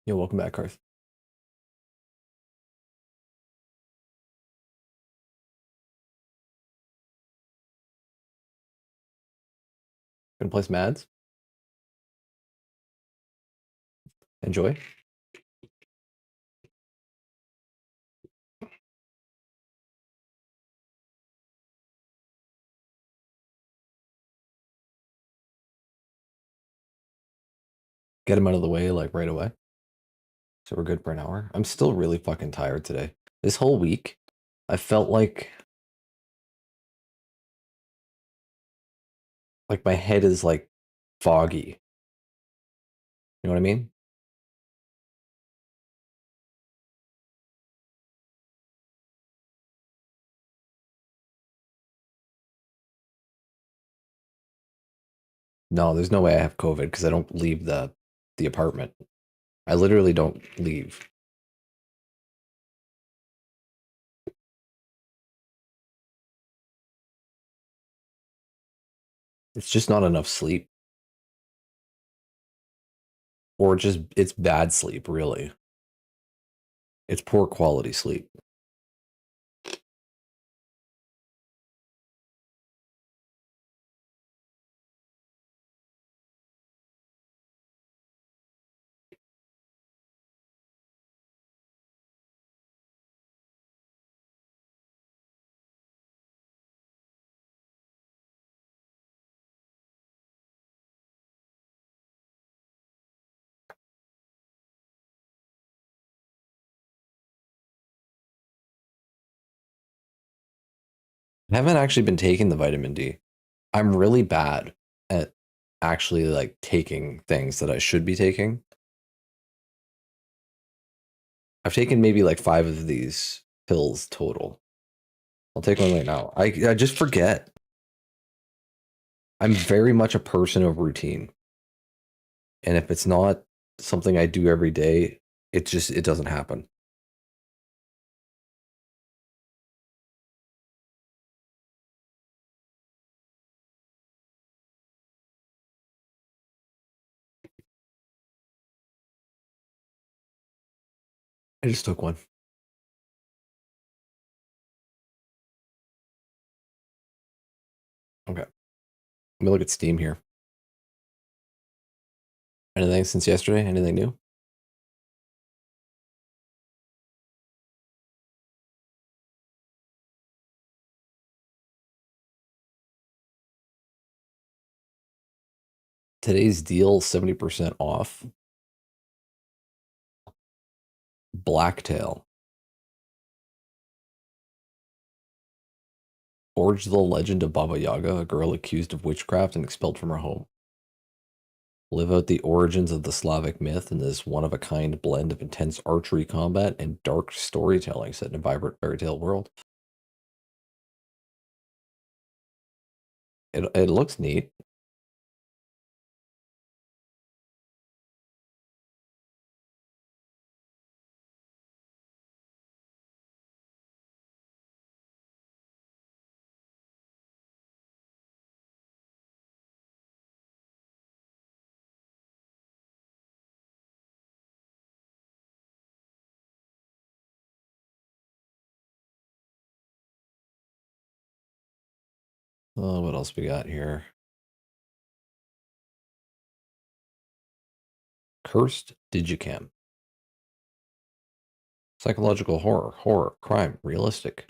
Yo, welcome back, Karth. Gonna play some ads. Enjoy. Get him out of the way like right away. So we're good for an hour. I'm still really fucking tired today. This whole week, I felt like my head is like foggy. You know what I mean? No, there's no way I have COVID because I don't leave the apartment. I literally don't leave. It's just not enough sleep. Or just it's bad sleep, really. It's poor quality sleep. I haven't actually been taking the vitamin D. I'm really bad at actually like taking things that I should be taking. I've taken maybe like 5 of these pills total. I'll take one right now. I just forget. I'm very much a person of routine. And if it's not something I do every day, it doesn't happen. I just took one. Okay. Let me look at Steam here. Anything since yesterday? Anything new? Today's deal 70% off. Blacktail. Forge the legend of Baba Yaga, a girl accused of witchcraft and expelled from her home. Live out the origins of the Slavic myth in this one-of-a-kind blend of intense archery combat and dark storytelling set in a vibrant fairy tale world. It looks neat. What else we got here? Cursed Digicam. Psychological horror, crime, realistic.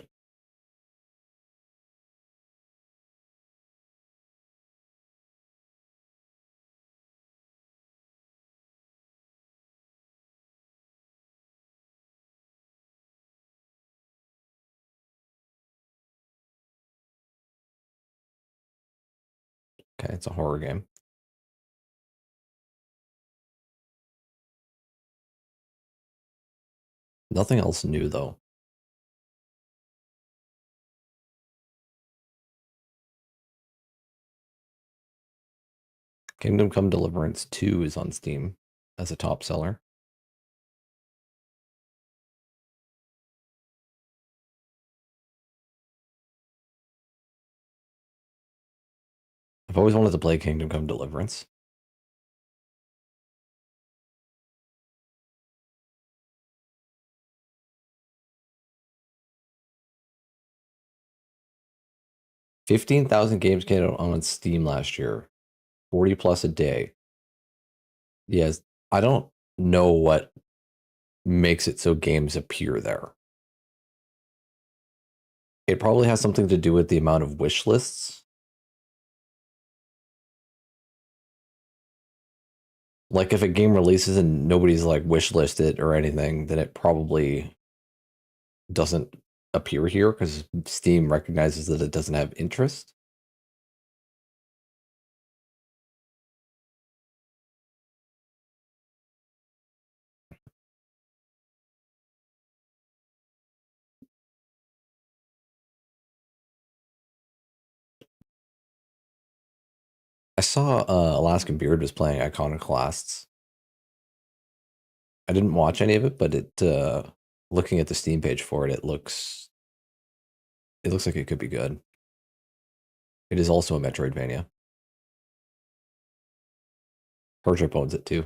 Okay, it's a horror game. Nothing else new though. Kingdom Come Deliverance 2 is on Steam as a top seller. I've always wanted to play Kingdom Come Deliverance. 15,000 games came out on Steam last year, 40 plus a day. Yes, I don't know what makes it so games appear there. It probably has something to do with the amount of wish lists. Like if a game releases and nobody's like wish listed or anything, then it probably doesn't appear here because Steam recognizes that it doesn't have interest. I saw Alaskan Beard was playing Iconoclasts. I didn't watch any of it, but it looking at the Steam page for it, it looks like it could be good. It is also a Metroidvania. Hardship owns it too.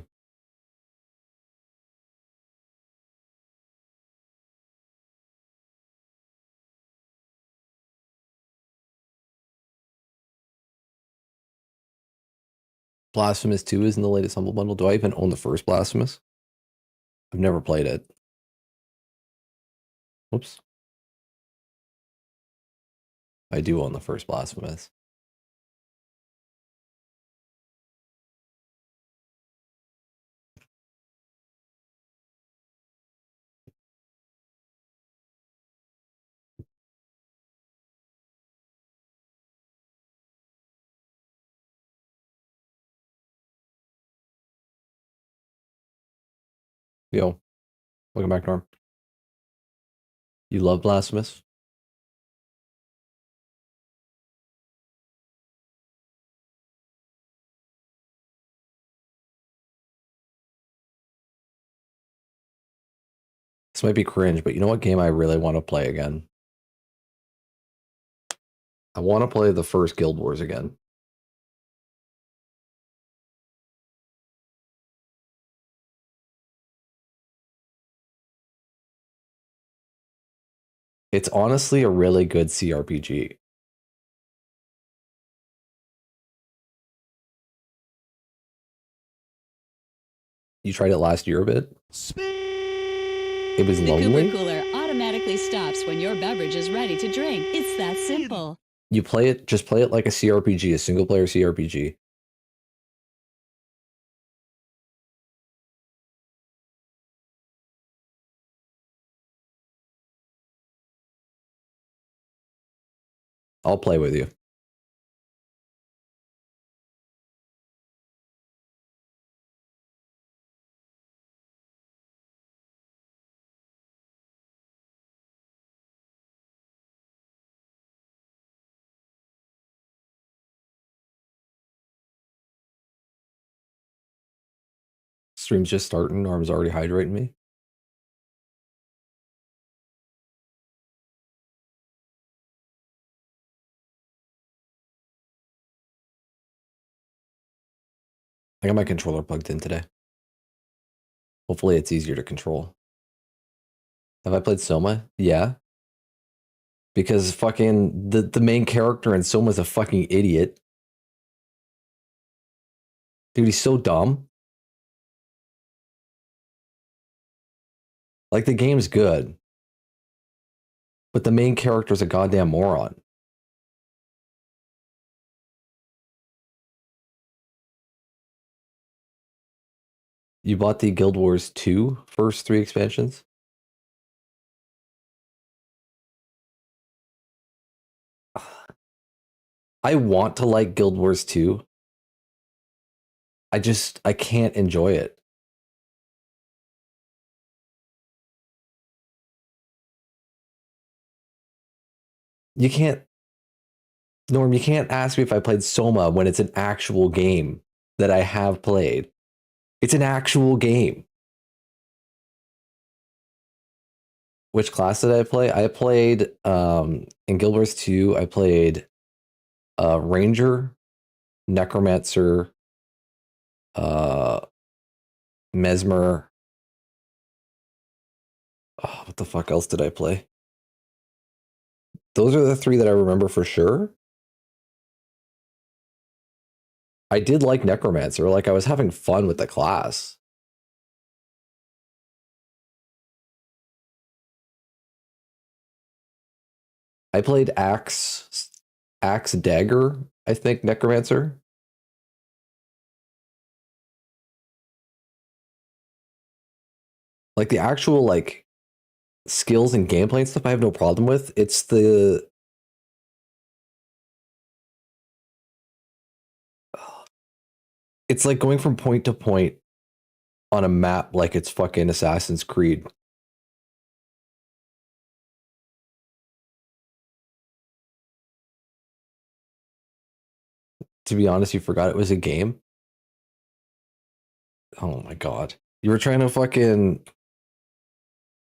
Blasphemous 2 is in the latest Humble Bundle. Do I even own the first Blasphemous? I've never played it. Whoops. I do own the first Blasphemous. Yo, welcome back, Norm. You love Blasphemous? This might be cringe, but you know what game I really want to play again? I want to play the first Guild Wars again. It's honestly a really good CRPG. You tried it last year a bit? It was lonely? The Cooper Cooler automatically stops when your beverage is ready to drink. It's that simple. You play it, just play it like a CRPG, a single player CRPG. I'll play with you. Stream's just starting. Norm's already hydrating me. I got my controller plugged in today. Hopefully it's easier to control. Have I played Soma? Yeah. Because fucking the main character in Soma's a fucking idiot. Dude, he's so dumb. Like the game's good. But the main character's a goddamn moron. You bought the Guild Wars 2 first 3 expansions? I want to like Guild Wars 2. I can't enjoy it. You can't, Norm, you can't ask me if I played Soma when it's an actual game that I have played. It's an actual game. Which class did I play? I played in Guild Wars 2, I played Ranger, Necromancer, Mesmer. Oh, what the fuck else did I play? Those are the 3 that I remember for sure. I did like Necromancer. Like I was having fun with the class. I played Axe Dagger, I think, Necromancer. Like the actual like skills and gameplay and stuff I have no problem with. It's like going from point to point on a map like it's fucking Assassin's Creed. To be honest, you forgot it was a game. Oh my god. You were trying to fucking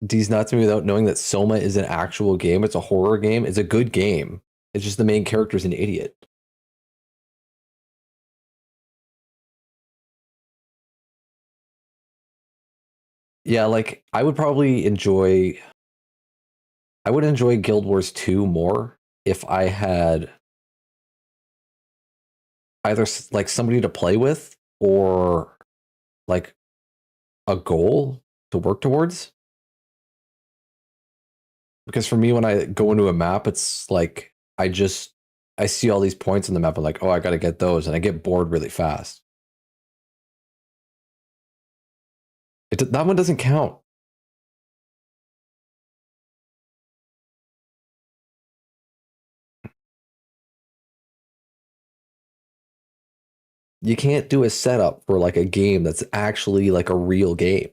D's nuts me without knowing that Soma is an actual game. It's a horror game. It's a good game. It's just the main character's an idiot. Yeah, like I would enjoy Guild Wars 2 more if I had either like somebody to play with or like a goal to work towards. Because for me, when I go into a map, it's like I see all these points in the map. I'm like, oh, I got to get those, and I get bored really fast. That one doesn't count. You can't do a setup for like a game that's actually like a real game.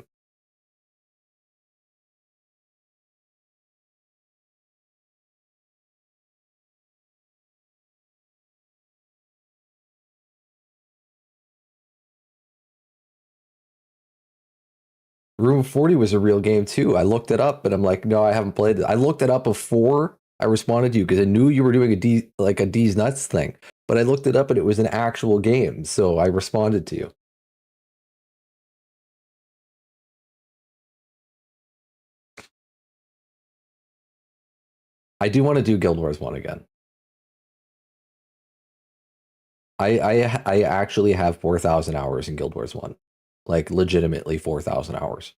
Room of 40 was a real game too. I looked it up, but I'm like, no, I haven't played it. I looked it up before I responded to you because I knew you were doing a D's nuts thing. But I looked it up and it was an actual game, so I responded to you. I do want to do Guild Wars 1 again. I actually have 4,000 hours in Guild Wars 1. Like legitimately 4,000 hours.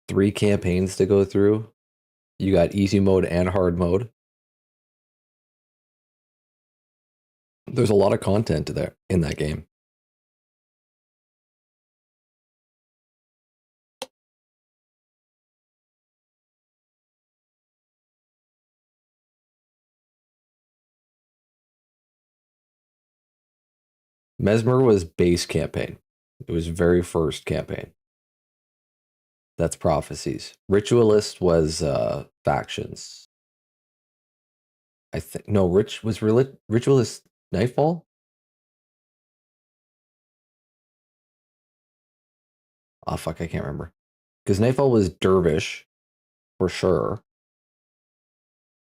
Three campaigns to go through. You got easy mode and hard mode. There's a lot of content there in that game. Mesmer was base campaign. It was very first campaign. That's prophecies. Ritualist was factions. I think no, Ritualist Nightfall? Oh fuck, I can't remember. Because Nightfall was Dervish for sure.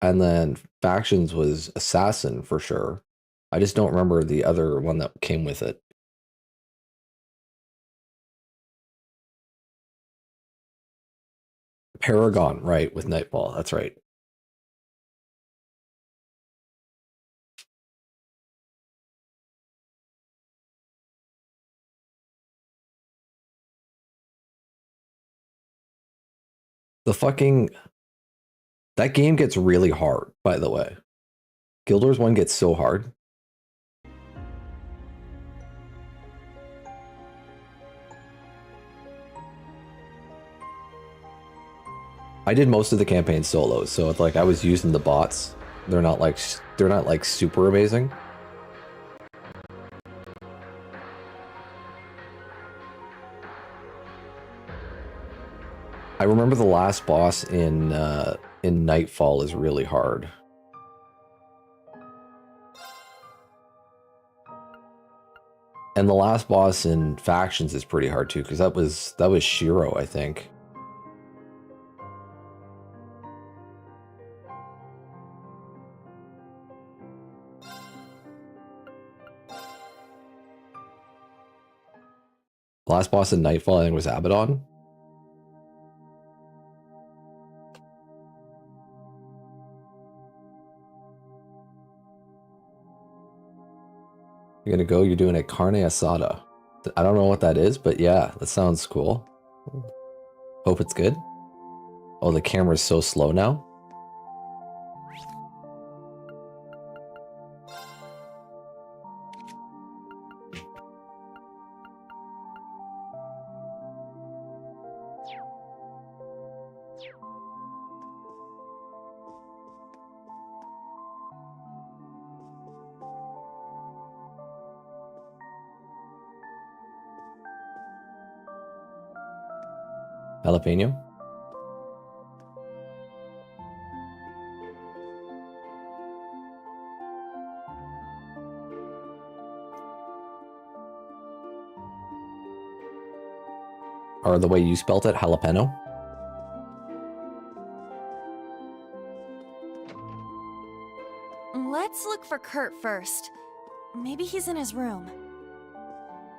And then Factions was Assassin for sure. I just don't remember the other one that came with it. Paragon, right, with Nightfall. That's right. The fucking that game gets really hard, by the way. Guild Wars 1 gets so hard. I did most of the campaign solos, so it's like I was using the bots. They're not like super amazing. I remember the last boss in Nightfall is really hard. And the last boss in Factions is pretty hard too, because that was Shiro, I think. The last boss in Nightfall, I think, was Abaddon. You're gonna go, you're doing a carne asada. I don't know what that is, but yeah, that sounds cool. Hope it's good. Oh, the camera's so slow now. Jalapeno. Or the way you spelt it, jalapeno. Let's look for Kurt first. Maybe he's in his room.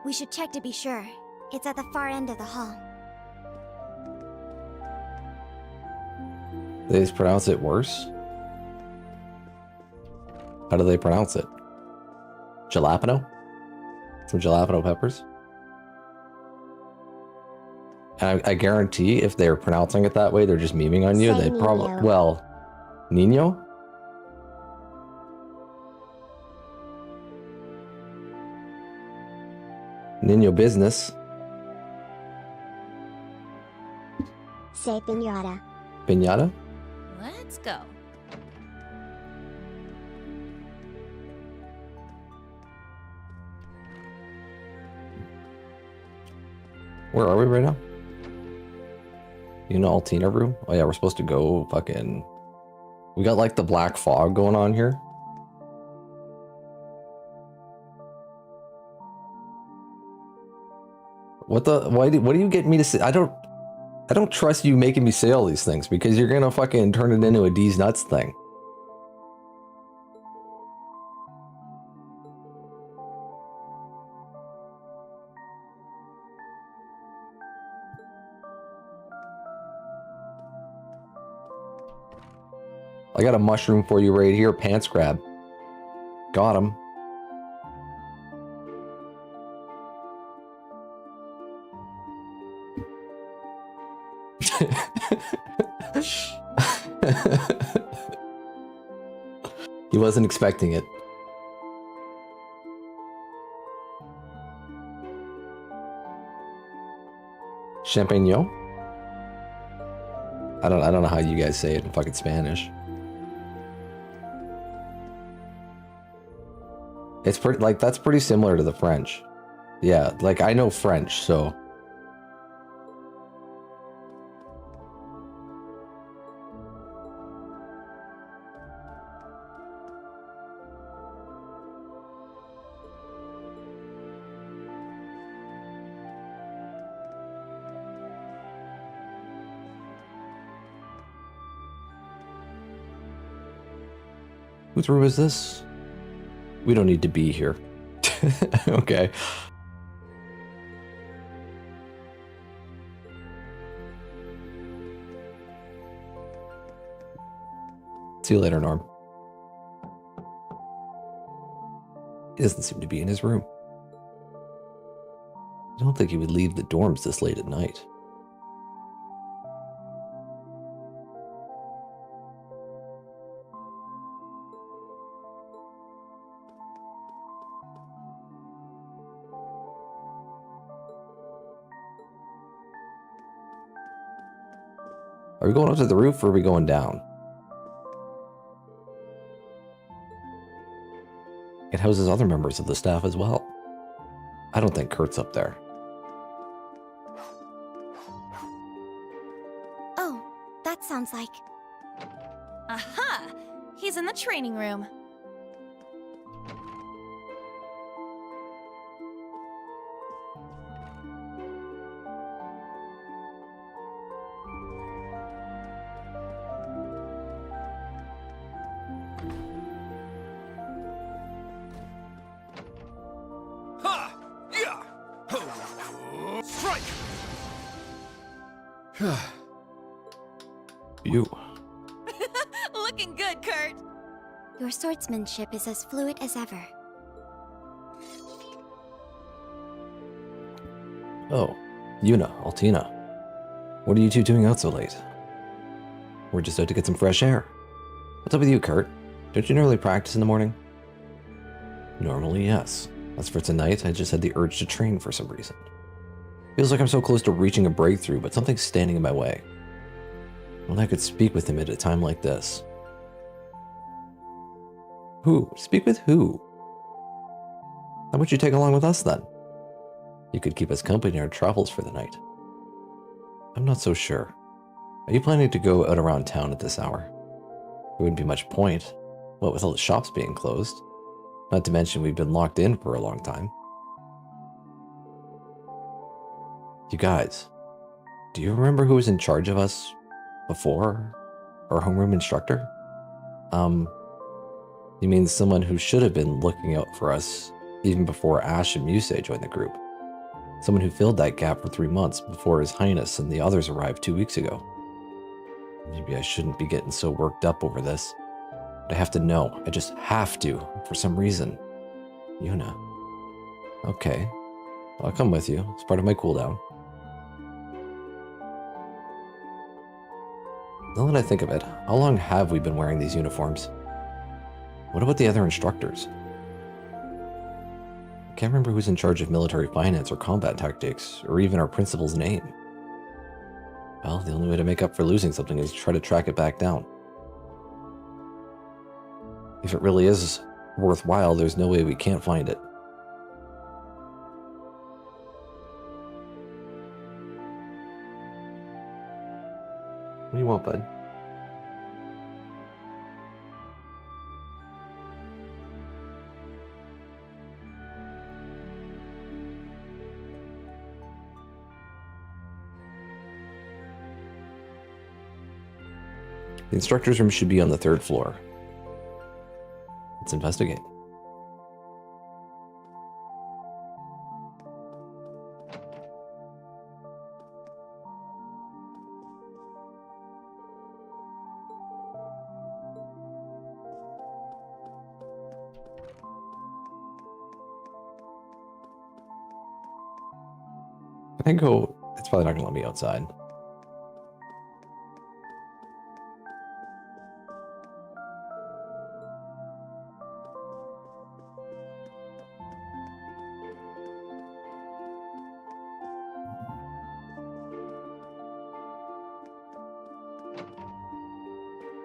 We should check to be sure. It's at the far end of the hall. They just pronounce it worse? How do they pronounce it? Jalapeno? Some jalapeno peppers? And I guarantee if they're pronouncing it that way, they're just memeing on you. Say They probably... Nino. Well... Nino? Nino business. Say pinata. Pinata? Let's go. Where are we right now? You know, Altina room? Oh yeah, we're supposed to go fucking... We got like the black fog going on here. What the... what do you get me to say? I don't trust you making me say all these things because you're gonna fucking turn it into a D's nuts thing. I got a mushroom for you right here, pants grab. Got him. He wasn't expecting it. Champignon? I don't know how you guys say it in fucking Spanish. It's pretty, like, that's pretty similar to the French. Yeah, like, I know French, so... Whose room is this? We don't need to be here. Okay. See you later, Norm. He doesn't seem to be in his room. I don't think he would leave the dorms this late at night. Are we going up to the roof or are we going down? It houses other members of the staff as well. I don't think Kurt's up there. Oh, that sounds like... Aha! He's in the training room. Strike! You. Looking good, Kurt. Your swordsmanship is as fluid as ever. Oh, Yuna, Altina. What are you two doing out so late? We're just out to get some fresh air. What's up with you, Kurt? Don't you normally practice in the morning? Normally, yes. As for tonight, I just had the urge to train for some reason. Feels like I'm so close to reaching a breakthrough, but something's standing in my way. When I could speak with him at a time like this. Who? Speak with who? How about you take along with us then? You could keep us company in our travels for the night. I'm not so sure. Are you planning to go out around town at this hour? There wouldn't be much point, what with all the shops being closed. Not to mention we've been locked in for a long time. You guys, do you remember who was in charge of us before? Our homeroom instructor? You mean someone who should have been looking out for us even before Ash and Musei joined the group? Someone who filled that gap for 3 months before His Highness and the others arrived 2 weeks ago. Maybe I shouldn't be getting so worked up over this. But I have to know. I just have to, for some reason. Yuna. Okay. I'll come with you. It's part of my cooldown. Now that I think of it, how long have we been wearing these uniforms? What about the other instructors? I can't remember who's in charge of military finance or combat tactics, or even our principal's name. Well, the only way to make up for losing something is to try to track it back down. If it really is worthwhile, there's no way we can't find it. What do you want, bud? The instructor's room should be on the 3rd floor. Let's investigate. Can I go? It's probably not going to let me outside.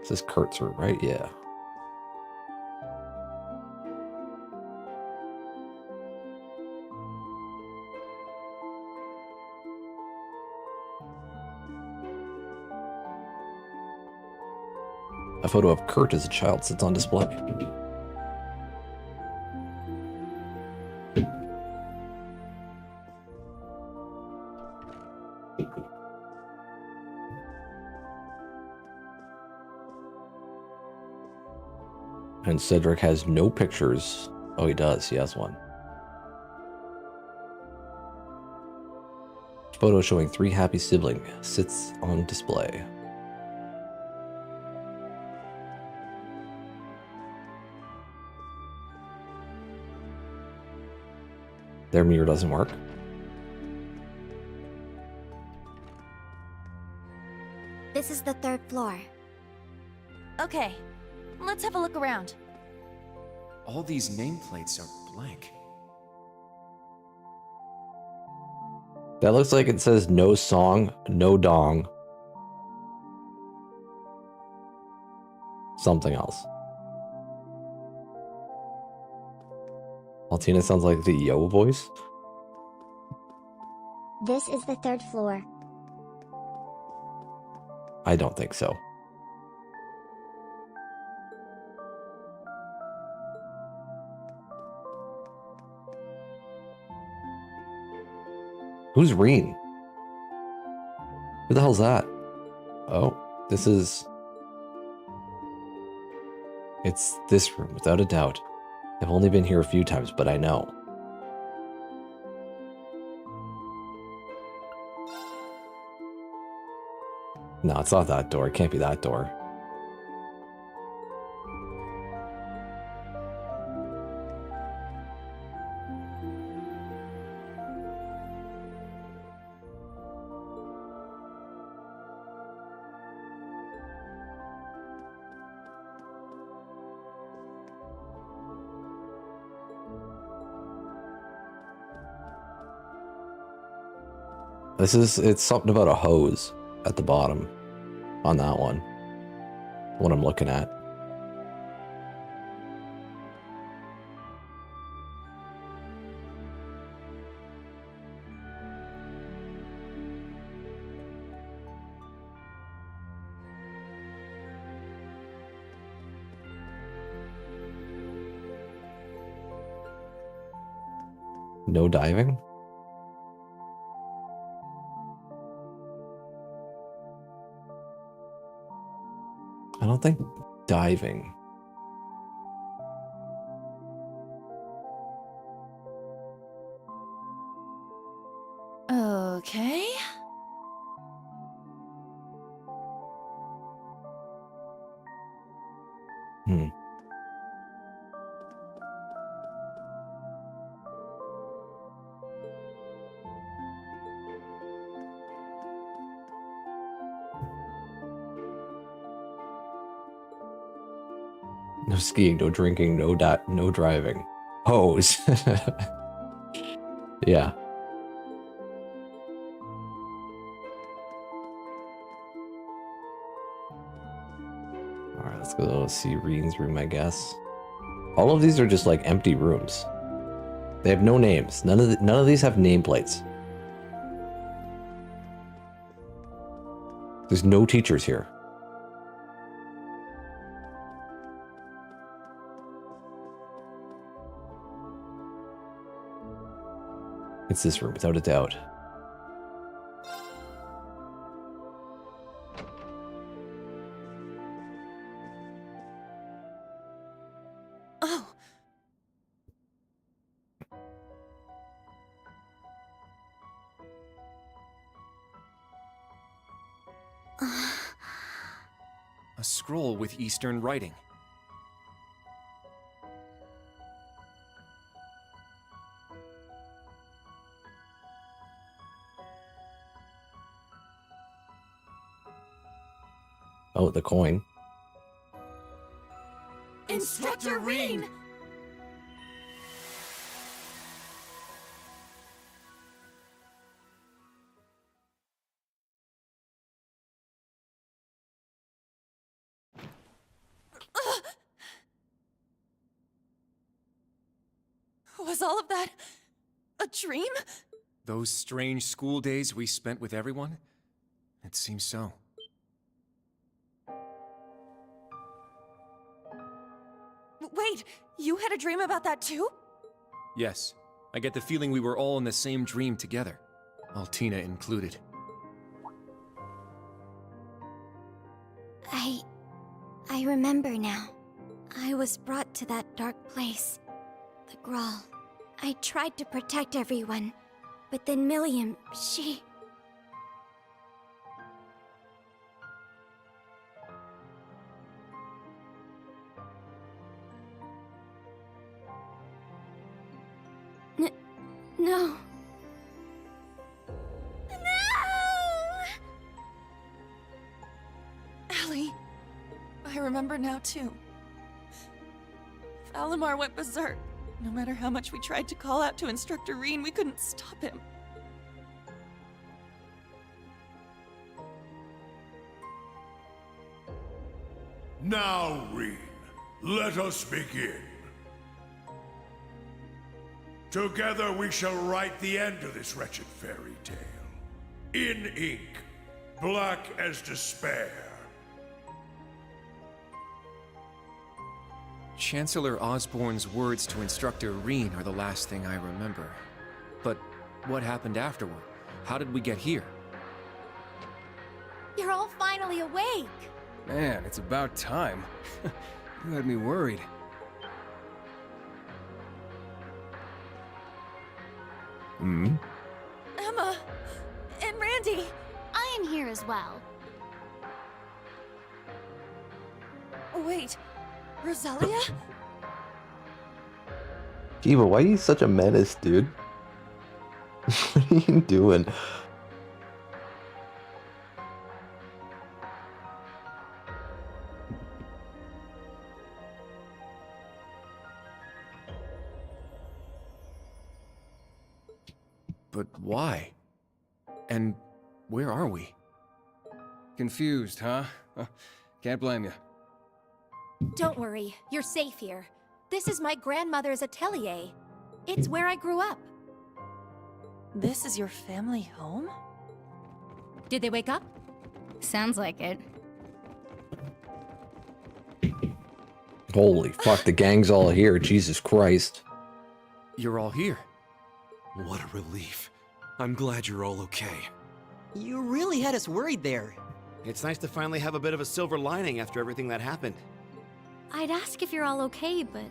This is Kurt's room, right? Yeah. A photo of Kurt as a child sits on display. And Cedric has no pictures. Oh, he does. He has one. Photo showing 3 happy siblings sits on display. Their mirror doesn't work. This is the 3rd floor. Okay, let's have a look around. All these nameplates are blank. That looks like it says no song, no dong. Something else. Altina sounds like the Yo voice. This is the 3rd floor. I don't think so. Who's Reen? Who the hell's that? Oh, this is... It's this room, without a doubt. I've only been here a few times, but I know. No, it's not that door. It can't be that door. It's something about a hose at the bottom on that one. What I'm looking at. No diving? I don't think diving. Okay. Hmm. No skiing, no drinking, no driving. Hose. Yeah. Alright, let's go see Reen's room, I guess. All of these are just like empty rooms. They have no names. None of these have nameplates. There's no teachers here. It's this room, without a doubt. Oh. A scroll with Eastern writing. Oh, the coin. Instructor Reen! Was all of that a dream? Those strange school days we spent with everyone? It seems so. Wait, you had a dream about that too? Yes, I get the feeling we were all in the same dream together. Altina included. I remember now. I was brought to that dark place. The Grawl. I tried to protect everyone, but then Milliam, she... No. Allie, I remember now too. Valimar went berserk. No matter how much we tried to call out to Instructor Reen, we couldn't stop him. Now, Reen, let us begin. Together we shall write the end of this wretched fairy tale. In ink, black as despair. Chancellor Osborne's words to Instructor Reen are the last thing I remember. But what happened afterward? How did we get here? You're all finally awake! Man, it's about time. You had me worried. Emma and Randy. I am here as well. Wait, Rosalia? Kiva, why are you such a menace, dude? What are you doing? But why? And where are we? Confused, huh? Can't blame you. Don't worry, you're safe here. This is my grandmother's atelier. It's where I grew up. This is your family home? Did they wake up? Sounds like it. Holy fuck, the gang's all here. Jesus Christ. You're all here. What a relief. I'm glad you're all okay. You really had us worried there. It's nice to finally have a bit of a silver lining after everything that happened. I'd ask if you're all okay, but...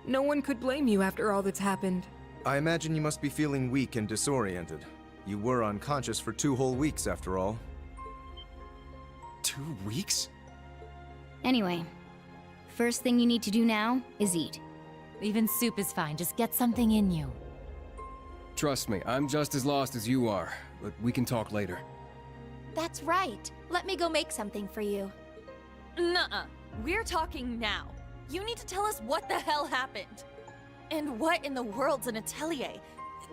No one could blame you after all that's happened. I imagine you must be feeling weak and disoriented. You were unconscious for 2 whole weeks, after all. 2 weeks? Anyway, first thing you need to do now is eat. Even soup is fine, just get something in you. Trust me, I'm just as lost as you are, but we can talk later. That's right. Let me go make something for you. Nuh-uh. We're talking now. You need to tell us what the hell happened. And what in the world's an atelier?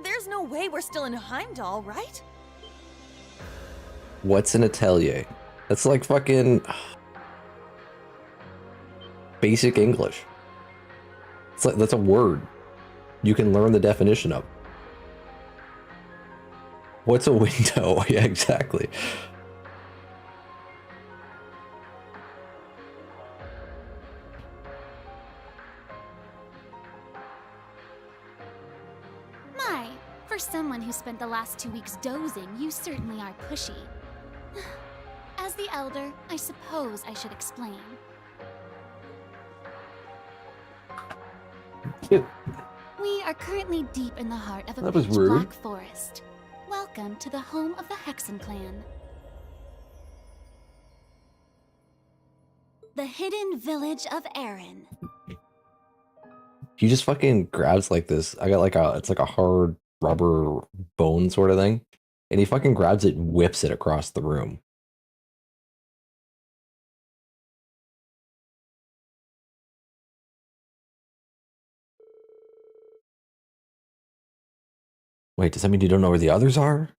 There's no way we're still in Heimdall, right? What's an atelier? That's like fucking basic English. It's like, that's a word you can learn the definition of. What's a window? Yeah, exactly. My, for someone who spent the last 2 weeks dozing, you certainly are pushy. As the elder, I suppose I should explain. We are currently deep in the heart of a That was pitch rude. black forest. Welcome to the home of the Hexen clan. The hidden village of Erin. He just fucking grabs like this. I got like it's like a hard rubber bone sort of thing. And he fucking grabs it and whips it across the room. Wait, does that mean you don't know where the others are?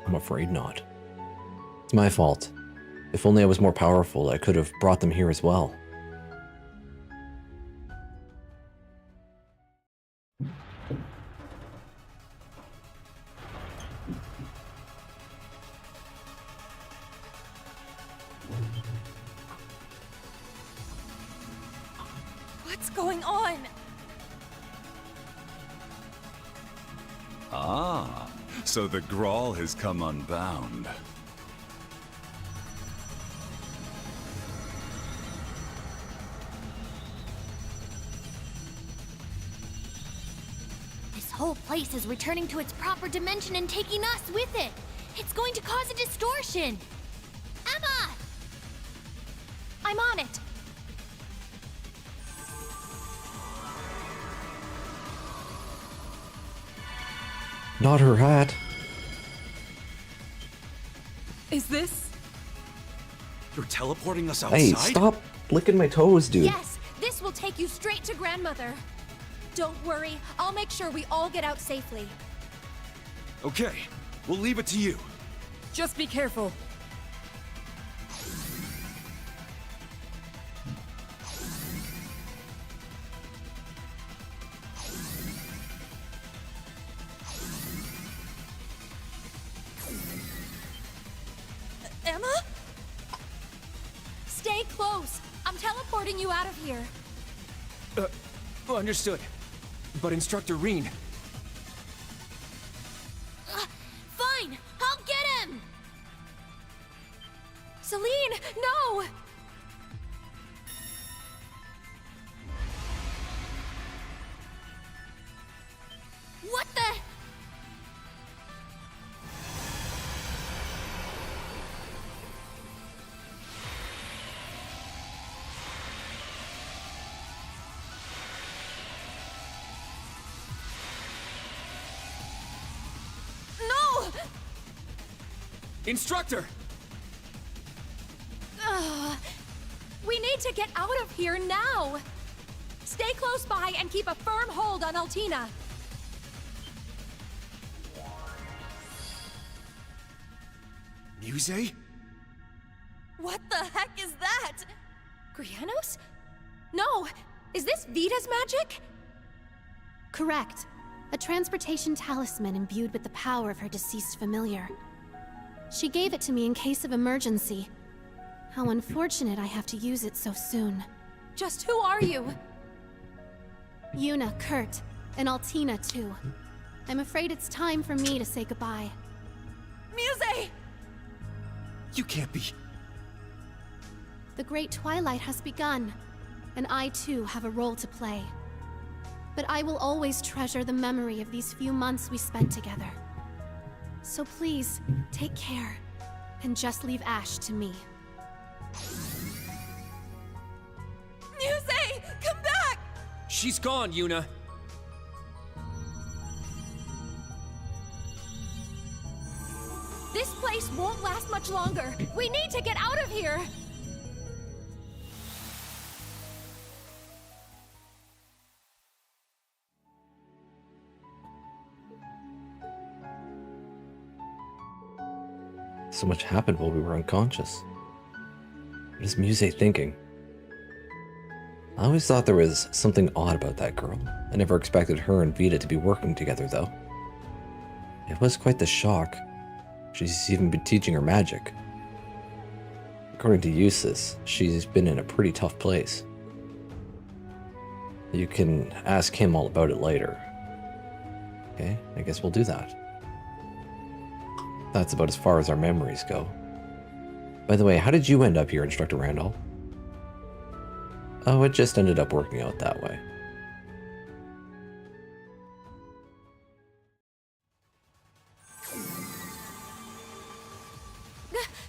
I'm afraid not. It's my fault. If only I was more powerful, I could have brought them here as well. What's going on? Ah, so the Grawl has come unbound. This whole place is returning to its proper dimension and taking us with it. It's going to cause a distortion. Emma! I'm on it. Not her hat. Is this? You're teleporting us outside? Hey, stop licking my toes, dude. Yes, this will take you straight to grandmother. Don't worry, I'll make sure we all get out safely. Okay, we'll leave it to you. Just be careful. Emma? Stay close. I'm teleporting you out of here. Understood. But Instructor Reen... Fine, I'll get him! Celine, no! What the? No! Instructor! We need to get out of here now! Stay close by and keep a firm hold on Altina. Muse? What the heck is that? Grianos? No! Is this Vita's magic? Correct. A transportation talisman imbued with the power of her deceased familiar. She gave it to me in case of emergency. How unfortunate I have to use it so soon. Just who are you? Yuna, Kurt, and Altina too. I'm afraid it's time for me to say goodbye. Muse! You can't be... The Great Twilight has begun, and I too have a role to play. But I will always treasure the memory of these few months we spent together. So please, take care, and just leave Ash to me. Muse! Come back! She's gone, Yuna. This place won't last much longer. We need to get out of here! So much happened while we were unconscious. What is Muse thinking? I always thought there was something odd about that girl. I never expected her and Vita to be working together, though. It was quite the shock. She's even been teaching her magic. According to Eustace, she's been in a pretty tough place. You can ask him all about it later. Okay, I guess we'll do that. That's about as far as our memories go. By the way, how did you end up here, Instructor Randall? Oh, it just ended up working out that way.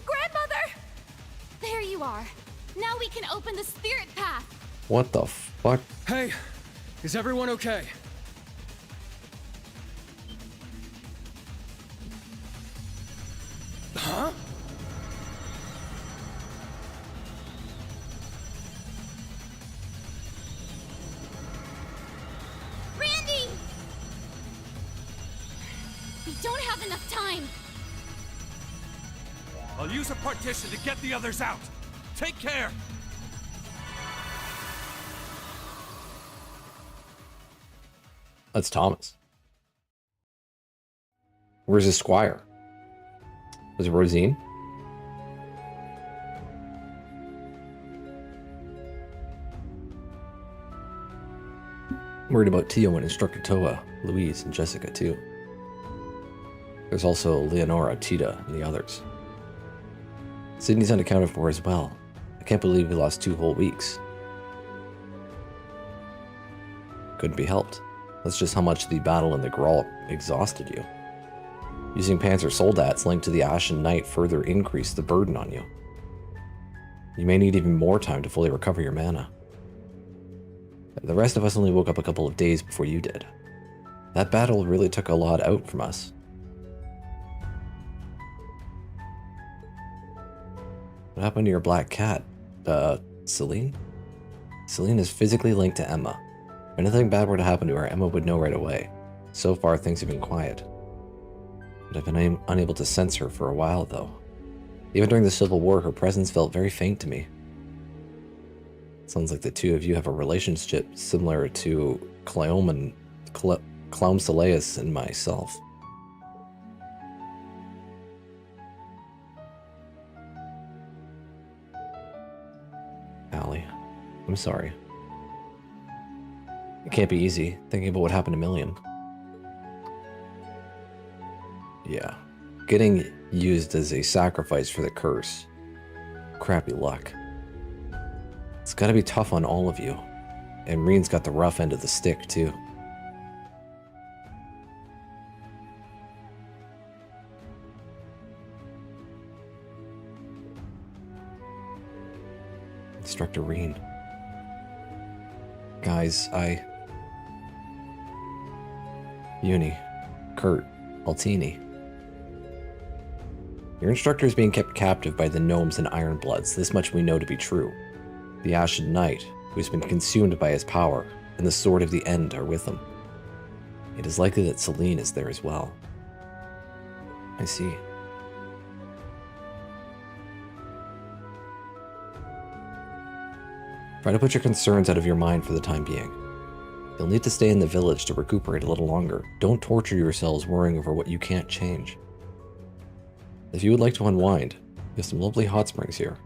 Grandmother! There you are. Now we can open the spirit path. What the fuck? Hey, is everyone okay? Huh? Randy! We don't have enough time. I'll use a partition to get the others out. Take care! That's Thomas. Where's his squire? Was it Rosine? Worried about Tio and Instructor Toa, Louise, and Jessica too. There's also Leonora, Tita, and the others. Sydney's unaccounted for as well. I can't believe we lost 2 whole weeks. Couldn't be helped. That's just how much the battle in the Grawl exhausted you. Using Panzer Soldats linked to the Ashen Knight further increased the burden on you. You may need even more time to fully recover your mana. The rest of us only woke up a couple of days before you did. That battle really took a lot out from us. What happened to your black cat? Celine? Celine is physically linked to Emma. If anything bad were to happen to her, Emma would know right away. So far, things have been quiet. But I've been unable to sense her for a while, though. Even during the Civil War, her presence felt very faint to me. Sounds like the two of you have a relationship similar to Cleom Soleus and myself. I'm sorry. It can't be easy, thinking about what happened to Million. Yeah. Getting used as a sacrifice for the curse. Crappy luck. It's gotta be tough on all of you. And Reen's got the rough end of the stick, too. Instructor Reen. Guys, Uni, Kurt, Altini. Your instructor is being kept captive by the gnomes and Ironbloods. This much we know to be true. The Ashen Knight, who's been consumed by his power, and the Sword of the End are with him. It is likely that Celine is there as well. I see. Try to put your concerns out of your mind for the time being. You'll need to stay in the village to recuperate a little longer. Don't torture yourselves worrying over what you can't change. If you would like to unwind, we have some lovely hot springs here.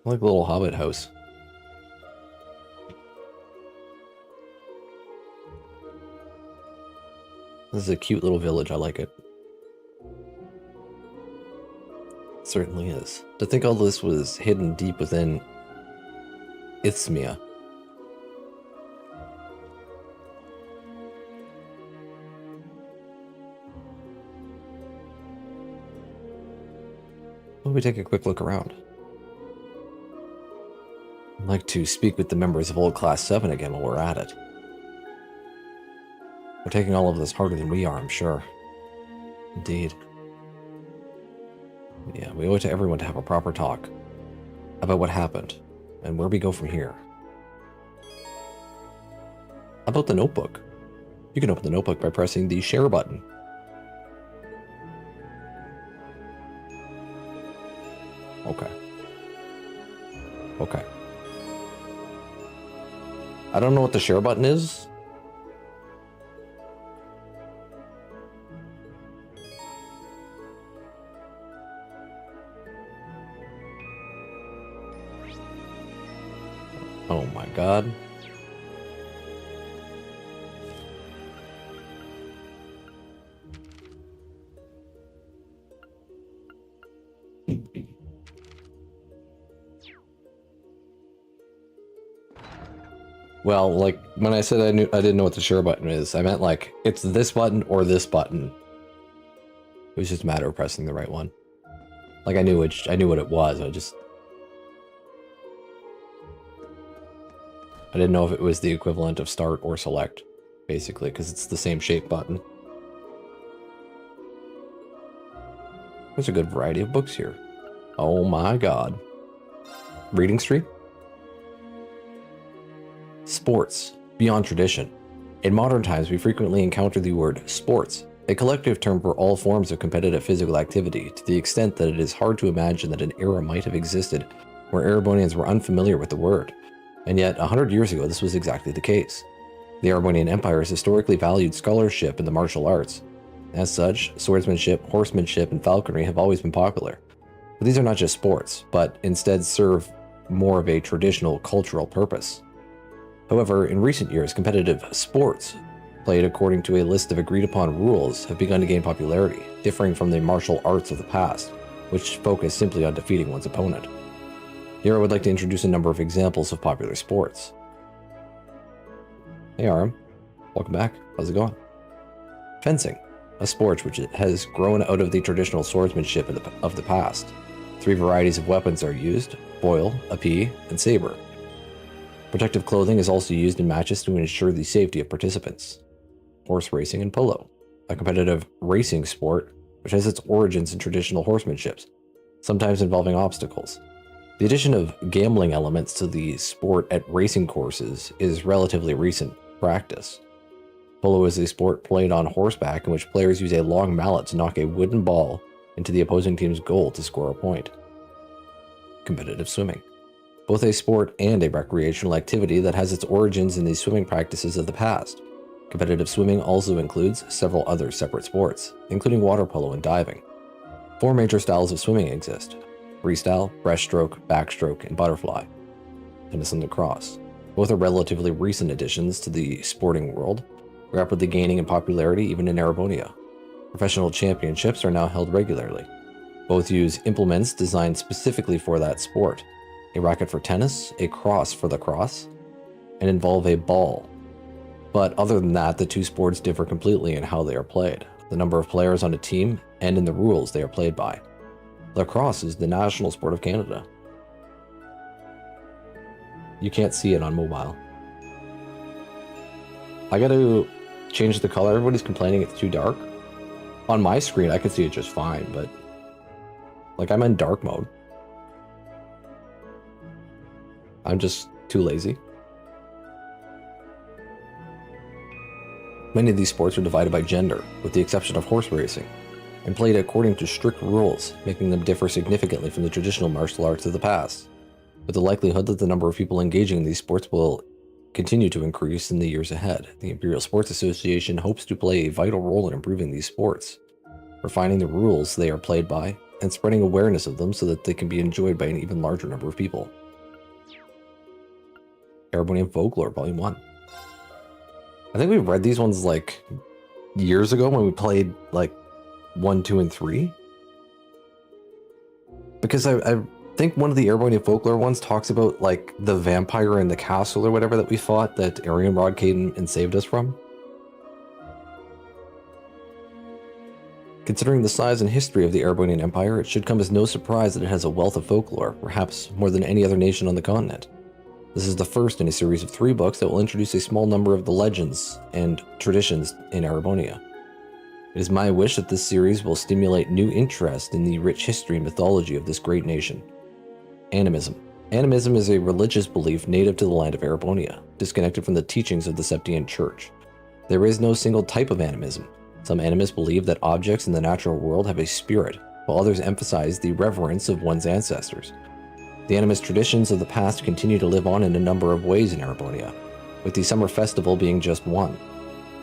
Like a little hobbit house. This is a cute little village, I like it. It certainly is. To think all this was hidden deep within Isthmia. Why don't we take a quick look around? I'd like to speak with the members of Old Class 7 again while we're at it. They're taking all of this harder than we are, I'm sure. Indeed. Yeah, we owe it to everyone to have a proper talk about what happened and where we go from here. How about the notebook? You can open the notebook by pressing the share button. Okay. Okay. I don't know what the share button is. Oh my god. Well, like, when I said I didn't know what the share button is, I meant, like, it's this button or this button. It was just a matter of pressing the right one. Like, I knew what it was, I didn't know if it was the equivalent of start or select, basically, because it's the same shape button. There's a good variety of books here. Oh my god. Reading Street? Sports, beyond tradition. In modern times, we frequently encounter the word sports, a collective term for all forms of competitive physical activity, to the extent that it is hard to imagine that an era might have existed where Erebonians were unfamiliar with the word. And yet, 100 years ago, this was exactly the case. The Erebonian Empire has historically valued scholarship in the martial arts. As such, swordsmanship, horsemanship, and falconry have always been popular. But these are not just sports, but instead serve more of a traditional cultural purpose. However, in recent years, competitive sports, played according to a list of agreed-upon rules, have begun to gain popularity, differing from the martial arts of the past, which focus simply on defeating one's opponent. Here I would like to introduce a number of examples of popular sports. Hey Aram, welcome back. How's it going? Fencing, a sport which has grown out of the traditional swordsmanship of the past. 3 varieties of weapons are used: foil, épée, and saber. Protective clothing is also used in matches to ensure the safety of participants. Horse racing and polo, a competitive racing sport which has its origins in traditional horsemanship, sometimes involving obstacles. The addition of gambling elements to the sport at racing courses is relatively recent, practice. Polo is a sport played on horseback in which players use a long mallet to knock a wooden ball into the opposing team's goal to score a point. Competitive swimming. Both a sport and a recreational activity that has its origins in the swimming practices of the past. Competitive swimming also includes several other separate sports, including water polo and diving. 4 major styles of swimming exist: freestyle, breaststroke, backstroke, and butterfly. Tennis and lacrosse. Both are relatively recent additions to the sporting world, rapidly gaining in popularity even in Erebonia. Professional championships are now held regularly. Both use implements designed specifically for that sport: a racket for tennis, a cross for lacrosse, and involve a ball. But other than that, the two sports differ completely in how they are played, the number of players on a team, and in the rules they are played by. Lacrosse is the national sport of Canada. You can't see it on mobile. I gotta change the color. Everybody's complaining it's too dark. On my screen, I can see it just fine, but like, I'm in dark mode. I'm just too lazy. Many of these sports are divided by gender, with the exception of horse racing, and played according to strict rules, making them differ significantly from the traditional martial arts of the past, with the likelihood that the number of people engaging in these sports will continue to increase in the years ahead. The Imperial Sports Association hopes to play a vital role in improving these sports, refining the rules they are played by, and spreading awareness of them so that they can be enjoyed by an even larger number of people. Erebonian Folklore, Volume 1. I think we read these ones like years ago when we played like 1, 2, and 3. Because I think one of the Erebonian Folklore ones talks about like the vampire in the castle or whatever that we fought that Arianrod came and saved us from. Considering the size and history of the Erebonian Empire, it should come as no surprise that it has a wealth of folklore, perhaps more than any other nation on the continent. This is the first in a series of 3 books that will introduce a small number of the legends and traditions in Erebonia. It is my wish that this series will stimulate new interest in the rich history and mythology of this great nation. Animism. Animism is a religious belief native to the land of Erebonia, disconnected from the teachings of the Septian Church. There is no single type of animism. Some animists believe that objects in the natural world have a spirit, while others emphasize the reverence of one's ancestors. The animist traditions of the past continue to live on in a number of ways in Erebonia, with the summer festival being just one.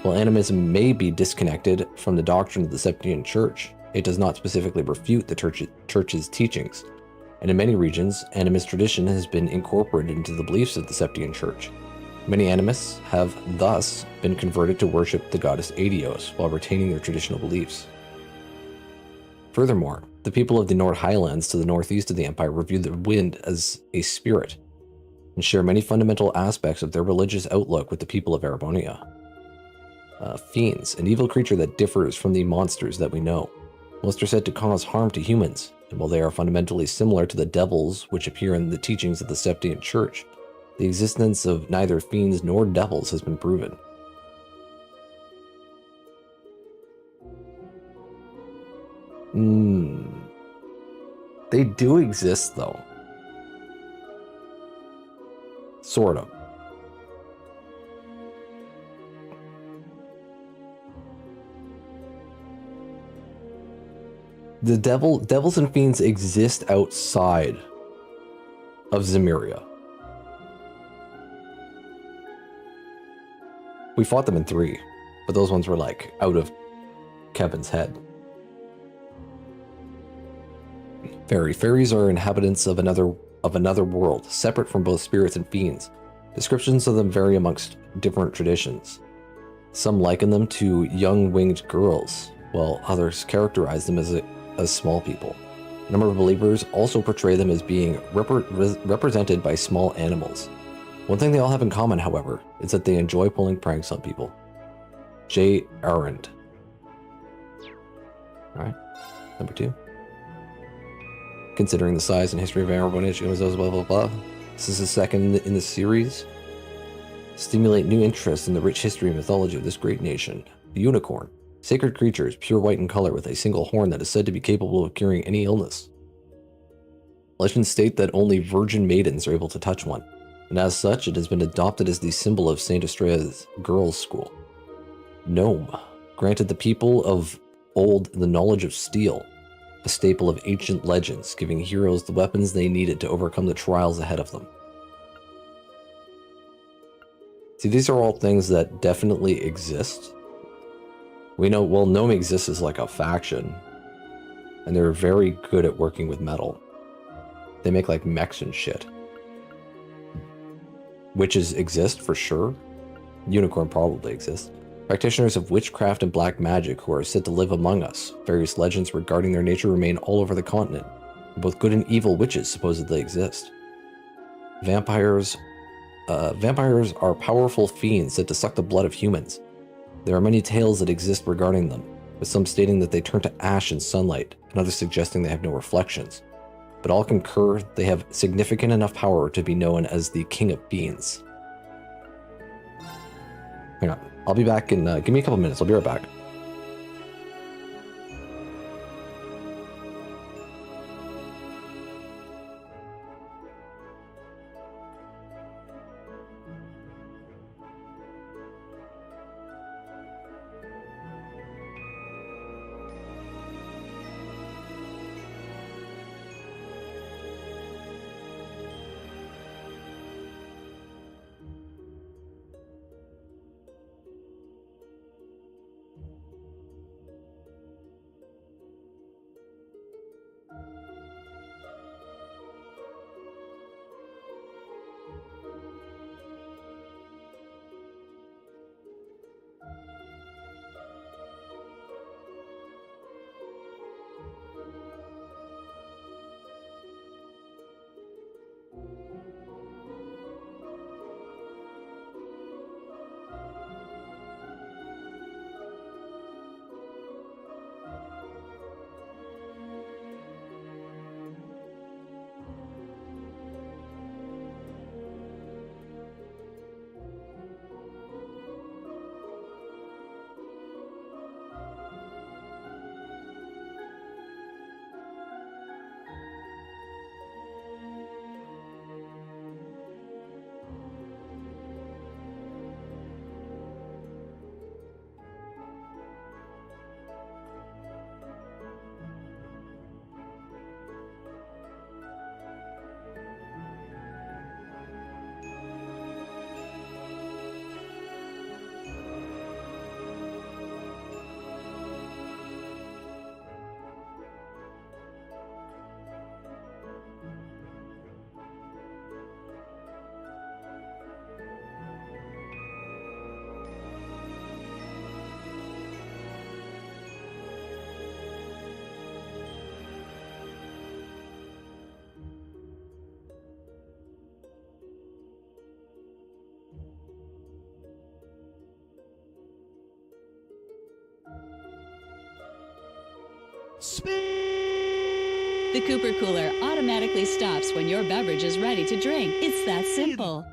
While animism may be disconnected from the doctrine of the Septian Church, it does not specifically refute the Church's teachings, and in many regions, animist tradition has been incorporated into the beliefs of the Septian Church. Many animists have thus been converted to worship the goddess Aidios while retaining their traditional beliefs. Furthermore, the people of the Nord Highlands to the northeast of the Empire review the wind as a spirit, and share many fundamental aspects of their religious outlook with the people of Erebonia. Fiends, an evil creature that differs from the monsters that we know. Most are said to cause harm to humans, and while they are fundamentally similar to the devils which appear in the teachings of the Septian Church, the existence of neither fiends nor devils has been proven. They do exist, though. Sort of. The devils and fiends exist outside of Zemuria. We fought them in 3, but those ones were like out of Kevin's head. Fairies are inhabitants of another world, separate from both spirits and fiends. Descriptions of them vary amongst different traditions. Some liken them to young winged girls, while others characterize them as small people. A number of believers also portray them as being represented by small animals. One thing they all have in common, however, is that they enjoy pulling pranks on people. J. Arend. Alright, number 2. Considering the size and history of Erebonia, blah blah blah. This is the second in the series. Stimulate new interest in the rich history and mythology of this great nation. The unicorn. Sacred creatures, pure white in color with a single horn that is said to be capable of curing any illness. Legends state that only virgin maidens are able to touch one. and as such, it has been adopted as the symbol of Saint Estrea's girls' school. Gnome granted the people of old the knowledge of steel, a staple of ancient legends, giving heroes the weapons they needed to overcome the trials ahead of them. See, these are all things that definitely exist. We know, well, Gnome exists as like a faction, and they're very good at working with metal. They make like mechs and shit. Witches exist for sure. Unicorn probably exists. Practitioners of witchcraft and black magic who are said to live among us. Various legends regarding their nature remain all over the continent. Both good and evil witches supposedly exist. Vampires are powerful fiends said to suck the blood of humans. There are many tales that exist regarding them, with some stating that they turn to ash in sunlight, and others suggesting they have no reflections. But all concur they have significant enough power to be known as the King of Fiends. Hang on, I'll be back in, give me a couple minutes, I'll be right back. The Cooper Cooler automatically stops when your beverage is ready to drink. It's that simple.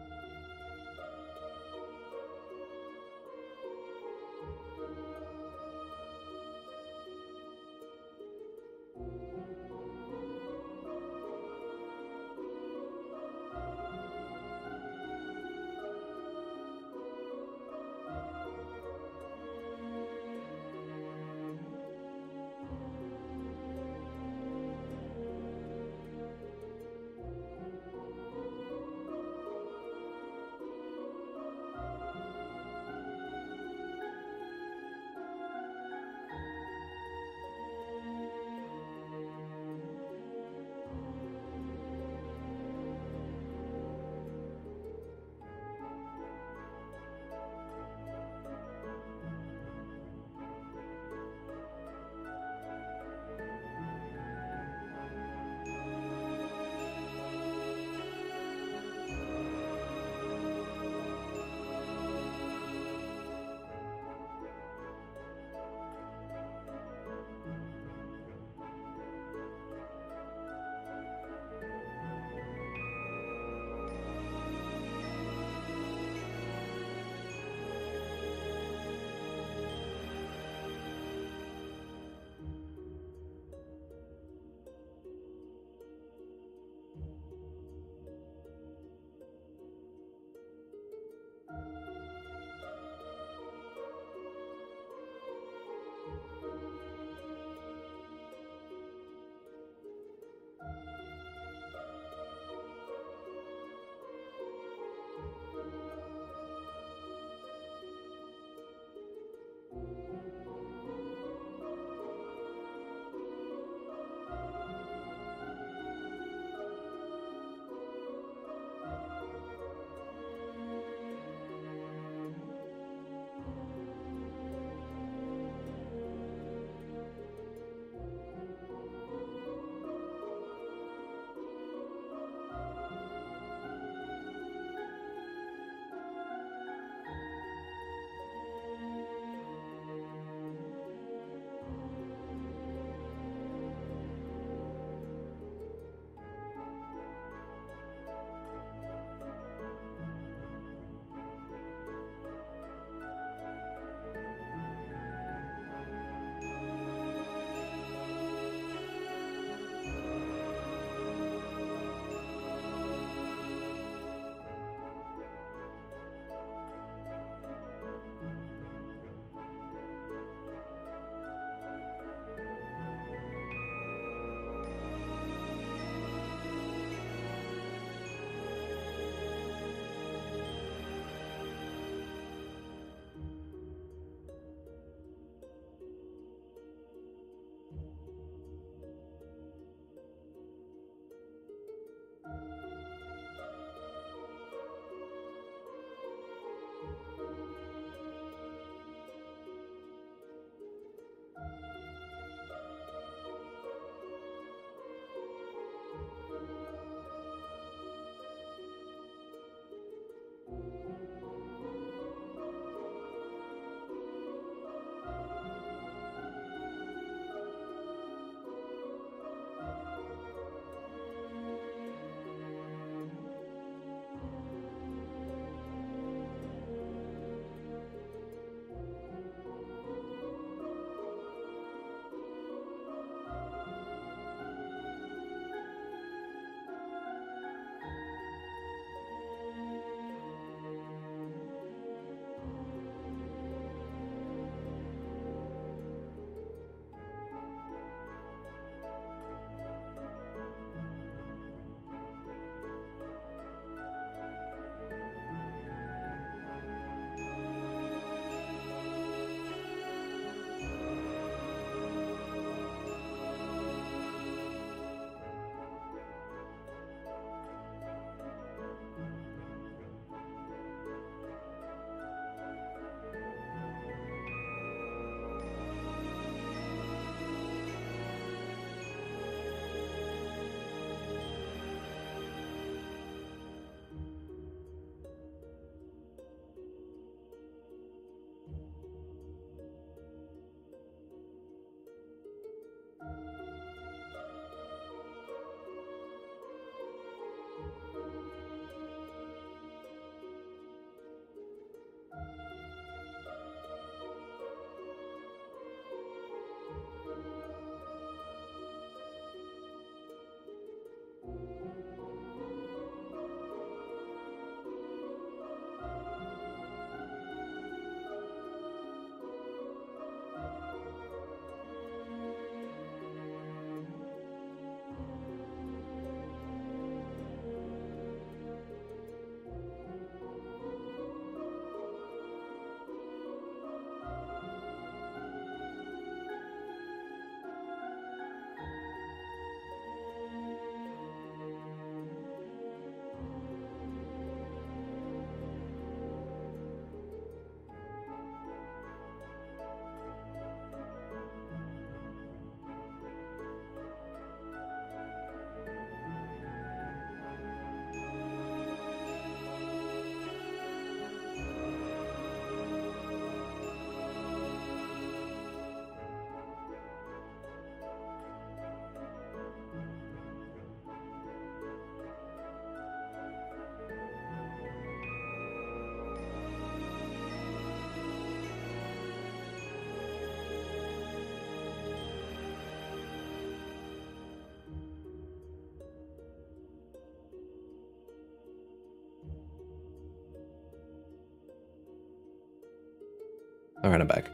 Alright, I'm back.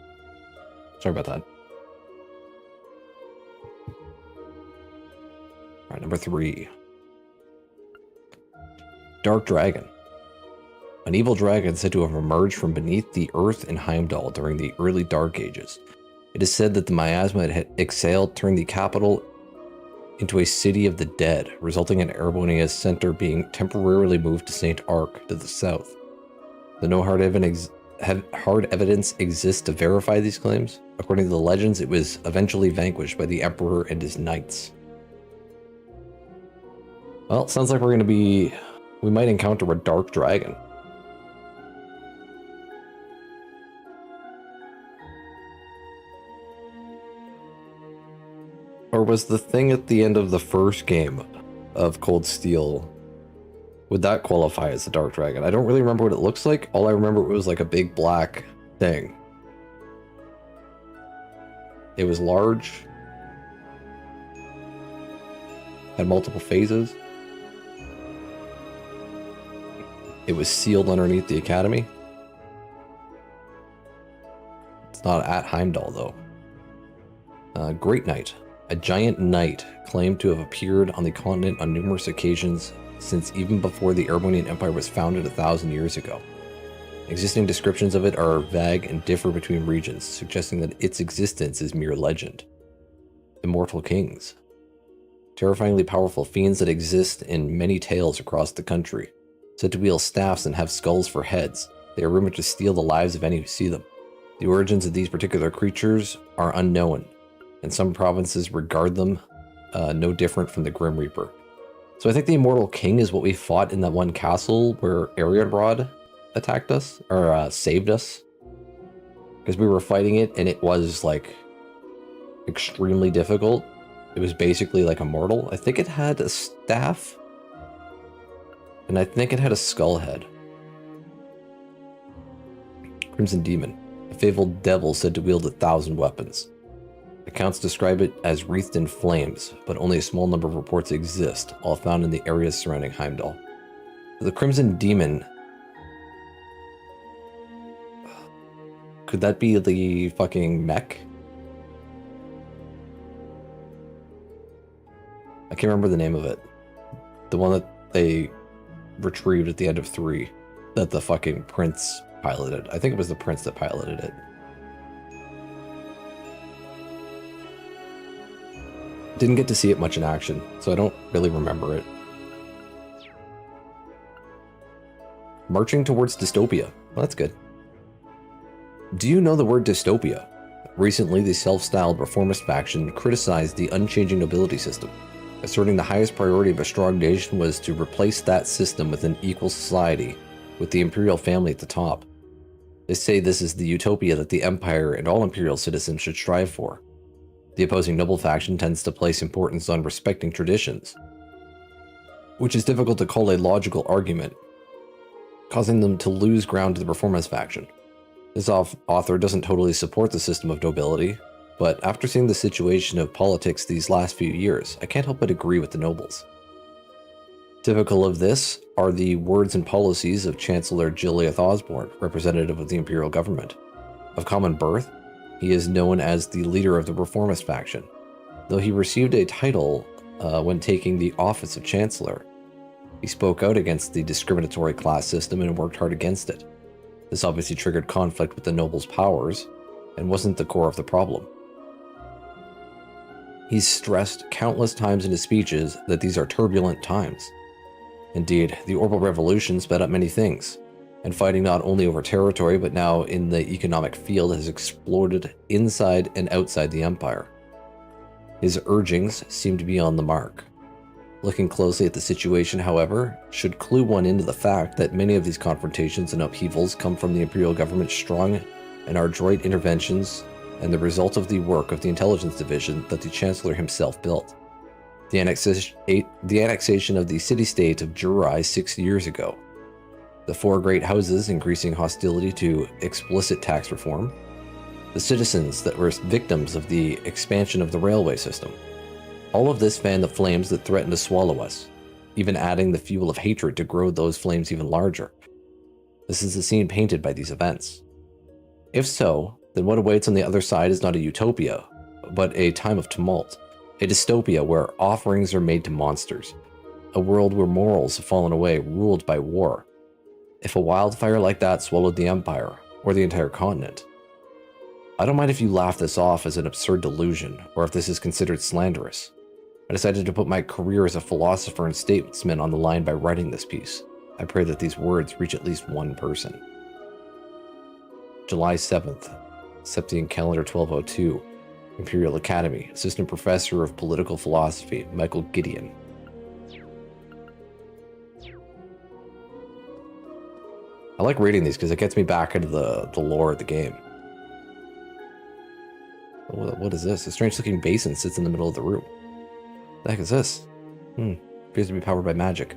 Sorry about that. Alright, number 3. Dark Dragon. An evil dragon said to have emerged from beneath the earth in Heimdall during the early Dark Ages. It is said that the miasma it had exhaled turned the capital into a city of the dead, resulting in Erebonia's center being temporarily moved to St. Ark to the south. Though no hard evidence exists to verify these claims, according to the legends, it was eventually vanquished by the Emperor and his knights. Well, sounds like we might encounter a dark dragon. Or was the thing at the end of the first game of Cold Steel, would that qualify as a dark dragon? I don't really remember what it looks like. All I remember it was like a big black thing. It was large. Had multiple phases. It was sealed underneath the academy. It's not at Heimdall though. Great Knight. A giant knight claimed to have appeared on the continent on numerous occasions since even before the Erebonian Empire was founded 1,000 years ago. Existing descriptions of it are vague and differ between regions, suggesting that its existence is mere legend. Immortal Kings. Terrifyingly powerful fiends that exist in many tales across the country. Said to wield staffs and have skulls for heads. They are rumored to steal the lives of any who see them. The origins of these particular creatures are unknown, and some provinces regard them no different from the Grim Reaper. So I think the Immortal King is what we fought in that one castle where Arianrod attacked us, or saved us. Because we were fighting it, and it was, like, extremely difficult. It was basically like immortal. I think it had a staff, and I think it had a skull head. Crimson Demon. A fabled devil said to wield 1,000 weapons. Accounts describe it as wreathed in flames, but only a small number of reports exist, all found in the areas surrounding Heimdall. The Crimson Demon... Could that be the fucking mech? I can't remember the name of it. The one that they retrieved at the end of 3, that the fucking prince piloted. I think it was the prince that piloted it. Didn't get to see it much in action, so I don't really remember it. Marching towards dystopia. Well, that's good. Do you know the word dystopia? Recently, the self-styled reformist faction criticized the unchanging nobility system, asserting the highest priority of a strong nation was to replace that system with an equal society, with the imperial family at the top. They say this is the utopia that the Empire and all imperial citizens should strive for. The opposing noble faction tends to place importance on respecting traditions, which is difficult to call a logical argument, causing them to lose ground to the reformist faction. This author doesn't totally support the system of nobility, but after seeing the situation of politics these last few years, I can't help but agree with the nobles. Typical of this are the words and policies of Chancellor Gileath Osborne, representative of the imperial government. Of common birth, he is known as the leader of the reformist faction, though he received a title when taking the office of Chancellor. He spoke out against the discriminatory class system and worked hard against it. This obviously triggered conflict with the nobles' powers, and wasn't the core of the problem. He's stressed countless times in his speeches that these are turbulent times. Indeed, the Orbital Revolution sped up many things, and fighting not only over territory but now in the economic field has exploded inside and outside the Empire. His urgings seem to be on the mark. Looking closely at the situation, however, should clue one into the fact that many of these confrontations and upheavals come from the Imperial government's strong and adroit interventions and the result of the work of the intelligence division that the Chancellor himself built. The annexation of the city-state of Jurai 6 years ago. The 4 great houses increasing hostility to explicit tax reform. The citizens that were victims of the expansion of the railway system. All of this fanned the flames that threatened to swallow us, even adding the fuel of hatred to grow those flames even larger. This is the scene painted by these events. If so, then what awaits on the other side is not a utopia, but a time of tumult, a dystopia where offerings are made to monsters, a world where morals have fallen away, ruled by war. If a wildfire like that swallowed the Empire, or the entire continent. I don't mind if you laugh this off as an absurd delusion, or if this is considered slanderous. I decided to put my career as a philosopher and statesman on the line by writing this piece. I pray that these words reach at least one person. July 7th, Septian calendar 1202, Imperial Academy, Assistant Professor of Political Philosophy, Michael Gideon. I like reading these because it gets me back into the lore of the game. What is this? A strange looking basin sits in the middle of the room. What the heck is this? Appears to be powered by magic.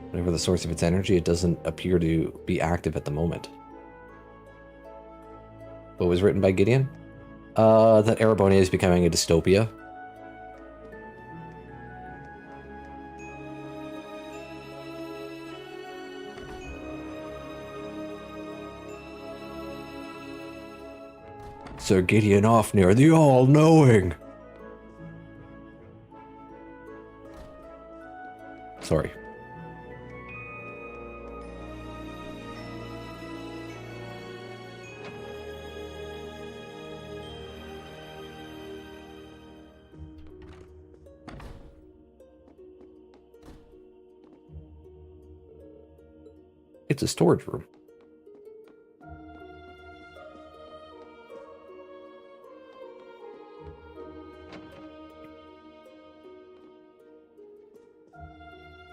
Whatever the source of its energy, it doesn't appear to be active at the moment. What was written by Gideon? That Erebonia is becoming a dystopia. Sir Gideon Ofnir, the all-knowing. Sorry. It's a storage room.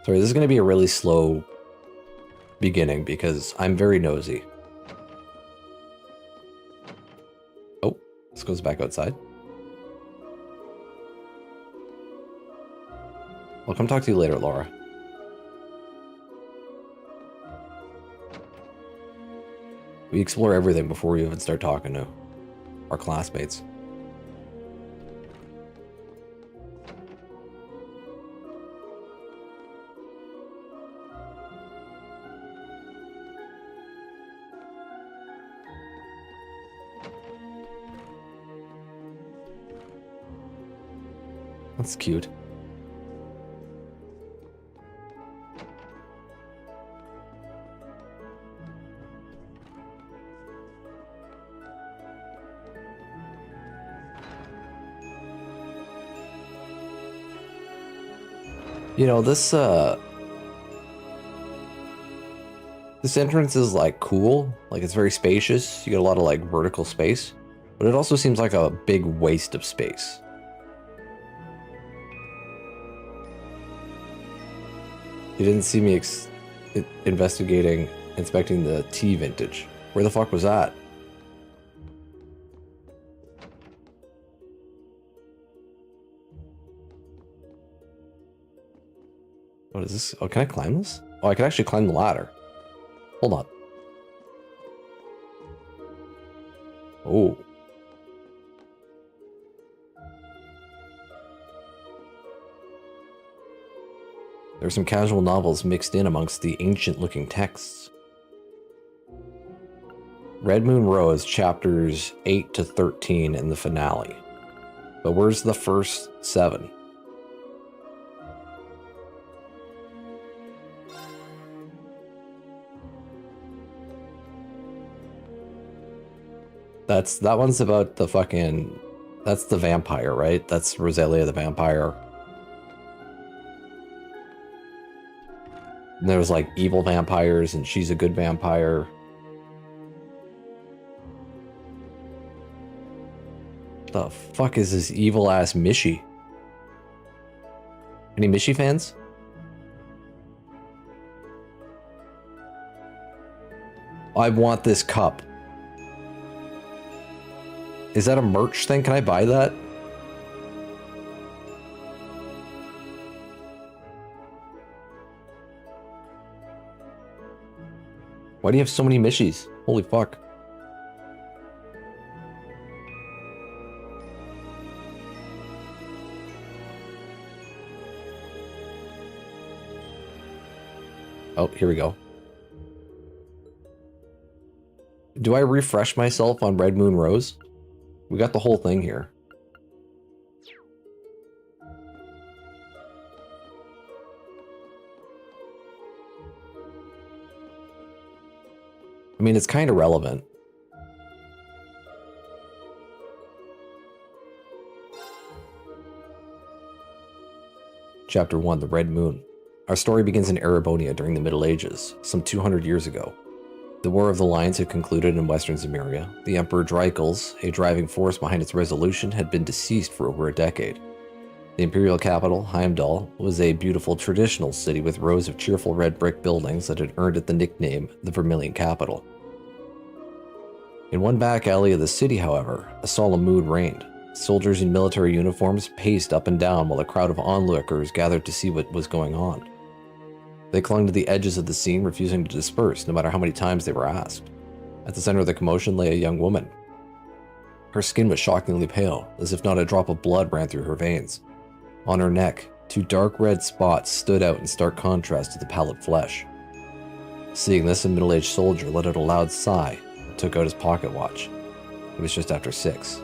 Sorry, this is going to be a really slow beginning because I'm very nosy. Oh, this goes back outside. I'll come talk to you later, Laura. We explore everything before we even start talking to our classmates. That's cute. You know, this entrance is like cool, like it's very spacious. You get a lot of like vertical space, but it also seems like a big waste of space. You didn't see me inspecting the tea vintage. Where the fuck was that? What is this? Oh, can I climb this? Oh, I can actually climb the ladder. Hold on. Oh. There's some casual novels mixed in amongst the ancient-looking texts. Red Moon Rose, chapters 8 to 13 in the finale. But where's the first 7? That one's about the fucking... That's the vampire, right? That's Roselia the vampire. And there's like evil vampires, and she's a good vampire. The fuck is this evil ass Mishi? Any Mishi fans? I want this cup. Is that a merch thing? Can I buy that? Why do you have so many Mishis? Holy fuck. Oh, here we go. Do I refresh myself on Red Moon Rose? We got the whole thing here. I mean, it's kind of relevant. Chapter 1, The Red Moon. Our story begins in Erebonia during the Middle Ages, some 200 years ago. The War of the Lions had concluded in western Zemuria. The Emperor Dreikels, a driving force behind its resolution, had been deceased for over a decade. The imperial capital, Heimdall, was a beautiful traditional city with rows of cheerful red brick buildings that had earned it the nickname the Vermilion Capital. In one back alley of the city, however, a solemn mood reigned. Soldiers in military uniforms paced up and down while a crowd of onlookers gathered to see what was going on. They clung to the edges of the scene, refusing to disperse, no matter how many times they were asked. At the center of the commotion lay a young woman. Her skin was shockingly pale, as if not a drop of blood ran through her veins. On her neck, 2 dark red spots stood out in stark contrast to the pallid flesh. Seeing this, a middle-aged soldier let out a loud sigh and took out his pocket watch. It was just after 6.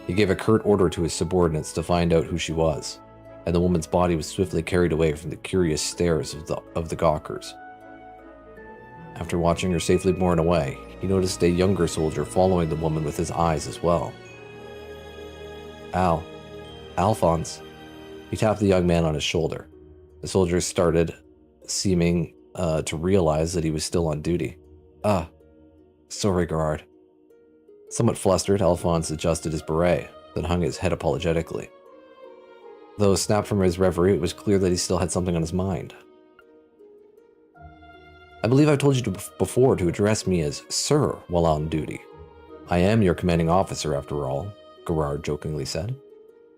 He gave a curt order to his subordinates to find out who she was, and the woman's body was swiftly carried away from the curious stares of the gawkers. After watching her safely borne away, he noticed a younger soldier following the woman with his eyes as well. Alphonse. He tapped the young man on his shoulder. The soldier started, seeming to realize that he was still on duty. Sorry, Gerard. Somewhat flustered, Alphonse adjusted his beret, then hung his head apologetically. Though snapped from his reverie, it was clear that he still had something on his mind. I believe I've told you before to address me as Sir while on duty. I am your commanding officer, after all, Gerard jokingly said.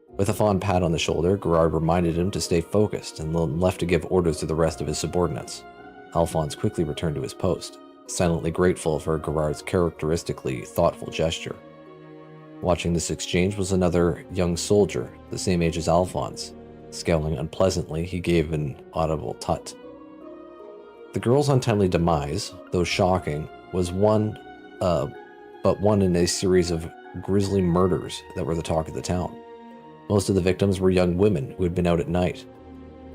With a fond pat on the shoulder, Gerard reminded him to stay focused and left to give orders to the rest of his subordinates. Alphonse quickly returned to his post, silently grateful for Gerard's characteristically thoughtful gesture. Watching this exchange was another young soldier, the same age as Alphonse. Scowling unpleasantly, he gave an audible tut. The girl's untimely demise, though shocking, was but one in a series of grisly murders that were the talk of the town. Most of the victims were young women who had been out at night,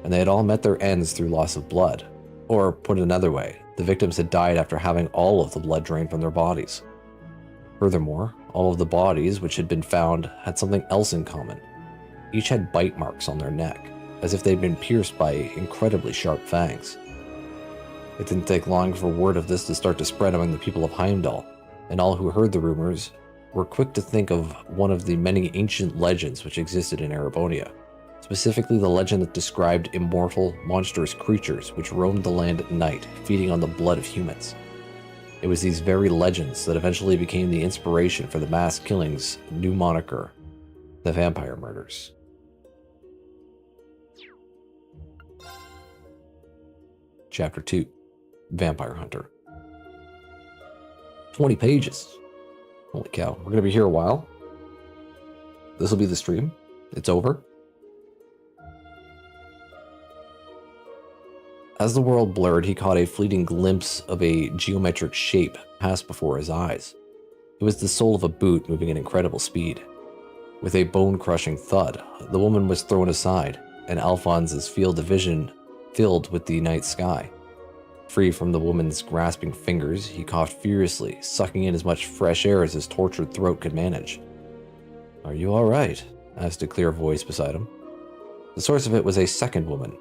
and they had all met their ends through loss of blood. Or, put another way, the victims had died after having all of the blood drained from their bodies. Furthermore, all of the bodies which had been found had something else in common. Each had bite marks on their neck, as if they'd been pierced by incredibly sharp fangs. It didn't take long for word of this to start to spread among the people of Heimdall, and all who heard the rumors were quick to think of one of the many ancient legends which existed in Erebonia, specifically the legend that described immortal, monstrous creatures which roamed the land at night, feeding on the blood of humans. It was these very legends that eventually became the inspiration for the mass killings' new moniker, the Vampire Murders. Chapter 2, Vampire Hunter. 20 pages. Holy cow, we're going to be here a while. This will be the stream. It's over. As the world blurred, he caught a fleeting glimpse of a geometric shape pass before his eyes. It was the sole of a boot moving at incredible speed. With a bone-crushing thud, the woman was thrown aside, and Alphonse's field of vision filled with the night sky. Free from the woman's grasping fingers, he coughed furiously, sucking in as much fresh air as his tortured throat could manage. "Are you all right?" asked a clear voice beside him. The source of it was a second woman,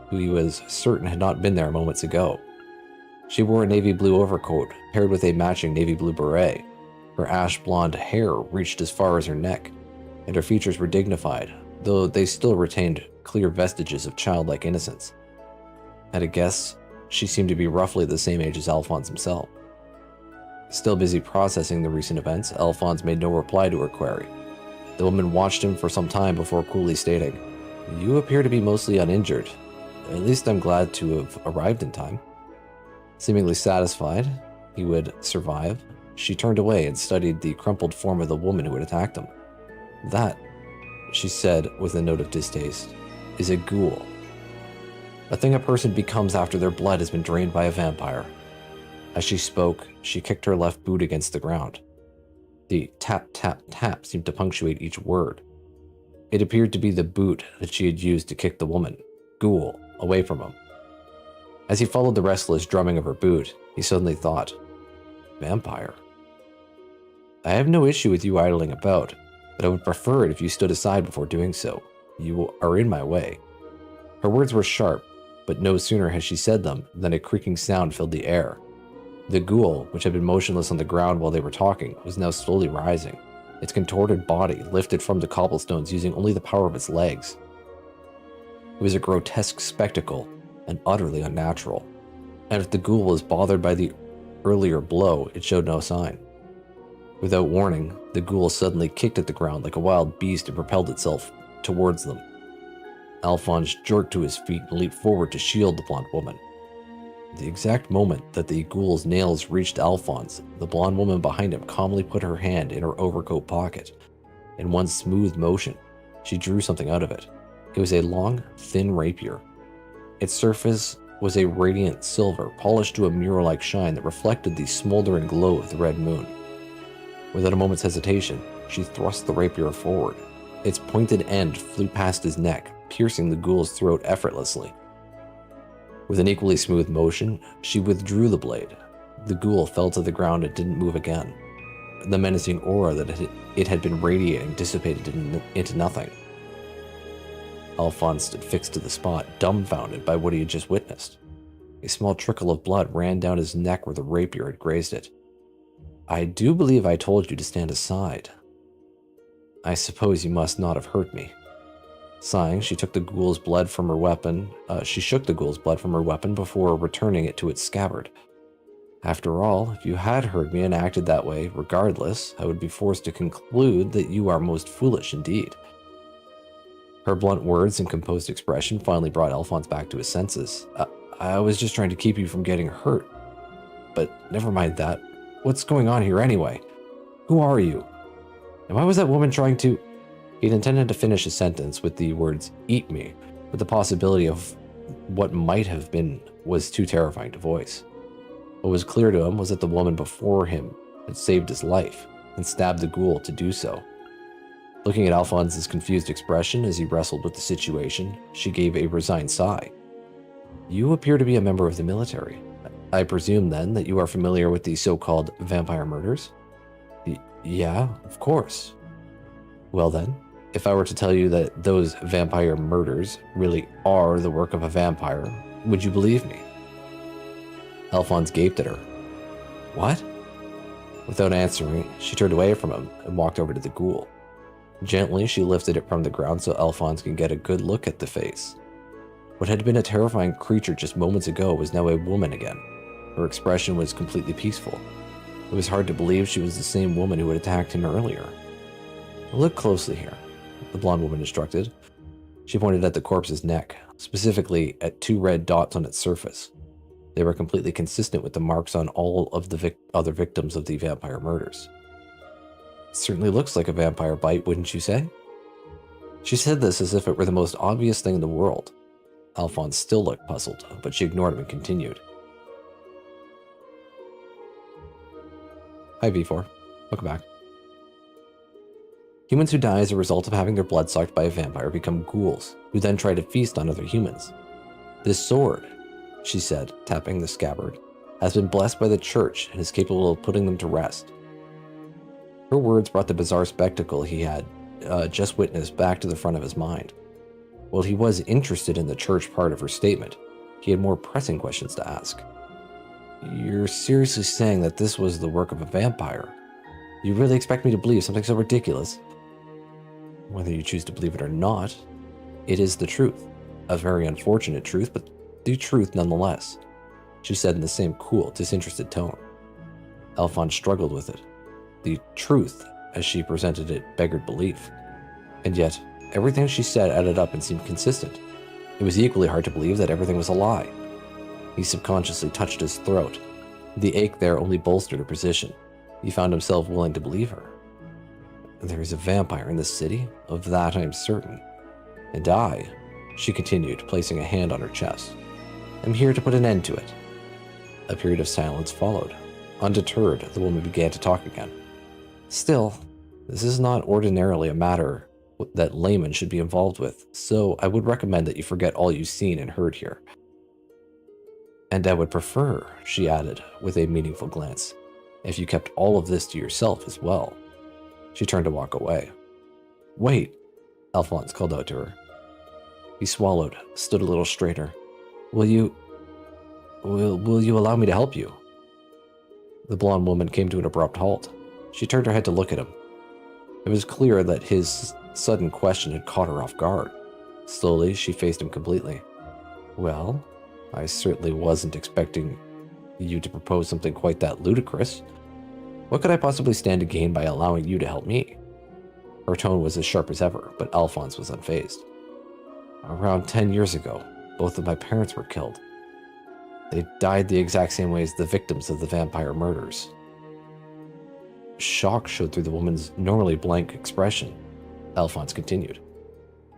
who he was certain had not been there moments ago. She wore a navy blue overcoat, paired with a matching navy blue beret. Her ash blonde hair reached as far as her neck, and her features were dignified, though they still retained clear vestiges of childlike innocence. At a guess, she seemed to be roughly the same age as Alphonse himself. Still busy processing the recent events, Alphonse made no reply to her query. The woman watched him for some time before coolly stating, "You appear to be mostly uninjured. At least I'm glad to have arrived in time." Seemingly satisfied he would survive, she turned away and studied the crumpled form of the woman who had attacked him. "That," she said with a note of distaste, "is a ghoul. A thing a person becomes after their blood has been drained by a vampire. As she spoke, she kicked her left boot against the ground. The tap, tap, tap seemed to punctuate each word. It appeared to be the boot that she had used to kick the woman, Ghoul, away from him. As he followed the restless drumming of her boot, he suddenly thought, vampire. I have no issue with you idling about, but I would prefer it if you stood aside before doing so. You are in my way. Her words were sharp, but no sooner had she said them than a creaking sound filled the air. The ghoul, which had been motionless on the ground while they were talking, was now slowly rising, its contorted body lifted from the cobblestones using only the power of its legs. It was a grotesque spectacle and utterly unnatural, and if the ghoul was bothered by the earlier blow, it showed no sign. Without warning, the ghoul suddenly kicked at the ground like a wild beast and propelled itself towards them. Alphonse jerked to his feet and leaped forward to shield the blonde woman. The exact moment that the ghoul's nails reached Alphonse, the blonde woman behind him calmly put her hand in her overcoat pocket. In one smooth motion, she drew something out of it. It was a long, thin rapier. Its surface was a radiant silver, polished to a mirror-like shine that reflected the smoldering glow of the red moon. Without a moment's hesitation, she thrust the rapier forward. Its pointed end flew past his neck, piercing the ghoul's throat effortlessly. With an equally smooth motion, she withdrew the blade. The ghoul fell to the ground and didn't move again. The menacing aura that it had been radiating dissipated into nothing. Alphonse stood fixed to the spot, dumbfounded by what he had just witnessed. A small trickle of blood ran down his neck where the rapier had grazed it. I do believe I told you to stand aside. I suppose you must not have hurt me. Sighing, she took the ghoul's blood from her weapon. She shook the ghoul's blood from her weapon before returning it to its scabbard. After all, if you had heard me and acted that way, regardless, I would be forced to conclude that you are most foolish indeed. Her blunt words and composed expression finally brought Alphonse back to his senses. I was just trying to keep you from getting hurt. But never mind that. What's going on here anyway? Who are you? And why was that woman trying to... He'd intended to finish his sentence with the words, eat me, but the possibility of what might have been was too terrifying to voice. What was clear to him was that the woman before him had saved his life and stabbed the ghoul to do so. Looking at Alphonse's confused expression as he wrestled with the situation, she gave a resigned sigh. You appear to be a member of the military. I presume then that you are familiar with the so-called vampire murders? Yeah, of course. Well then, if I were to tell you that those vampire murders really are the work of a vampire, would you believe me? Alphonse gaped at her. What? Without answering, she turned away from him and walked over to the ghoul. Gently, she lifted it from the ground so Alphonse could get a good look at the face. What had been a terrifying creature just moments ago was now a woman again. Her expression was completely peaceful. It was hard to believe she was the same woman who had attacked him earlier. Look closely here, the blonde woman instructed. She pointed at the corpse's neck, specifically at two red dots on its surface. They were completely consistent with the marks on all of the other victims of the vampire murders. It certainly looks like a vampire bite, wouldn't you say? She said this as if it were the most obvious thing in the world. Alphonse still looked puzzled, but she ignored him and continued. Hi, V4. Welcome back. Humans who die as a result of having their blood sucked by a vampire become ghouls, who then try to feast on other humans. This sword, she said, tapping the scabbard, has been blessed by the church and is capable of putting them to rest. Her words brought the bizarre spectacle he had just witnessed back to the front of his mind. While he was interested in the church part of her statement, he had more pressing questions to ask. You're seriously saying that this was the work of a vampire? You really expect me to believe something so ridiculous? Whether you choose to believe it or not, it is the truth. A very unfortunate truth, but the truth nonetheless, she said in the same cool, disinterested tone. Alphonse struggled with it. The truth, as she presented it, beggared belief. And yet, everything she said added up and seemed consistent. It was equally hard to believe that everything was a lie. He subconsciously touched his throat. The ache there only bolstered her position. He found himself willing to believe her. There is a vampire in this city, of that I am certain. And I, she continued, placing a hand on her chest, am here to put an end to it. A period of silence followed. Undeterred, the woman began to talk again. Still, this is not ordinarily a matter that laymen should be involved with, so I would recommend that you forget all you've seen and heard here. And I would prefer, she added, with a meaningful glance, if you kept all of this to yourself as well. She turned to walk away. Wait, Alphonse called out to her. He swallowed, stood a little straighter. Will you allow me to help you? The blonde woman came to an abrupt halt. She turned her head to look at him. It was clear that his sudden question had caught her off guard. Slowly, she faced him completely. Well, I certainly wasn't expecting you to propose something quite that ludicrous. What could I possibly stand to gain by allowing you to help me? Her tone was as sharp as ever, but Alphonse was unfazed. Around 10 years ago, both of my parents were killed. They died the exact same way as the victims of the vampire murders. Shock showed through the woman's normally blank expression. Alphonse continued.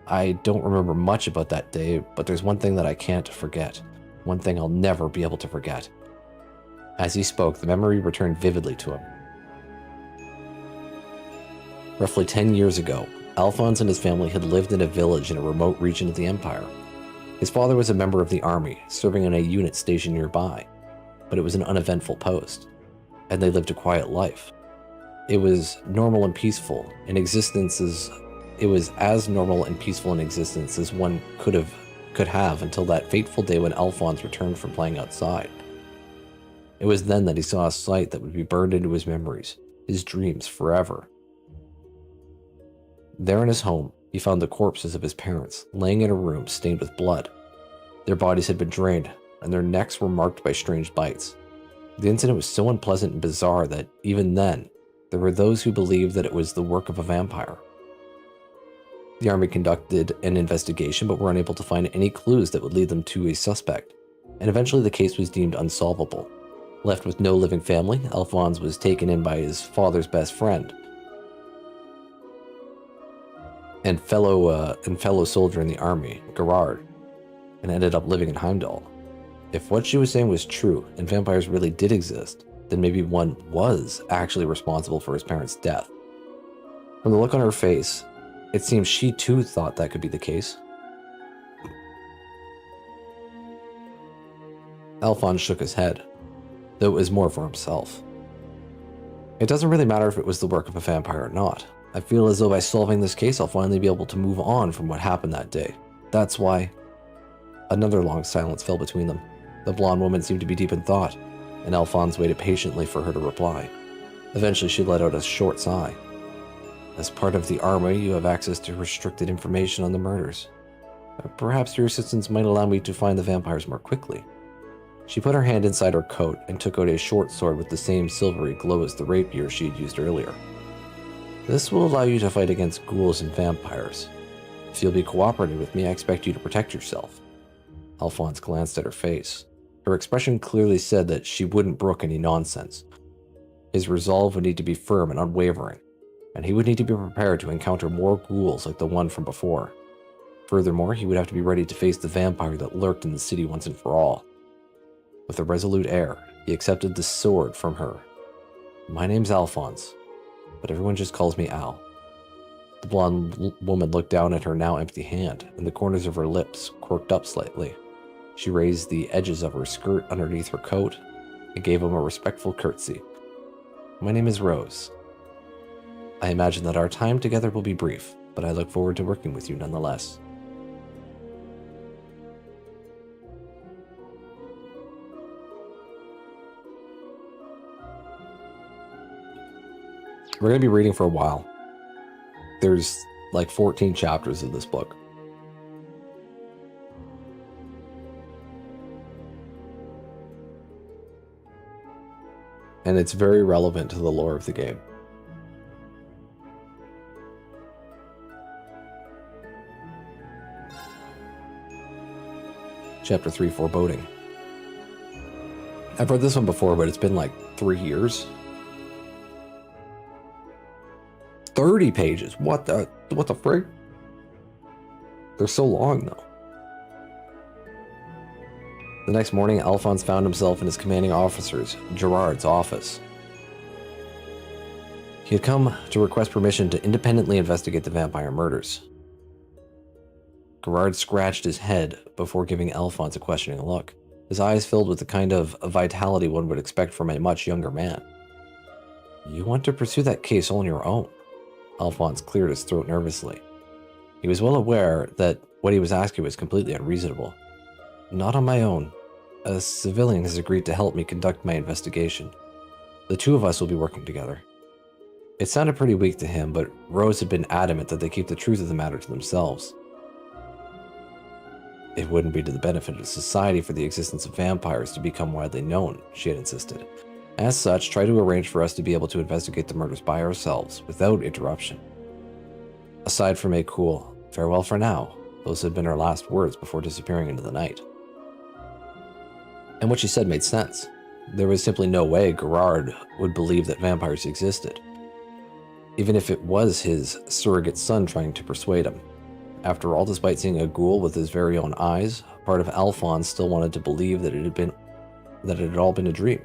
I don't remember much about that day, but there's one thing that I can't forget. One thing I'll never be able to forget. As he spoke, the memory returned vividly to him. Roughly 10 years ago, Alphonse and his family had lived in a village in a remote region of the Empire. His father was a member of the army, serving in a unit stationed nearby, but it was an uneventful post, and they lived a quiet life. It was normal and peaceful in existence as it was as normal and peaceful in existence as one could have until that fateful day when Alphonse returned from playing outside. It was then that he saw a sight that would be burned into his memories, his dreams forever. There in his home, he found the corpses of his parents, laying in a room stained with blood. Their bodies had been drained, and their necks were marked by strange bites. The incident was so unpleasant and bizarre that, even then, there were those who believed that it was the work of a vampire. The army conducted an investigation, but were unable to find any clues that would lead them to a suspect, and eventually the case was deemed unsolvable. Left with no living family, Alphonse was taken in by his father's best friend, and fellow soldier in the army, Gerard, and ended up living in Heimdall. If what she was saying was true, and vampires really did exist, then maybe one was actually responsible for his parents' death. From the look on her face, it seems she too thought that could be the case. Alphonse shook his head, though it was more for himself. It doesn't really matter if it was the work of a vampire or not. I feel as though by solving this case, I'll finally be able to move on from what happened that day. That's why... Another long silence fell between them. The blonde woman seemed to be deep in thought, and Alphonse waited patiently for her to reply. Eventually, she let out a short sigh. As part of the army, you have access to restricted information on the murders. Perhaps your assistance might allow me to find the vampires more quickly. She put her hand inside her coat and took out a short sword with the same silvery glow as the rapier she had used earlier. This will allow you to fight against ghouls and vampires. If you'll be cooperating with me, I expect you to protect yourself. Alphonse glanced at her face. Her expression clearly said that she wouldn't brook any nonsense. His resolve would need to be firm and unwavering, and he would need to be prepared to encounter more ghouls like the one from before. Furthermore, he would have to be ready to face the vampire that lurked in the city once and for all. With a resolute air, he accepted the sword from her. My name's Alphonse, but everyone just calls me Al. The blonde woman looked down at her now empty hand, and the corners of her lips quirked up slightly. She raised the edges of her skirt underneath her coat and gave him a respectful curtsy. My name is Rose. I imagine that our time together will be brief, but I look forward to working with you nonetheless. We're going to be reading for a while. There's like 14 chapters of this book. And it's very relevant to the lore of the game. Chapter 3, Foreboding. I've read this one before, but it's been like 3 years. 30 pages. What the frig? They're so long though. The next morning, Alphonse found himself in his commanding officer's, Gerard's, office. He had come to request permission to independently investigate the vampire murders. Gerard scratched his head before giving Alphonse a questioning look, his eyes filled with the kind of vitality one would expect from a much younger man. You want to pursue that case all on your own? Alphonse cleared his throat nervously. He was well aware that what he was asking was completely unreasonable. Not on my own. A civilian has agreed to help me conduct my investigation. The two of us will be working together. It sounded pretty weak to him, but Rose had been adamant that they keep the truth of the matter to themselves. It wouldn't be to the benefit of society for the existence of vampires to become widely known, she had insisted. As such, try to arrange for us to be able to investigate the murders by ourselves, without interruption. Aside from a cool farewell for now, those had been her last words before disappearing into the night. And what she said made sense. There was simply no way Gerard would believe that vampires existed, even if it was his surrogate son trying to persuade him. After all, despite seeing a ghoul with his very own eyes, part of Alphonse still wanted to believe that it had all been a dream.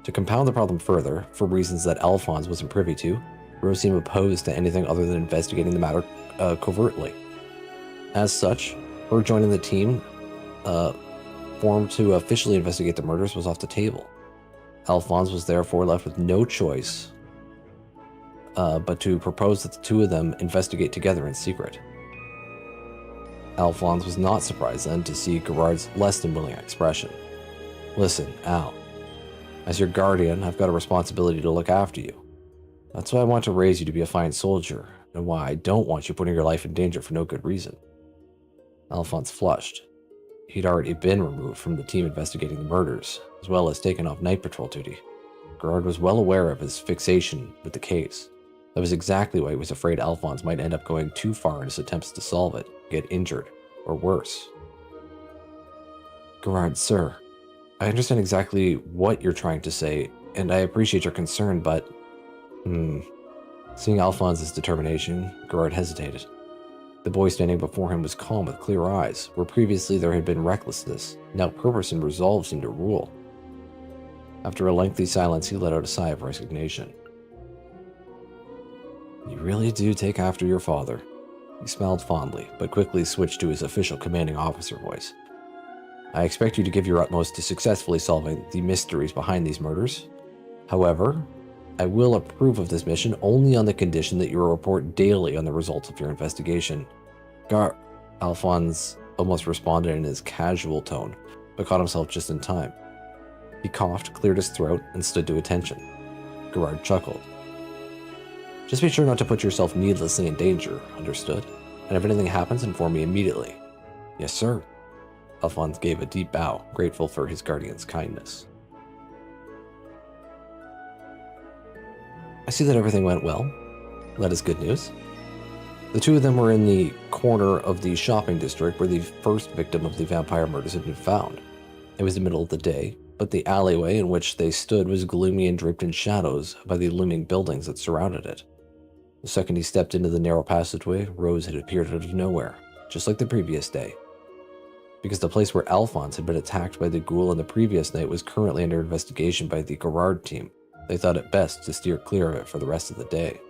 To compound the problem further, for reasons that Alphonse wasn't privy to, Rose seemed opposed to anything other than investigating the matter covertly. As such, her joining the team formed to officially investigate the murders was off the table. Alphonse was therefore left with no choice but to propose that the two of them investigate together in secret. Alphonse was not surprised then to see Gerard's less than willing expression. Listen, Al. As your guardian, I've got a responsibility to look after you. That's why I want to raise you to be a fine soldier, and why I don't want you putting your life in danger for no good reason. Alphonse flushed. He'd already been removed from the team investigating the murders, as well as taken off night patrol duty. Gerard was well aware of his fixation with the case. That was exactly why he was afraid Alphonse might end up going too far in his attempts to solve it, get injured, or worse. Gerard, sir, I understand exactly what you're trying to say, and I appreciate your concern, but... Seeing Alphonse's determination, Gerard hesitated. The boy standing before him was calm with clear eyes, where previously there had been recklessness. Now purpose and resolve seemed to rule. After a lengthy silence, he let out a sigh of resignation. You really do take after your father. He smiled fondly, but quickly switched to his official commanding officer voice. I expect you to give your utmost to successfully solving the mysteries behind these murders. However, I will approve of this mission only on the condition that you report daily on the results of your investigation. Alphonse almost responded in his casual tone, but caught himself just in time. He coughed, cleared his throat, and stood to attention. Gerard chuckled. Just be sure not to put yourself needlessly in danger, understood? And if anything happens, inform me immediately. Yes, sir. Alphonse gave a deep bow, grateful for his guardian's kindness. I see that everything went well. That is good news. The two of them were in the corner of the shopping district where the first victim of the vampire murders had been found. It was the middle of the day, but the alleyway in which they stood was gloomy and draped in shadows by the looming buildings that surrounded it. The second he stepped into the narrow passageway, Rose had appeared out of nowhere, just like the previous day. Because the place where Alphonse had been attacked by the ghoul on the previous night was currently under investigation by the Gerard team, they thought it best to steer clear of it for the rest of the day.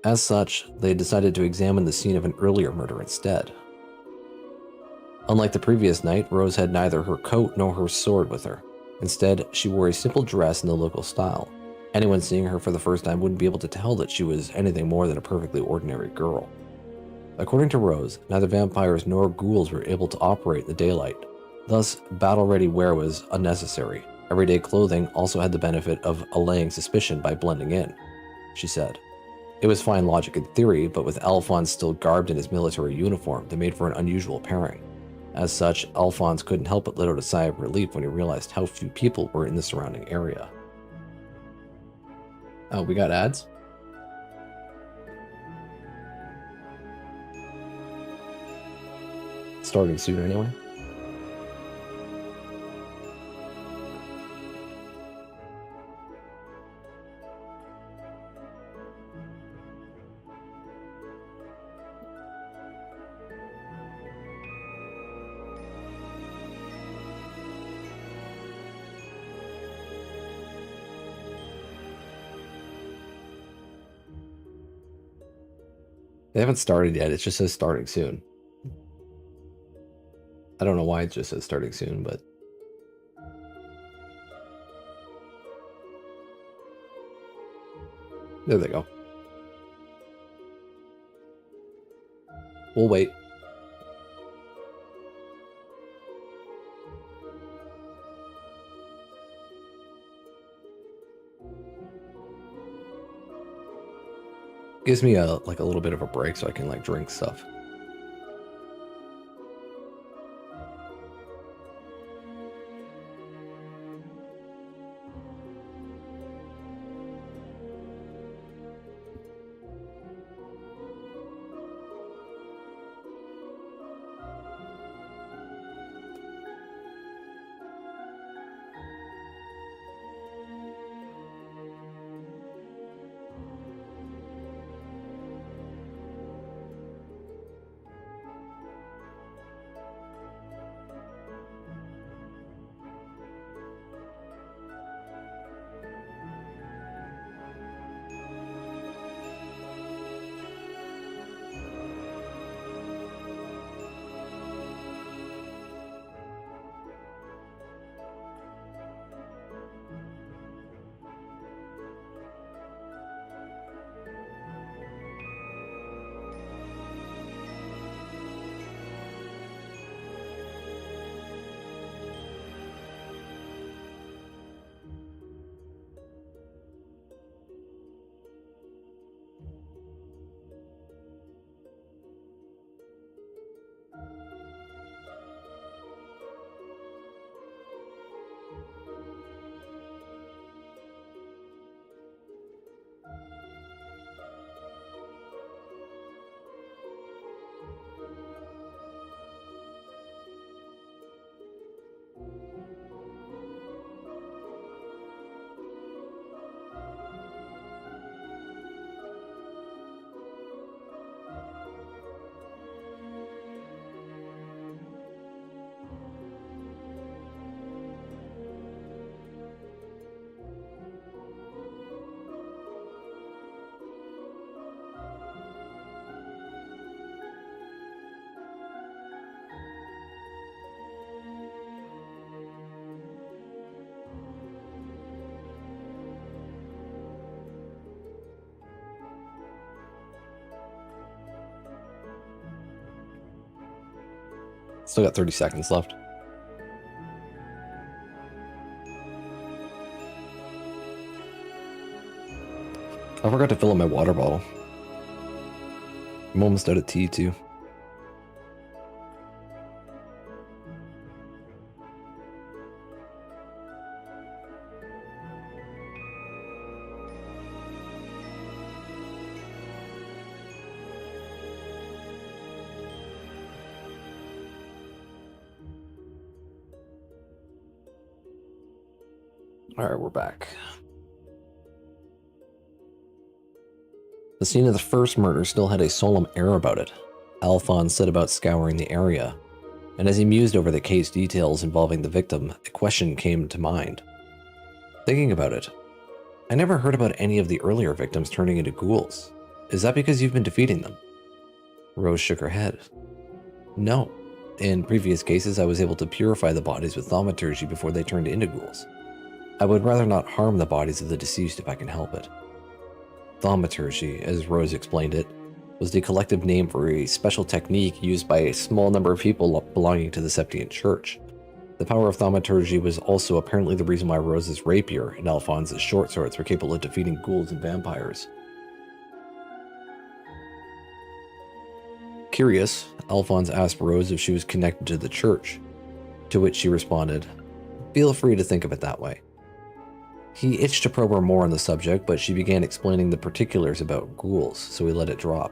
As such, they decided to examine the scene of an earlier murder instead. Unlike the previous night, Rose had neither her coat nor her sword with her. Instead, she wore a simple dress in the local style. Anyone seeing her for the first time wouldn't be able to tell that she was anything more than a perfectly ordinary girl. According to Rose, neither vampires nor ghouls were able to operate in the daylight. Thus, battle-ready wear was unnecessary. Everyday clothing also had the benefit of allaying suspicion by blending in, she said. It was fine logic in theory, but with Alphonse still garbed in his military uniform, they made for an unusual pairing. As such, Alphonse couldn't help but let out a sigh of relief when he realized how few people were in the surrounding area. Oh, we got ads? Starting soon anyway. They haven't started yet. It just says starting soon. I don't know why it just says starting soon, but... There they go. We'll wait. Gives me a little bit of a break so I can like drink stuff. Still got 30 seconds left. I forgot to fill up my water bottle. I'm almost out of tea too. Alright, we're back. The scene of the first murder still had a solemn air about it. Alphonse set about scouring the area, and as he mused over the case details involving the victim, a question came to mind. Thinking about it, I never heard about any of the earlier victims turning into ghouls. Is that because you've been defeating them? Rose shook her head. No. In previous cases, I was able to purify the bodies with thaumaturgy before they turned into ghouls. I would rather not harm the bodies of the deceased if I can help it. Thaumaturgy, as Rose explained it, was the collective name for a special technique used by a small number of people belonging to the Septient Church. The power of thaumaturgy was also apparently the reason why Rose's rapier and Alphonse's short swords were capable of defeating ghouls and vampires. Curious, Alphonse asked Rose if she was connected to the church, to which she responded, "Feel free to think of it that way." He itched to probe her more on the subject, but she began explaining the particulars about ghouls, so he let it drop.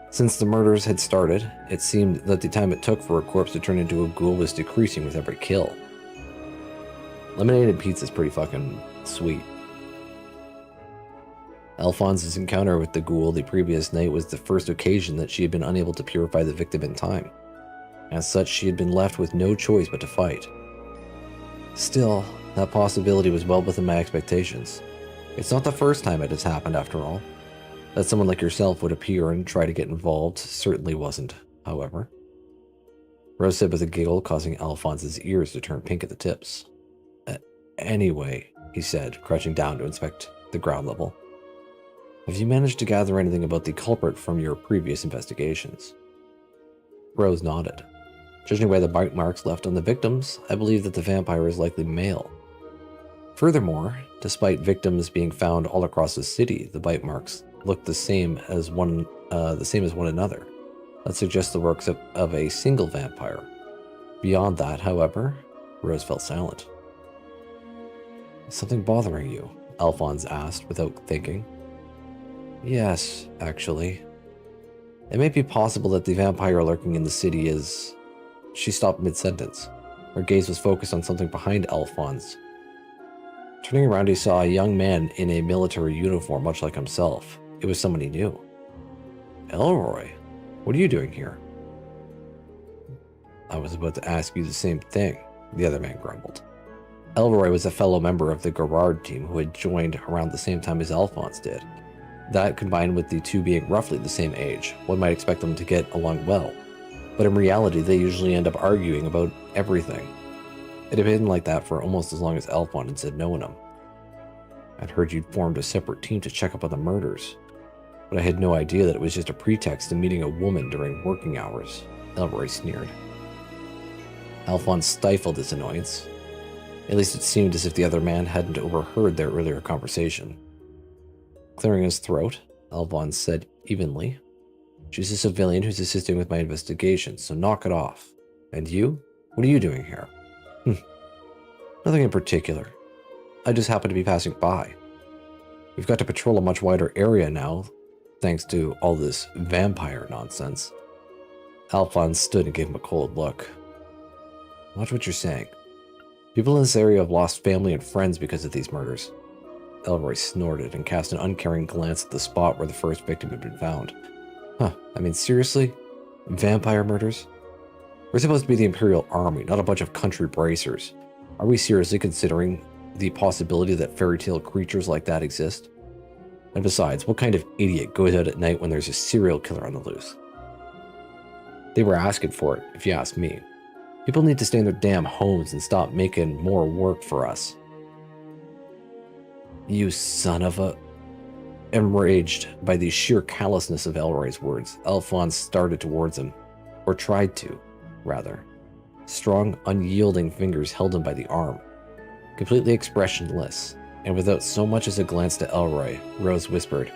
Since the murders had started, it seemed that the time it took for a corpse to turn into a ghoul was decreasing with every kill. Lemonade and pizza is pretty fucking sweet. Alphonse's encounter with the ghoul the previous night was the first occasion that she had been unable to purify the victim in time. As such, she had been left with no choice but to fight. Still, that possibility was well within my expectations. It's not the first time it has happened, after all. That someone like yourself would appear and try to get involved certainly wasn't, however. Rose said with a giggle, causing Alphonse's ears to turn pink at the tips. Anyway, he said, crouching down to inspect the ground level. Have you managed to gather anything about the culprit from your previous investigations? Rose nodded. Judging by the bite marks left on the victims, I believe that the vampire is likely male. Furthermore, despite victims being found all across the city, the bite marks look the same as one another. That suggests the works of a single vampire. Beyond that, however, Rose fell silent. Is something bothering you? Alphonse asked without thinking. Yes, actually. It may be possible that the vampire lurking in the city is... She stopped mid-sentence. Her gaze was focused on something behind Alphonse. Turning around, he saw a young man in a military uniform, much like himself. It was someone he knew. Elroy, what are you doing here? I was about to ask you the same thing, the other man grumbled. Elroy was a fellow member of the Gerard team who had joined around the same time as Alphonse did. That, combined with the two being roughly the same age, one might expect them to get along well. But in reality, they usually end up arguing about everything. It had been like that for almost as long as Alphonse had known him. I'd heard you'd formed a separate team to check up on the murders, but I had no idea that it was just a pretext to meeting a woman during working hours, Elroy sneered. Alphonse stifled his annoyance. At least it seemed as if the other man hadn't overheard their earlier conversation. Clearing his throat, Alphonse said evenly, She's a civilian who's assisting with my investigation, so knock it off. And you? What are you doing here? Nothing in particular. I just happened to be passing by. We've got to patrol a much wider area now, thanks to all this vampire nonsense. Alphonse stood and gave him a cold look. Watch what you're saying. People in this area have lost family and friends because of these murders. Elroy snorted and cast an uncaring glance at the spot where the first victim had been found. I mean, seriously? Vampire murders? We're supposed to be the Imperial Army, not a bunch of country bracers. Are we seriously considering the possibility that fairy tale creatures like that exist? And besides, what kind of idiot goes out at night when there's a serial killer on the loose? They were asking for it, if you ask me. People need to stay in their damn homes and stop making more work for us. You son of a... Enraged by the sheer callousness of Elroy's words, Alphonse started towards him. Or tried to, rather. Strong, unyielding fingers held him by the arm. Completely expressionless, and without so much as a glance to Elroy, Rose whispered,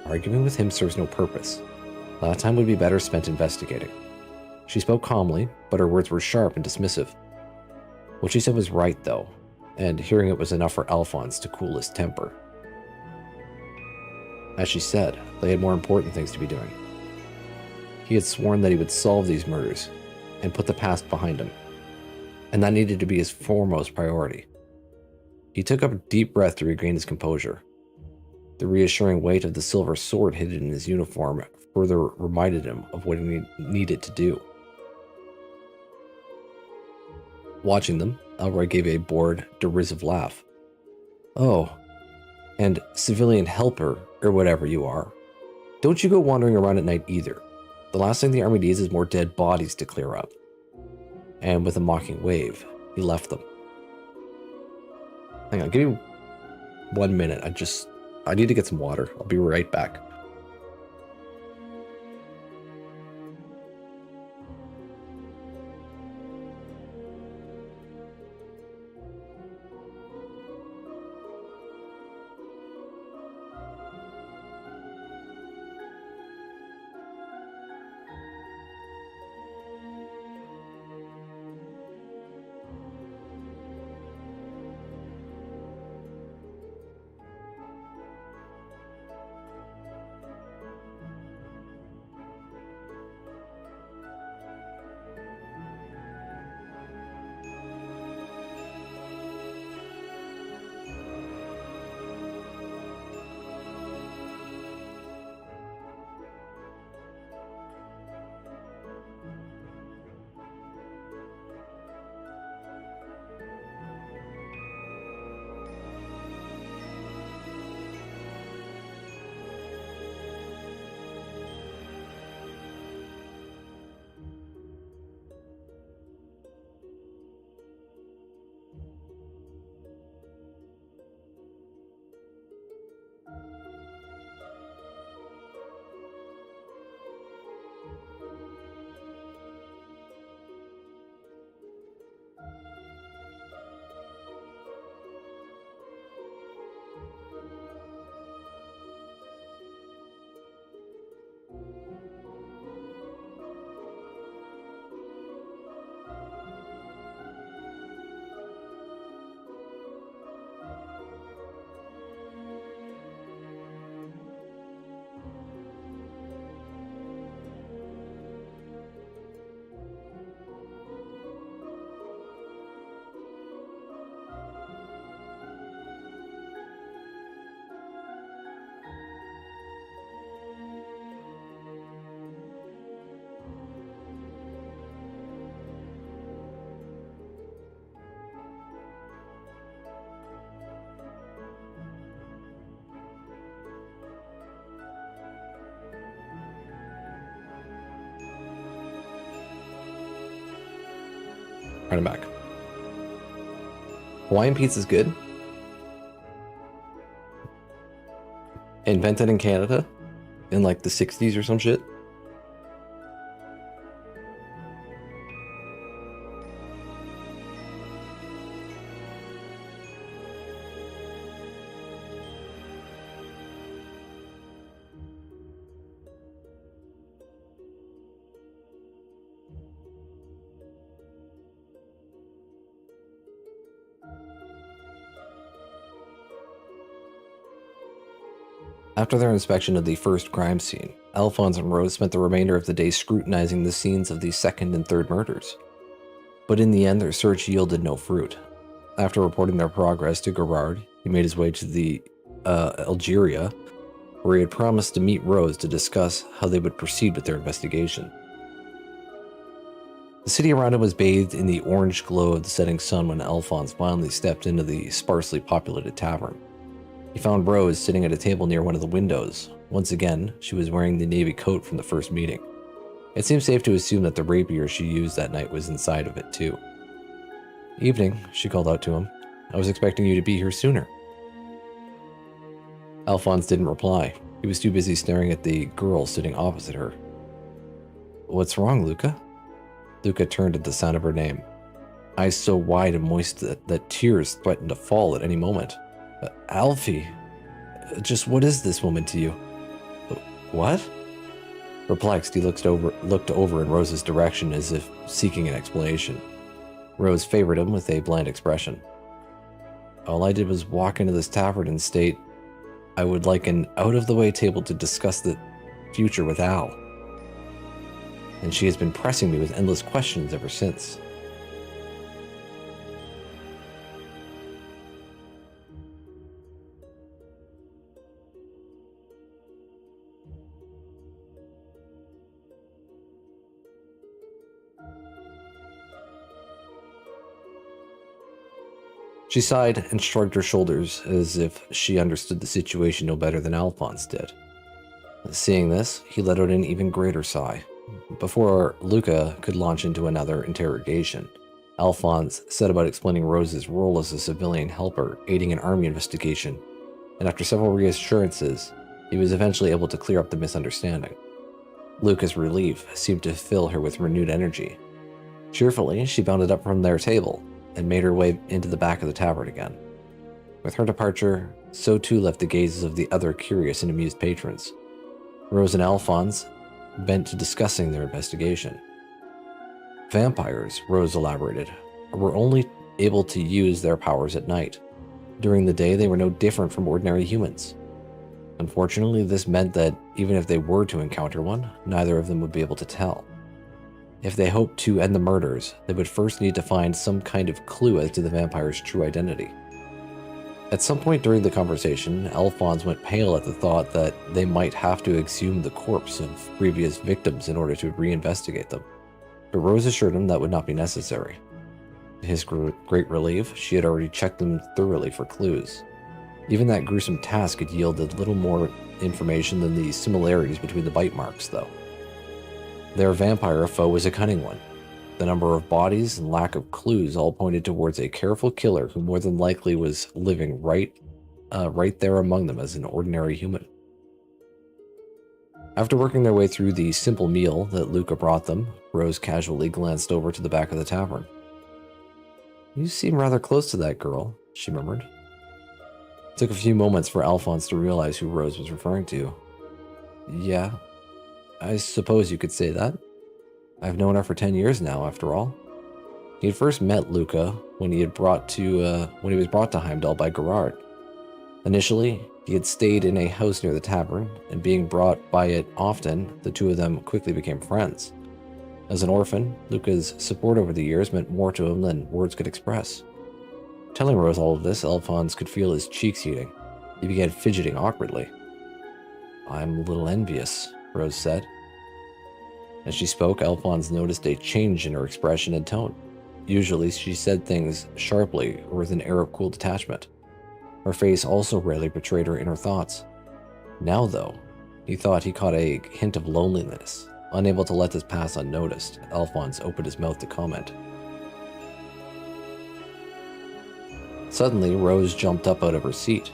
Arguing with him serves no purpose. That time would be better spent investigating. She spoke calmly, but her words were sharp and dismissive. What she said was right, though, and hearing it was enough for Alphonse to cool his temper. As she said, they had more important things to be doing. He had sworn that he would solve these murders and put the past behind him, and that needed to be his foremost priority. He took up a deep breath to regain his composure. The reassuring weight of the silver sword hidden in his uniform further reminded him of what he needed to do. Watching them, Elroy gave a bored, derisive laugh. Oh, and civilian helper, or whatever you are. Don't you go wandering around at night either. The last thing the army needs is more dead bodies to clear up. And with a mocking wave, he left them. Hang on, give me 1 minute. I need to get some water. I'll be right back. Right, I'm back. Hawaiian pizza's good. Invented in Canada in like the 60s or some shit. After their inspection of the first crime scene, Alphonse and Rose spent the remainder of the day scrutinizing the scenes of the second and third murders. But in the end, their search yielded no fruit. After reporting their progress to Gerard, he made his way to the Algeria, where he had promised to meet Rose to discuss how they would proceed with their investigation. The city around him was bathed in the orange glow of the setting sun when Alphonse finally stepped into the sparsely populated tavern. He found Rose sitting at a table near one of the windows. Once again, she was wearing the navy coat from the first meeting. It seemed safe to assume that the rapier she used that night was inside of it too. "Evening," she called out to him. "I was expecting you to be here sooner." Alphonse didn't reply. He was too busy staring at the girl sitting opposite her. "What's wrong, Luca?" Luca turned at the sound of her name, eyes so wide and moist that tears threatened to fall at any moment. "Alfie, just what is this woman to you?" "What?" Perplexed, he looked over in Rose's direction as if seeking an explanation. Rose favored him with a bland expression. "All I did was walk into this tavern and state I would like an out-of-the-way table to discuss the future with Al. And she has been pressing me with endless questions ever since." She sighed and shrugged her shoulders as if she understood the situation no better than Alphonse did. Seeing this, he let out an even greater sigh. Before Luca could launch into another interrogation, Alphonse set about explaining Rose's role as a civilian helper aiding an army investigation, and after several reassurances, he was eventually able to clear up the misunderstanding. Luca's relief seemed to fill her with renewed energy. Cheerfully, she bounded up from their table and made her way into the back of the tavern again. With her departure, so too left the gazes of the other curious and amused patrons. Rose and Alphonse bent to discussing their investigation. Vampires, Rose elaborated, were only able to use their powers at night. During the day, they were no different from ordinary humans. Unfortunately, this meant that even if they were to encounter one, neither of them would be able to tell. If they hoped to end the murders, they would first need to find some kind of clue as to the vampire's true identity. At some point during the conversation, Alphonse went pale at the thought that they might have to exhume the corpse of previous victims in order to reinvestigate them. But Rose assured him that would not be necessary. To his great relief, she had already checked them thoroughly for clues. Even that gruesome task had yielded little more information than the similarities between the bite marks, though. Their vampire foe was a cunning one. The number of bodies and lack of clues all pointed towards a careful killer who more than likely was living right there among them as an ordinary human. After working their way through the simple meal that Luca brought them, Rose casually glanced over to the back of the tavern. "You seem rather close to that girl," she murmured. It took a few moments for Alphonse to realize who Rose was referring to. "Yeah, I suppose you could say that. I've known her for 10 years now, after all." He had first met Luca when he was brought to Heimdall by Gerard. Initially, he had stayed in a house near the tavern, and being brought by it often, the two of them quickly became friends. As an orphan, Luca's support over the years meant more to him than words could express. Telling Rose all of this, Alphonse could feel his cheeks heating. He began fidgeting awkwardly. "I'm a little envious," Rose said. As she spoke, Alphonse noticed a change in her expression and tone. Usually, she said things sharply or with an air of cool detachment. Her face also rarely betrayed her inner thoughts. Now, though, he thought he caught a hint of loneliness. Unable to let this pass unnoticed, Alphonse opened his mouth to comment. Suddenly, Rose jumped up out of her seat.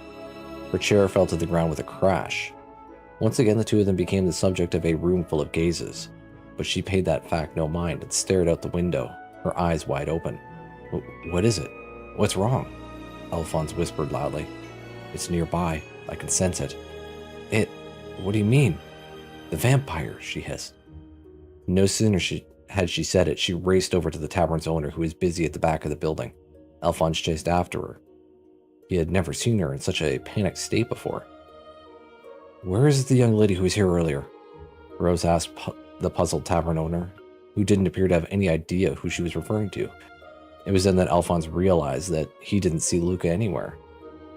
Her chair fell to the ground with a crash. Once again, the two of them became the subject of a room full of gazes, but she paid that fact no mind and stared out the window, her eyes wide open. What is it? What's wrong? Alphonse whispered loudly. It's nearby. I can sense it. What do you mean? The vampire, she hissed. No sooner had she said it, she raced over to the tavern's owner, who was busy at the back of the building. Alphonse chased after her. He had never seen her in such a panicked state before. Where is the young lady who was here earlier? Rose asked the puzzled tavern owner, who didn't appear to have any idea who she was referring to. It was then that Alphonse realized that he didn't see Luca anywhere,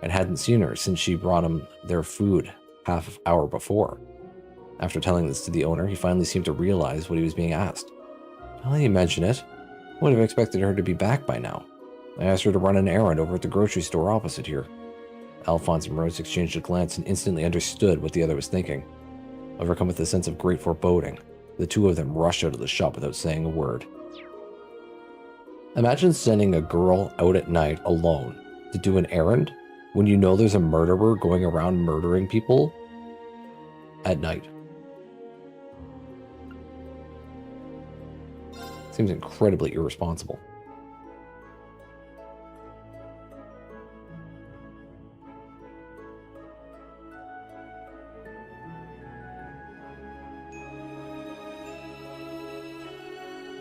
and hadn't seen her since she brought him their food half hour before. After telling this to the owner, he finally seemed to realize what he was being asked. Now that you mention it, I would have expected her to be back by now. I asked her to run an errand over at the grocery store opposite here. Alphonse and Rose exchanged a glance and instantly understood what the other was thinking. Overcome with a sense of great foreboding, the two of them rushed out of the shop without saying a word. Imagine sending a girl out at night alone to do an errand when you know there's a murderer going around murdering people at night. Seems incredibly irresponsible.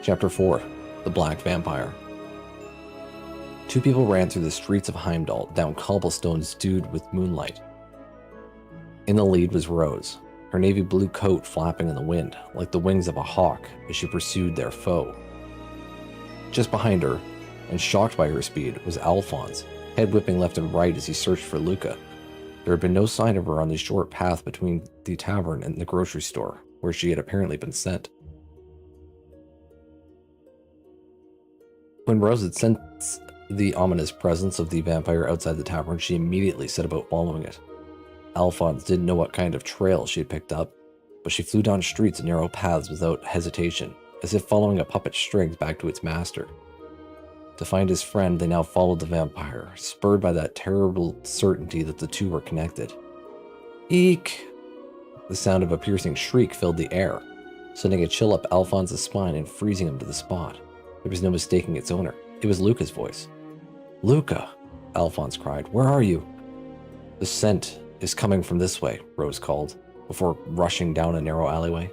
Chapter 4. The Black Vampire. Two people ran through the streets of Heimdall, down cobblestones dewed with moonlight. In the lead was Rose, her navy blue coat flapping in the wind, like the wings of a hawk, as she pursued their foe. Just behind her, and shocked by her speed, was Alphonse, head whipping left and right as he searched for Luca. There had been no sign of her on the short path between the tavern and the grocery store, where she had apparently been sent. When Rose had sensed the ominous presence of the vampire outside the tavern, she immediately set about following it. Alphonse didn't know what kind of trail she had picked up, but she flew down streets and narrow paths without hesitation, as if following a puppet strings back to its master. To find his friend, they now followed the vampire, spurred by that terrible certainty that the two were connected. Eek! The sound of a piercing shriek filled the air, sending a chill up Alphonse's spine and freezing him to the spot. There was no mistaking its owner. It was Luca's voice. Luca! Alphonse cried. Where are you? The scent is coming from this way, Rose called, before rushing down a narrow alleyway.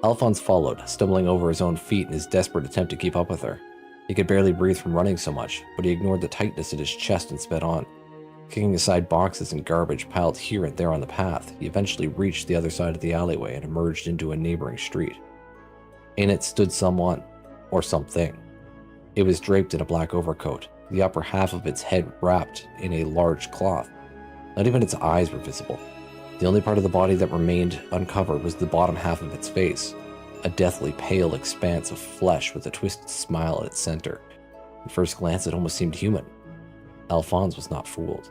Alphonse followed, stumbling over his own feet in his desperate attempt to keep up with her. He could barely breathe from running so much, but he ignored the tightness at his chest and sped on. Kicking aside boxes and garbage piled here and there on the path, he eventually reached the other side of the alleyway and emerged into a neighboring street. In it stood someone, or something. It was draped in a black overcoat, the upper half of its head wrapped in a large cloth. Not even its eyes were visible. The only part of the body that remained uncovered was the bottom half of its face, a deathly pale expanse of flesh with a twisted smile at its center. At first glance, it almost seemed human. Alphonse was not fooled.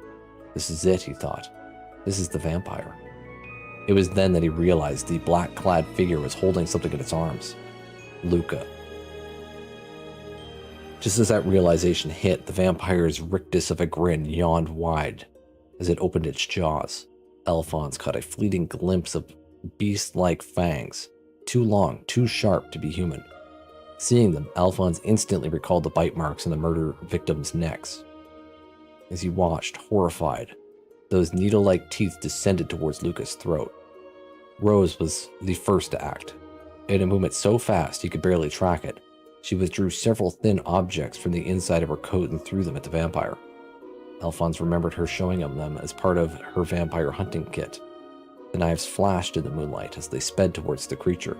This is it, he thought. This is the vampire. It was then that he realized the black-clad figure was holding something in its arms. Luca. Just as that realization hit, the vampire's rictus of a grin yawned wide as it opened its jaws. Alphonse caught a fleeting glimpse of beast-like fangs, too long, too sharp to be human. Seeing them, Alphonse instantly recalled the bite marks on the murder victims' necks. As he watched, horrified, those needle-like teeth descended towards Luca's throat. Rose was the first to act. In a movement so fast he could barely track it, she withdrew several thin objects from the inside of her coat and threw them at the vampire. Alphonse remembered her showing him them as part of her vampire hunting kit. The knives flashed in the moonlight as they sped towards the creature.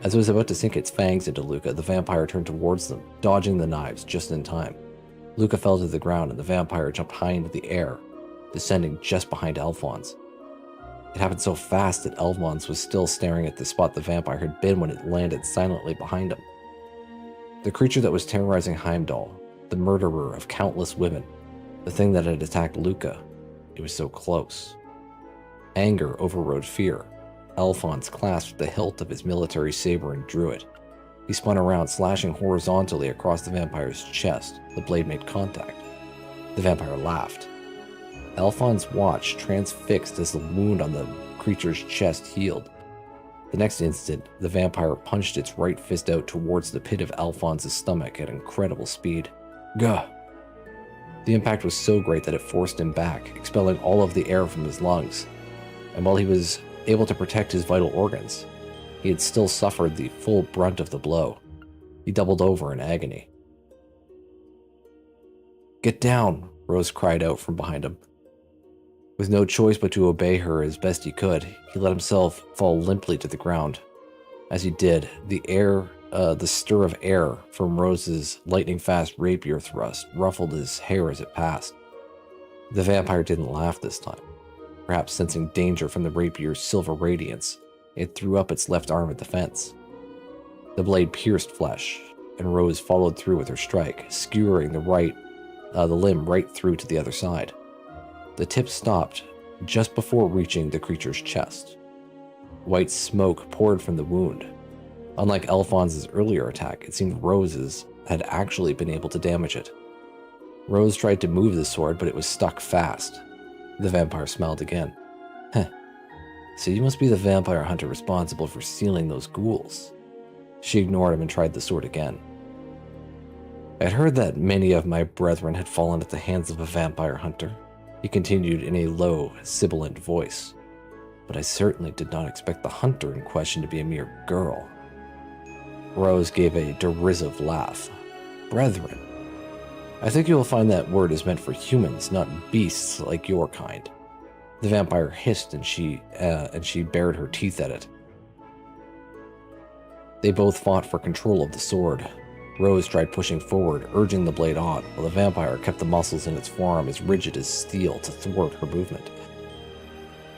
As it was about to sink its fangs into Luca, the vampire turned towards them, dodging the knives just in time. Luca fell to the ground and the vampire jumped high into the air, descending just behind Alphonse. It happened so fast that Alphonse was still staring at the spot the vampire had been when it landed silently behind him. The creature that was terrorizing Heimdall, the murderer of countless women, the thing that had attacked Luca, it was so close. Anger overrode fear. Alphonse clasped the hilt of his military saber and drew it. He spun around, slashing horizontally across the vampire's chest. The blade made contact. The vampire laughed. Alphonse watched, transfixed as the wound on the creature's chest healed. The next instant, the vampire punched its right fist out towards the pit of Alphonse's stomach at incredible speed. Gah! The impact was so great that it forced him back, expelling all of the air from his lungs. And while he was able to protect his vital organs, he had still suffered the full brunt of the blow. He doubled over in agony. "Get down!" Rose cried out from behind him. With no choice but to obey her as best he could, he let himself fall limply to the ground. As he did, the stir of air from Rose's lightning-fast rapier thrust ruffled his hair as it passed. The vampire didn't laugh this time. Perhaps sensing danger from the rapier's silver radiance, it threw up its left arm at the fence. The blade pierced flesh, and Rose followed through with her strike, skewering the limb right through to the other side. The tip stopped just before reaching the creature's chest. White smoke poured from the wound. Unlike Alphonse's earlier attack, it seemed Rose's had actually been able to damage it. Rose tried to move the sword, but it was stuck fast. The vampire smiled again. Heh. So you must be the vampire hunter responsible for stealing those ghouls. She ignored him and tried the sword again. I'd heard that many of my brethren had fallen at the hands of a vampire hunter, he continued in a low, sibilant voice. But I certainly did not expect the hunter in question to be a mere girl. Rose gave a derisive laugh. Brethren. I think you will find that word is meant for humans, not beasts like your kind. The vampire hissed and she bared her teeth at it. They both fought for control of the sword. Rose tried pushing forward, urging the blade on, while the vampire kept the muscles in its forearm as rigid as steel to thwart her movement.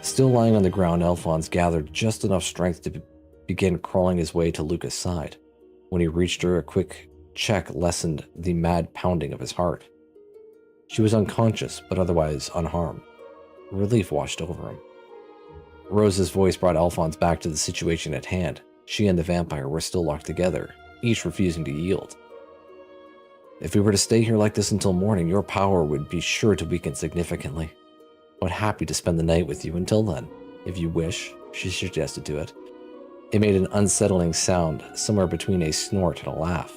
Still lying on the ground, Alphonse gathered just enough strength to begin crawling his way to Luca's side. When he reached her, a quick check lessened the mad pounding of his heart. She was unconscious, but otherwise unharmed. Relief washed over him. Rose's voice brought Alphonse back to the situation at hand. She and the vampire were still locked together, each refusing to yield. If we were to stay here like this until morning, your power would be sure to weaken significantly. I'm happy to spend the night with you until then, if you wish, she suggested to it. It made an unsettling sound, somewhere between a snort and a laugh.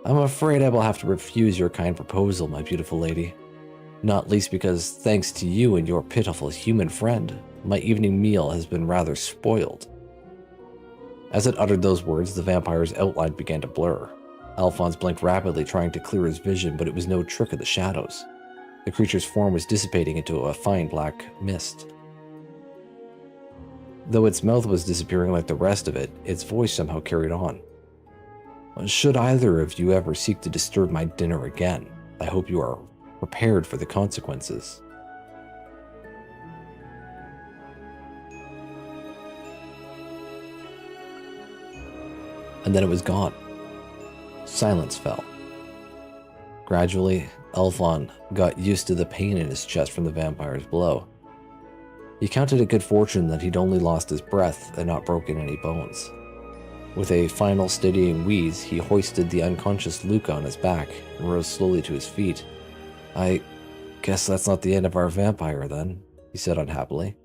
I'm afraid I will have to refuse your kind proposal, my beautiful lady. Not least because, thanks to you and your pitiful human friend, my evening meal has been rather spoiled. As it uttered those words, the vampire's outline began to blur. Alphonse blinked rapidly, trying to clear his vision, but it was no trick of the shadows. The creature's form was dissipating into a fine black mist. Though its mouth was disappearing like the rest of it, its voice somehow carried on. Should either of you ever seek to disturb my dinner again, I hope you are prepared for the consequences. And then it was gone. Silence fell. Gradually, Alphonse got used to the pain in his chest from the vampire's blow. He counted it good fortune that he'd only lost his breath and not broken any bones. With a final steadying wheeze, he hoisted the unconscious Luca on his back and rose slowly to his feet. I guess that's not the end of our vampire, then, he said unhappily.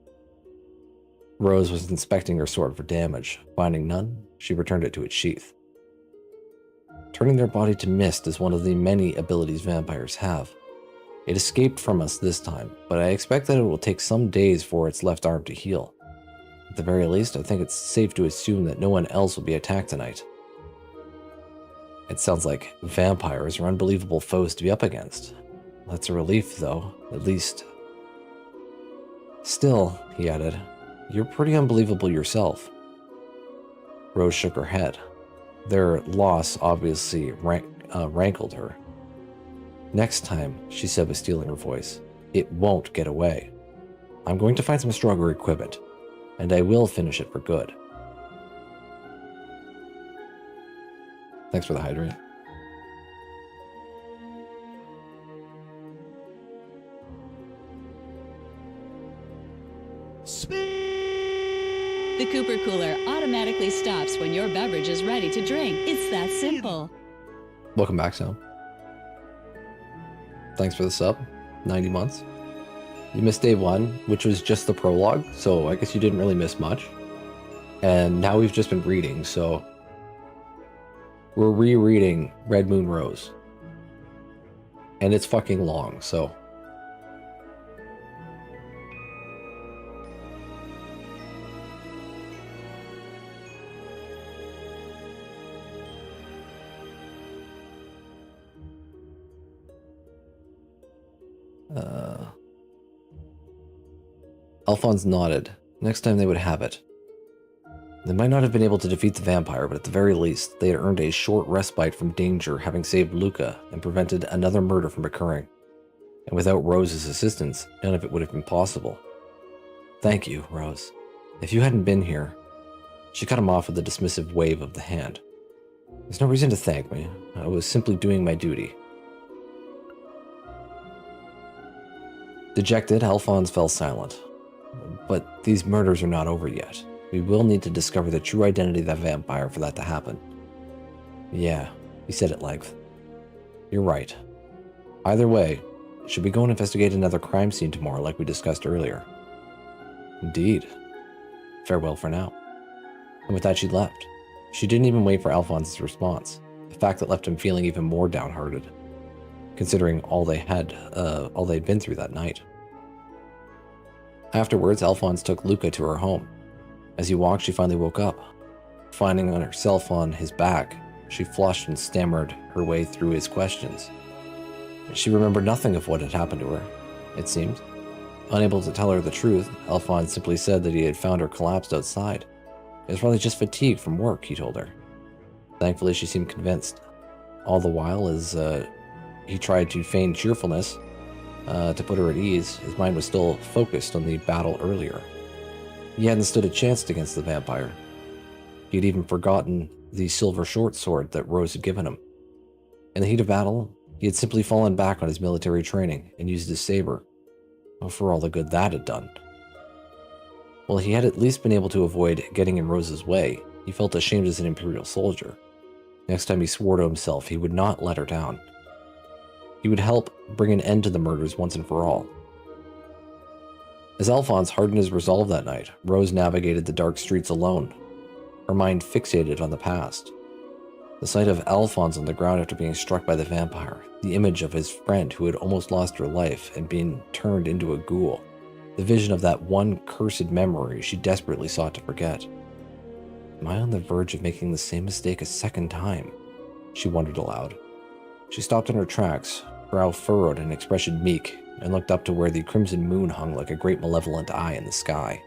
Rose was inspecting her sword for damage. Finding none, she returned it to its sheath. Turning their body to mist is one of the many abilities vampires have. It escaped from us this time, but I expect that it will take some days for its left arm to heal. At the very least, I think it's safe to assume that no one else will be attacked tonight. It sounds like vampires are unbelievable foes to be up against. That's a relief, though, at least. Still, he added, you're pretty unbelievable yourself. Rose shook her head. Their loss obviously rankled her. Next time, she said with steel in her voice, it won't get away. I'm going to find some stronger equipment, and I will finish it for good. Thanks for the hydrate. The Cooper Cooler automatically stops when your beverage is ready to drink. It's that simple. Welcome back, Sam. thanks for the sub. 90 months. You missed day 1, which was just the prologue, so I guess you didn't really miss much. And now we've just been reading, so we're rereading Red Moon Rose. And it's fucking long, so Alphonse nodded. Next time they would have it. They might not have been able to defeat the vampire, but at the very least, they had earned a short respite from danger, having saved Luca and prevented another murder from occurring. And without Rose's assistance, none of it would have been possible. Thank you, Rose. If you hadn't been here... She cut him off with a dismissive wave of the hand. There's no reason to thank me. I was simply doing my duty. Dejected, Alphonse fell silent. But these murders are not over yet. We will need to discover the true identity of that vampire for that to happen. Yeah, he said at length. You're right. Either way, should we go and investigate another crime scene tomorrow like we discussed earlier? Indeed. Farewell for now. And with that she left. She didn't even wait for Alphonse's response, a fact that left him feeling even more downhearted, considering all they'd been through that night. Afterwards, Alphonse took Luca to her home. As he walked, she finally woke up. Finding herself on his back, she flushed and stammered her way through his questions. She remembered nothing of what had happened to her, it seemed. Unable to tell her the truth, Alphonse simply said that he had found her collapsed outside. It was probably just fatigue from work, he told her. Thankfully, she seemed convinced. All the while, as he tried to feign cheerfulness to put her at ease, his mind was still focused on the battle earlier. He hadn't stood a chance against the vampire. He had even forgotten the silver short sword that Rose had given him. In the heat of battle, he had simply fallen back on his military training and used his saber. Well, for all the good that had done. While he had at least been able to avoid getting in Rose's way, he felt ashamed as an Imperial soldier. Next time he swore to himself he would not let her down. He would help bring an end to the murders once and for all. As Alphonse hardened his resolve that night, Rose navigated the dark streets alone, her mind fixated on the past. The sight of Alphonse on the ground after being struck by the vampire, the image of his friend who had almost lost her life and been turned into a ghoul, the vision of that one cursed memory she desperately sought to forget. Am I on the verge of making the same mistake a second time? She wondered aloud. She stopped in her tracks, brow furrowed and expression meek, and looked up to where the crimson moon hung like a great malevolent eye in the sky.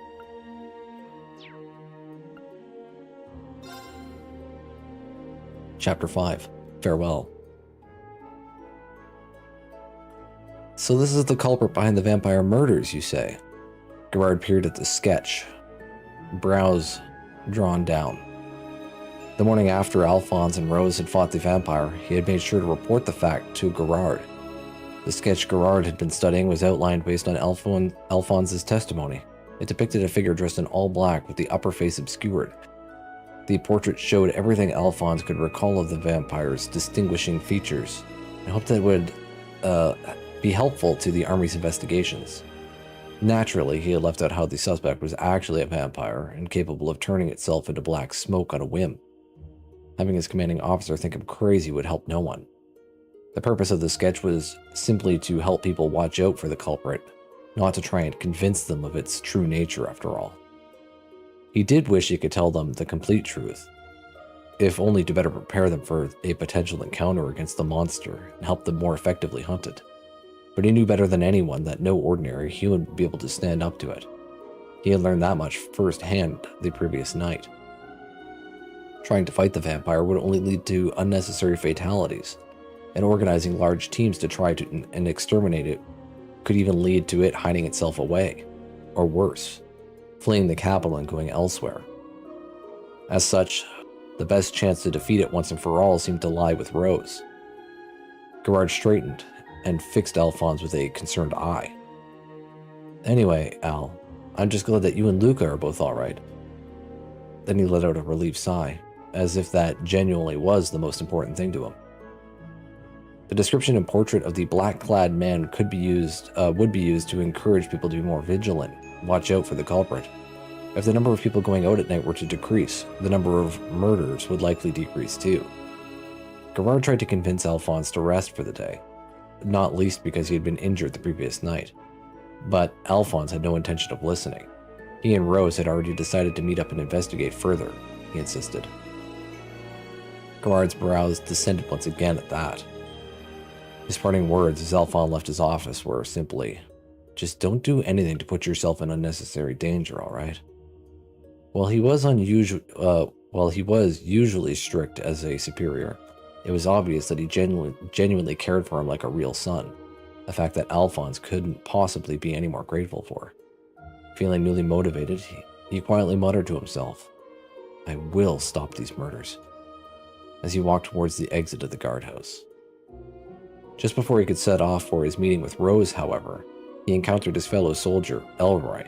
Chapter 5. Farewell. So this is the culprit behind the vampire murders, you say? Gerard peered at the sketch, brows drawn down. The morning after Alphonse and Rose had fought the vampire, he had made sure to report the fact to Gerard. The sketch Gerard had been studying was outlined based on Alphonse's testimony. It depicted a figure dressed in all black with the upper face obscured. The portrait showed everything Alphonse could recall of the vampire's distinguishing features. I hoped that would be helpful to the army's investigations. Naturally, he had left out how the suspect was actually a vampire and capable of turning itself into black smoke on a whim. Having his commanding officer think him crazy would help no one. The purpose of the sketch was simply to help people watch out for the culprit, not to try and convince them of its true nature after all. He did wish he could tell them the complete truth, if only to better prepare them for a potential encounter against the monster and help them more effectively hunt it. But he knew better than anyone that no ordinary human would be able to stand up to it. He had learned that much firsthand the previous night. Trying to fight the vampire would only lead to unnecessary fatalities, and organizing large teams to try to and exterminate it could even lead to it hiding itself away, or worse, fleeing the capital and going elsewhere. As such, the best chance to defeat it once and for all seemed to lie with Rose. Gerard straightened and fixed Alphonse with a concerned eye. Anyway, Al, I'm just glad that you and Luca are both alright. Then he let out a relieved sigh, as if that genuinely was the most important thing to him. The description and portrait of the black-clad man would be used to encourage people to be more vigilant, watch out for the culprit. If the number of people going out at night were to decrease, the number of murders would likely decrease too. Gerard tried to convince Alphonse to rest for the day, not least because he had been injured the previous night. But Alphonse had no intention of listening. He and Rose had already decided to meet up and investigate further, he insisted. Gerard's brows descended once again at that. His parting words as Alphonse left his office were simply, "Just don't do anything to put yourself in unnecessary danger, alright?" While he was usually strict as a superior, it was obvious that he genuinely cared for him like a real son, a fact that Alphonse couldn't possibly be any more grateful for. Feeling newly motivated, he quietly muttered to himself, "I will stop these murders," as he walked towards the exit of the guardhouse. Just before he could set off for his meeting with Rose, however, he encountered his fellow soldier, Elroy.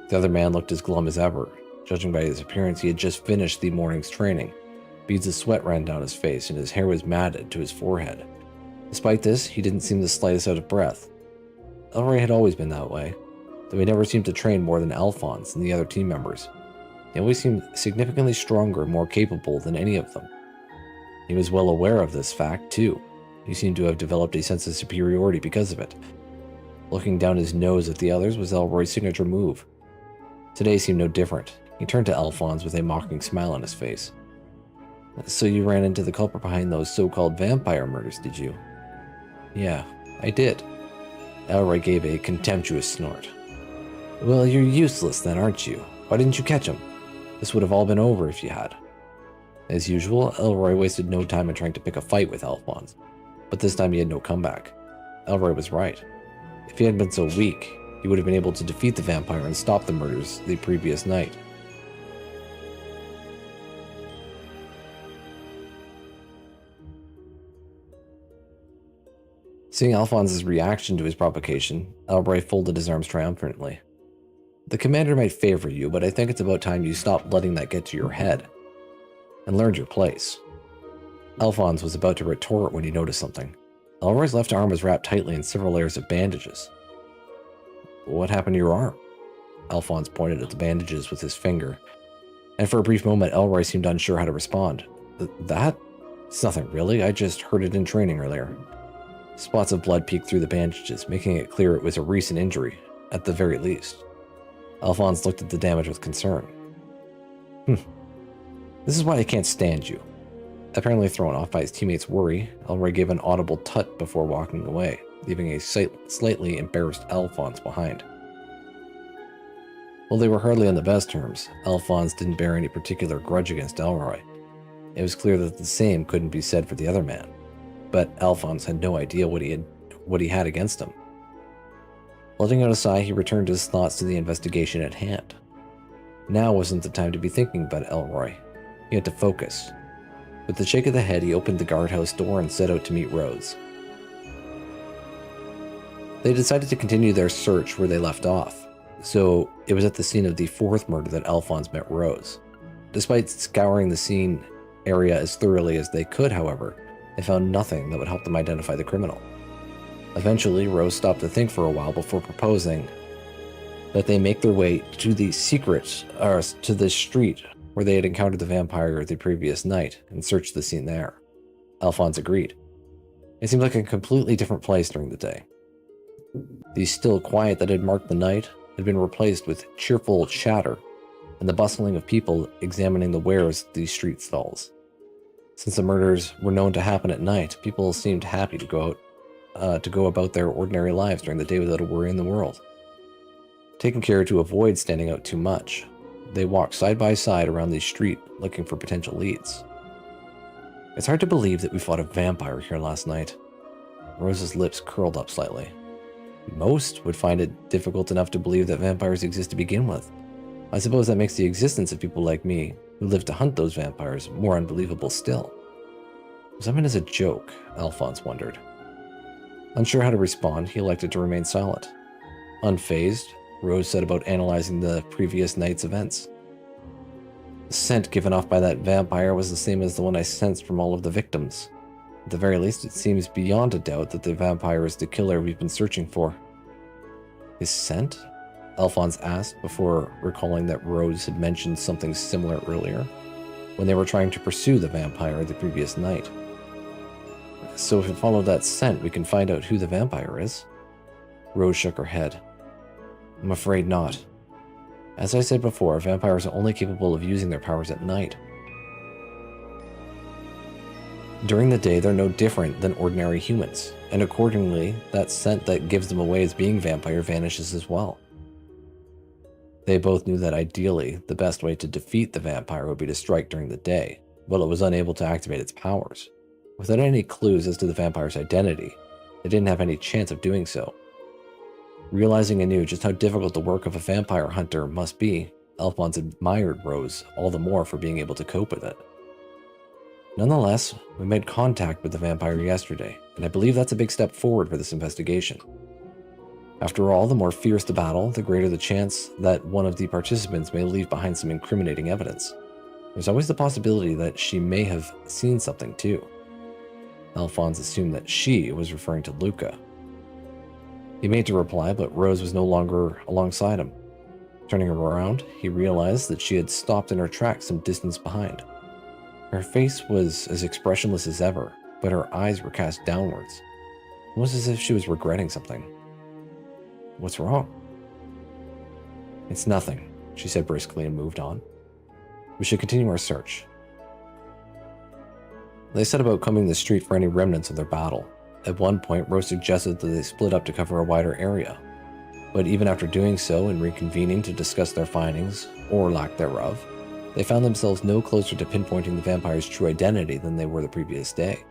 The other man looked as glum as ever. Judging by his appearance, he had just finished the morning's training. Beads of sweat ran down his face, and his hair was matted to his forehead. Despite this, he didn't seem the slightest out of breath. Elroy had always been that way, though he never seemed to train more than Alphonse and the other team members. He always seemed significantly stronger and more capable than any of them. He was well aware of this fact, too. He seemed to have developed a sense of superiority because of it. Looking down his nose at the others was Elroy's signature move. Today seemed no different. He turned to Alphonse with a mocking smile on his face. "So you ran into the culprit behind those so-called vampire murders, did you?" "Yeah, I did." Elroy gave a contemptuous snort. "Well, you're useless then, aren't you? Why didn't you catch him? This would have all been over if you had." As usual, Elroy wasted no time in trying to pick a fight with Alphonse, but this time he had no comeback. Elroy was right. If he hadn't been so weak, he would have been able to defeat the vampire and stop the murders the previous night. Seeing Alphonse's reaction to his provocation, Elroy folded his arms triumphantly. "The commander might favor you, but I think it's about time you stopped letting that get to your head and learned your place." Alphonse was about to retort when he noticed something. Elroy's left arm was wrapped tightly in several layers of bandages. "What happened to your arm?" Alphonse pointed at the bandages with his finger, and for a brief moment Elroy seemed unsure how to respond. "That? It's nothing really, I just hurt it in training earlier." Spots of blood peeked through the bandages, making it clear it was a recent injury, at the very least. Alphonse looked at the damage with concern. This is why I can't stand you." Apparently thrown off by his teammates' worry, Elroy gave an audible tut before walking away, leaving a slightly embarrassed Alphonse behind. While they were hardly on the best terms, Alphonse didn't bear any particular grudge against Elroy. It was clear that the same couldn't be said for the other man, but Alphonse had no idea what he had against him. Letting out a sigh, he returned his thoughts to the investigation at hand. Now wasn't the time to be thinking about Elroy. He had to focus. With a shake of the head, he opened the guardhouse door and set out to meet Rose. They decided to continue their search where they left off, so it was at the scene of the fourth murder that Alphonse met Rose. Despite scouring the scene area as thoroughly as they could, however, they found nothing that would help them identify the criminal. Eventually, Rose stopped to think for a while before proposing that they make their way to the street where they had encountered the vampire the previous night and searched the scene there. Alphonse agreed. It seemed like a completely different place during the day. The still quiet that had marked the night had been replaced with cheerful chatter and the bustling of people examining the wares at these street stalls. Since the murders were known to happen at night, people seemed happy to go about their ordinary lives during the day without a worry in the world. Taking care to avoid standing out too much, they walked side by side around the street looking for potential leads. "It's hard to believe that we fought a vampire here last night." Rose's lips curled up slightly. "Most would find it difficult enough to believe that vampires exist to begin with. I suppose that makes the existence of people like me, who live to hunt those vampires, more unbelievable still." Was that meant as a joke? Alphonse wondered. Unsure how to respond, he elected to remain silent. Unfazed, Rose set about analyzing the previous night's events. The scent given off by that vampire was the same as the one I sensed from all of the victims. At the very least, it seems beyond a doubt that the vampire is the killer we've been searching for. His scent? Alphonse asked before recalling that Rose had mentioned something similar earlier, when they were trying to pursue the vampire the previous night. So if we follow that scent, we can find out who the vampire is? Rose shook her head. I'm afraid not. As I said before, vampires are only capable of using their powers at night. During the day, they're no different than ordinary humans, and accordingly, that scent that gives them away as being vampire vanishes as well. They both knew that ideally, the best way to defeat the vampire would be to strike during the day, while it was unable to activate its powers. Without any clues as to the vampire's identity, they didn't have any chance of doing so. Realizing anew just how difficult the work of a vampire hunter must be, Alphonse admired Rose all the more for being able to cope with it. Nonetheless, we made contact with the vampire yesterday, and I believe that's a big step forward for this investigation. After all, the more fierce the battle, the greater the chance that one of the participants may leave behind some incriminating evidence. There's always the possibility that she may have seen something too. Alphonse assumed that she was referring to Luca. He made to reply, but Rose was no longer alongside him. Turning around, he realized that she had stopped in her tracks some distance behind. Her face was as expressionless as ever, but her eyes were cast downwards. It was as if she was regretting something. What's wrong? It's nothing, she said briskly and moved on. We should continue our search. They set about combing the street for any remnants of their battle. At one point, Rose suggested that they split up to cover a wider area. But even after doing so and reconvening to discuss their findings, or lack thereof, they found themselves no closer to pinpointing the vampire's true identity than they were the previous day.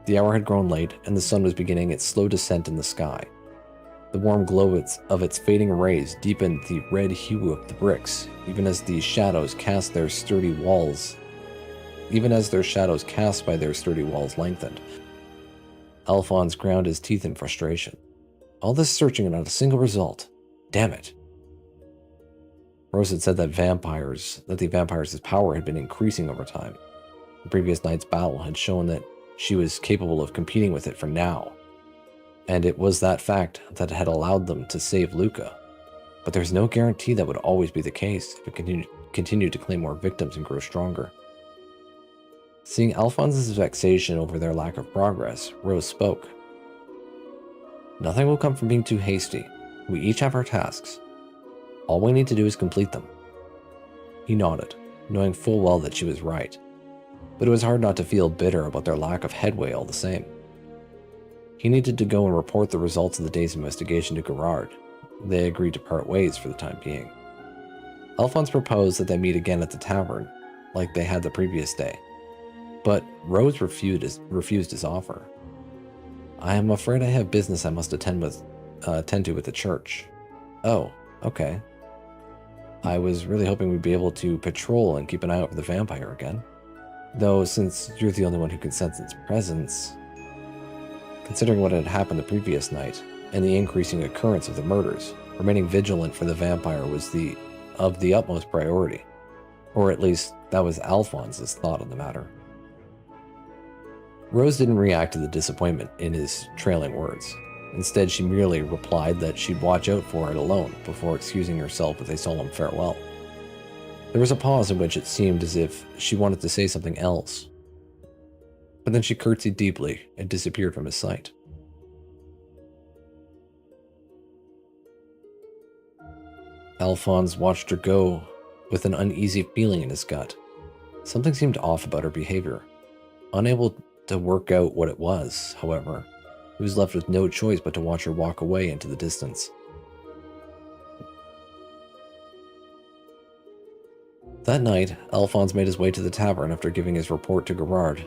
The hour had grown late, and the sun was beginning its slow descent in the sky. The warm glow of its fading rays deepened the red hue of the bricks, even as the shadows cast by their sturdy walls lengthened. Alphonse ground his teeth in frustration. All this searching and not a single result. Damn it. Rose had said that the vampire's power had been increasing over time. The previous night's battle had shown that she was capable of competing with it for now. And it was that fact that had allowed them to save Luca. But there's no guarantee that would always be the case if it continued to claim more victims and grow stronger. Seeing Alphonse's vexation over their lack of progress, Rose spoke. Nothing will come from being too hasty. We each have our tasks. All we need to do is complete them. He nodded, knowing full well that she was right. But it was hard not to feel bitter about their lack of headway all the same. He needed to go and report the results of the day's investigation to Gerard. They agreed to part ways for the time being. Alphonse proposed that they meet again at the tavern, like they had the previous day. But Rose refused his offer. I am afraid I have business I must attend to with the church. Oh, okay. I was really hoping we'd be able to patrol and keep an eye out for the vampire again. Though, since you're the only one who can sense its presence, considering what had happened the previous night, and the increasing occurrence of the murders, remaining vigilant for the vampire was of the utmost priority. Or at least, that was Alphonse's thought on the matter. Rose didn't react to the disappointment in his trailing words. Instead, she merely replied that she'd watch out for it alone before excusing herself with a solemn farewell. There was a pause in which it seemed as if she wanted to say something else. But then she curtsied deeply and disappeared from his sight. Alphonse watched her go with an uneasy feeling in his gut. Something seemed off about her behavior. Unable to work out what it was, however, he was left with no choice but to watch her walk away into the distance. That night, Alphonse made his way to the tavern after giving his report to Gerard.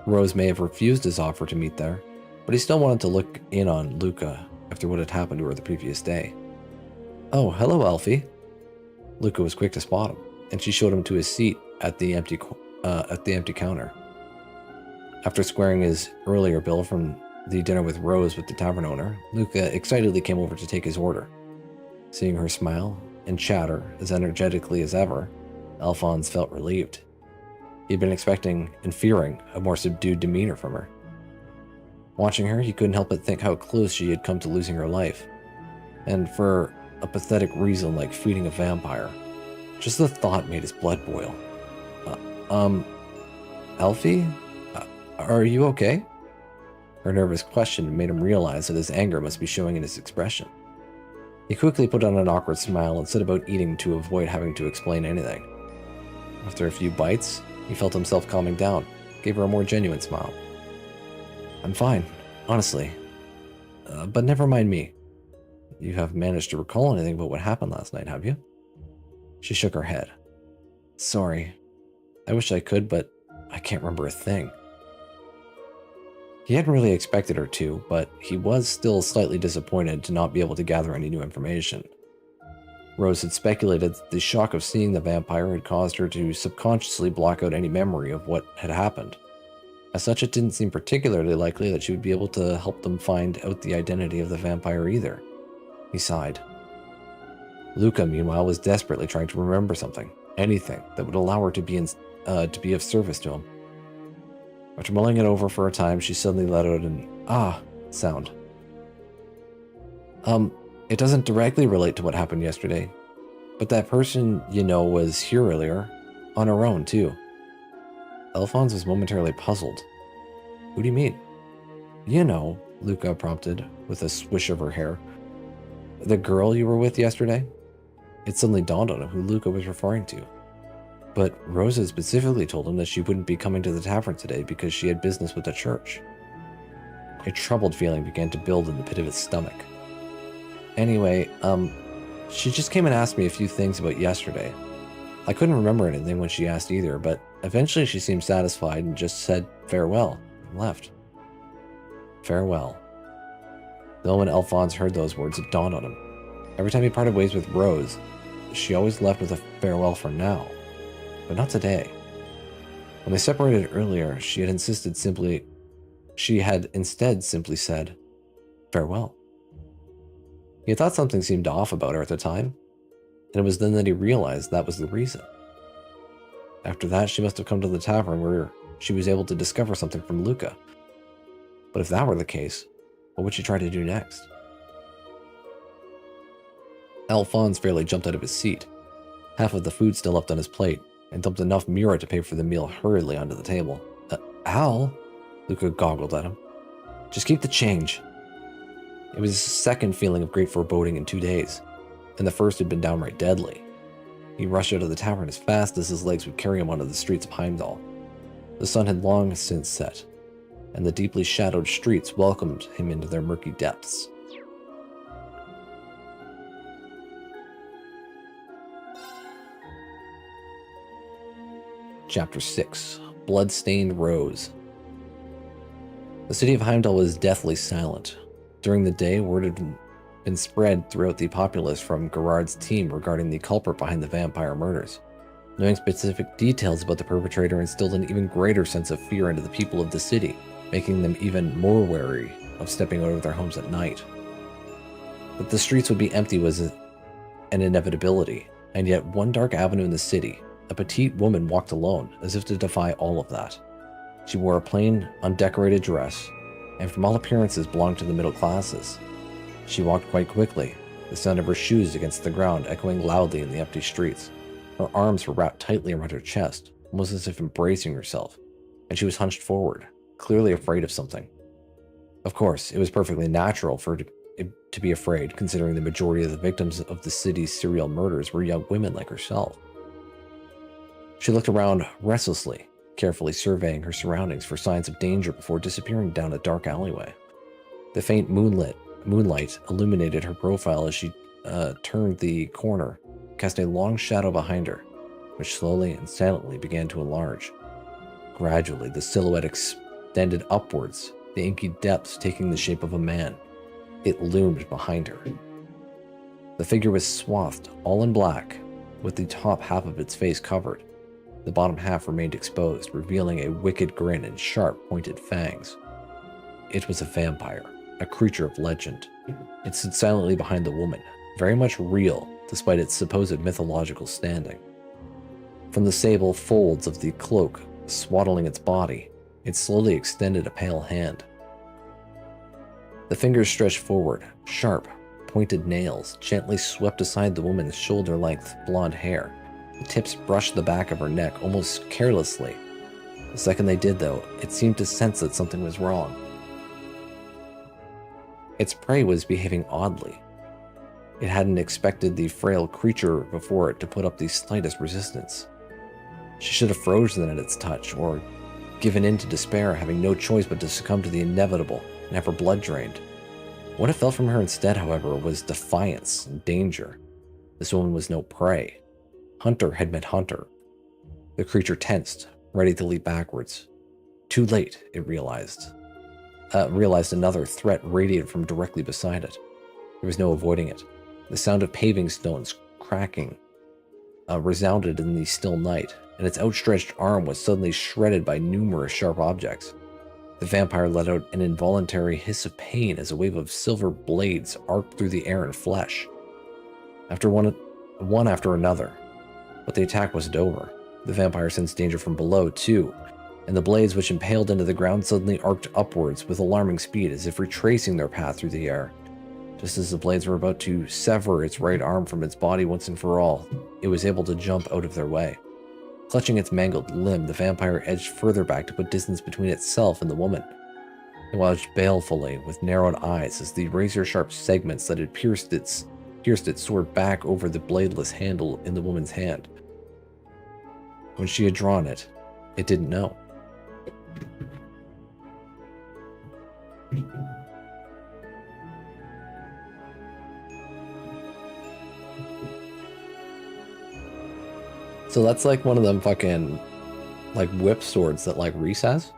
Rose may have refused his offer to meet there, but he still wanted to look in on Luca after what had happened to her the previous day. Oh, hello, Alfie. Luca was quick to spot him, and she showed him to his seat at the empty counter. After squaring his earlier bill from the dinner with Rose with the tavern owner, Luca excitedly came over to take his order. Seeing her smile and chatter as energetically as ever, Alphonse felt relieved. He'd been expecting and fearing a more subdued demeanor from her. Watching her, he couldn't help but think how close she had come to losing her life. And for a pathetic reason like feeding a vampire. Just the thought made his blood boil. Elfie? Are you okay? Her nervous question made him realize that his anger must be showing in his expression. He quickly put on an awkward smile and set about eating to avoid having to explain anything. After a few bites, he felt himself calming down, gave her a more genuine smile. I'm fine, honestly. But never mind me. You haven't managed to recall anything about what happened last night, have you? She shook her head. Sorry. I wish I could, but I can't remember a thing. He hadn't really expected her to, but he was still slightly disappointed to not be able to gather any new information. Rose had speculated that the shock of seeing the vampire had caused her to subconsciously block out any memory of what had happened. As such, it didn't seem particularly likely that she would be able to help them find out the identity of the vampire either. He sighed. Luca, meanwhile, was desperately trying to remember something, anything that would allow her to be of service to him. After mulling it over for a time, she suddenly let out an "ah" sound. It doesn't directly relate to what happened yesterday, but that person you know was here earlier, on her own too. Alphonse was momentarily puzzled. Who do you mean? You know, Luca prompted, with a swish of her hair. The girl you were with yesterday? It suddenly dawned on him who Luca was referring to. But Rose had specifically told him that she wouldn't be coming to the tavern today because she had business with the church. A troubled feeling began to build in the pit of his stomach. Anyway, she just came and asked me a few things about yesterday. I couldn't remember anything when she asked either, but eventually she seemed satisfied and just said farewell and left. Farewell. Though when Alphonse heard those words, it dawned on him. Every time he parted ways with Rose, she always left with a farewell for now. But not today. When they separated earlier, she had instead simply said, farewell. He had thought something seemed off about her at the time, and it was then that he realized that was the reason. After that, she must have come to the tavern where she was able to discover something from Luca. But if that were the case, what would she try to do next? Alphonse fairly jumped out of his seat, half of the food still left on his plate, and dumped enough Mira to pay for the meal hurriedly onto the table. Al? Luca goggled at him. Just keep the change. It was his second feeling of great foreboding in 2 days, and the first had been downright deadly. He rushed out of the tavern as fast as his legs would carry him onto the streets of Heimdall. The sun had long since set, and the deeply shadowed streets welcomed him into their murky depths. Chapter 6. Bloodstained Rose. The city of Heimdall was deathly silent. During the day, word had been spread throughout the populace from Gerard's team regarding the culprit behind the vampire murders. Knowing specific details about the perpetrator instilled an even greater sense of fear into the people of the city, making them even more wary of stepping out of their homes at night. That the streets would be empty was an inevitability, and yet one dark avenue in the city, a petite woman walked alone, as if to defy all of that. She wore a plain, undecorated dress, and from all appearances belonged to the middle classes. She walked quite quickly, the sound of her shoes against the ground echoing loudly in the empty streets. Her arms were wrapped tightly around her chest, almost as if embracing herself, and she was hunched forward, clearly afraid of something. Of course, it was perfectly natural for her to be afraid, considering the majority of the victims of the city's serial murders were young women like herself. She looked around restlessly, carefully surveying her surroundings for signs of danger before disappearing down a dark alleyway. The faint moonlight illuminated her profile as she turned the corner, cast a long shadow behind her, which slowly and silently began to enlarge. Gradually, the silhouette extended upwards, the inky depths taking the shape of a man. It loomed behind her. The figure was swathed all in black, with the top half of its face covered. The bottom half remained exposed, revealing a wicked grin and sharp, pointed fangs. It was a vampire, a creature of legend. It stood silently behind the woman, very much real, despite its supposed mythological standing. From the sable folds of the cloak swaddling its body, it slowly extended a pale hand. The fingers stretched forward, sharp, pointed nails gently swept aside the woman's shoulder-length blonde hair. The tips brushed the back of her neck almost carelessly. The second they did, though, it seemed to sense that something was wrong. Its prey was behaving oddly. It hadn't expected the frail creature before it to put up the slightest resistance. She should have frozen at its touch, or given in to despair, having no choice but to succumb to the inevitable and have her blood drained. What fell from her instead, however, was defiance and danger. This woman was no prey. Hunter had met hunter. The creature tensed, ready to leap backwards. Too late, it realized. Another threat radiated from directly beside it. There was no avoiding it. The sound of paving stones cracking resounded in the still night, and its outstretched arm was suddenly shredded by numerous sharp objects. The vampire let out an involuntary hiss of pain as a wave of silver blades arced through the air and flesh. After one after another. But the attack wasn't over. The vampire sensed danger from below, too, and the blades which impaled into the ground suddenly arced upwards with alarming speed, as if retracing their path through the air. Just as the blades were about to sever its right arm from its body once and for all, it was able to jump out of their way. Clutching its mangled limb, the vampire edged further back to put distance between itself and the woman. It watched balefully, with narrowed eyes, as the razor-sharp segments that had pierced it soared back over the bladeless handle in the woman's hand. When she had drawn it, it didn't know. So that's like one of them fucking, like, whip swords that, like, Reese has?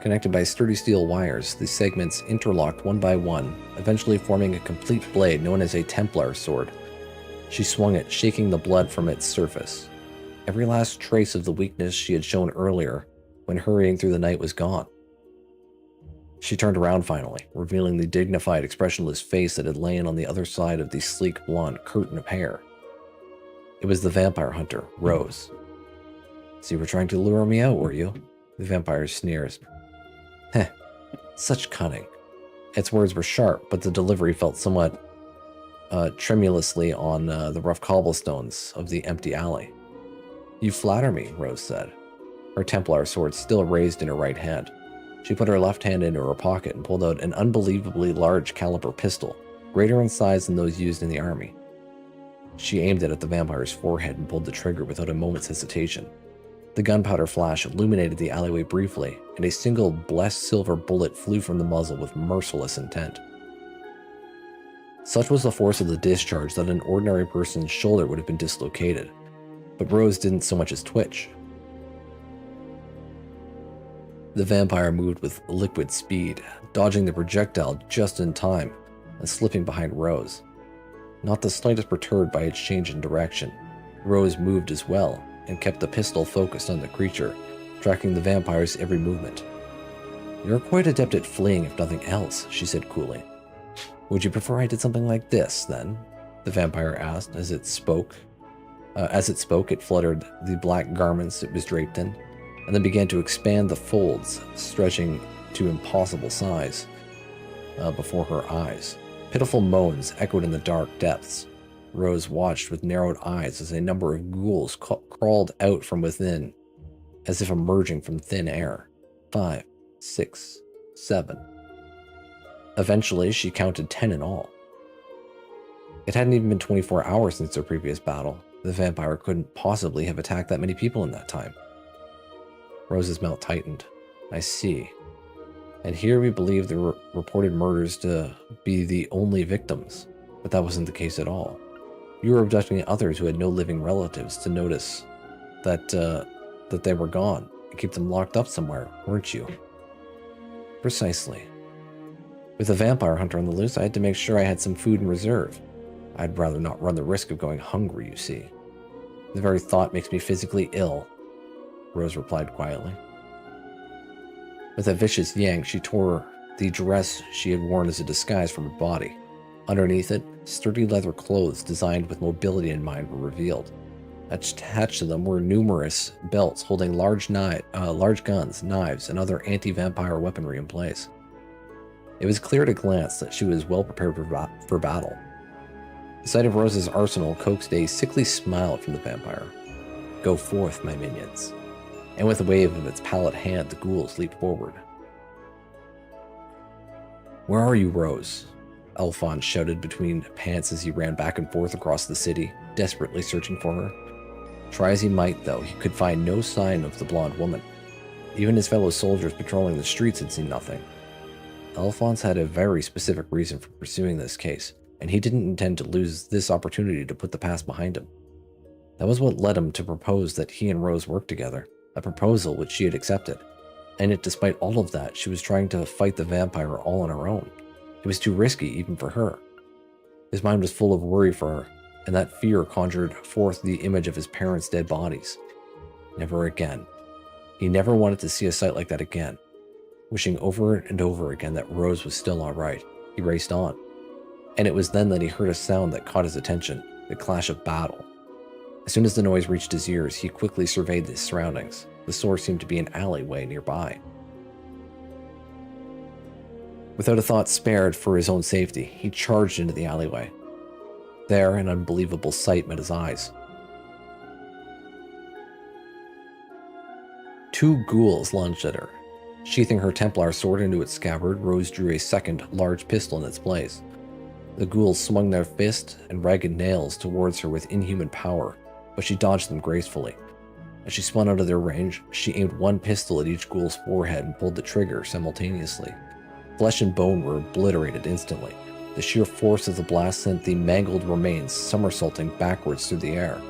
Connected by sturdy steel wires, the segments interlocked one by one, eventually forming a complete blade known as a Templar sword. She swung it, shaking the blood from its surface. Every last trace of the weakness she had shown earlier when hurrying through the night was gone. She turned around finally, revealing the dignified, expressionless face that had lain on the other side of the sleek blonde curtain of hair. It was the vampire hunter, Rose. So you were trying to lure me out, were you? The vampire sneers. Heh, such cunning. Its words were sharp, but the delivery felt somewhat tremulously on the rough cobblestones of the empty alley. You flatter me, Rose said, her Templar sword still raised in her right hand. She put her left hand into her pocket and pulled out an unbelievably large caliber pistol, greater in size than those used in the army. She aimed it at the vampire's forehead and pulled the trigger without a moment's hesitation. The gunpowder flash illuminated the alleyway briefly, and a single blessed silver bullet flew from the muzzle with merciless intent. Such was the force of the discharge that an ordinary person's shoulder would have been dislocated, but Rose didn't so much as twitch. The vampire moved with liquid speed, dodging the projectile just in time and slipping behind Rose. Not the slightest perturbed by its change in direction, Rose moved as well and kept the pistol focused on the creature, tracking the vampire's every movement. You're quite adept at fleeing, if nothing else, she said coolly. Would you prefer I did something like this, then? The vampire asked as it spoke. It fluttered the black garments it was draped in, and then began to expand the folds, stretching to impossible size before her eyes. Pitiful moans echoed in the dark depths. Rose watched with narrowed eyes as a number of ghouls crawled out from within, as if emerging from thin air. 5, 6, 7. Eventually, she counted 10 in all. It hadn't even been 24 hours since their previous battle. The vampire couldn't possibly have attacked that many people in that time. Rose's mouth tightened. I see. And here we believe the reported murders to be the only victims, but that wasn't the case at all. You were abducting others who had no living relatives to notice that they were gone and keep them locked up somewhere, weren't you? Precisely. With a vampire hunter on the loose, I had to make sure I had some food in reserve. I'd rather not run the risk of going hungry, you see. The very thought makes me physically ill, Rose replied quietly. With a vicious yank, she tore the dress she had worn as a disguise from her body. Underneath it, sturdy leather clothes designed with mobility in mind were revealed. Attached to them were numerous belts holding large guns, knives, and other anti-vampire weaponry in place. It was clear at a glance that she was well prepared for battle. The sight of Rose's arsenal coaxed a sickly smile from the vampire. "Go forth, my minions." And with a wave of its pallid hand, the ghouls leaped forward. "Where are you, Rose?" Alphonse shouted between pants as he ran back and forth across the city, desperately searching for her. Try as he might, though, he could find no sign of the blonde woman. Even his fellow soldiers patrolling the streets had seen nothing. Alphonse had a very specific reason for pursuing this case, and he didn't intend to lose this opportunity to put the past behind him. That was what led him to propose that he and Rose work together, a proposal which she had accepted. And yet, despite all of that, she was trying to fight the vampire all on her own. It was too risky, even for her. His mind was full of worry for her, and that fear conjured forth the image of his parents' dead bodies. Never again. He never wanted to see a sight like that again. Wishing over and over again that Rose was still alright, he raced on. And it was then that he heard a sound that caught his attention, the clash of battle. As soon as the noise reached his ears, he quickly surveyed the surroundings. The source seemed to be an alleyway nearby. Without a thought spared for his own safety, he charged into the alleyway. There, an unbelievable sight met his eyes. Two ghouls lunged at her. Sheathing her Templar sword into its scabbard, Rose drew a second, large pistol in its place. The ghouls swung their fists and ragged nails towards her with inhuman power, but she dodged them gracefully. As she spun out of their range, she aimed one pistol at each ghoul's forehead and pulled the trigger simultaneously. Flesh and bone were obliterated instantly. The sheer force of the blast sent the mangled remains somersaulting backwards through the air.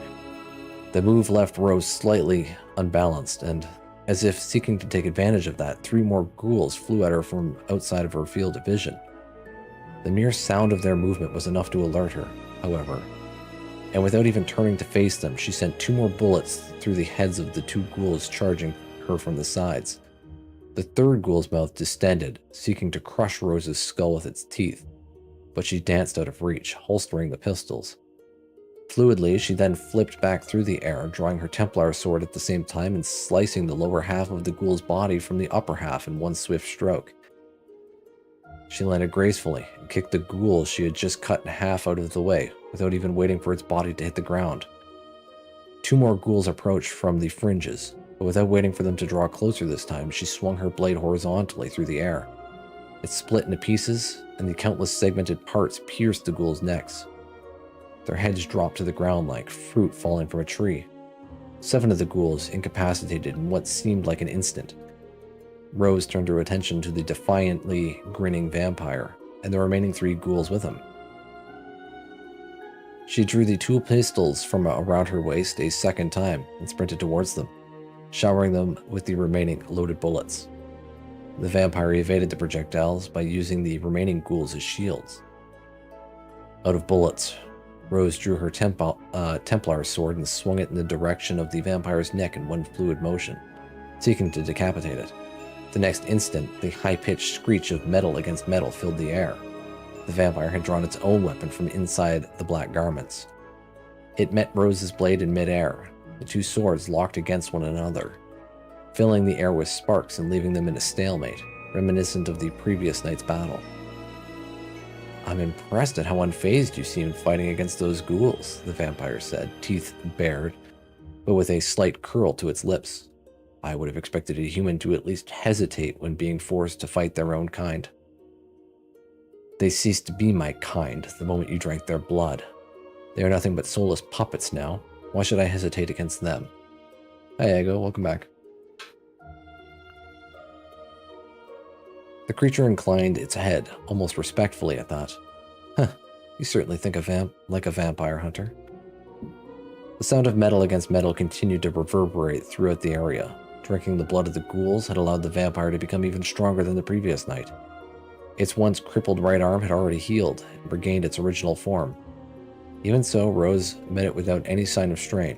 The move left Rose slightly unbalanced, and as if seeking to take advantage of that, 3 more ghouls flew at her from outside of her field of vision. The mere sound of their movement was enough to alert her, however, and without even turning to face them, she sent 2 more bullets through the heads of the 2 ghouls charging her from the sides. The third ghoul's mouth distended, seeking to crush Rose's skull with its teeth, but she danced out of reach, holstering the pistols. Fluidly, she then flipped back through the air, drawing her Templar sword at the same time and slicing the lower half of the ghoul's body from the upper half in one swift stroke. She landed gracefully and kicked the ghoul she had just cut in half out of the way, without even waiting for its body to hit the ground. 2 more ghouls approached from the fringes, but without waiting for them to draw closer this time, she swung her blade horizontally through the air. It split into pieces, and the countless segmented parts pierced the ghouls' necks. Their heads dropped to the ground like fruit falling from a tree. 7 of the ghouls incapacitated in what seemed like an instant. Rose turned her attention to the defiantly grinning vampire, and the remaining 3 ghouls with him. She drew the 2 pistols from around her waist a second time and sprinted towards them, showering them with the remaining loaded bullets. The vampire evaded the projectiles by using the remaining ghouls as shields. Out of bullets, Rose drew her Templar sword and swung it in the direction of the vampire's neck in one fluid motion, seeking to decapitate it. The next instant, the high-pitched screech of metal against metal filled the air. The vampire had drawn its own weapon from inside the black garments. It met Rose's blade in midair. The 2 swords locked against one another, filling the air with sparks and leaving them in a stalemate, reminiscent of the previous night's battle. "I'm impressed at how unfazed you seemed fighting against those ghouls," the vampire said, teeth bared, but with a slight curl to its lips. "I would have expected a human to at least hesitate when being forced to fight their own kind. They ceased to be my kind the moment you drank their blood. They are nothing but soulless puppets now. Why should I hesitate against them?" Hi, Ego. Welcome back. The creature inclined its head, almost respectfully at that. "Huh, you certainly think like a vampire hunter." The sound of metal against metal continued to reverberate throughout the area. Drinking the blood of the ghouls had allowed the vampire to become even stronger than the previous night. Its once crippled right arm had already healed and regained its original form. Even so, Rose met it without any sign of strain,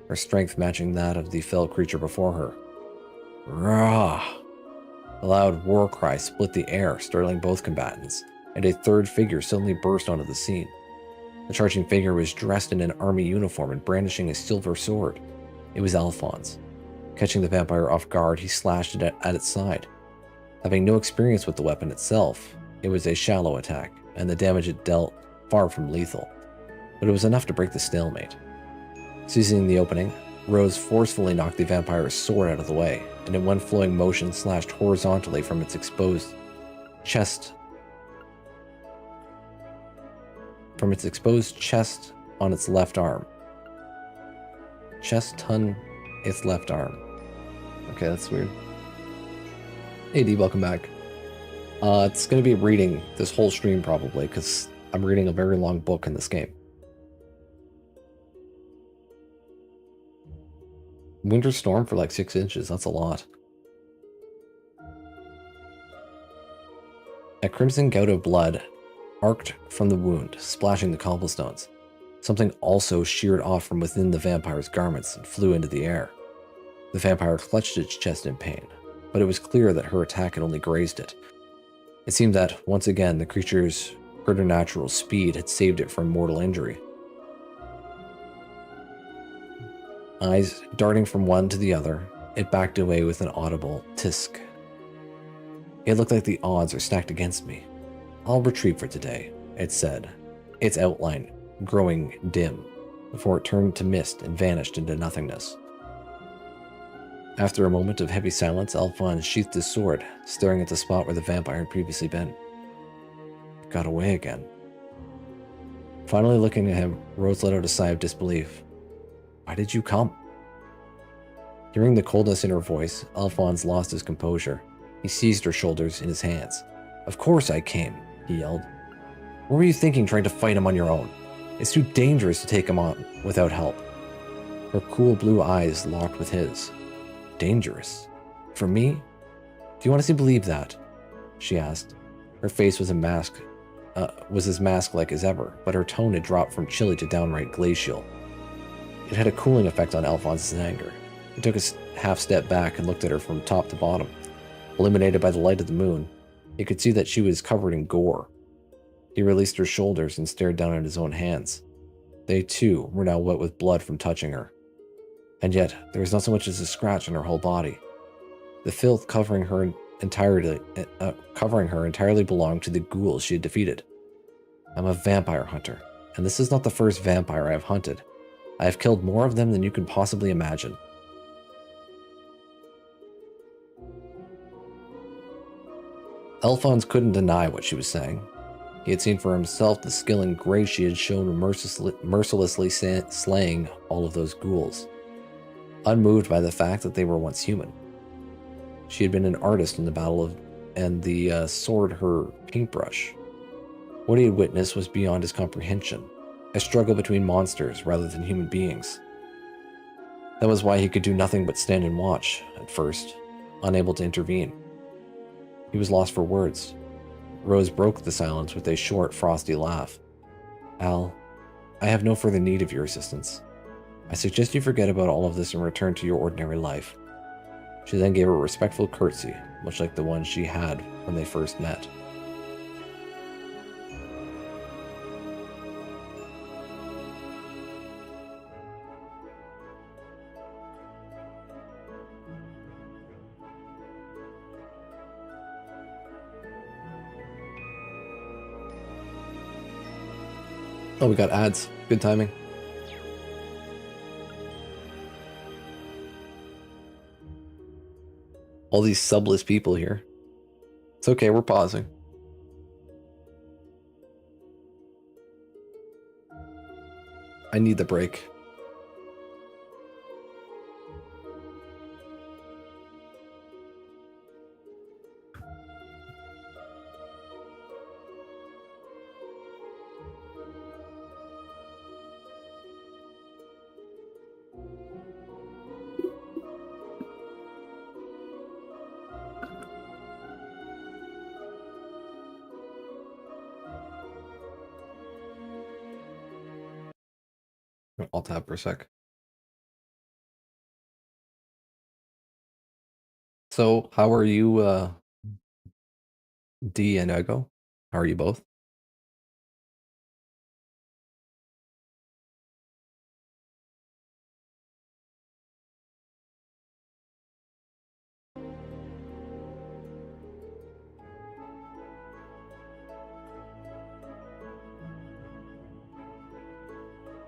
her strength matching that of the fell creature before her. Rah! A loud war cry split the air, startling both combatants. and a third figure suddenly burst onto the scene. The charging figure was dressed in an army uniform and brandishing a silver sword. It was Alphonse. Catching the vampire off guard, he slashed it at its side. Having no experience with the weapon itself, it was a shallow attack, and the damage it dealt far from lethal, but it was enough to break the stalemate. Seizing the opening, Rose forcefully knocked the vampire's sword out of the way, and in one flowing motion slashed horizontally from its exposed chest on its left arm. Chest on its left arm. Okay, that's weird. Hey D, welcome back. It's going to be reading this whole stream probably, because I'm reading a very long book in this game. Winter storm for like 6 inches, that's a lot. A crimson gout of blood arced from the wound, splashing the cobblestones. Something also sheared off from within the vampire's garments and flew into the air. The vampire clutched its chest in pain, but it was clear that her attack had only grazed it. It seemed that, once again, the creature's preternatural speed had saved it from mortal injury. Eyes darting from one to the other, it backed away with an audible tisk. It looked like the odds are stacked against me. I'll retreat for today, it said, its outline growing dim, before it turned to mist and vanished into nothingness. After a moment of heavy silence, Alphonse sheathed his sword, staring at the spot where the vampire had previously been. It got away again. Finally looking at him, Rose let out a sigh of disbelief. Why did you come? Hearing the coldness in her voice, Alphonse lost his composure. He seized her shoulders in his hands. Of course I came, he yelled. What were you thinking trying to fight him on your own? It's too dangerous to take him on without help. Her cool blue eyes locked with his. Dangerous? For me? Do you honestly believe that? She asked. Her face was as mask-like as ever, but her tone had dropped from chilly to downright glacial. It had a cooling effect on Alphonse's anger. He took a half step back and looked at her from top to bottom. Illuminated by the light of the moon, he could see that she was covered in gore. He released her shoulders and stared down at his own hands. They, too, were now wet with blood from touching her. And yet, there was not so much as a scratch on her whole body. The filth covering her entirely belonged to the ghouls she had defeated. I'm a vampire hunter, and this is not the first vampire I have hunted. I have killed more of them than you can possibly imagine. Alphonse couldn't deny what she was saying. He had seen for himself the skill and grace she had shown mercilessly slaying all of those ghouls, unmoved by the fact that they were once human. She had been an artist in the battle and the sword her paintbrush. What he had witnessed was beyond his comprehension, a struggle between monsters rather than human beings. That was why he could do nothing but stand and watch, at first, unable to intervene. He was lost for words. Rose broke the silence with a short, frosty laugh. Al, I have no further need of your assistance. I suggest you forget about all of this and return to your ordinary life. She then gave a respectful curtsy, much like the one she had when they first met. Oh, we got ads. Good timing. All these subless people here. It's okay, we're pausing. I need the break. I'll tab for a sec. So, how are you, D and Ego? How are you both?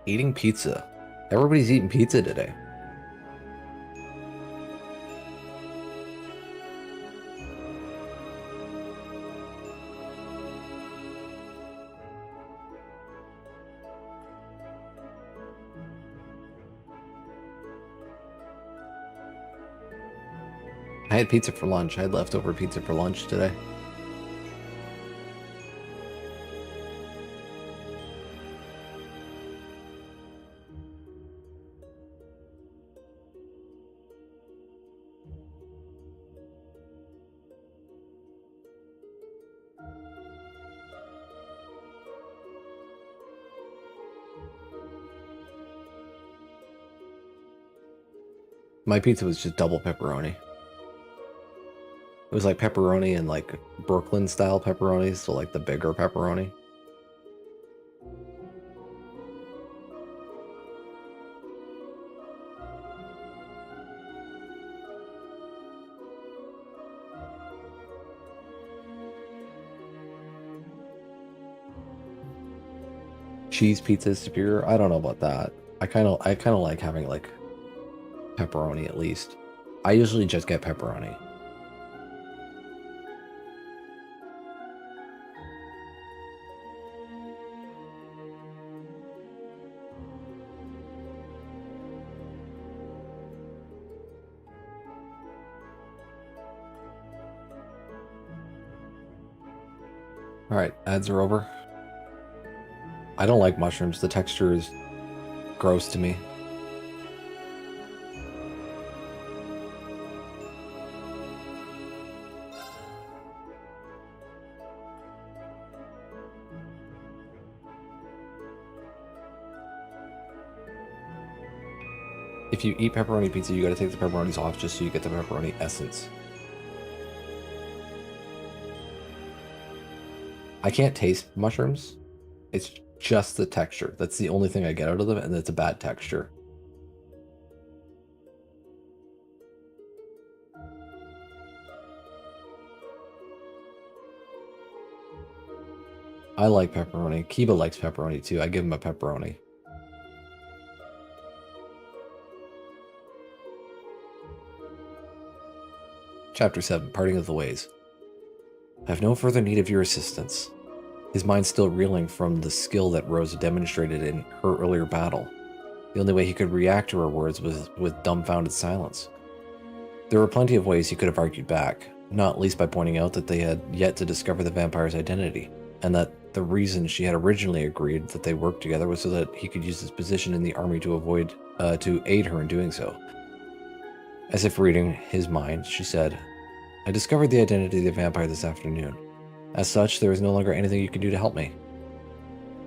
Eating pizza. Everybody's eating pizza today. I had pizza for lunch. I had leftover pizza for lunch today. My pizza was just double pepperoni. It was like pepperoni and like Brooklyn style pepperoni, so like the bigger pepperoni. Cheese pizza is superior. I don't know about that. I kind of like having like pepperoni at least. I usually just get pepperoni. Alright, ads are over. I don't like mushrooms. The texture is gross to me. If you eat pepperoni pizza, you gotta take the pepperonis off just so you get the pepperoni essence. I can't taste mushrooms. It's just the texture. That's the only thing I get out of them, and it's a bad texture. I like pepperoni. Kiba likes pepperoni too. I give him a pepperoni. Chapter 7, Parting of the Ways. I have no further need of your assistance. His mind still reeling from the skill that Rose demonstrated in her earlier battle. The only way he could react to her words was with dumbfounded silence. There were plenty of ways he could have argued back, not least by pointing out that they had yet to discover the vampire's identity, and that the reason she had originally agreed that they worked together was so that he could use his position in the army to aid her in doing so. As if reading his mind, she said, I discovered the identity of the vampire this afternoon. As such, there is no longer anything you can do to help me.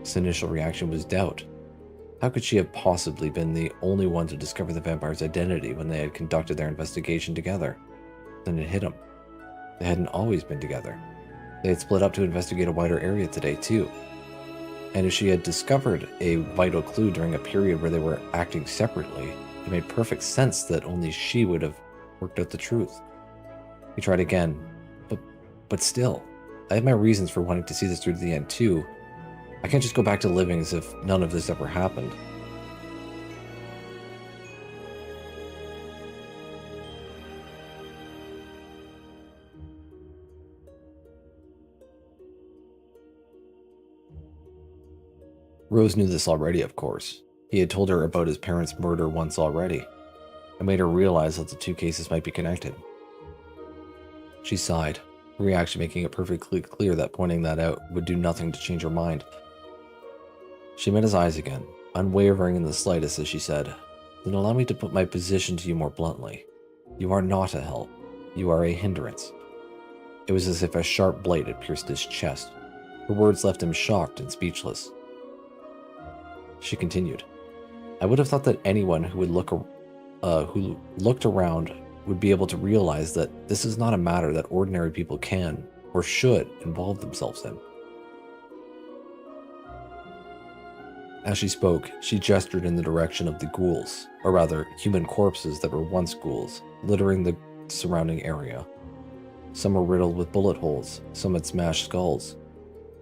His initial reaction was doubt. How could she have possibly been the only one to discover the vampire's identity when they had conducted their investigation together? Then it hit him. They hadn't always been together. They had split up to investigate a wider area today, too. And if she had discovered a vital clue during a period where they were acting separately, it made perfect sense that only she would have worked out the truth. He tried again, but still, I have my reasons for wanting to see this through to the end too. I can't just go back to living as if none of this ever happened. Rose knew this already, of course. He had told her about his parents' murder once already. It made her realize that the two cases might be connected. She sighed, her reaction making it perfectly clear that pointing that out would do nothing to change her mind. She met his eyes again, unwavering in the slightest as she said, Then allow me to put my position to you more bluntly. You are not a help. You are a hindrance. It was as if a sharp blade had pierced his chest. Her words left him shocked and speechless. She continued, I would have thought that anyone who looked around would be able to realize that this is not a matter that ordinary people can or should involve themselves in. As she spoke, she gestured in the direction of the ghouls, or rather, human corpses that were once ghouls, littering the surrounding area. Some were riddled with bullet holes, some had smashed skulls,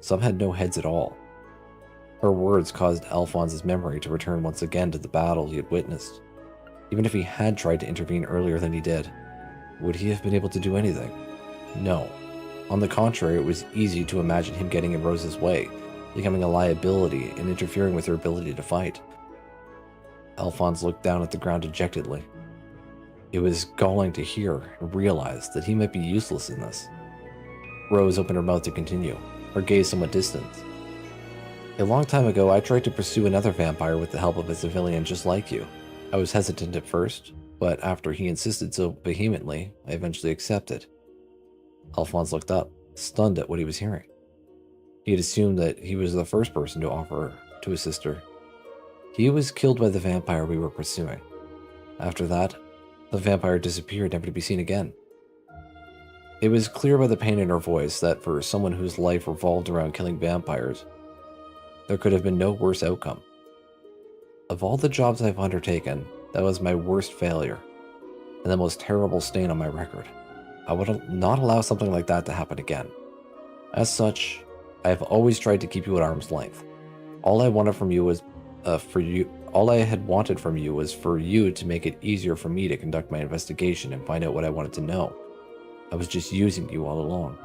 some had no heads at all. Her words caused Alphonse's memory to return once again to the battle he had witnessed. Even if he had tried to intervene earlier than he did, would he have been able to do anything? No. On the contrary, it was easy to imagine him getting in Rose's way, becoming a liability and interfering with her ability to fight. Alphonse looked down at the ground dejectedly. It was galling to hear and realize that he might be useless in this. Rose opened her mouth to continue, her gaze somewhat distant. A long time ago, I tried to pursue another vampire with the help of a civilian just like you. I was hesitant at first, but after he insisted so vehemently, I eventually accepted. Alphonse looked up, stunned at what he was hearing. He had assumed that he was the first person to offer to assist her. He was killed by the vampire we were pursuing. After that, the vampire disappeared, never to be seen again. It was clear by the pain in her voice that for someone whose life revolved around killing vampires, there could have been no worse outcome. Of all the jobs I've undertaken, that was my worst failure, and the most terrible stain on my record. I would not allow something like that to happen again. As such, I have always tried to keep you at arm's length. All I wanted from you was all I had wanted from you was for you to make it easier for me to conduct my investigation and find out what I wanted to know. I was just using you all along.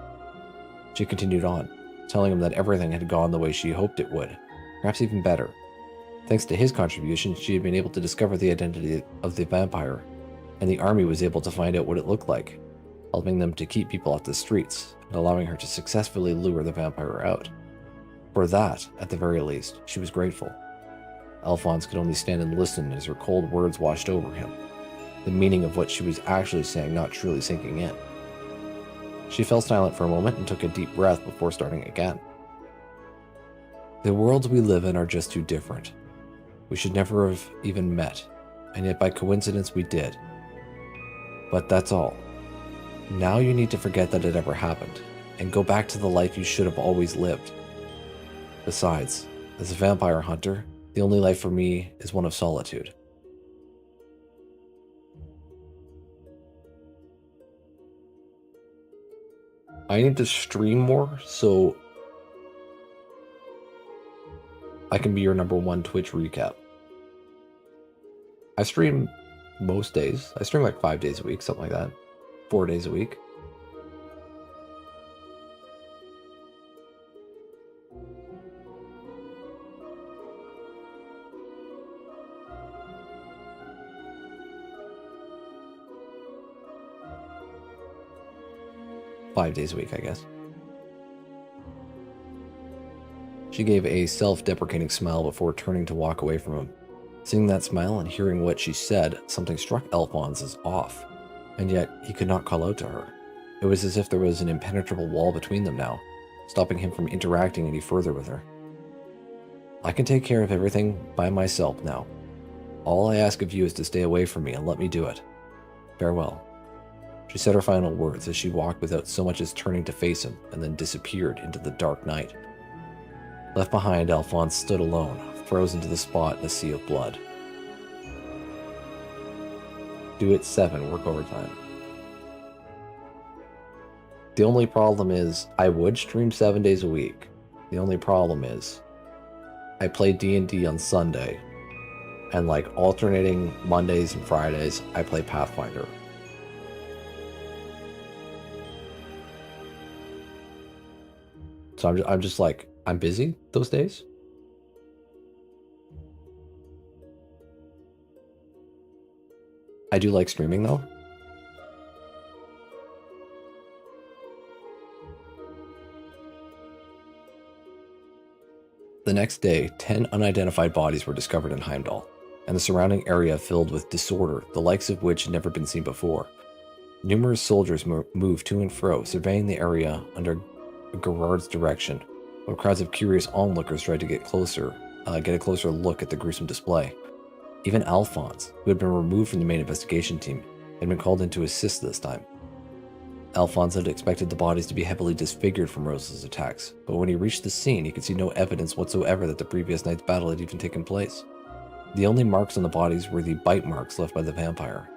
She continued on, telling him that everything had gone the way she hoped it would, perhaps even better. Thanks to his contribution, she had been able to discover the identity of the vampire, and the army was able to find out what it looked like, helping them to keep people off the streets and allowing her to successfully lure the vampire out. For that, at the very least, she was grateful. Alphonse could only stand and listen as her cold words washed over him, the meaning of what she was actually saying not truly sinking in. She fell silent for a moment and took a deep breath before starting again. The worlds we live in are just too different. We should never have even met, and yet by coincidence we did. But that's all. Now you need to forget that it ever happened, and go back to the life you should have always lived. Besides, as a vampire hunter, the only life for me is one of solitude. I need to stream more so I can be your #1 Twitch recap. I stream most days. I stream like 5 days a week, something like that. 4 days a week. Five days a week, I guess. She gave a self-deprecating smile before turning to walk away from him. Seeing that smile and hearing what she said, something struck Alphonse as off, and yet he could not call out to her. It was as if there was an impenetrable wall between them now, stopping him from interacting any further with her. I can take care of everything by myself now. All I ask of you is to stay away from me and let me do it. Farewell. She said her final words as she walked without so much as turning to face him and then disappeared into the dark night. Left behind, Alphonse stood alone, frozen to the spot in a sea of blood. Due at 7, work overtime. The only problem is, I would stream 7 days a week. The only problem is, I play D&D on Sunday, and like alternating Mondays and Fridays, I play Pathfinder. So I'm just like, I'm busy those days. I do like streaming though. The next day, 10 unidentified bodies were discovered in Heimdall, and the surrounding area filled with disorder, the likes of which had never been seen before. Numerous soldiers moved to and fro, surveying the area under Gerard's direction, while crowds of curious onlookers tried to get a closer look at the gruesome display. Even Alphonse, who had been removed from the main investigation team, had been called in to assist this time. Alphonse had expected the bodies to be heavily disfigured from Rose's attacks, but when he reached the scene, he could see no evidence whatsoever that the previous night's battle had even taken place. The only marks on the bodies were the bite marks left by the vampire.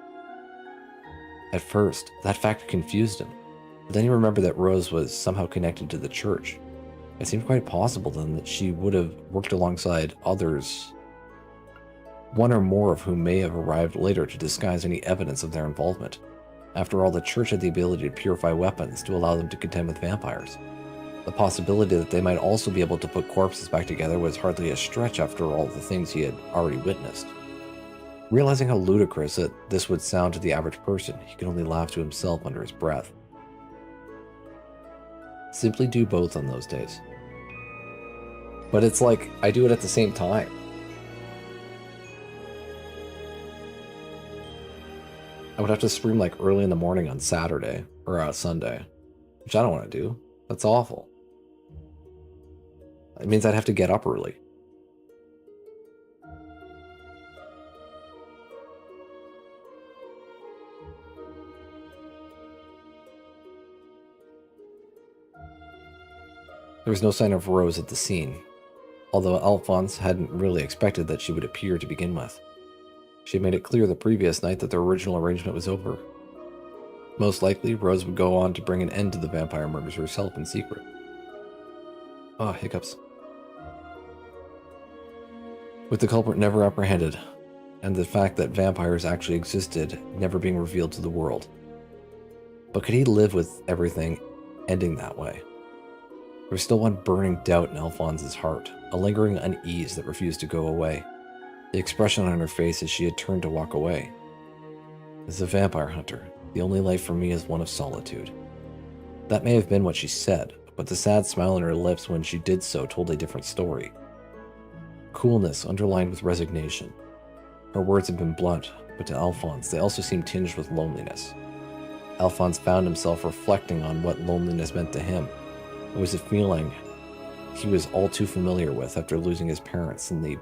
At first, that fact confused him, but then he remembered that Rose was somehow connected to the church. It seemed quite possible then that she would have worked alongside others, one or more of whom may have arrived later to disguise any evidence of their involvement. After all, the church had the ability to purify weapons to allow them to contend with vampires. The possibility that they might also be able to put corpses back together was hardly a stretch after all the things he had already witnessed. Realizing how ludicrous that this would sound to the average person, he could only laugh to himself under his breath. Simply do both on those days. But it's like, I do it at the same time. I would have to stream like early in the morning on Saturday or Sunday, which I don't want to do. That's awful. It means I'd have to get up early. There was no sign of Rose at the scene, although Alphonse hadn't really expected that she would appear to begin with. She had made it clear the previous night that their original arrangement was over. Most likely, Rose would go on to bring an end to the vampire murders herself in secret. Ah, hiccups. With the culprit never apprehended, and the fact that vampires actually existed never being revealed to the world. But could he live with everything ending that way? There was still one burning doubt in Alphonse's heart, a lingering unease that refused to go away. The expression on her face as she had turned to walk away. As a vampire hunter, the only life for me is one of solitude. That may have been what she said, but the sad smile on her lips when she did so told a different story. Coolness underlined with resignation. Her words had been blunt, but to Alphonse they also seemed tinged with loneliness. Alphonse found himself reflecting on what loneliness meant to him. It was a feeling he was all too familiar with after losing his parents. In the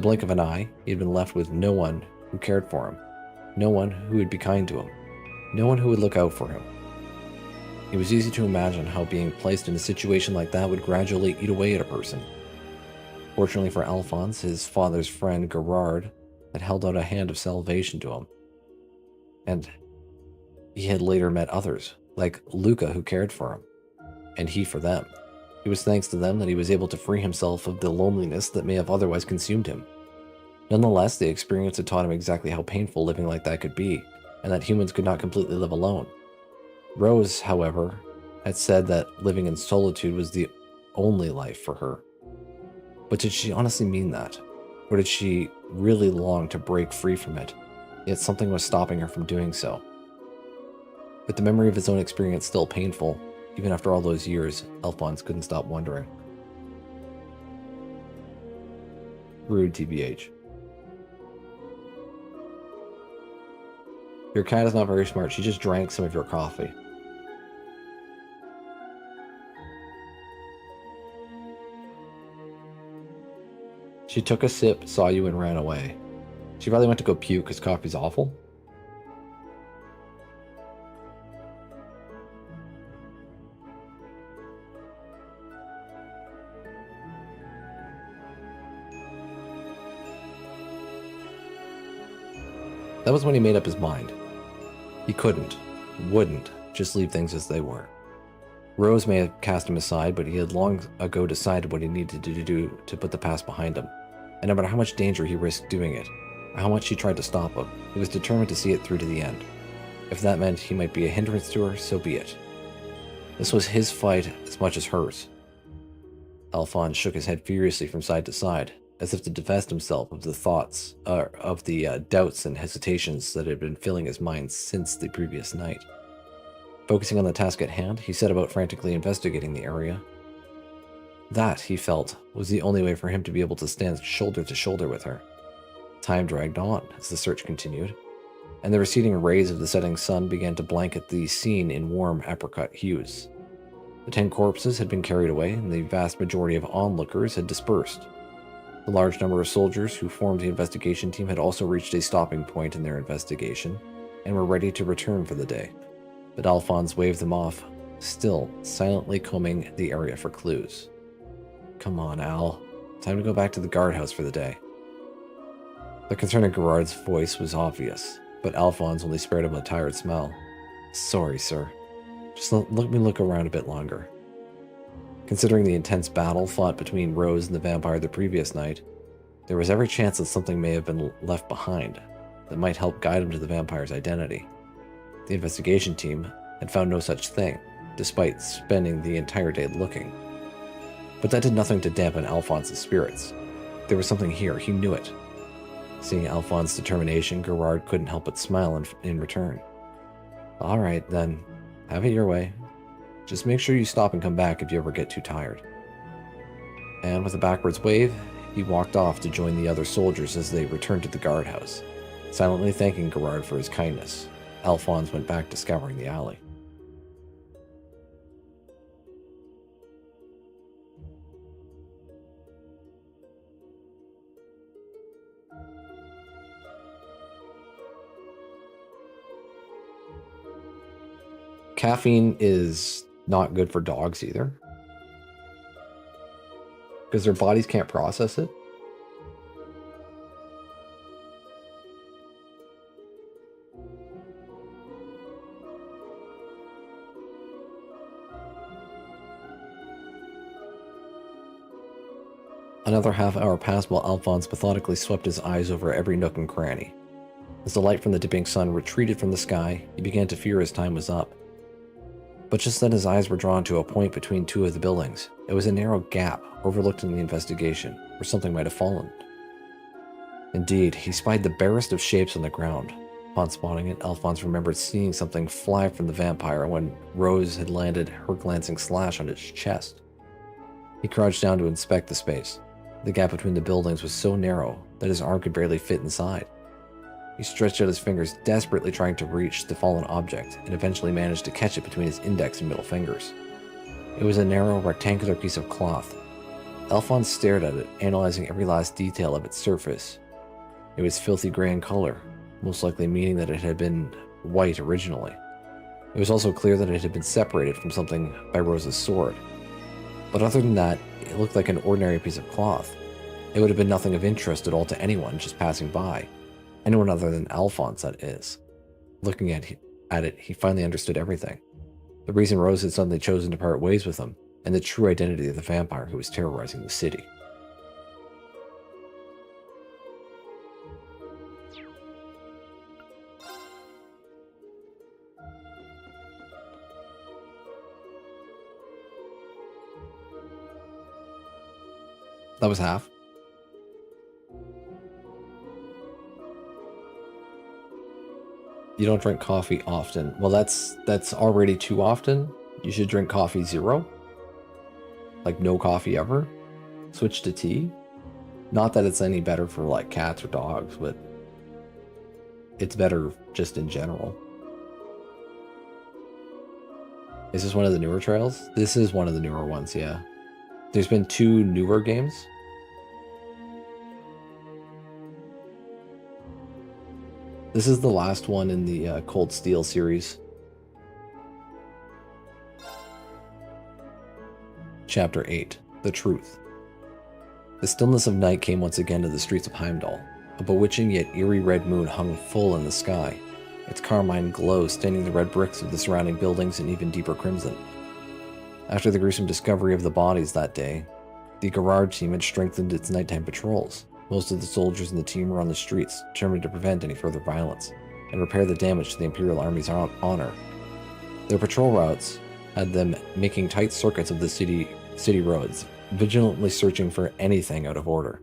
blink of an eye, he had been left with no one who cared for him, no one who would be kind to him, no one who would look out for him. It was easy to imagine how being placed in a situation like that would gradually eat away at a person. Fortunately for Alphonse, his father's friend Gerard had held out a hand of salvation to him, and he had later met others, like Luca, who cared for him, and he for them. It was thanks to them that he was able to free himself of the loneliness that may have otherwise consumed him. Nonetheless, the experience had taught him exactly how painful living like that could be, and that humans could not completely live alone. Rose, however, had said that living in solitude was the only life for her. But did she honestly mean that? Or did she really long to break free from it, yet something was stopping her from doing so? With the memory of his own experience still painful, even after all those years, Alphonse couldn't stop wondering. Rude, TBH. Your cat is not very smart. She just drank some of your coffee. She took a sip, saw you, and ran away. She probably went to go puke because coffee's awful. That was when he made up his mind. He wouldn't just leave things as they were. Rose may have cast him aside, but he had long ago decided what he needed to do to put the past behind him. And no matter how much danger he risked doing it, or how much she tried to stop him, he was determined to see it through to the end. If that meant he might be a hindrance to her, so be it. This was his fight as much as hers. Alphonse shook his head furiously from side to side, as if to divest himself of the thoughts, doubts and hesitations that had been filling his mind since the previous night. Focusing on the task at hand, he set about frantically investigating the area. That, he felt, was the only way for him to be able to stand shoulder to shoulder with her. Time dragged on as the search continued, and the receding rays of the setting sun began to blanket the scene in warm apricot hues. The 10 corpses had been carried away, and the vast majority of onlookers had dispersed. The large number of soldiers who formed the investigation team had also reached a stopping point in their investigation, and were ready to return for the day. But Alphonse waved them off, still silently combing the area for clues. Come on, Al. Time to go back to the guardhouse for the day. The concern in Gerard's voice was obvious, but Alphonse only spared him a tired smile. Sorry, sir. Just let me look around a bit longer. Considering the intense battle fought between Rose and the vampire the previous night, there was every chance that something may have been left behind that might help guide him to the vampire's identity. The investigation team had found no such thing, despite spending the entire day looking. But that did nothing to dampen Alphonse's spirits. There was something here, he knew it. Seeing Alphonse's determination, Gerard couldn't help but smile in return. All right, then. Have it your way. Just make sure you stop and come back if you ever get too tired. And with a backwards wave, he walked off to join the other soldiers as they returned to the guardhouse. Silently thanking Gerard for his kindness, Alphonse went back to scouring the alley. Caffeine is not good for dogs either, because their bodies can't process it. Another half hour passed while Alphonse methodically swept his eyes over every nook and cranny. As the light from the dipping sun retreated from the sky, he began to fear his time was up. But just then his eyes were drawn to a point between two of the buildings. It was a narrow gap overlooked in the investigation, where something might have fallen. Indeed, he spied the barest of shapes on the ground. Upon spotting it, Alphonse remembered seeing something fly from the vampire when Rose had landed her glancing slash on its chest. He crouched down to inspect the space. The gap between the buildings was so narrow that his arm could barely fit inside. He stretched out his fingers, desperately trying to reach the fallen object, and eventually managed to catch it between his index and middle fingers. It was a narrow, rectangular piece of cloth. Alphonse stared at it, analyzing every last detail of its surface. It was filthy gray in color, most likely meaning that it had been white originally. It was also clear that it had been separated from something by Rose's sword. But other than that, it looked like an ordinary piece of cloth. It would have been nothing of interest at all to anyone just passing by. Anyone other than Alphonse, that is. Looking at it, he finally understood everything. The reason Rose had suddenly chosen to part ways with him, and the true identity of the vampire who was terrorizing the city. That was half. You don't drink coffee often. Well, that's already too often. You should drink coffee 0. Like no coffee ever. Switch to tea. Not that it's any better for like cats or dogs, but it's better just in general. Is this one of the newer trails? This is one of the newer ones, yeah. There's been 2 newer games. This is the last one in the Cold Steel series. Chapter 8, The Truth. The stillness of night came once again to the streets of Heimdall. A bewitching yet eerie red moon hung full in the sky, its carmine glow staining the red bricks of the surrounding buildings in even deeper crimson. After the gruesome discovery of the bodies that day, the Gerard team had strengthened its nighttime patrols. Most of the soldiers in the team were on the streets, determined to prevent any further violence, and repair the damage to the Imperial Army's honor. Their patrol routes had them making tight circuits of the city roads, vigilantly searching for anything out of order.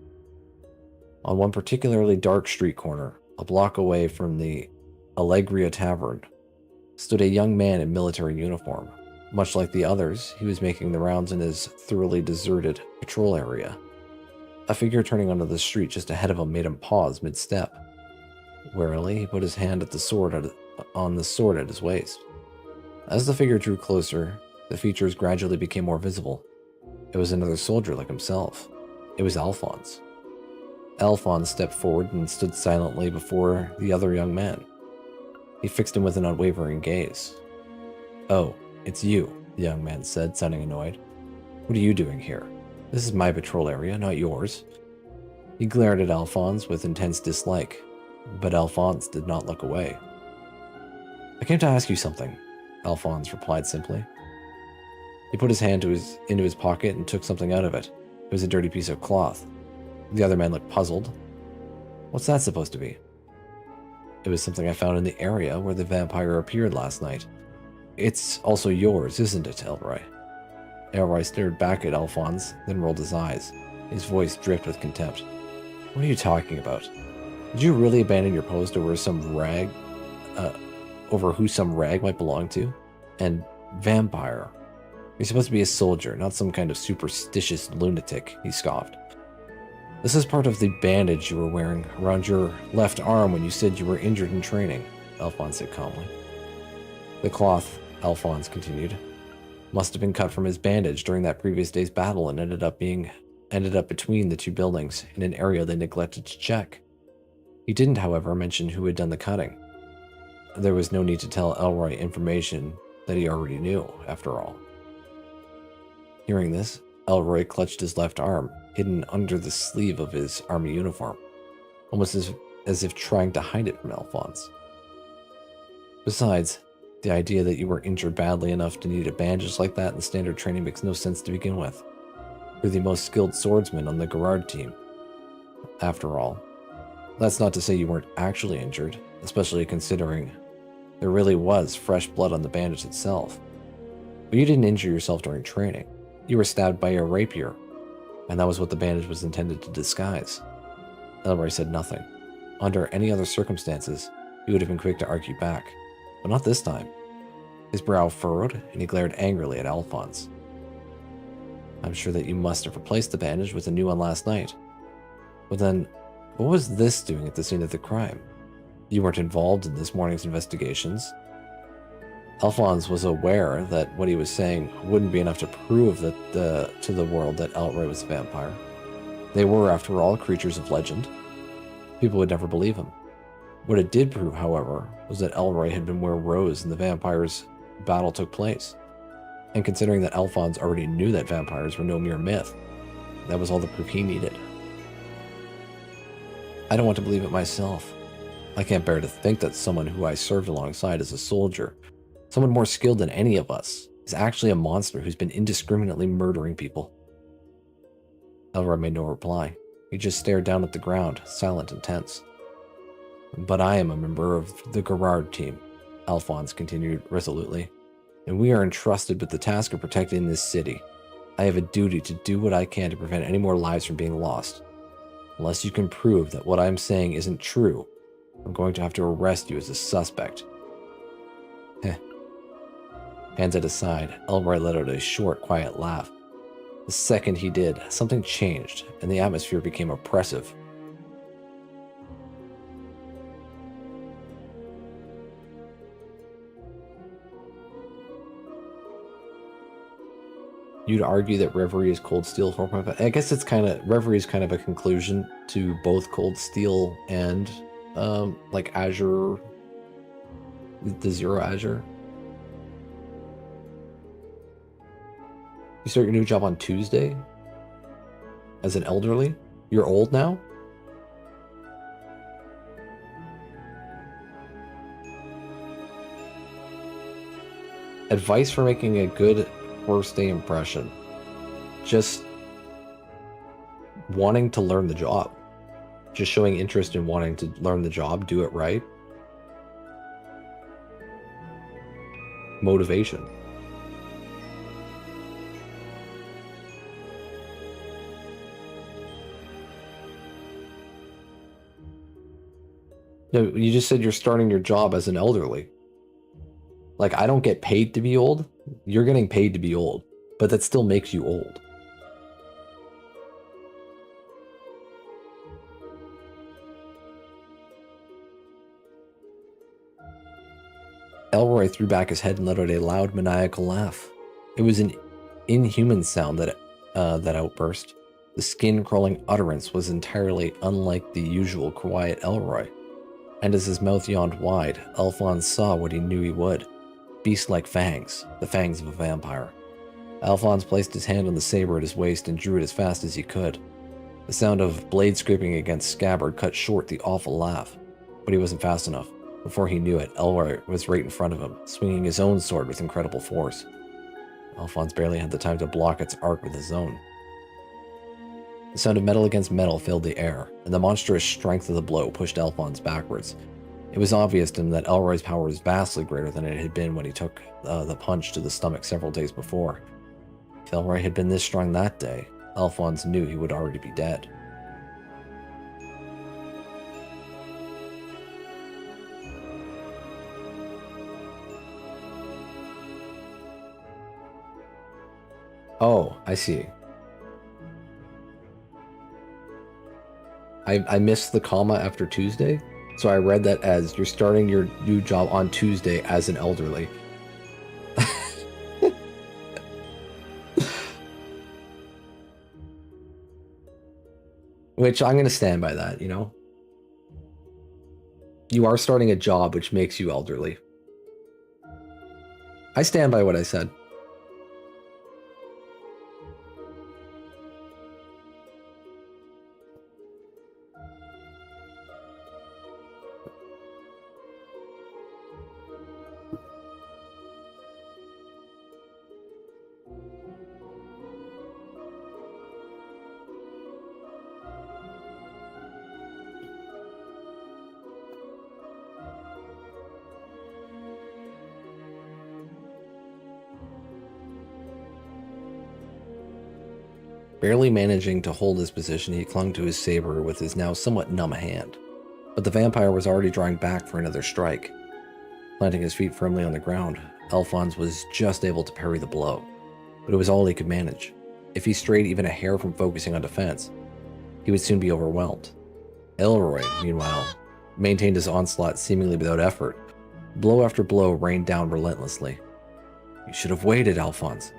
On one particularly dark street corner, a block away from the Allegria Tavern, stood a young man in military uniform. Much like the others, he was making the rounds in his thoroughly deserted patrol area. A figure turning onto the street just ahead of him made him pause mid-step. Warily, he put his hand on the sword at his waist. As the figure drew closer, the features gradually became more visible. It was another soldier like himself. It was Alphonse. Alphonse stepped forward and stood silently before the other young man. He fixed him with an unwavering gaze. "Oh, it's you," the young man said, sounding annoyed. "What are you doing here? This is my patrol area, not yours." He glared at Alphonse with intense dislike, but Alphonse did not look away. "I came to ask you something," Alphonse replied simply. He put his hand into his pocket and took something out of it. It was a dirty piece of cloth. The other man looked puzzled. "What's that supposed to be?" "It was something I found in the area where the vampire appeared last night. It's also yours, isn't it, Elroy?" Elroy stared back at Alphonse, then rolled his eyes. His voice dripped with contempt. "What are you talking about? Did you really abandon your post over who some rag might belong to? And vampire. You're supposed to be a soldier, not some kind of superstitious lunatic," he scoffed. "This is part of the bandage you were wearing around your left arm when you said you were injured in training," Alphonse said calmly. "The cloth," Alphonse continued, "must have been cut from his bandage during that previous day's battle and ended up between the two buildings in an area they neglected to check." He didn't, however, mention who had done the cutting. There was no need to tell Elroy information that he already knew, after all. Hearing this, Elroy clutched his left arm, hidden under the sleeve of his army uniform, almost as if trying to hide it from Alphonse. "Besides, the idea that you were injured badly enough to need a bandage like that in standard training makes no sense to begin with. You're the most skilled swordsman on the Gerard team. After all, that's not to say you weren't actually injured, especially considering there really was fresh blood on the bandage itself. But you didn't injure yourself during training. You were stabbed by a rapier, and that was what the bandage was intended to disguise." Elroy said nothing. Under any other circumstances, he would have been quick to argue back, but not this time. His brow furrowed, and he glared angrily at Alphonse. "I'm sure that you must have replaced the bandage with a new one last night. But then, what was this doing at the scene of the crime? You weren't involved in this morning's investigations." Alphonse was aware that what he was saying wouldn't be enough to prove to the world that Elroy was a vampire. They were, after all, creatures of legend. People would never believe him. What it did prove, however, was that Elroy had been where Rose and the vampires' battle took place. And considering that Alphonse already knew that vampires were no mere myth, that was all the proof he needed. "I don't want to believe it myself. I can't bear to think that someone who I served alongside as a soldier, someone more skilled than any of us, is actually a monster who's been indiscriminately murdering people." Elroy made no reply. He just stared down at the ground, silent and tense. "But I am a member of the Gerard team," Alphonse continued resolutely, "and we are entrusted with the task of protecting this city. I have a duty to do what I can to prevent any more lives from being lost. Unless you can prove that what I'm saying isn't true, I'm going to have to arrest you as a suspect." Heh. Hands at his side, Elroy let out a short, quiet laugh. The second he did, something changed, and the atmosphere became oppressive. You'd argue that Reverie is Cold Steel 4.5. I guess Reverie is kind of a conclusion to both Cold Steel and like Azure, the Zero Azure. You start your new job on Tuesday? As an elderly? You're old now? Advice for making a good first day impression. Just wanting to learn the job. Just showing interest in wanting to learn the job, do it right. Motivation. No, you just said you're starting your job as an elderly. Like, I don't get paid to be old. You're getting paid to be old, but that still makes you old. Elroy threw back his head and let out a loud, maniacal laugh. It was an inhuman sound that outburst. The skin-crawling utterance was entirely unlike the usual quiet Elroy. And as his mouth yawned wide, Alphonse saw what he knew he would. Beast-like fangs, the fangs of a vampire. Alphonse placed his hand on the saber at his waist and drew it as fast as he could. The sound of blade scraping against scabbard cut short the awful laugh, but he wasn't fast enough. Before he knew it, Elroy was right in front of him, swinging his own sword with incredible force. Alphonse barely had the time to block its arc with his own. The sound of metal against metal filled the air, and the monstrous strength of the blow pushed Alphonse backwards. It was obvious to him that Elroy's power was vastly greater than it had been when he took the punch to the stomach several days before. If Elroy had been this strong that day, Alphonse knew he would already be dead. Oh, I see. I missed the comma after Tuesday, so I read that as you're starting your new job on Tuesday as an elderly. Which I'm going to stand by that, you know? You are starting a job which makes you elderly. I stand by what I said. Barely managing to hold his position, he clung to his saber with his now somewhat numb hand. But the vampire was already drawing back for another strike. Planting his feet firmly on the ground, Alphonse was just able to parry the blow. But it was all he could manage. If he strayed even a hair from focusing on defense, he would soon be overwhelmed. Elroy, meanwhile, maintained his onslaught seemingly without effort. Blow after blow rained down relentlessly. "You should have waited, Alphonse.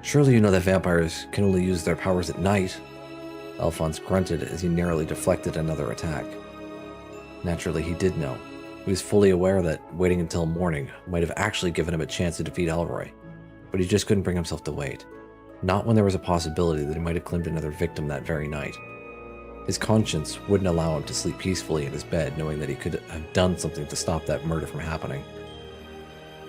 Surely you know that vampires can only use their powers at night." Alphonse grunted as he narrowly deflected another attack. Naturally, he did know. He was fully aware that waiting until morning might have actually given him a chance to defeat Elroy, but he just couldn't bring himself to wait. Not when there was a possibility that he might have claimed another victim that very night. His conscience wouldn't allow him to sleep peacefully in his bed, knowing that he could have done something to stop that murder from happening.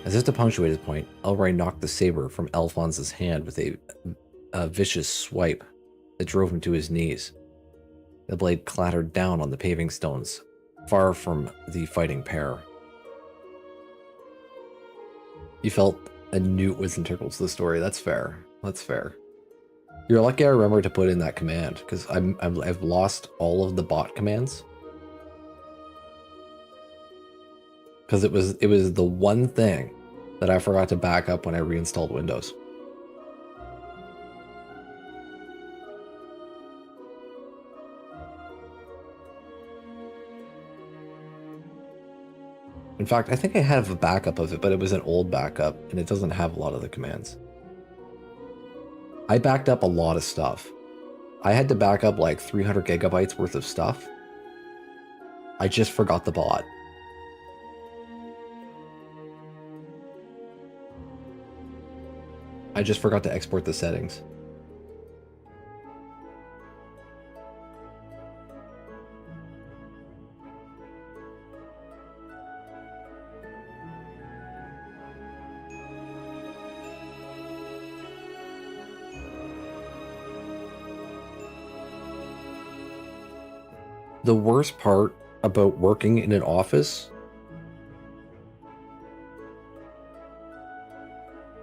As if to punctuate his point, Elroy knocked the saber from Alphonse's hand with a vicious swipe that drove him to his knees. The blade clattered down on the paving stones, far from the fighting pair. You felt a newt was integral to the story. That's fair. That's fair. You're lucky I remember to put in that command, because I've lost all of the bot commands. Because it was the one thing that I forgot to back up when I reinstalled Windows. In fact, I think I have a backup of it, but it was an old backup, and it doesn't have a lot of the commands. I backed up a lot of stuff. I had to back up like 300 gigabytes worth of stuff. I just forgot the bot. I just forgot to export the settings. The worst part about working in an office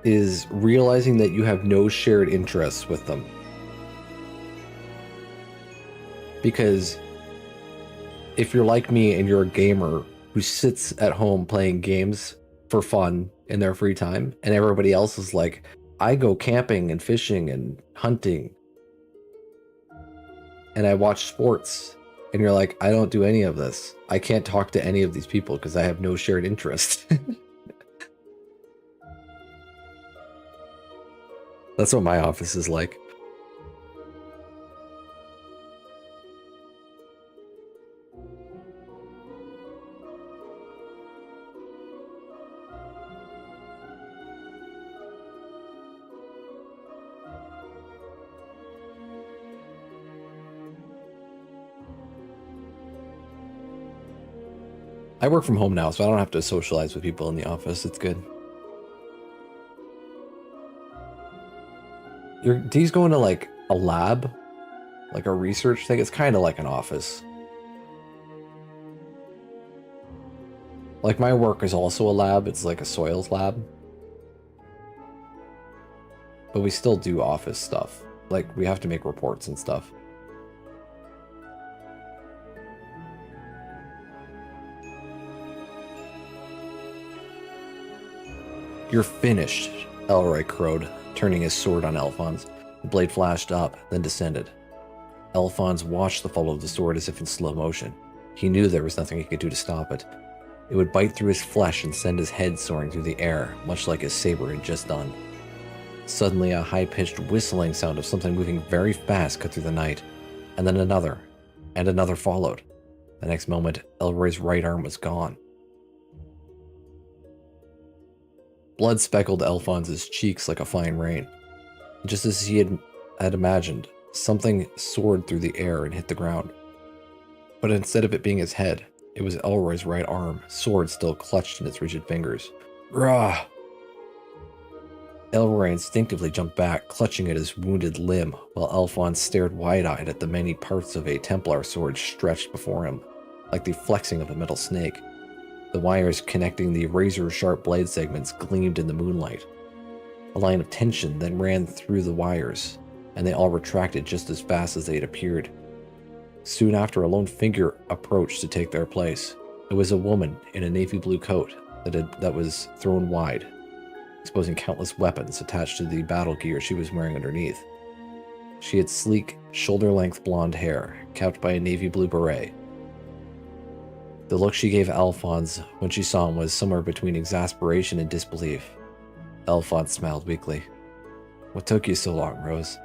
is realizing that you have no shared interests with them. Because if you're like me and you're a gamer who sits at home playing games for fun in their free time, and everybody else is like, I go camping and fishing and hunting, and I watch sports, and you're like, I don't do any of this. I can't talk to any of these people because I have no shared interest. That's what my office is like. I work from home now, so I don't have to socialize with people in the office. It's good. D's going to like a lab? Like a research thing? It's kind of like an office. Like my work is also a lab. It's like a soils lab. But we still do office stuff. Like we have to make reports and stuff. You're finished, Elroy crowed, turning his sword on Alphonse. The blade flashed up, then descended. Alphonse watched the fall of the sword as if in slow motion. He knew there was nothing he could do to stop it. It would bite through his flesh and send his head soaring through the air, much like his saber had just done. Suddenly, a high-pitched whistling sound of something moving very fast cut through the night, and then another, and another followed. The next moment, Elroy's right arm was gone. Blood speckled Alphonse's cheeks like a fine rain. Just as he had imagined, something soared through the air and hit the ground. But instead of it being his head, it was Elroy's right arm, sword still clutched in its rigid fingers. Rah! Elroy instinctively jumped back, clutching at his wounded limb, while Alphonse stared wide-eyed at the many parts of a Templar sword stretched before him, like the flexing of a metal snake. The wires connecting the razor-sharp blade segments gleamed in the moonlight. A line of tension then ran through the wires, and they all retracted just as fast as they had appeared. Soon after, a lone figure approached to take their place. It was a woman in a navy blue coat that was thrown wide, exposing countless weapons attached to the battle gear she was wearing underneath. She had sleek, shoulder-length blonde hair, capped by a navy blue beret. The look she gave Alphonse when she saw him was somewhere between exasperation and disbelief. Alphonse smiled weakly. What took you so long, Rose?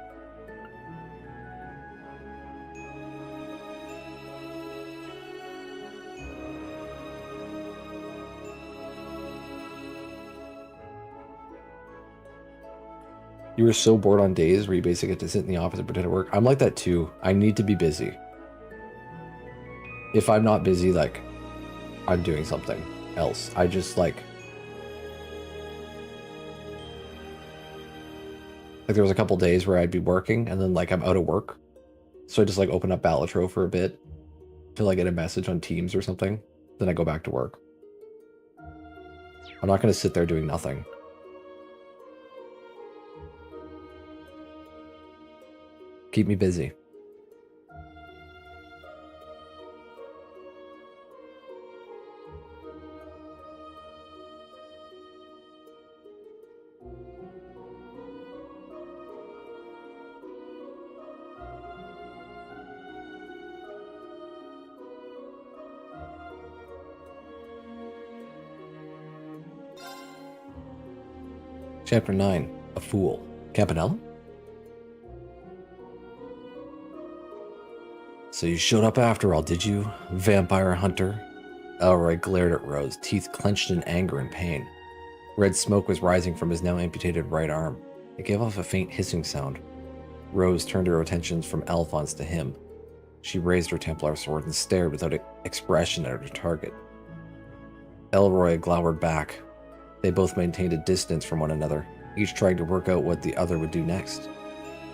You were so bored on days where you basically get to sit in the office and pretend to work. I'm like that too. I need to be busy. If I'm not busy, like, I'm doing something else. I just like there was a couple days where I'd be working and then like I'm out of work. So I just like open up Balatro for a bit till I get a message on Teams or something. Then I go back to work. I'm not going to sit there doing nothing. Keep me busy. Chapter 9. A Fool. Campanella? So you showed up after all, did you, vampire hunter? Elroy glared at Rose, teeth clenched in anger and pain. Red smoke was rising from his now amputated right arm. It gave off a faint hissing sound. Rose turned her attentions from Alphonse to him. She raised her Templar sword and stared without expression at her target. Elroy glowered back. They both maintained a distance from one another, each trying to work out what the other would do next.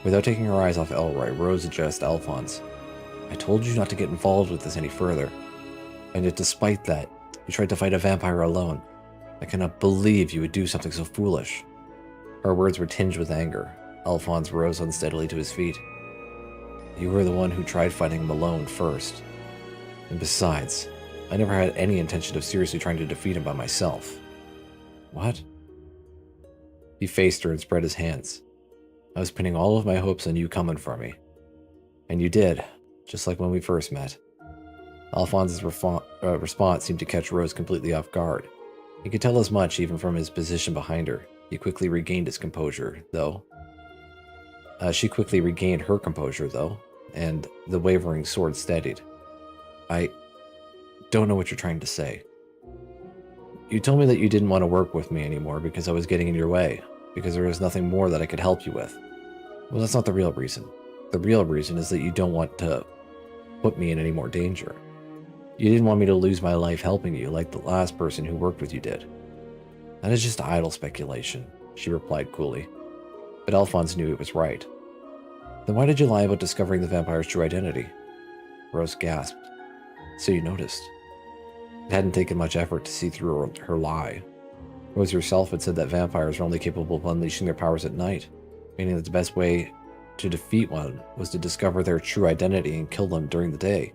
Without taking her eyes off Elroy, Rose addressed Alphonse. I told you not to get involved with this any further. And yet despite that, you tried to fight a vampire alone. I cannot believe you would do something so foolish. Her words were tinged with anger. Alphonse rose unsteadily to his feet. You were the one who tried fighting him alone first. And besides, I never had any intention of seriously trying to defeat him by myself. What? He faced her and spread his hands. I was pinning all of my hopes on you coming for me. And you did, just like when we first met. Alphonse's response seemed to catch Rose completely off guard. He could tell as much even from his position behind her. He quickly regained his composure, though. She quickly regained her composure, though, and the wavering sword steadied. I don't know what you're trying to say. You told me that you didn't want to work with me anymore because I was getting in your way, because there was nothing more that I could help you with. Well, that's not the real reason. The real reason is that you don't want to put me in any more danger. You didn't want me to lose my life helping you like the last person who worked with you did. That is just idle speculation, she replied coolly. But Alphonse knew it was right. Then why did you lie about discovering the vampire's true identity? Rose gasped. So you noticed. It hadn't taken much effort to see through her lie. Rose herself had said that vampires were only capable of unleashing their powers at night, meaning that the best way to defeat one was to discover their true identity and kill them during the day.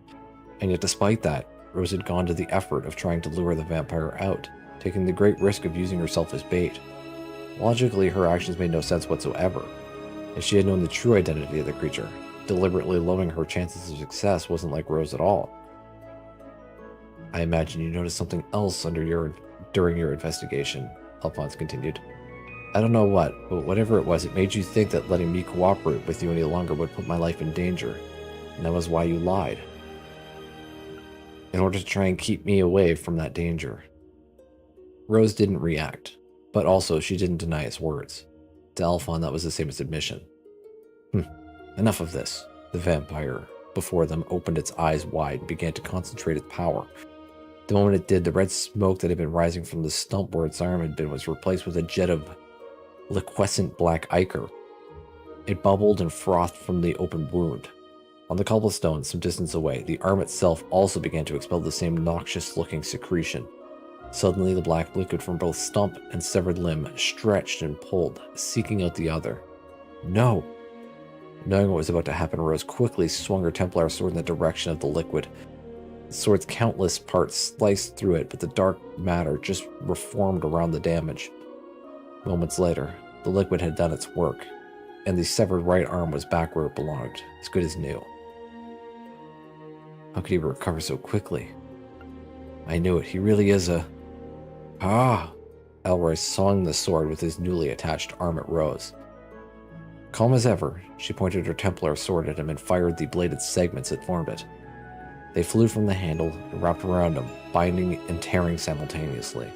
And yet despite that, Rose had gone to the effort of trying to lure the vampire out, taking the great risk of using herself as bait. Logically, her actions made no sense whatsoever. If she had known the true identity of the creature, deliberately lowering her chances of success wasn't like Rose at all. I imagine you noticed something else during your investigation, Alphonse continued. I don't know what, but whatever it was, it made you think that letting me cooperate with you any longer would put my life in danger. And that was why you lied. In order to try and keep me away from that danger. Rose didn't react, but also she didn't deny his words. To Alphonse, that was the same as admission. Enough of this. The vampire before them opened its eyes wide and began to concentrate its power. The moment it did, the red smoke that had been rising from the stump where its arm had been was replaced with a jet of liquescent black ichor. It bubbled and frothed from the open wound. On the cobblestone, some distance away, the arm itself also began to expel the same noxious-looking secretion. Suddenly, the black liquid from both stump and severed limb stretched and pulled, seeking out the other. No! Knowing what was about to happen, Rose quickly swung her Templar sword in the direction of the liquid. The sword's countless parts sliced through it, but the dark matter just reformed around the damage. Moments later, the liquid had done its work, and the severed right arm was back where it belonged, as good as new. How could he recover so quickly? I knew it. He really is a... Ah! Elroy swung the sword with his newly attached arm at Rose. Calm as ever, she pointed her Templar sword at him and fired the bladed segments that formed it. They flew from the handle and wrapped around him, binding and tearing simultaneously.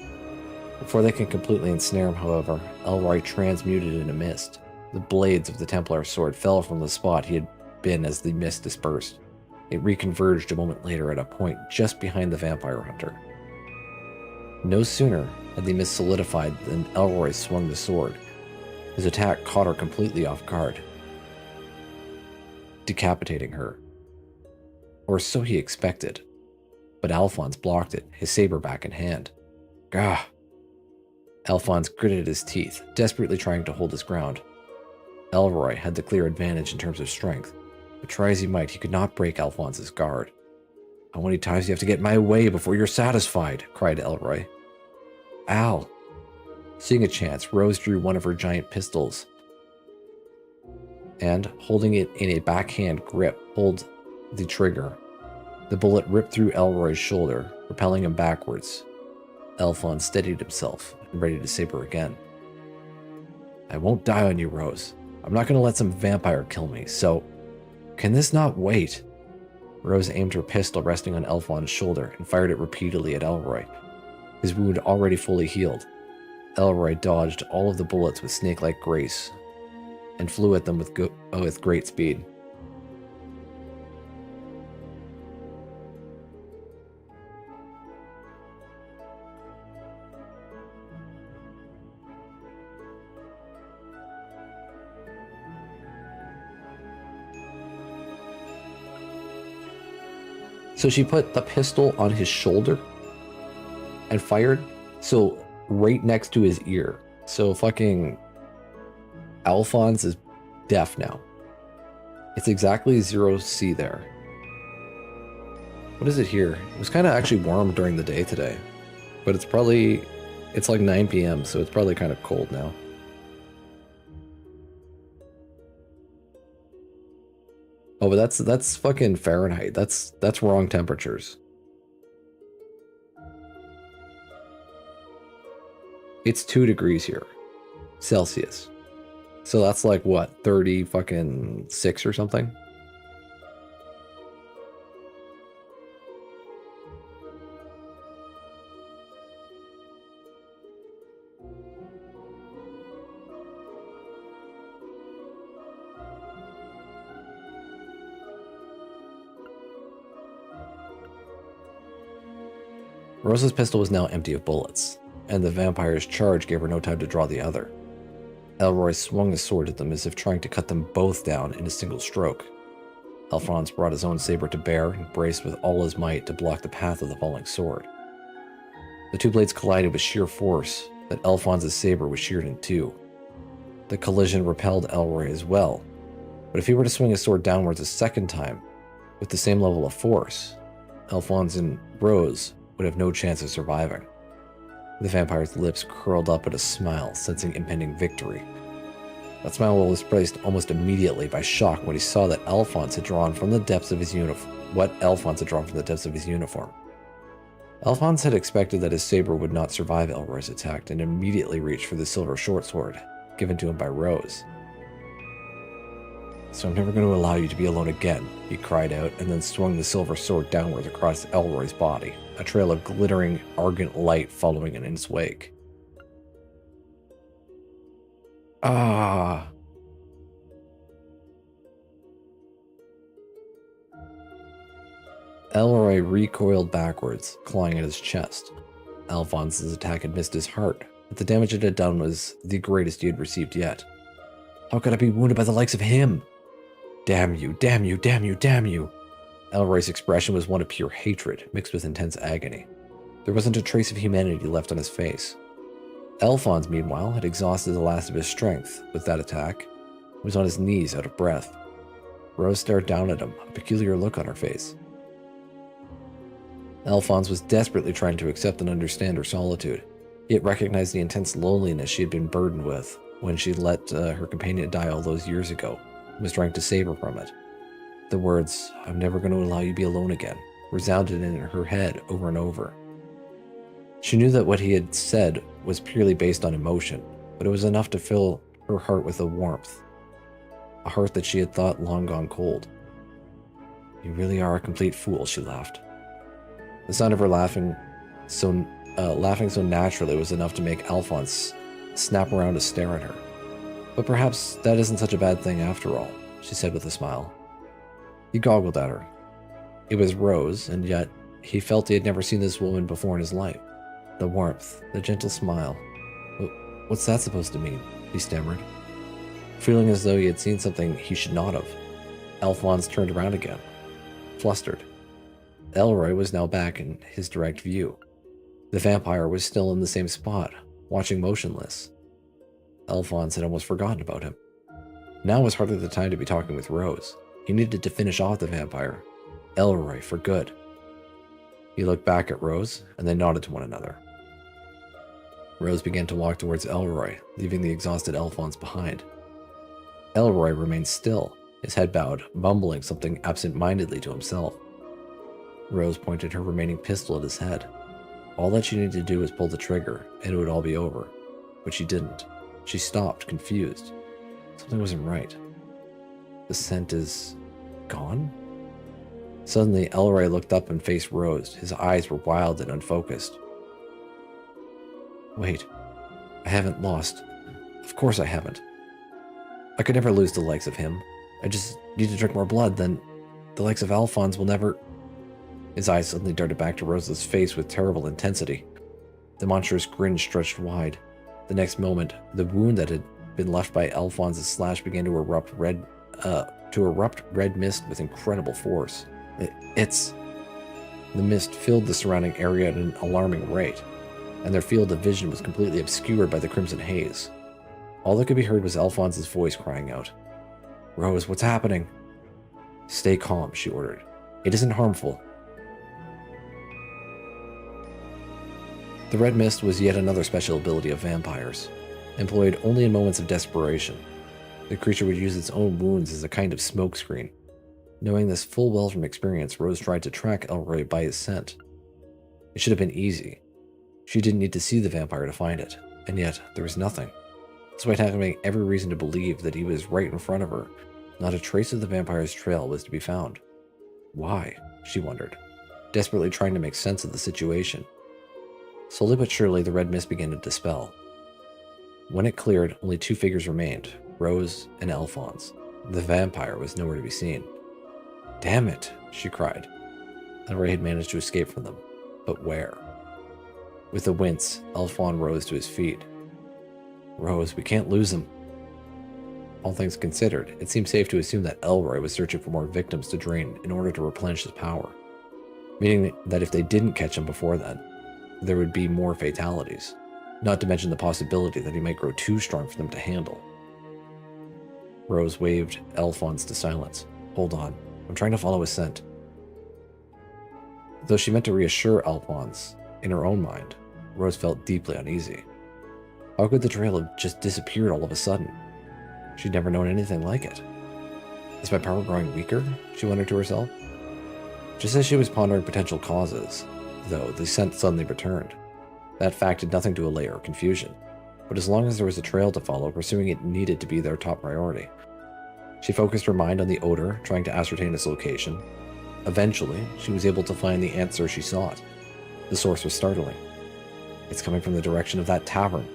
Before they could completely ensnare him, however, Elroy transmuted in a mist. The blades of the Templar sword fell from the spot he had been as the mist dispersed. It reconverged a moment later at a point just behind the vampire hunter. No sooner had the mist solidified than Elroy swung the sword. His attack caught her completely off guard, decapitating her. Or so he expected. But Alphonse blocked it, his saber back in hand. Gah! Alphonse gritted his teeth, desperately trying to hold his ground. Elroy had the clear advantage in terms of strength, but try as he might, he could not break Alphonse's guard. How many times do you have to get in my way before you're satisfied? Cried Elroy. Al! Seeing a chance, Rose drew one of her giant pistols and, holding it in a backhand grip, pulled the trigger. The bullet ripped through Elroy's shoulder, propelling him backwards. Alphonse steadied himself and ready to saber again. I won't die on you, Rose. I'm not going to let some vampire kill me, so... Can this not wait? Rose aimed her pistol resting on Alphonse's shoulder and fired it repeatedly at Elroy, his wound already fully healed. Elroy dodged all of the bullets with snake-like grace and flew at them with great speed. So she put the pistol on his shoulder and fired, so right next to his ear. So fucking Alphonse is deaf now. It's exactly 0C there. What is it here? It was kind of actually warm during the day today, but it's like 9 p.m, so it's probably kind of cold now. Oh, but that's fucking Fahrenheit. That's wrong temperatures. It's 2 degrees here, Celsius. So that's like what, 30 fucking 6 or something? Rosa's pistol was now empty of bullets, and the vampire's charge gave her no time to draw the other. Elroy swung his sword at them as if trying to cut them both down in a single stroke. Alphonse brought his own saber to bear and braced with all his might to block the path of the falling sword. The two blades collided with sheer force that Alphonse's saber was sheared in two. The collision repelled Elroy as well, but if he were to swing his sword downwards a second time, with the same level of force, Alphonse and Rose would have no chance of surviving. The vampire's lips curled up at a smile, sensing impending victory. That smile was replaced almost immediately by shock when he saw that Alphonse had drawn from the depths of his uniform. Alphonse had expected that his saber would not survive Elroy's attack and immediately reached for the silver short sword given to him by Rose. "So I'm never going to allow you to be alone again," he cried out, and then swung the silver sword downwards across Elroy's body, a trail of glittering, argent light following in its wake. Ah! Elroy recoiled backwards, clawing at his chest. Alphonse's attack had missed his heart, but the damage it had done was the greatest he had received yet. How could I be wounded by the likes of him? Damn you, damn you, damn you, damn you! Elroy's expression was one of pure hatred, mixed with intense agony. There wasn't a trace of humanity left on his face. Alphonse, meanwhile, had exhausted the last of his strength with that attack. He was on his knees, out of breath. Rose stared down at him, a peculiar look on her face. Alphonse was desperately trying to accept and understand her solitude, yet recognized the intense loneliness she had been burdened with when she let her companion die all those years ago, and was trying to save her from it. The words, "I'm never going to allow you to be alone again," resounded in her head over and over. She knew that what he had said was purely based on emotion, but it was enough to fill her heart with a warmth, a heart that she had thought long gone cold. "You really are a complete fool," she laughed. The sound of her laughing so naturally was enough to make Alphonse snap around to stare at her. "But perhaps that isn't such a bad thing after all," she said with a smile. He goggled at her. It was Rose, and yet he felt he had never seen this woman before in his life. The warmth, the gentle smile. "What's that supposed to mean?" he stammered, feeling as though he had seen something he should not have. Alphonse turned around again, flustered. Elroy was now back in his direct view. The vampire was still in the same spot, watching motionless. Alphonse had almost forgotten about him. Now was hardly the time to be talking with Rose. He needed to finish off the vampire, Elroy, for good. He looked back at Rose, and they nodded to one another. Rose began to walk towards Elroy, leaving the exhausted Alphonse behind. Elroy remained still, his head bowed, mumbling something absent-mindedly to himself. Rose pointed her remaining pistol at his head. All that she needed to do was pull the trigger, and it would all be over. But she didn't. She stopped, confused. Something wasn't right. The scent is gone? Suddenly, Elroy looked up and faced Rose. His eyes were wild and unfocused. "Wait, I haven't lost. Of course I haven't. I could never lose the likes of him. I just need to drink more blood, then the likes of Alphonse will never..." His eyes suddenly darted back to Rose's face with terrible intensity. The monstrous grin stretched wide. The next moment, the wound that had been left by Alphonse's slash began to erupt red mist with incredible force. The mist filled the surrounding area at an alarming rate, and their field of vision was completely obscured by the crimson haze. All that could be heard was Alphonse's voice crying out, "Rose, what's happening?" "Stay calm," she ordered. "It isn't harmful." The red mist was yet another special ability of vampires, employed only in moments of desperation. The creature would use its own wounds as a kind of smokescreen. Knowing this full well from experience, Rose tried to track Elroy by his scent. It should have been easy. She didn't need to see the vampire to find it, and yet there was nothing. Despite having every reason to believe that he was right in front of her, not a trace of the vampire's trail was to be found. Why? She wondered, desperately trying to make sense of the situation. Slowly but surely, the red mist began to dispel. When it cleared, only two figures remained, Rose and Alphonse. The vampire was nowhere to be seen. "Damn it," she cried. Elroy had managed to escape from them. But where? With a wince, Elfon rose to his feet. Rose, we can't lose him. All things considered, it seemed safe to assume that Elroy was searching for more victims to drain in order to replenish his power. Meaning that if they didn't catch him before then, there would be more fatalities. Not to mention the possibility that he might grow too strong for them to handle. Rose waved Elfons to silence. Hold on, I'm trying to follow his scent. Though she meant to reassure Elfons, in her own mind, Rose felt deeply uneasy. How could the trail have just disappeared all of a sudden? She'd never known anything like it. Is my power growing weaker? She wondered to herself. Just as she was pondering potential causes, though, the scent suddenly returned. That fact did nothing to allay her confusion, but as long as there was a trail to follow, pursuing it needed to be their top priority. She focused her mind on the odor, trying to ascertain its location. Eventually, she was able to find the answer she sought. The source was startling. It's coming from the direction of that tavern.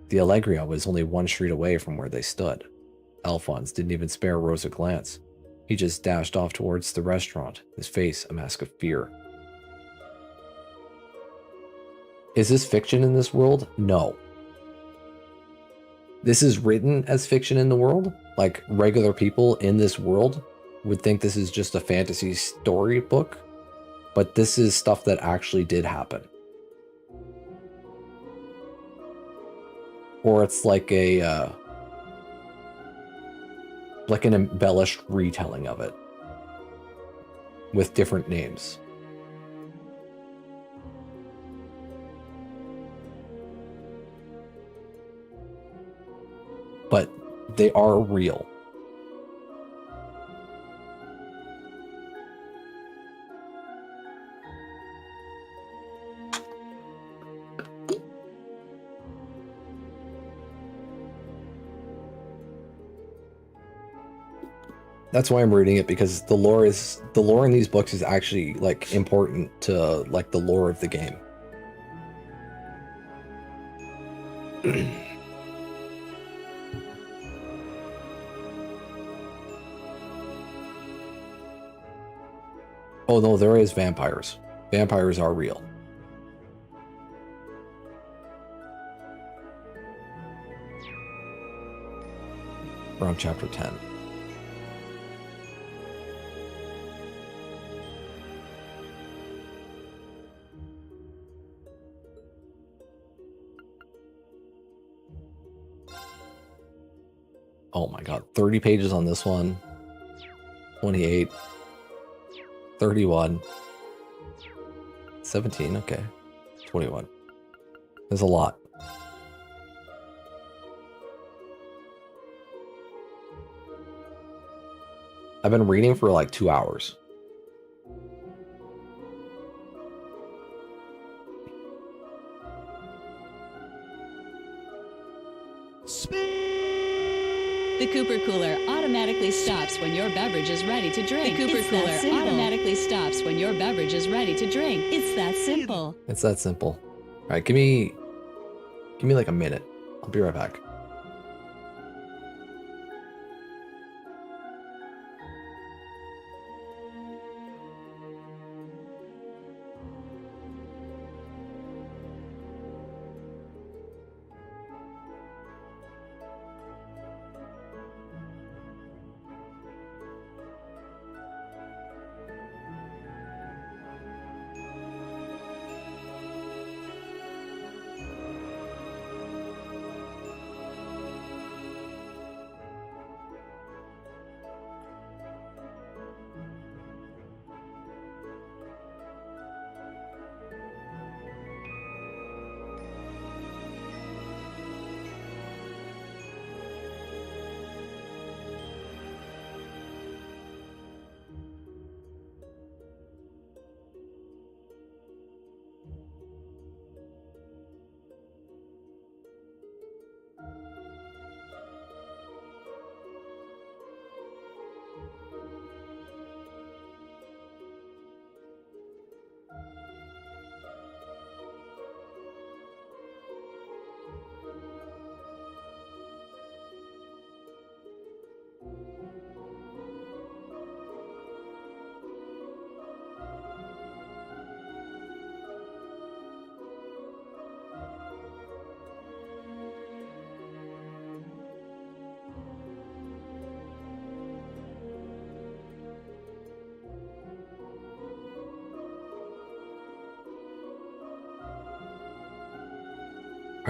The Allegria was only one street away from where they stood. Elfons didn't even spare Rose a glance. He just dashed off towards the restaurant, his face a mask of fear. Is this fiction in this world? No. This is written as fiction in the world? Like, regular people in this world would think this is just a fantasy storybook? But this is stuff that actually did happen. Or it's like an embellished retelling of it with different names. But they are real. That's why I'm reading it, because the lore in these books is actually like important to like the lore of the game. Oh no, there is vampires. Vampires are real. Around chapter 10. Oh my god, 30 pages on this one. 28. 31. 17, okay. 21. There's a lot. I've been reading for like 2 hours. The Cooper Cooler automatically stops when your beverage is ready to drink. The Cooper Cooler automatically stops when your beverage is ready to drink. It's that simple. It's that simple. All right, give me like a minute. I'll be right back.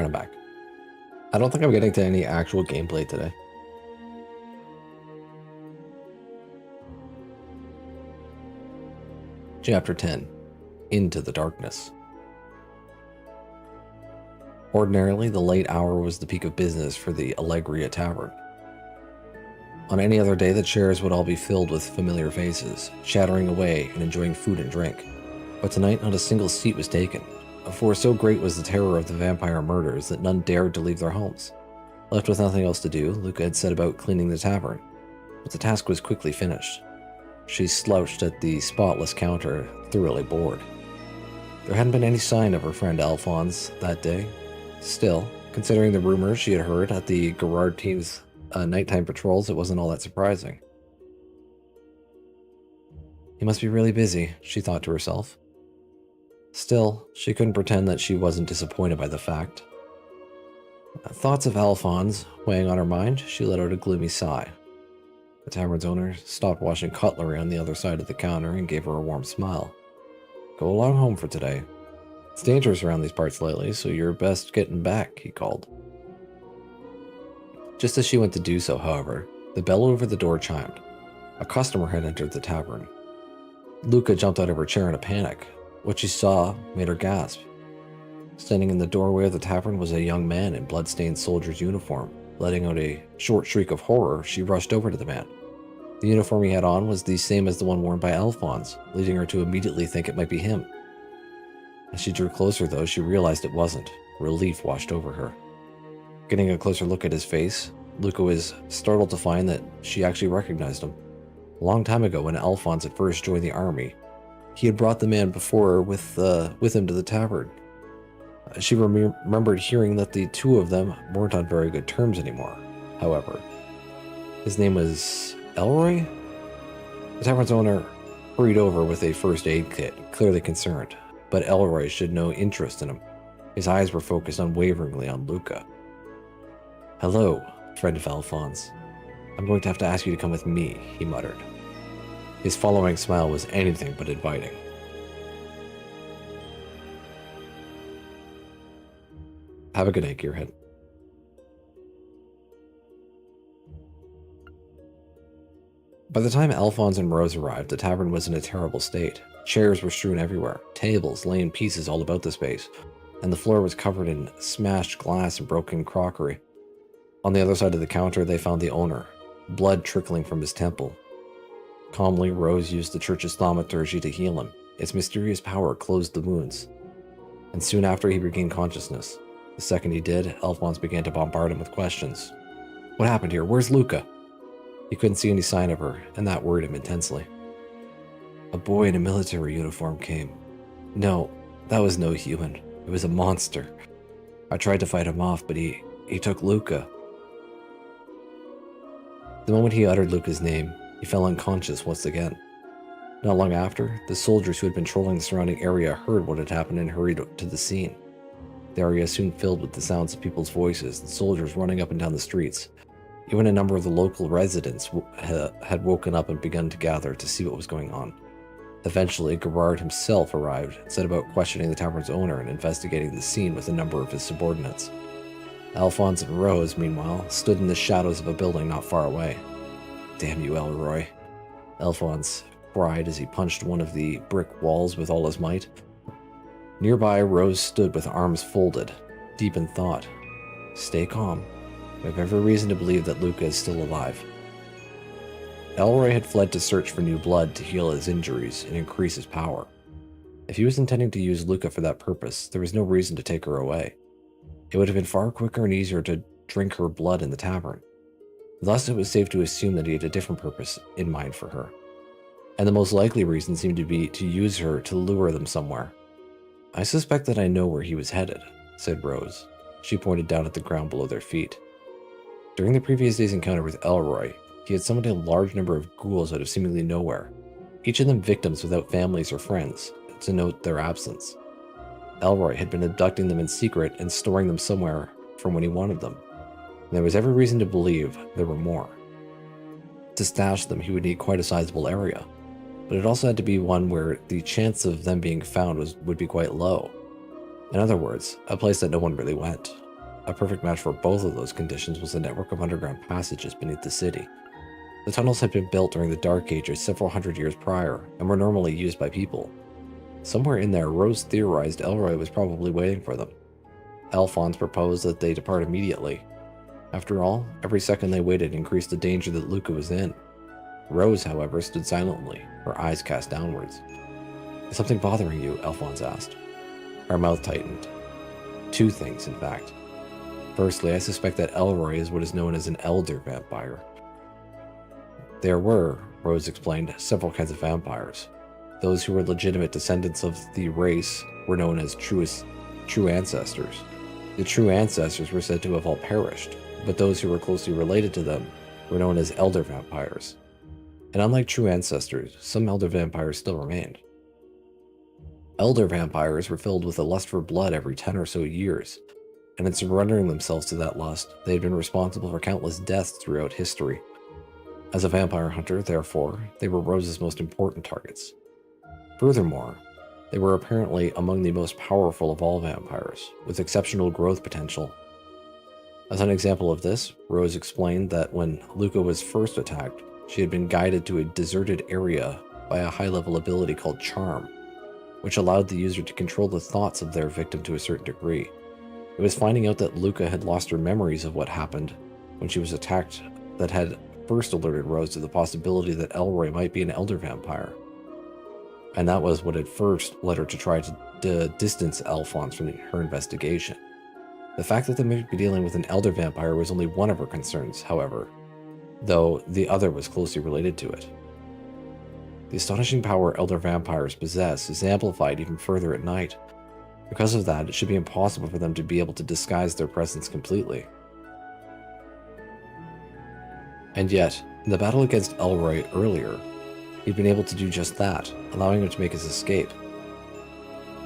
and I'm back. I don't think I'm getting to any actual gameplay today. Chapter 10. Into the Darkness. Ordinarily, the late hour was the peak of business for the Allegria Tavern. On any other day, the chairs would all be filled with familiar faces, chattering away and enjoying food and drink. But tonight, not a single seat was taken, for so great was the terror of the vampire murders that none dared to leave their homes. Left with nothing else to do, Luca had set about cleaning the tavern, but the task was quickly finished. She slouched at the spotless counter, thoroughly bored. There hadn't been any sign of her friend Alphonse that day. Still, considering the rumors she had heard at the Gerard team's nighttime patrols, it wasn't all that surprising. He must be really busy, she thought to herself. Still, she couldn't pretend that she wasn't disappointed by the fact. Thoughts of Alphonse weighing on her mind, she let out a gloomy sigh. The tavern's owner stopped washing cutlery on the other side of the counter and gave her a warm smile. Go along home for today. It's dangerous around these parts lately, so you're best getting back, he called. Just as she went to do so, however, the bell over the door chimed. A customer had entered the tavern. Luca jumped out of her chair in a panic. What she saw made her gasp. Standing in the doorway of the tavern was a young man in blood-stained soldier's uniform. Letting out a short shriek of horror, she rushed over to the man. The uniform he had on was the same as the one worn by Alphonse, leading her to immediately think it might be him. As she drew closer, though, she realized it wasn't. Relief washed over her. Getting a closer look at his face, Luca was startled to find that she actually recognized him. A long time ago, when Alphonse had first joined the army, he had brought the man before with him to the tavern. She remembered hearing that the two of them weren't on very good terms anymore, however. His name was Elroy? The tavern's owner hurried over with a first aid kit, clearly concerned, but Elroy showed no interest in him. His eyes were focused unwaveringly on Luca. Hello, friend of Alphonse. I'm going to have to ask you to come with me, he muttered. His following smile was anything but inviting. Have a good night, Gearhead. By the time Alphonse and Rose arrived, the tavern was in a terrible state. Chairs were strewn everywhere, tables lay in pieces all about the space, and the floor was covered in smashed glass and broken crockery. On the other side of the counter, they found the owner, blood trickling from his temple. Calmly, Rose used the church's thaumaturgy to heal him. Its mysterious power closed the wounds, and soon after he regained consciousness. The second he did, Alphonse began to bombard him with questions. What happened here? Where's Luca? He couldn't see any sign of her, and that worried him intensely. A boy in a military uniform came. No, that was no human. It was a monster. I tried to fight him off, but he took Luca. The moment he uttered Luca's name, he fell unconscious once again. Not long after, the soldiers who had been patrolling the surrounding area heard what had happened and hurried to the scene. The area soon filled with the sounds of people's voices and soldiers running up and down the streets. Even a number of the local residents had woken up and begun to gather to see what was going on. Eventually, Gerard himself arrived and set about questioning the tavern's owner and investigating the scene with a number of his subordinates. Alphonse and Rose, meanwhile, stood in the shadows of a building not far away. Damn you, Elroy, Alphonse cried as he punched one of the brick walls with all his might. Nearby, Rose stood with arms folded, deep in thought. Stay calm. We have every reason to believe that Luca is still alive. Elroy had fled to search for new blood to heal his injuries and increase his power. If he was intending to use Luca for that purpose, there was no reason to take her away. It would have been far quicker and easier to drink her blood in the tavern. Thus, it was safe to assume that he had a different purpose in mind for her. And the most likely reason seemed to be to use her to lure them somewhere. I suspect that I know where he was headed, said Rose. She pointed down at the ground below their feet. During the previous day's encounter with Elroy, he had summoned a large number of ghouls out of seemingly nowhere, each of them victims without families or friends, to note their absence. Elroy had been abducting them in secret and storing them somewhere from when he wanted them. And there was every reason to believe there were more. To stash them, he would need quite a sizable area, but it also had to be one where the chance of them being found would be quite low. In other words, a place that no one really went. A perfect match for both of those conditions was the network of underground passages beneath the city. The tunnels had been built during the Dark Ages several hundred years prior, and were normally used by people. Somewhere in there, Rose theorized Elroy was probably waiting for them. Alphonse proposed that they depart immediately. After all, every second they waited increased the danger that Luca was in. Rose, however, stood silently, her eyes cast downwards. "Is something bothering you?" Alphonse asked. Her mouth tightened. Two things, in fact. Firstly, I suspect that Elroy is what is known as an elder vampire. There were, Rose explained, several kinds of vampires. Those who were legitimate descendants of the race were known as true ancestors. The true ancestors were said to have all perished, but those who were closely related to them were known as elder vampires. And unlike true ancestors, some elder vampires still remained. Elder vampires were filled with a lust for blood every 10 or so years, and in surrendering themselves to that lust, they had been responsible for countless deaths throughout history. As a vampire hunter, therefore, they were Rose's most important targets. Furthermore, they were apparently among the most powerful of all vampires, with exceptional growth potential. As an example of this, Rose explained that when Luca was first attacked, she had been guided to a deserted area by a high-level ability called Charm, which allowed the user to control the thoughts of their victim to a certain degree. It was finding out that Luca had lost her memories of what happened when she was attacked that had first alerted Rose to the possibility that Elroy might be an elder vampire. And that was what had first led her to try to distance Alphonse from her investigation. The fact that they might be dealing with an elder vampire was only one of her concerns, however, though the other was closely related to it. The astonishing power elder vampires possess is amplified even further at night. Because of that, it should be impossible for them to be able to disguise their presence completely. And yet, in the battle against Elroy earlier, he'd been able to do just that, allowing him to make his escape.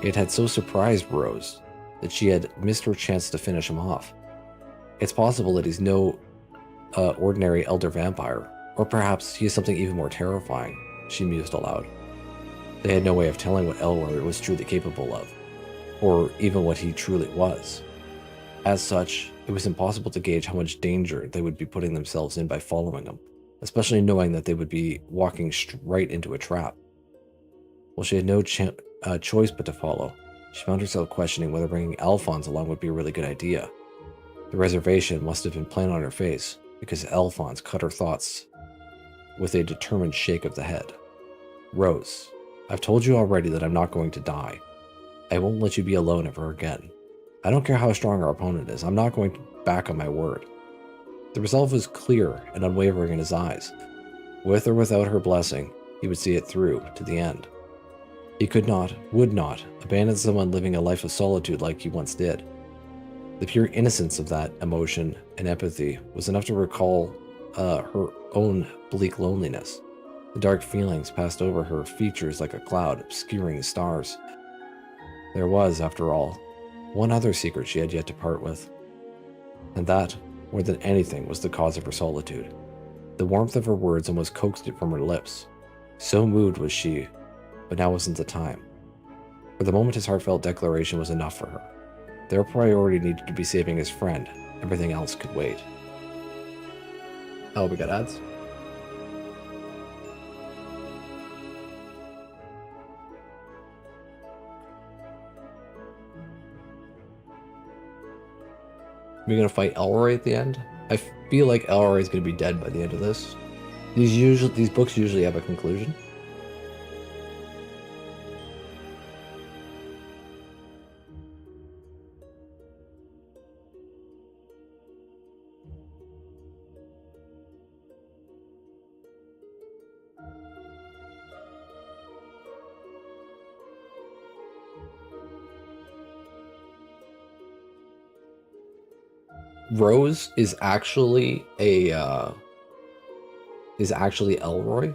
It had so surprised Rose that she had missed her chance to finish him off. It's possible that he's no ordinary elder vampire, or perhaps he is something even more terrifying, she mused aloud. They had no way of telling what Elroy was truly capable of, or even what he truly was. As such, it was impossible to gauge how much danger they would be putting themselves in by following him, especially knowing that they would be walking right into a trap. While she had no choice but to follow, she found herself questioning whether bringing Alphonse along would be a really good idea. The reservation must have been plain on her face, because Alphonse cut her thoughts with a determined shake of the head. "Rose, I've told you already that I'm not going to die. I won't let you be alone ever again. I don't care how strong our opponent is, I'm not going to back on my word." The resolve was clear and unwavering in his eyes. With or without her blessing, he would see it through to the end. He could not, would not, abandon someone living a life of solitude like he once did. The pure innocence of that emotion and empathy was enough to recall her own bleak loneliness. The dark feelings passed over her features like a cloud, obscuring the stars. There was, after all, one other secret she had yet to part with. And that, more than anything, was the cause of her solitude. The warmth of her words almost coaxed it from her lips. So moved was she, but now wasn't the time. For the moment, his heartfelt declaration was enough for her. Their priority needed to be saving his friend. Everything else could wait. Oh, we got ads? Are we gonna fight Elroy at the end? I feel like Elroy is gonna be dead by the end of this. These books usually have a conclusion. Rose is actually Elroy.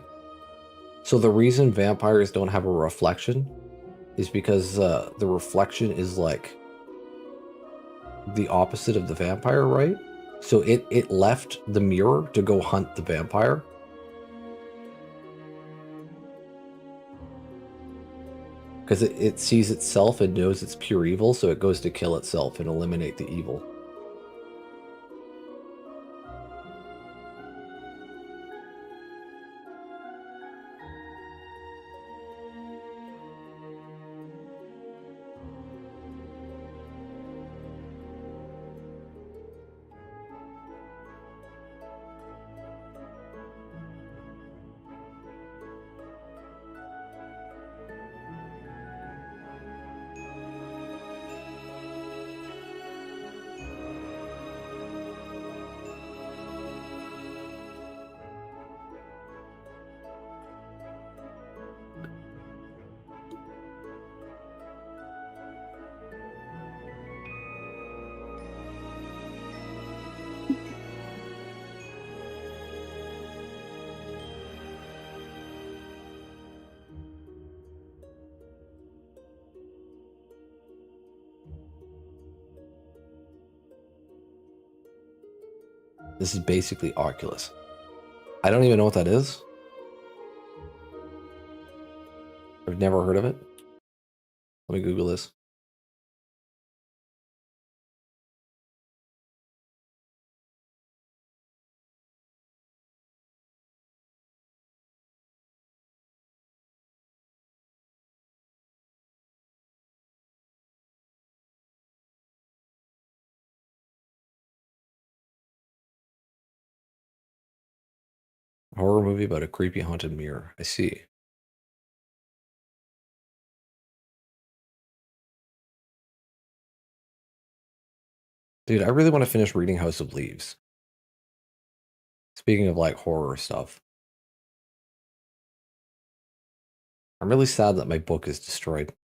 So the reason vampires don't have a reflection is because the reflection is like the opposite of the vampire, right? So it left the mirror to go hunt the vampire. Because it sees itself and knows it's pure evil, so it goes to kill itself and eliminate the evil. This is basically Oculus. I don't even know what that is. I've never heard of it. Let me Google this. Horror movie about a creepy haunted mirror. I see. Dude, I really want to finish reading House of Leaves. Speaking of like horror stuff. I'm really sad that my book is destroyed.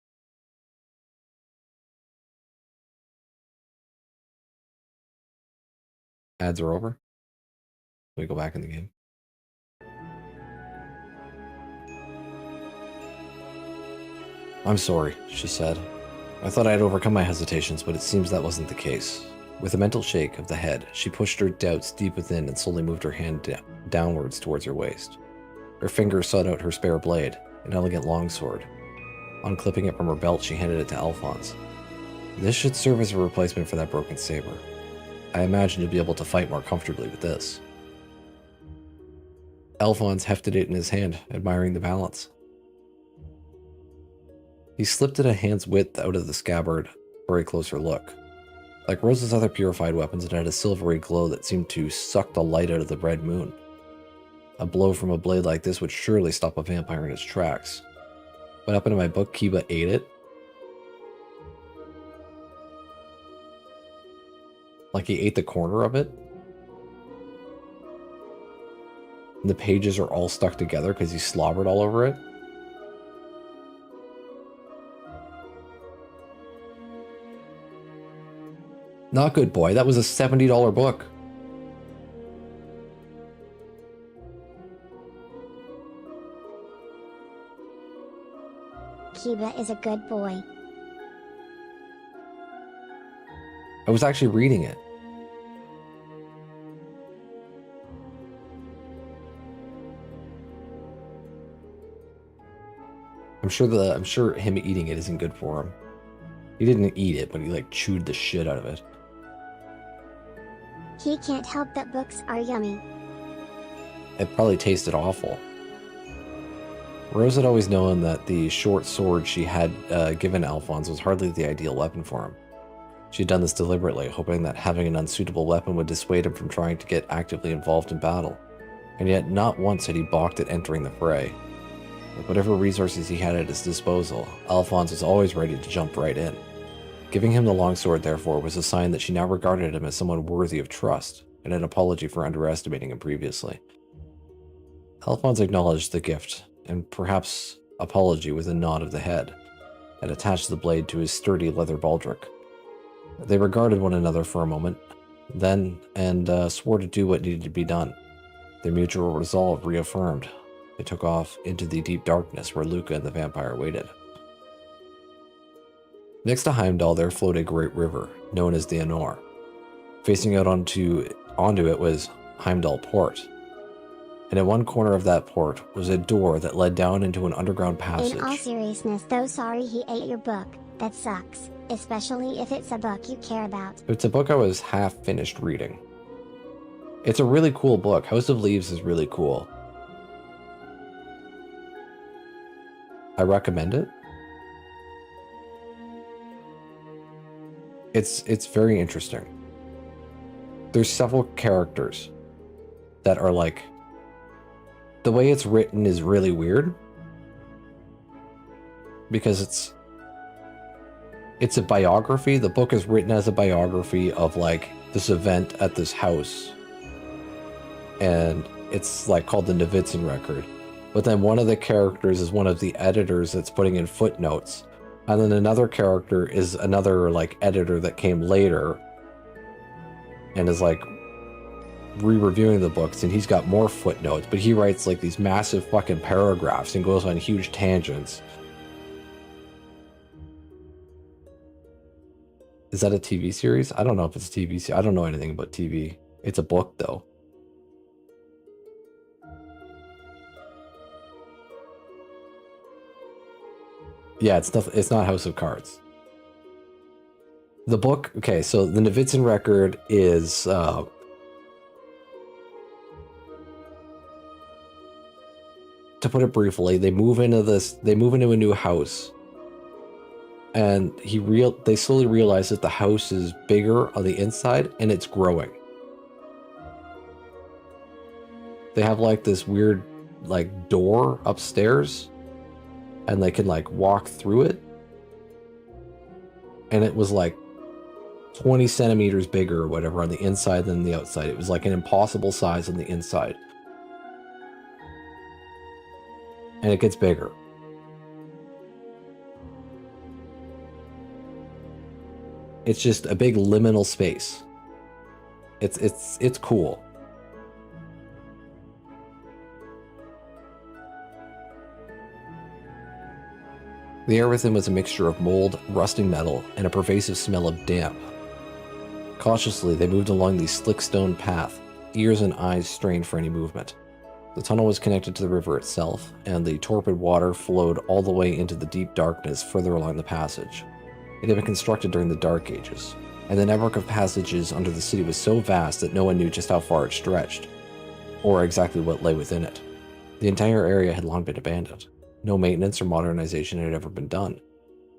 Ads are over. Let me go back in the game. I'm sorry, she said. I thought I had overcome my hesitations, but it seems that wasn't the case. With a mental shake of the head, she pushed her doubts deep within and slowly moved her hand downwards towards her waist. Her fingers sought out her spare blade, an elegant longsword. Unclipping it from her belt, she handed it to Alphonse. This should serve as a replacement for that broken saber. I imagine you'll be able to fight more comfortably with this. Alphonse hefted it in his hand, admiring the balance. He slipped it a hand's width out of the scabbard for a closer look. Like Rose's other purified weapons, it had a silvery glow that seemed to suck the light out of the red moon. A blow from a blade like this would surely stop a vampire in its tracks. But up into my book, Kiba ate it. Like he ate the corner of it. And the pages are all stuck together because he slobbered all over it. Not good, boy. That was a $70 book. Kiba is a good boy. I was actually reading it. I'm sure him eating it isn't good for him. He didn't eat it, but he like chewed the shit out of it. He can't help that books are yummy. It probably tasted awful. Rose had always known that the short sword she had given Alphonse was hardly the ideal weapon for him. She had done this deliberately, hoping that having an unsuitable weapon would dissuade him from trying to get actively involved in battle. And yet not once had he balked at entering the fray. With whatever resources he had at his disposal, Alphonse was always ready to jump right in. Giving him the longsword, therefore, was a sign that she now regarded him as someone worthy of trust, and an apology for underestimating him previously. Alphonse acknowledged the gift, and perhaps apology with a nod of the head, and attached the blade to his sturdy leather baldric. They regarded one another for a moment, then, and swore to do what needed to be done. Their mutual resolve reaffirmed, they took off into the deep darkness where Luca and the vampire waited. Next to Heimdall there flowed a great river, known as the Anor. Facing out onto it was Heimdall Port. And at one corner of that port was a door that led down into an underground passage. In all seriousness though, sorry he ate your book. That sucks. Especially if it's a book you care about. It's a book I was half finished reading. It's a really cool book. House of Leaves is really cool. I recommend it. It's very interesting. There's several characters that are like, the way it's written is really weird because it's a biography. The book is written as a biography of like this event at this house, and it's like called the Novitzin Record. But then one of the characters is one of the editors that's putting in footnotes. And then another character is another like editor that came later and is like re-reviewing the books, and he's got more footnotes, but he writes like these massive fucking paragraphs and goes on huge tangents. Is that a TV series? I don't know if it's a TV series. I don't know anything about TV. It's a book, though. Yeah, it's not House of Cards. The book, okay, so the Novitzin record is to put it briefly, they move into a new house, and they slowly realize that the house is bigger on the inside and it's growing. They have like this weird like door upstairs, and they can like walk through it, and it was like 20 centimeters bigger or whatever on the inside than the outside. It was like an impossible size on the inside. And it gets bigger. It's just a big liminal space. It's cool. The air within was a mixture of mold, rusting metal, and a pervasive smell of damp. Cautiously, they moved along the slick stone path, ears and eyes strained for any movement. The tunnel was connected to the river itself, and the torpid water flowed all the way into the deep darkness further along the passage. It had been constructed during the Dark Ages, and the network of passages under the city was so vast that no one knew just how far it stretched, or exactly what lay within it. The entire area had long been abandoned. No maintenance or modernization had ever been done.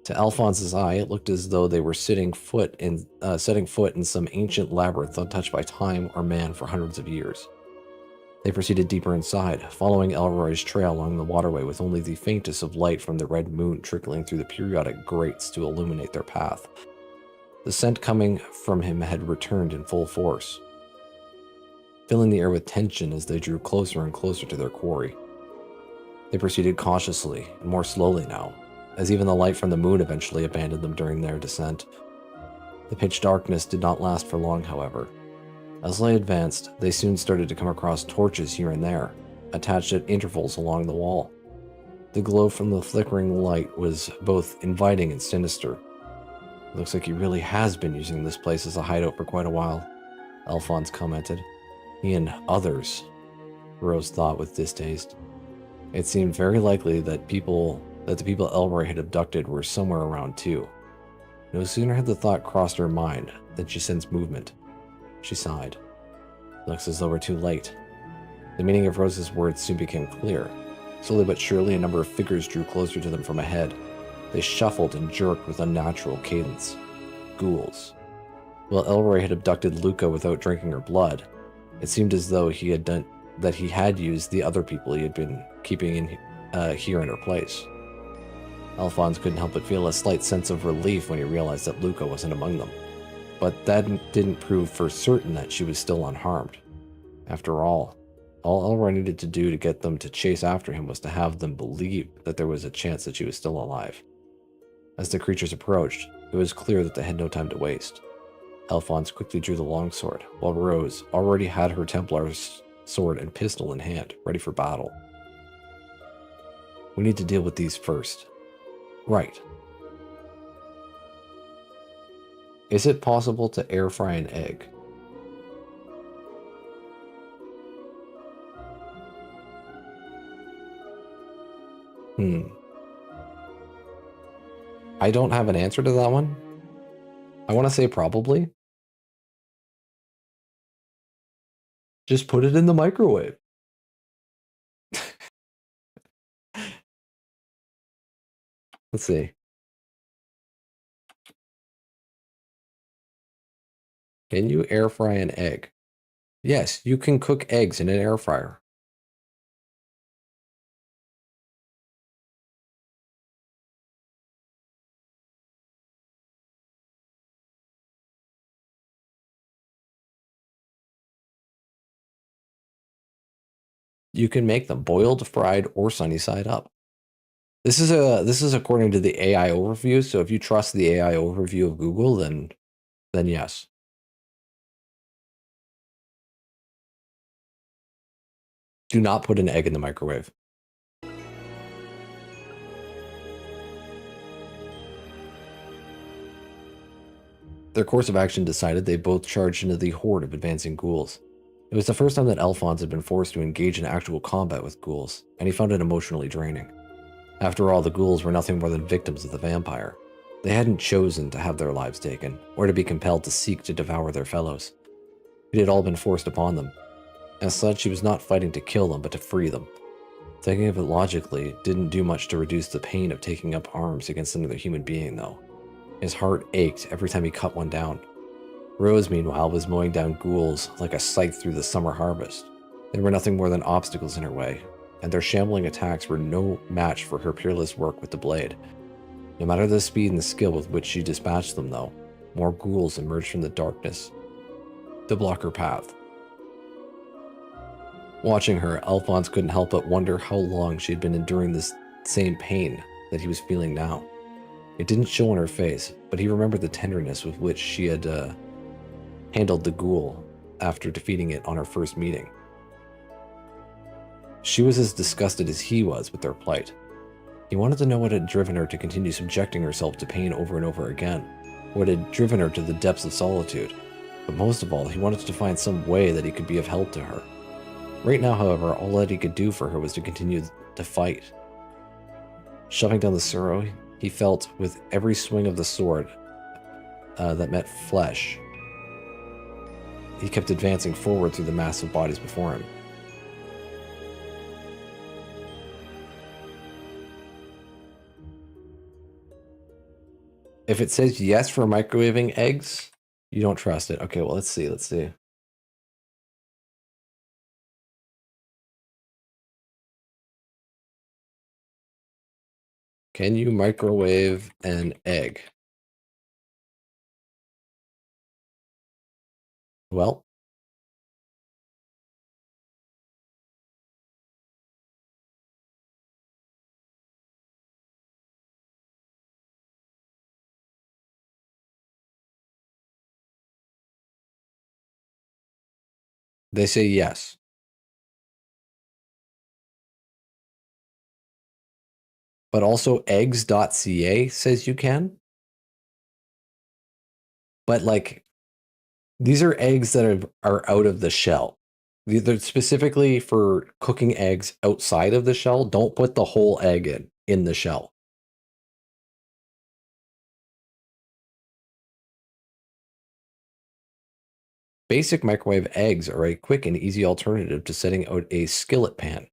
To Alphonse's eye, it looked as though they were setting foot in some ancient labyrinth untouched by time or man for hundreds of years. They proceeded deeper inside, following Elroy's trail along the waterway with only the faintest of light from the red moon trickling through the periodic grates to illuminate their path. The scent coming from him had returned in full force, filling the air with tension as they drew closer and closer to their quarry. They proceeded cautiously, and more slowly now, as even the light from the moon eventually abandoned them during their descent. The pitch darkness did not last for long, however. As they advanced, they soon started to come across torches here and there, attached at intervals along the wall. The glow from the flickering light was both inviting and sinister. It looks like he really has been using this place as a hideout for quite a while, Alphonse commented. He and others, Rose thought with distaste. It seemed very likely that the people Elroy had abducted were somewhere around too. No sooner had the thought crossed her mind than she sensed movement. She sighed. Looks as though we're too late. The meaning of Rose's words soon became clear. Slowly but surely, a number of figures drew closer to them from ahead. They shuffled and jerked with unnatural cadence. Ghouls. While Elroy had abducted Luca without drinking her blood, it seemed as though he had used the other people he had been keeping here in her place. Alphonse couldn't help but feel a slight sense of relief when he realized that Luca wasn't among them. But that didn't prove for certain that she was still unharmed. After all Elroy needed to do to get them to chase after him was to have them believe that there was a chance that she was still alive. As the creatures approached, it was clear that they had no time to waste. Alphonse quickly drew the longsword, while Rose already had her Templar's sword and pistol in hand, ready for battle. We need to deal with these first. Right. Is it possible to air fry an egg? I don't have an answer to that one. I want to say probably. Just put it in the microwave. Let's see. Can you air fry an egg? Yes, you can cook eggs in an air fryer. You can make them boiled, fried, or sunny side up. This is according to the AI overview, so if you trust the AI overview of Google, then yes. Do not put an egg in the microwave. Their course of action decided, they both charged into the horde of advancing ghouls. It was the first time that Alphonse had been forced to engage in actual combat with ghouls, and he found it emotionally draining. After all, the ghouls were nothing more than victims of the vampire. They hadn't chosen to have their lives taken, or to be compelled to seek to devour their fellows. It had all been forced upon them. As such, he was not fighting to kill them, but to free them. Thinking of it logically, it didn't do much to reduce the pain of taking up arms against another human being, though. His heart ached every time he cut one down. Rose, meanwhile, was mowing down ghouls like a scythe through the summer harvest. They were nothing more than obstacles in her way, and their shambling attacks were no match for her peerless work with the blade. No matter the speed and the skill with which she dispatched them, though, more ghouls emerged from the darkness to block her path. Watching her, Alphonse couldn't help but wonder how long she had been enduring this same pain that he was feeling now. It didn't show on her face, but he remembered the tenderness with which she had handled the ghoul after defeating it on her first meeting. She was as disgusted as he was with their plight. He wanted to know what had driven her to continue subjecting herself to pain over and over again, what had driven her to the depths of solitude. But most of all, he wanted to find some way that he could be of help to her. Right now, however, all that he could do for her was to continue to fight. Shoving down the sorrow, he felt with every swing of the sword that met flesh. He kept advancing forward through the mass of bodies before him. If it says yes for microwaving eggs, you don't trust it. Okay, well, let's see. Can you microwave an egg? Well, they say yes. But also eggs.ca says you can. But like, these are eggs that are out of the shell. They're specifically for cooking eggs outside of the shell. Don't put the whole egg in the shell. Basic microwave eggs are a quick and easy alternative to setting out a skillet pan.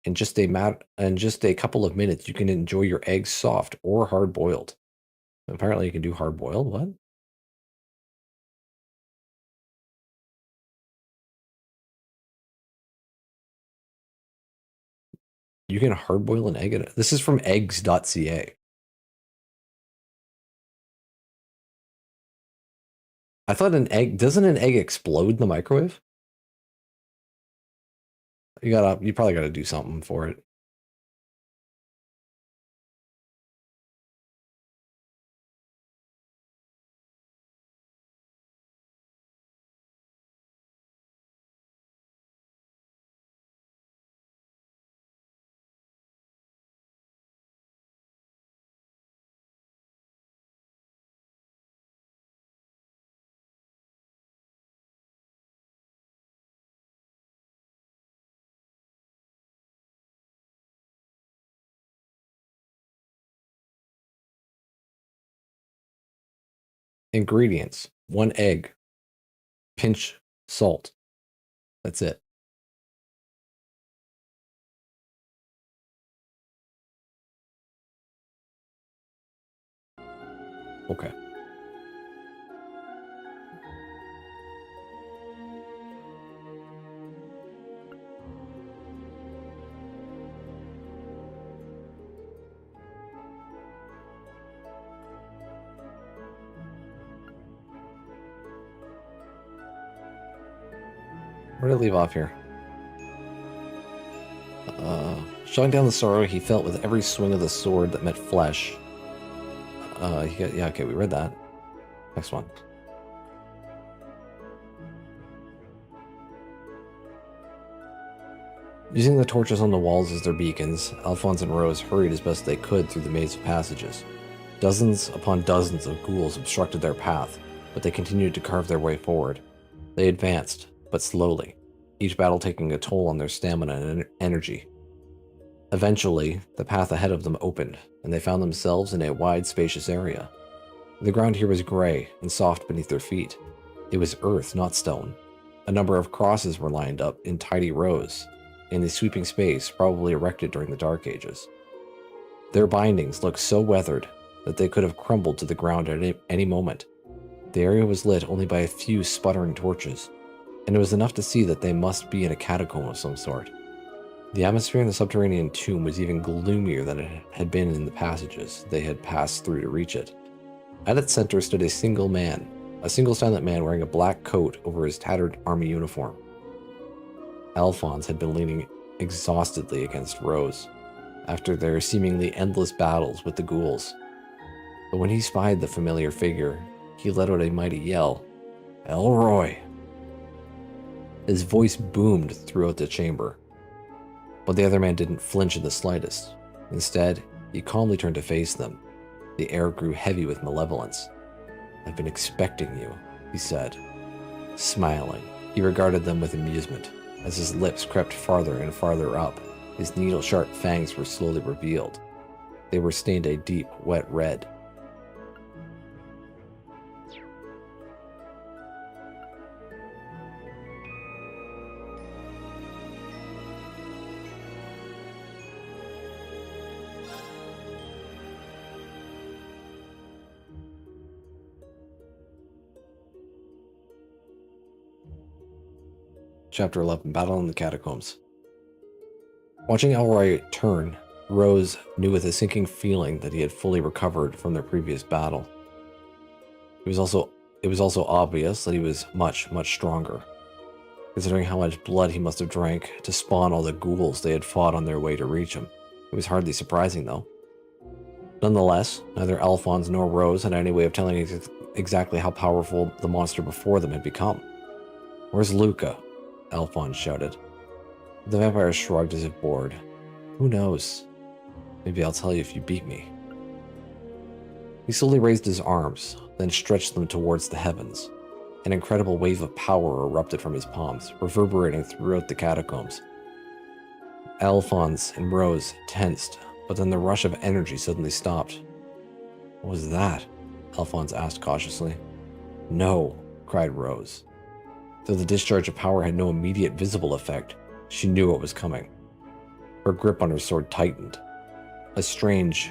In just a couple of minutes, you can enjoy your eggs soft or hard-boiled. Apparently, you can do hard-boiled. What? You can hard-boil an egg. This is from eggs.ca. I thought doesn't an egg explode in the microwave? You probably gotta do something for it. Ingredients: 1 egg, pinch salt. That's it. Okay. Where did I leave off here? Shoving down the sorrow, he felt with every swing of the sword that met flesh. Yeah, okay, we read that. Next one. Using the torches on the walls as their beacons, Alphonse and Rose hurried as best they could through the maze of passages. Dozens upon dozens of ghouls obstructed their path, but they continued to carve their way forward. They advanced, but slowly, each battle taking a toll on their stamina and energy. Eventually, the path ahead of them opened, and they found themselves in a wide, spacious area. The ground here was gray and soft beneath their feet. It was earth, not stone. A number of crosses were lined up in tidy rows, in the sweeping space probably erected during the Dark Ages. Their bindings looked so weathered that they could have crumbled to the ground at any moment. The area was lit only by a few sputtering torches, and it was enough to see that they must be in a catacomb of some sort. The atmosphere in the subterranean tomb was even gloomier than it had been in the passages they had passed through to reach it. At its center stood a single silent man wearing a black coat over his tattered army uniform. Alphonse had been leaning exhaustedly against Rose after their seemingly endless battles with the ghouls. But when he spied the familiar figure, he let out a mighty yell. "Elroy!" His voice boomed throughout the chamber. But the other man didn't flinch in the slightest. Instead, he calmly turned to face them. The air grew heavy with malevolence. "I've been expecting you," he said. Smiling, he regarded them with amusement. As his lips crept farther and farther up, his needle-sharp fangs were slowly revealed. They were stained a deep, wet red. Chapter 11, Battle in the Catacombs. Watching Elroy turn, Rose knew with a sinking feeling that he had fully recovered from their previous battle. It was also obvious that he was much, much stronger, considering how much blood he must have drank to spawn all the ghouls they had fought on their way to reach him. It was hardly surprising, though. Nonetheless, neither Alphonse nor Rose had any way of telling exactly how powerful the monster before them had become. "Where's Luca?" Alphonse shouted. The vampire shrugged as if bored. "Who knows? Maybe I'll tell you if you beat me." He slowly raised his arms, then stretched them towards the heavens. An incredible wave of power erupted from his palms, reverberating throughout the catacombs. Alphonse and Rose tensed, but then the rush of energy suddenly stopped. "What was that?" Alphonse asked cautiously. "No," cried Rose. Though the discharge of power had no immediate visible effect, she knew what was coming. Her grip on her sword tightened. A strange,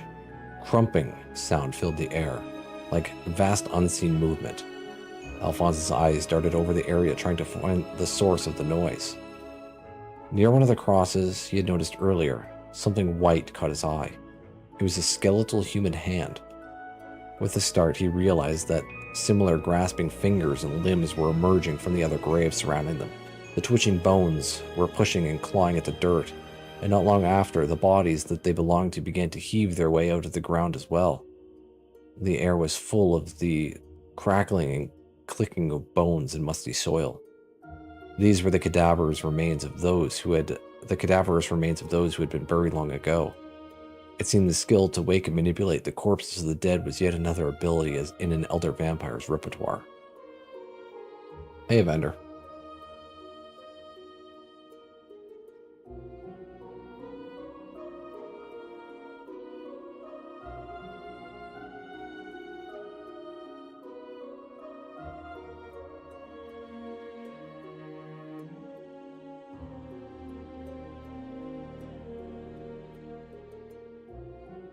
crumping sound filled the air, like vast unseen movement. Alphonse's eyes darted over the area, trying to find the source of the noise. Near one of the crosses he had noticed earlier, something white caught his eye. It was a skeletal human hand. With a start, he realized that similar grasping fingers and limbs were emerging from the other graves surrounding them. The twitching bones were pushing and clawing at the dirt, and not long after, the bodies that they belonged to began to heave their way out of the ground as well. The air was full of the crackling and clicking of bones and musty soil. These were the cadaverous remains of those who had been buried long ago. It seemed the skill to wake and manipulate the corpses of the dead was yet another ability as in an elder vampire's repertoire. "Hey, Evander."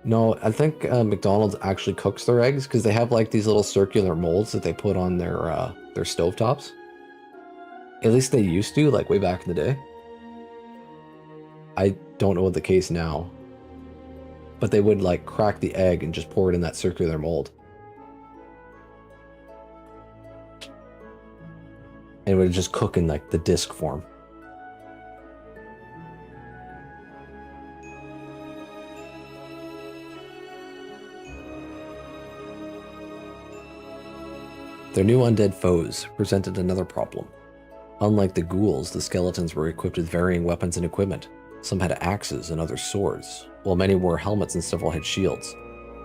No, I think McDonald's actually cooks their eggs because they have like these little circular molds that they put on their stovetops. At least they used to, like way back in the day. I don't know what the case now, but they would like crack the egg and just pour it in that circular mold. And it would just cook in like the disc form. Their new undead foes presented another problem. Unlike the ghouls, the skeletons were equipped with varying weapons and equipment. Some had axes and others swords, while many wore helmets and several had shields.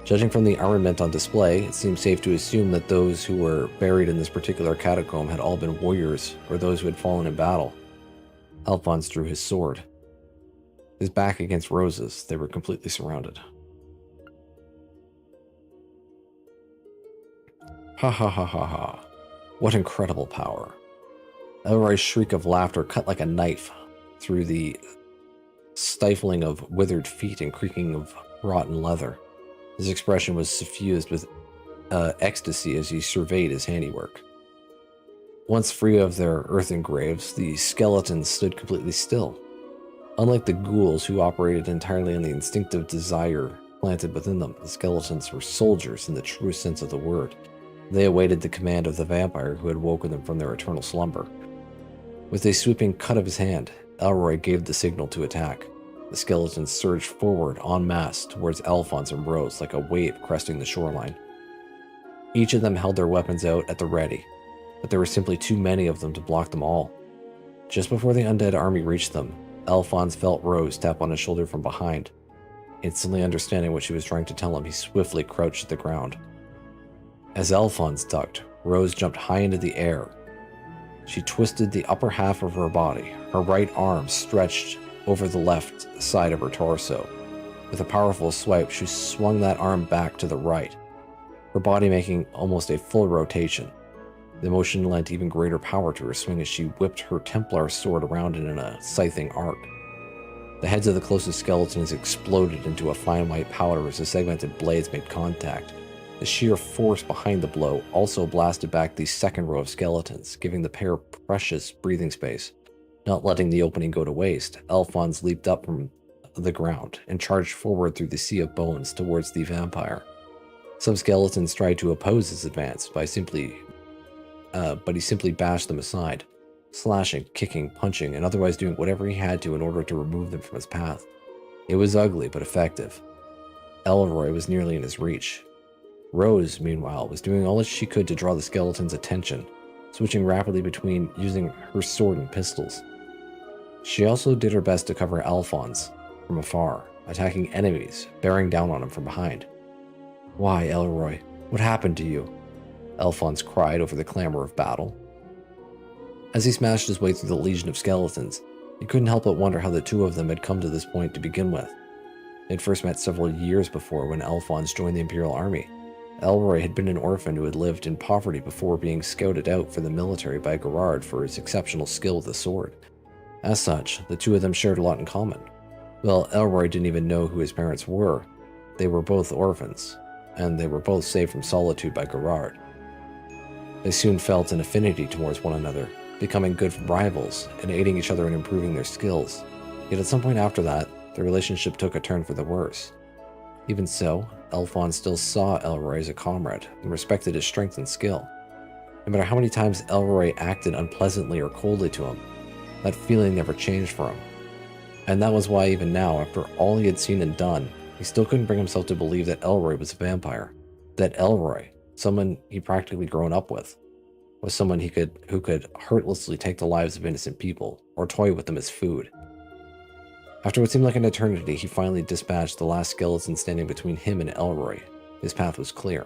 Judging from the armament on display, it seems safe to assume that those who were buried in this particular catacomb had all been warriors or those who had fallen in battle. Alphonse drew his sword. His back against Rose's, they were completely surrounded. Ha ha ha ha ha. What incredible power. Elroy's shriek of laughter cut like a knife through the stifling of withered feet and creaking of rotten leather. His expression was suffused with ecstasy as he surveyed his handiwork. Once free of their earthen graves, the skeletons stood completely still. Unlike the ghouls who operated entirely on the instinctive desire planted within them, the skeletons were soldiers in the true sense of the word. They awaited the command of the vampire who had woken them from their eternal slumber. With a sweeping cut of his hand, Elroy gave the signal to attack. The skeletons surged forward en masse towards Alphonse and Rose like a wave cresting the shoreline. Each of them held their weapons out at the ready, but there were simply too many of them to block them all. Just before the undead army reached them, Alphonse felt Rose tap on his shoulder from behind. Instantly understanding what she was trying to tell him, he swiftly crouched to the ground. As Alphonse ducked, Rose jumped high into the air. She twisted the upper half of her body, her right arm stretched over the left side of her torso. With a powerful swipe, she swung that arm back to the right, her body making almost a full rotation. The motion lent even greater power to her swing as she whipped her Templar sword around in a scything arc. The heads of the closest skeletons exploded into a fine white powder as the segmented blades made contact. The sheer force behind the blow also blasted back the second row of skeletons, giving the pair precious breathing space. Not letting the opening go to waste, Alphonse leaped up from the ground and charged forward through the sea of bones towards the vampire. Some skeletons tried to oppose his advance but he simply bashed them aside, slashing, kicking, punching, and otherwise doing whatever he had to in order to remove them from his path. It was ugly but effective. Elroy was nearly in his reach. Rose, meanwhile, was doing all that she could to draw the skeleton's attention, switching rapidly between using her sword and pistols. She also did her best to cover Alphonse from afar, attacking enemies, bearing down on him from behind. "Why, Elroy? What happened to you?" Alphonse cried over the clamor of battle. As he smashed his way through the legion of skeletons, he couldn't help but wonder how the two of them had come to this point to begin with. They had first met several years before when Alphonse joined the Imperial Army. Elroy had been an orphan who had lived in poverty before being scouted out for the military by Gerard for his exceptional skill with the sword. As such, the two of them shared a lot in common. Well, Elroy didn't even know who his parents were. They were both orphans, and they were both saved from solitude by Gerard. They soon felt an affinity towards one another, becoming good rivals and aiding each other in improving their skills. Yet at some point after that, their relationship took a turn for the worse. Even so, Alphonse still saw Elroy as a comrade and respected his strength and skill. No matter how many times Elroy acted unpleasantly or coldly to him, that feeling never changed for him. And that was why even now, after all he had seen and done, he still couldn't bring himself to believe that Elroy was a vampire. That Elroy, someone he'd practically grown up with, was someone who could heartlessly take the lives of innocent people or toy with them as food. After what seemed like an eternity, he finally dispatched the last skeleton standing between him and Elroy. His path was clear.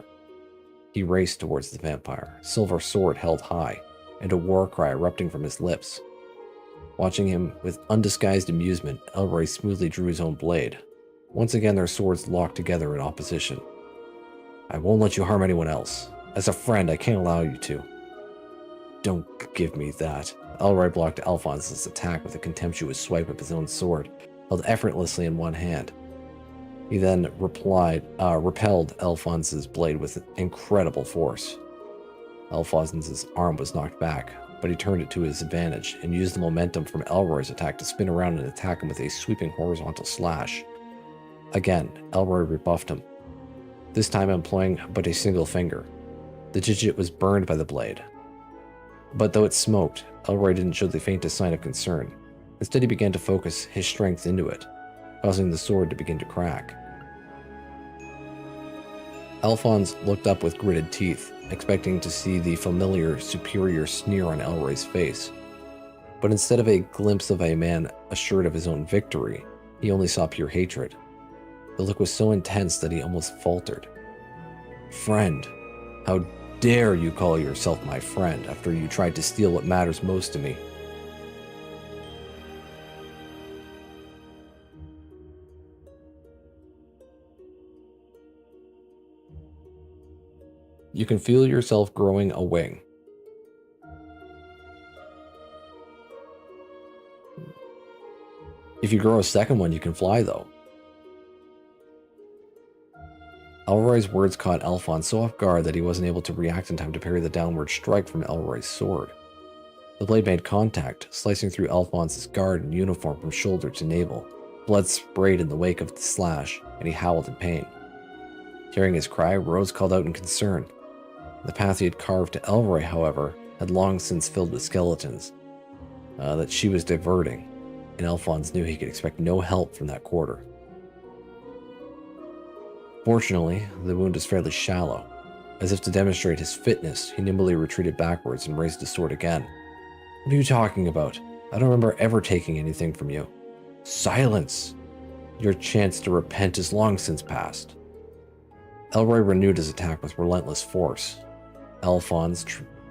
He raced towards the vampire, silver sword held high, and a war cry erupting from his lips. Watching him with undisguised amusement, Elroy smoothly drew his own blade. Once again, their swords locked together in opposition. "I won't let you harm anyone else. As a friend, I can't allow you to." "Don't give me that." Elroy blocked Alphonse's attack with a contemptuous swipe of his own sword, held effortlessly in one hand. He then repelled Alphonse's blade with incredible force. Alphonse's arm was knocked back, but he turned it to his advantage and used the momentum from Elroy's attack to spin around and attack him with a sweeping horizontal slash. Again, Elroy rebuffed him, this time employing but a single finger. The digit was burned by the blade. But though it smoked, Elroy didn't show the faintest sign of concern. Instead, he began to focus his strength into it, causing the sword to begin to crack. Alphonse looked up with gritted teeth, expecting to see the familiar, superior sneer on Elroy's face. But instead of a glimpse of a man assured of his own victory, he only saw pure hatred. The look was so intense that he almost faltered. Friend, how dare you call yourself my friend after you tried to steal what matters most to me? You can feel yourself growing a wing. If you grow a second one, you can fly, though. Elroy's words caught Alphonse so off guard that he wasn't able to react in time to parry the downward strike from Elroy's sword. The blade made contact, slicing through Alphonse's guard and uniform from shoulder to navel. Blood sprayed in the wake of the slash, and he howled in pain. Hearing his cry, Rose called out in concern. The path he had carved to Elroy, however, had long since filled with skeletons that she was diverting, and Alphonse knew he could expect no help from that quarter. Fortunately, the wound was fairly shallow. As if to demonstrate his fitness, he nimbly retreated backwards and raised his sword again. What are you talking about? I don't remember ever taking anything from you. Silence! Your chance to repent is long since past. Elroy renewed his attack with relentless force. Alphonse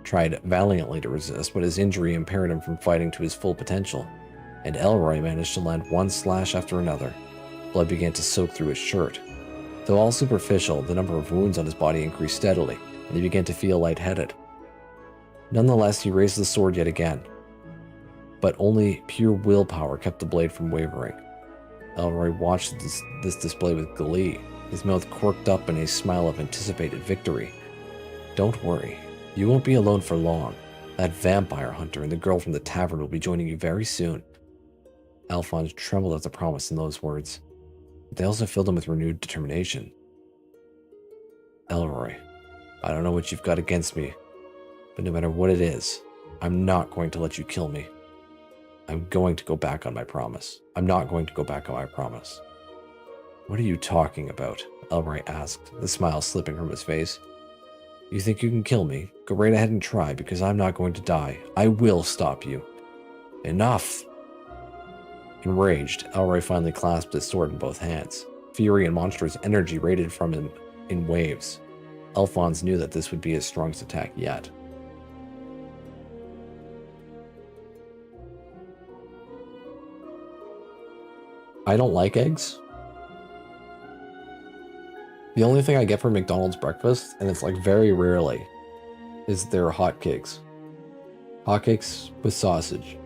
tried valiantly to resist, but his injury impaired him from fighting to his full potential, and Elroy managed to land one slash after another. Blood began to soak through his shirt. Though all superficial, the number of wounds on his body increased steadily, and he began to feel lightheaded. Nonetheless, he raised the sword yet again, but only pure willpower kept the blade from wavering. Elroy watched this display with glee, his mouth quirked up in a smile of anticipated victory. Don't worry, you won't be alone for long. That vampire hunter and the girl from the tavern will be joining you very soon. Alphonse trembled at the promise in those words, but they also filled him with renewed determination. Elroy, I don't know what you've got against me, but no matter what it is, I'm not going to let you kill me. I'm going to go back on my promise. I'm not going to go back on my promise. What are you talking about? Elroy asked, the smile slipping from his face. You think you can kill me? Go right ahead and try, because I'm not going to die. I will stop you. Enough! Enraged, Elroy finally clasped his sword in both hands. Fury and monstrous energy radiated from him in waves. Alphonse knew that this would be his strongest attack yet. I don't like eggs. The only thing I get from McDonald's breakfast, and it's like very rarely, is their hotcakes. Hotcakes with sausage.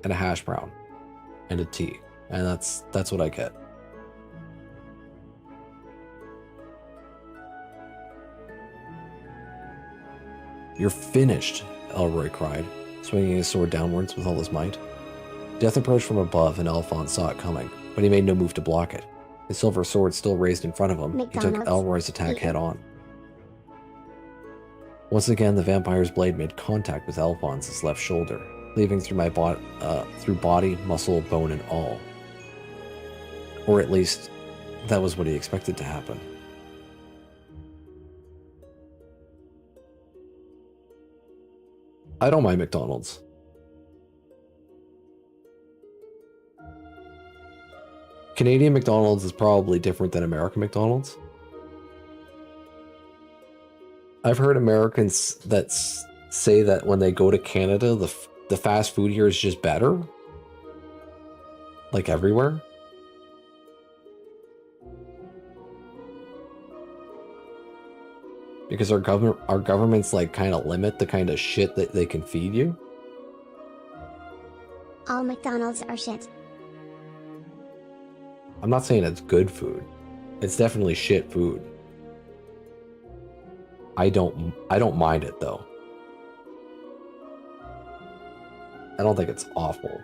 And a hash brown. And a tea. And that's what I get. You're finished, Elroy cried, swinging his sword downwards with all his might. Death approached from above, and Alphonse saw it coming, but he made no move to block it. His silver sword still raised in front of him, he took Elroy's attack head on. Once again, the vampire's blade made contact with Alphonse's left shoulder, leaving through body, muscle, bone, and all. Or at least, that was what he expected to happen. I don't mind McDonald's. Canadian McDonald's is probably different than American McDonald's. I've heard Americans that say that when they go to Canada, the fast food here is just better. Like everywhere. Because our governments like kind of limit the kind of shit that they can feed you. All McDonald's are shit. I'm not saying it's good food. It's definitely shit food. I don't mind it though. I don't think it's awful.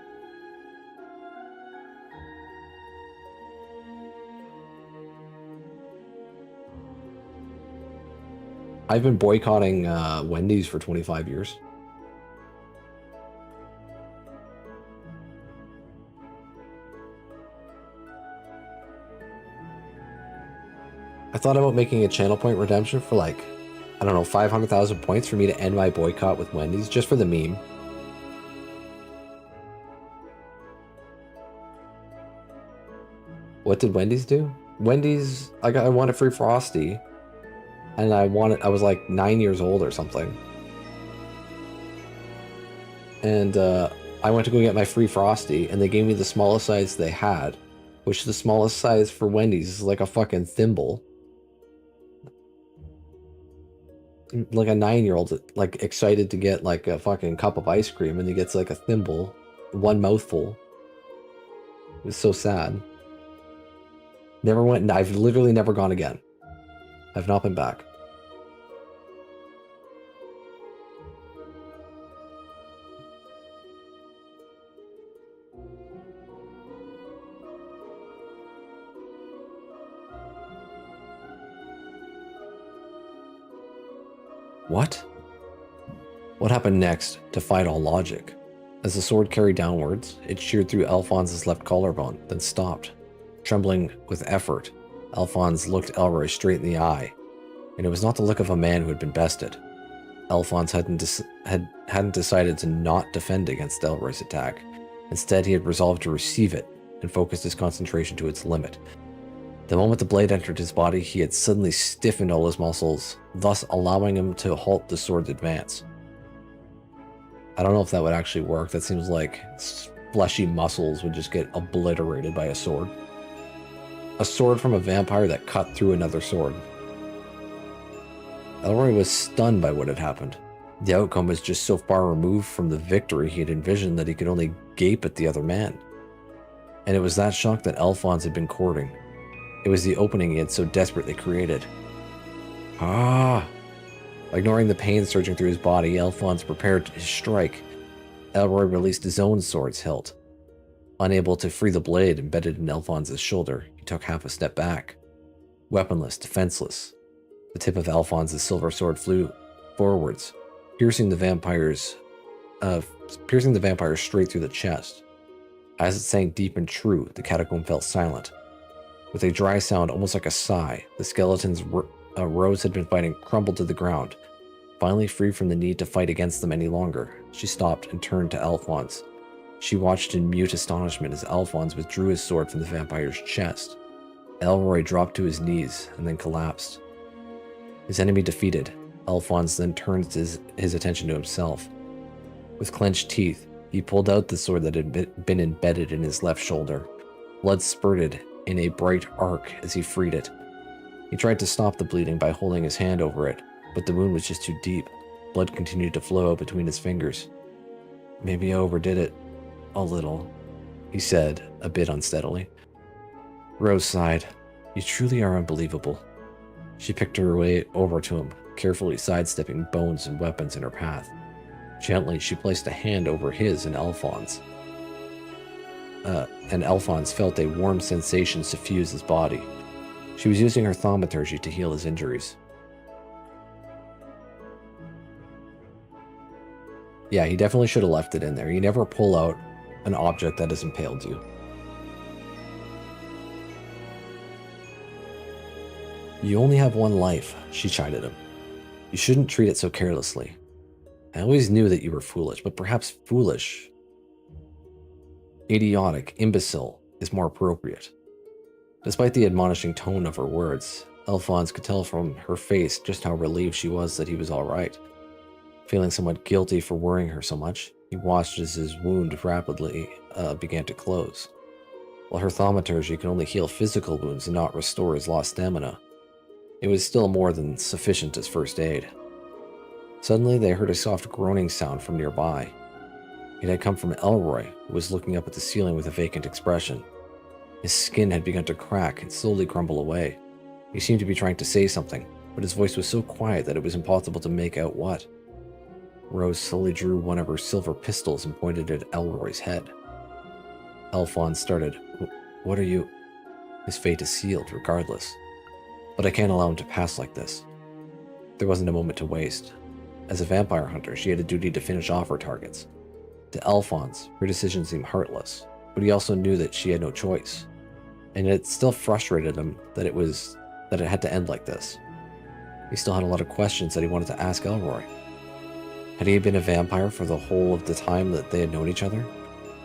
I've been boycotting Wendy's for 25 years. I thought about making a channel point redemption for like, I don't know, 500,000 points for me to end my boycott with Wendy's, just for the meme. What did Wendy's do? Wendy's, I wanted free Frosty, and I was like 9 years old or something. And I went to go get my free Frosty, and they gave me the smallest size they had, which the smallest size for Wendy's is like a fucking thimble. Like a 9-year-old, like excited to get like a fucking cup of ice cream, and he gets like a thimble, one mouthful. It was so sad. Never went, and I've literally never gone again. I've not been back. What? What happened next defied all logic. As the sword carried downwards, it sheared through Alphonse's left collarbone, then stopped. Trembling with effort, Alphonse looked Elroy straight in the eye, and it was not the look of a man who had been bested. Alphonse hadn't decided to not defend against Elroy's attack. Instead, he had resolved to receive it and focused his concentration to its limit. The moment the blade entered his body, he had suddenly stiffened all his muscles, thus allowing him to halt the sword's advance. I don't know if that would actually work. That seems like fleshy muscles would just get obliterated by a sword. A sword from a vampire that cut through another sword. Elroy was stunned by what had happened. The outcome was just so far removed from the victory he had envisioned that he could only gape at the other man. And it was that shock that Alphonse had been courting. It was the opening he had so desperately created. Ah! Ignoring the pain surging through his body, Alphonse prepared his strike. Elroy released his own sword's hilt. Unable to free the blade embedded in Alphonse's shoulder, he took half a step back. Weaponless, defenseless, the tip of Alphonse's silver sword flew forwards, piercing the vampire straight through the chest. As it sank deep and true, the catacomb fell silent. With a dry sound, almost like a sigh, the skeletons Rose had been fighting crumbled to the ground. Finally free from the need to fight against them any longer, she stopped and turned to Alphonse. She watched in mute astonishment as Alphonse withdrew his sword from the vampire's chest. Elroy dropped to his knees and then collapsed. His enemy defeated, Alphonse then turned his attention to himself. With clenched teeth, he pulled out the sword that had been embedded in his left shoulder. Blood spurted in a bright arc as he freed it. He tried to stop the bleeding by holding his hand over it, but the wound was just too deep. Blood continued to flow out between his fingers. Maybe I overdid it. A little, he said, a bit unsteadily. Rose sighed. You truly are unbelievable. She picked her way over to him, carefully sidestepping bones and weapons in her path. Gently, she placed a hand over his and Alphonse. Alphonse felt a warm sensation suffuse his body. She was using her thaumaturgy to heal his injuries. Yeah, he definitely should have left it in there. You never pull out an object that has impaled you. You only have one life, she chided him. You shouldn't treat it so carelessly. I always knew that you were foolish, but perhaps foolish, idiotic, imbecile is more appropriate. Despite the admonishing tone of her words, Alphonse could tell from her face just how relieved she was that he was all right. Feeling somewhat guilty for worrying her so much, he watched as his wound rapidly began to close. While her thaumaturgy could only heal physical wounds and not restore his lost stamina, it was still more than sufficient as first aid. Suddenly, they heard a soft groaning sound from nearby. It had come from Elroy, who was looking up at the ceiling with a vacant expression. His skin had begun to crack and slowly crumble away. He seemed to be trying to say something, but his voice was so quiet that it was impossible to make out what. Rose slowly drew one of her silver pistols and pointed it at Elroy's head. Alphonse started, What are you? His fate is sealed, regardless. But I can't allow him to pass like this. There wasn't a moment to waste. As a vampire hunter, she had a duty to finish off her targets. To Alphonse, her decision seemed heartless, but he also knew that she had no choice. And it still frustrated him that it had to end like this. He still had a lot of questions that he wanted to ask Elroy. Had he been a vampire for the whole of the time that they had known each other?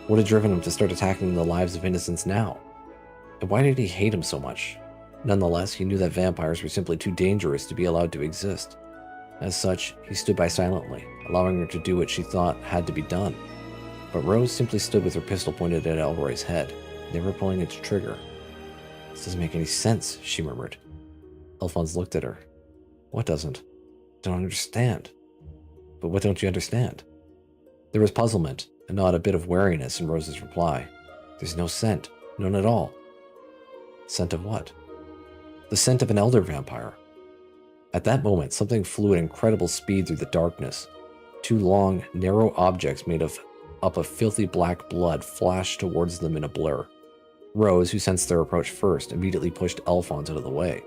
What had driven him to start attacking the lives of innocents now? And why did he hate him so much? Nonetheless, he knew that vampires were simply too dangerous to be allowed to exist. As such, he stood by silently, allowing her to do what she thought had to be done. But Rose simply stood with her pistol pointed at Elroy's head, never pulling its trigger. This doesn't make any sense, she murmured. Alphonse looked at her. What doesn't? Don't understand. But what don't you understand? There was puzzlement, and not a bit of wariness in Rose's reply. There's no scent, none at all. Scent of what? The scent of an elder vampire. At that moment, something flew at incredible speed through the darkness. Two long, narrow objects made up of filthy black blood flashed towards them in a blur. Rose, who sensed their approach first, immediately pushed Alphonse out of the way.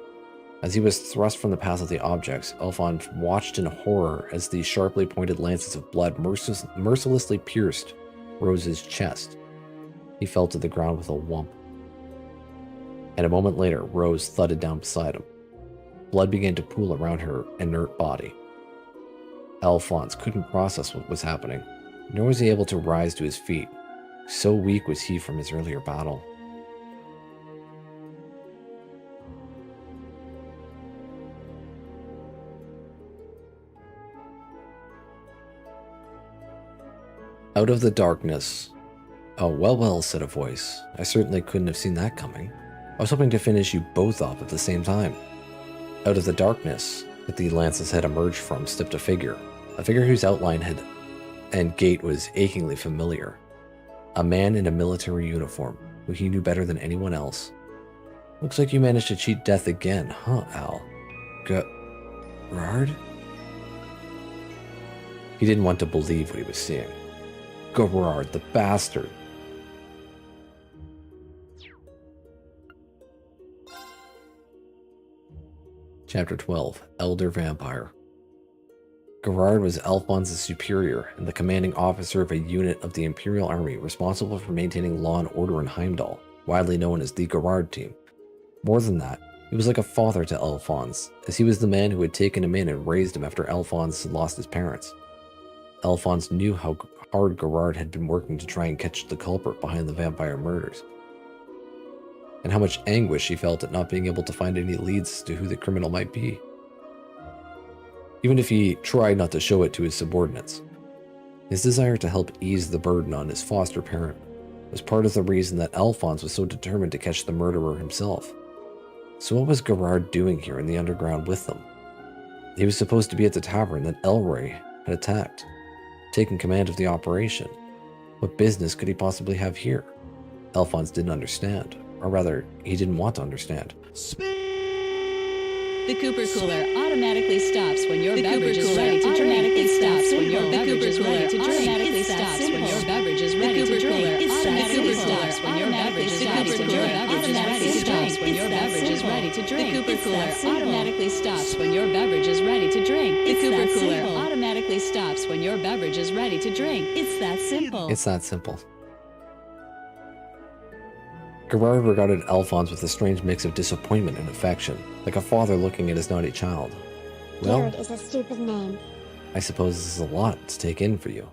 As he was thrust from the path of the objects, Alphonse watched in horror as the sharply pointed lances of blood mercilessly pierced Rose's chest. He fell to the ground with a whump. And a moment later, Rose thudded down beside him. Blood began to pool around her inert body. Alphonse couldn't process what was happening, nor was he able to rise to his feet. So weak was he from his earlier battle. Out of the darkness. Oh, well, said a voice. I certainly couldn't have seen that coming. I was hoping to finish you both off at the same time. Out of the darkness that the lances had emerged from stepped a figure whose outline and gait was achingly familiar. A man in a military uniform, who he knew better than anyone else. Looks like you managed to cheat death again, huh, Al? Gerard? He didn't want to believe what he was seeing. Gerard, the bastard. Chapter 12, Elder Vampire. Gerard was Alphonse's superior and the commanding officer of a unit of the Imperial Army responsible for maintaining law and order in Heimdall, widely known as the Gerard Team. More than that, he was like a father to Alphonse, as he was the man who had taken him in and raised him after Alphonse had lost his parents. Alphonse knew how hard Gerard had been working to try and catch the culprit behind the vampire murders, and how much anguish he felt at not being able to find any leads to who the criminal might be, even if he tried not to show it to his subordinates. His desire to help ease the burden on his foster parent was part of the reason that Alphonse was so determined to catch the murderer himself. So what was Gerard doing here in the underground with them? He was supposed to be at the tavern that Elroy had attacked, taking command of the operation. What business could he possibly have here? Alphonse didn't understand, or rather, he didn't want to understand. The Cooper Cooler automatically stops when your beverage is ready to drink. Automatically stops when your beverage is ready to drink. Automatically stops when your beverage is ready to drink. Automatically stops when your beverage is ready to drink. Automatically stops when your beverage is ready to drink. The Cooper Cooler automatically stops when your beverage is ready to drink. The Cooper Cooler automatically stops when your beverage is ready to drink. It's that simple. It's that simple. Gerard regarded Alphonse with a strange mix of disappointment and affection, like a father looking at his naughty child. Well, Gerard is a stupid name. I suppose this is a lot to take in for you.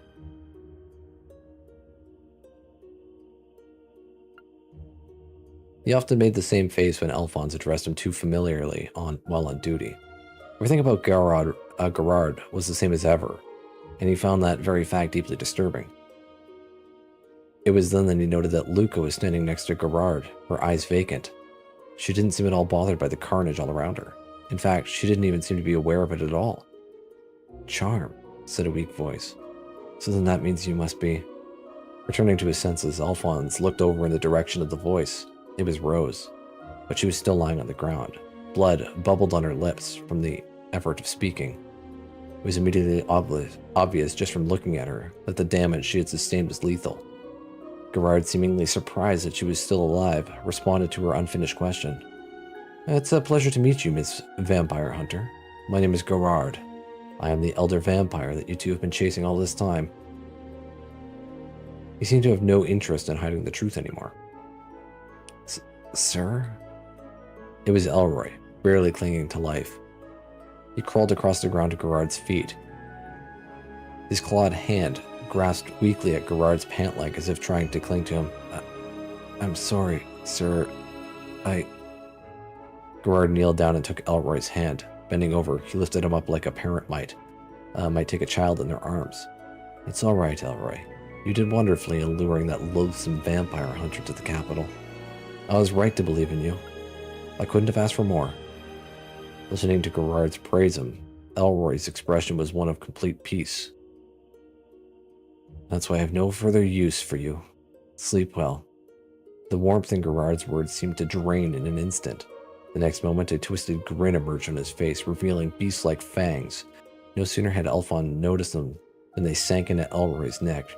He often made the same face when Alphonse addressed him too familiarly while on duty. Everything about Gerard was the same as ever, and he found that very fact deeply disturbing. It was then that he noted that Luca was standing next to Gerard, her eyes vacant. She didn't seem at all bothered by the carnage all around her. In fact, she didn't even seem to be aware of it at all. Charm, said a weak voice. So then that means you must be... Returning to his senses, Alphonse looked over in the direction of the voice. It was Rose, but she was still lying on the ground. Blood bubbled on her lips from the effort of speaking. It was immediately obvious just from looking at her that the damage she had sustained was lethal. Gerard, seemingly surprised that she was still alive, responded to her unfinished question. It's a pleasure to meet you, Miss Vampire Hunter. My name is Gerard. I am the elder vampire that you two have been chasing all this time. He seemed to have no interest in hiding the truth anymore. Sir? It was Elroy, barely clinging to life. He crawled across the ground to Gerard's feet. His clawed hand grasped weakly at Gerard's pant leg as if trying to cling to him. I'm sorry, sir. Gerard kneeled down and took Elroy's hand. Bending over, he lifted him up like a parent might take a child in their arms. It's all right, Elroy. You did wonderfully in luring that loathsome vampire hunter to the capital. I was right to believe in you. I couldn't have asked for more. Listening to Gerard's praise him, Elroy's expression was one of complete peace. That's why I have no further use for you. Sleep well. The warmth in Gerard's words seemed to drain in an instant. The next moment, a twisted grin emerged on his face, revealing beast-like fangs. No sooner had Alphonse noticed them than they sank into Elroy's neck.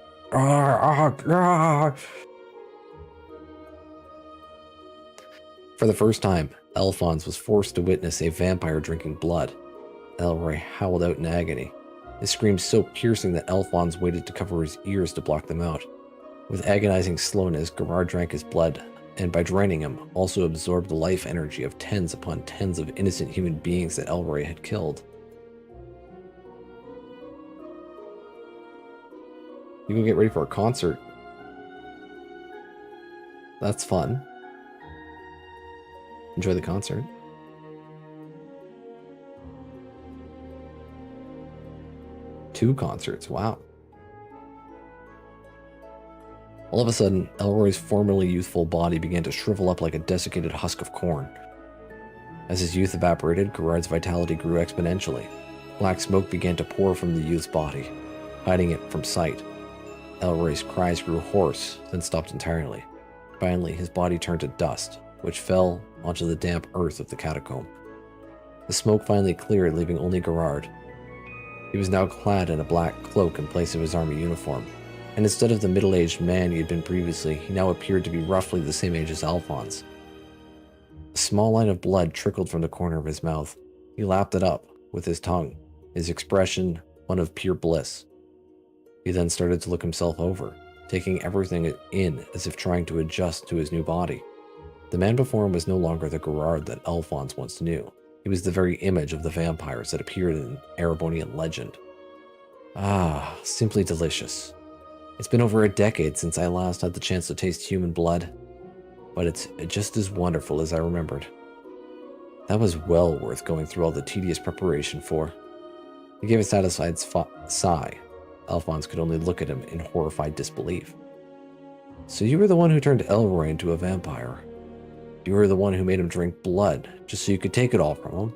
For the first time, Alphonse was forced to witness a vampire drinking blood. Elroy howled out in agony, his screams so piercing that Alphonse waited to cover his ears to block them out. With agonizing slowness, Gerard drank his blood, and by draining him, also absorbed the life energy of tens upon tens of innocent human beings that Elroy had killed. You go get ready for a concert. That's fun. Enjoy the concert. Two concerts, wow. All of a sudden, Elroy's formerly youthful body began to shrivel up like a desiccated husk of corn. As his youth evaporated, Gerard's vitality grew exponentially. Black smoke began to pour from the youth's body, hiding it from sight. Elroy's cries grew hoarse, then stopped entirely. Finally, his body turned to dust, which fell onto the damp earth of the catacomb. The smoke finally cleared, leaving only Gerard. He was now clad in a black cloak in place of his army uniform, and instead of the middle-aged man he had been previously, he now appeared to be roughly the same age as Alphonse. A small line of blood trickled from the corner of his mouth. He lapped it up with his tongue, his expression one of pure bliss. He then started to look himself over, taking everything in as if trying to adjust to his new body. The man before him was no longer the Gerard that Alphonse once knew. He was the very image of the vampires that appeared in Erebonian legend. Ah, simply delicious. It's been over a decade since I last had the chance to taste human blood, but it's just as wonderful as I remembered. That was well worth going through all the tedious preparation for. He gave a satisfied sigh. Alphonse could only look at him in horrified disbelief. So you were the one who turned Elroy into a vampire. You were the one who made him drink blood, just so you could take it all from him.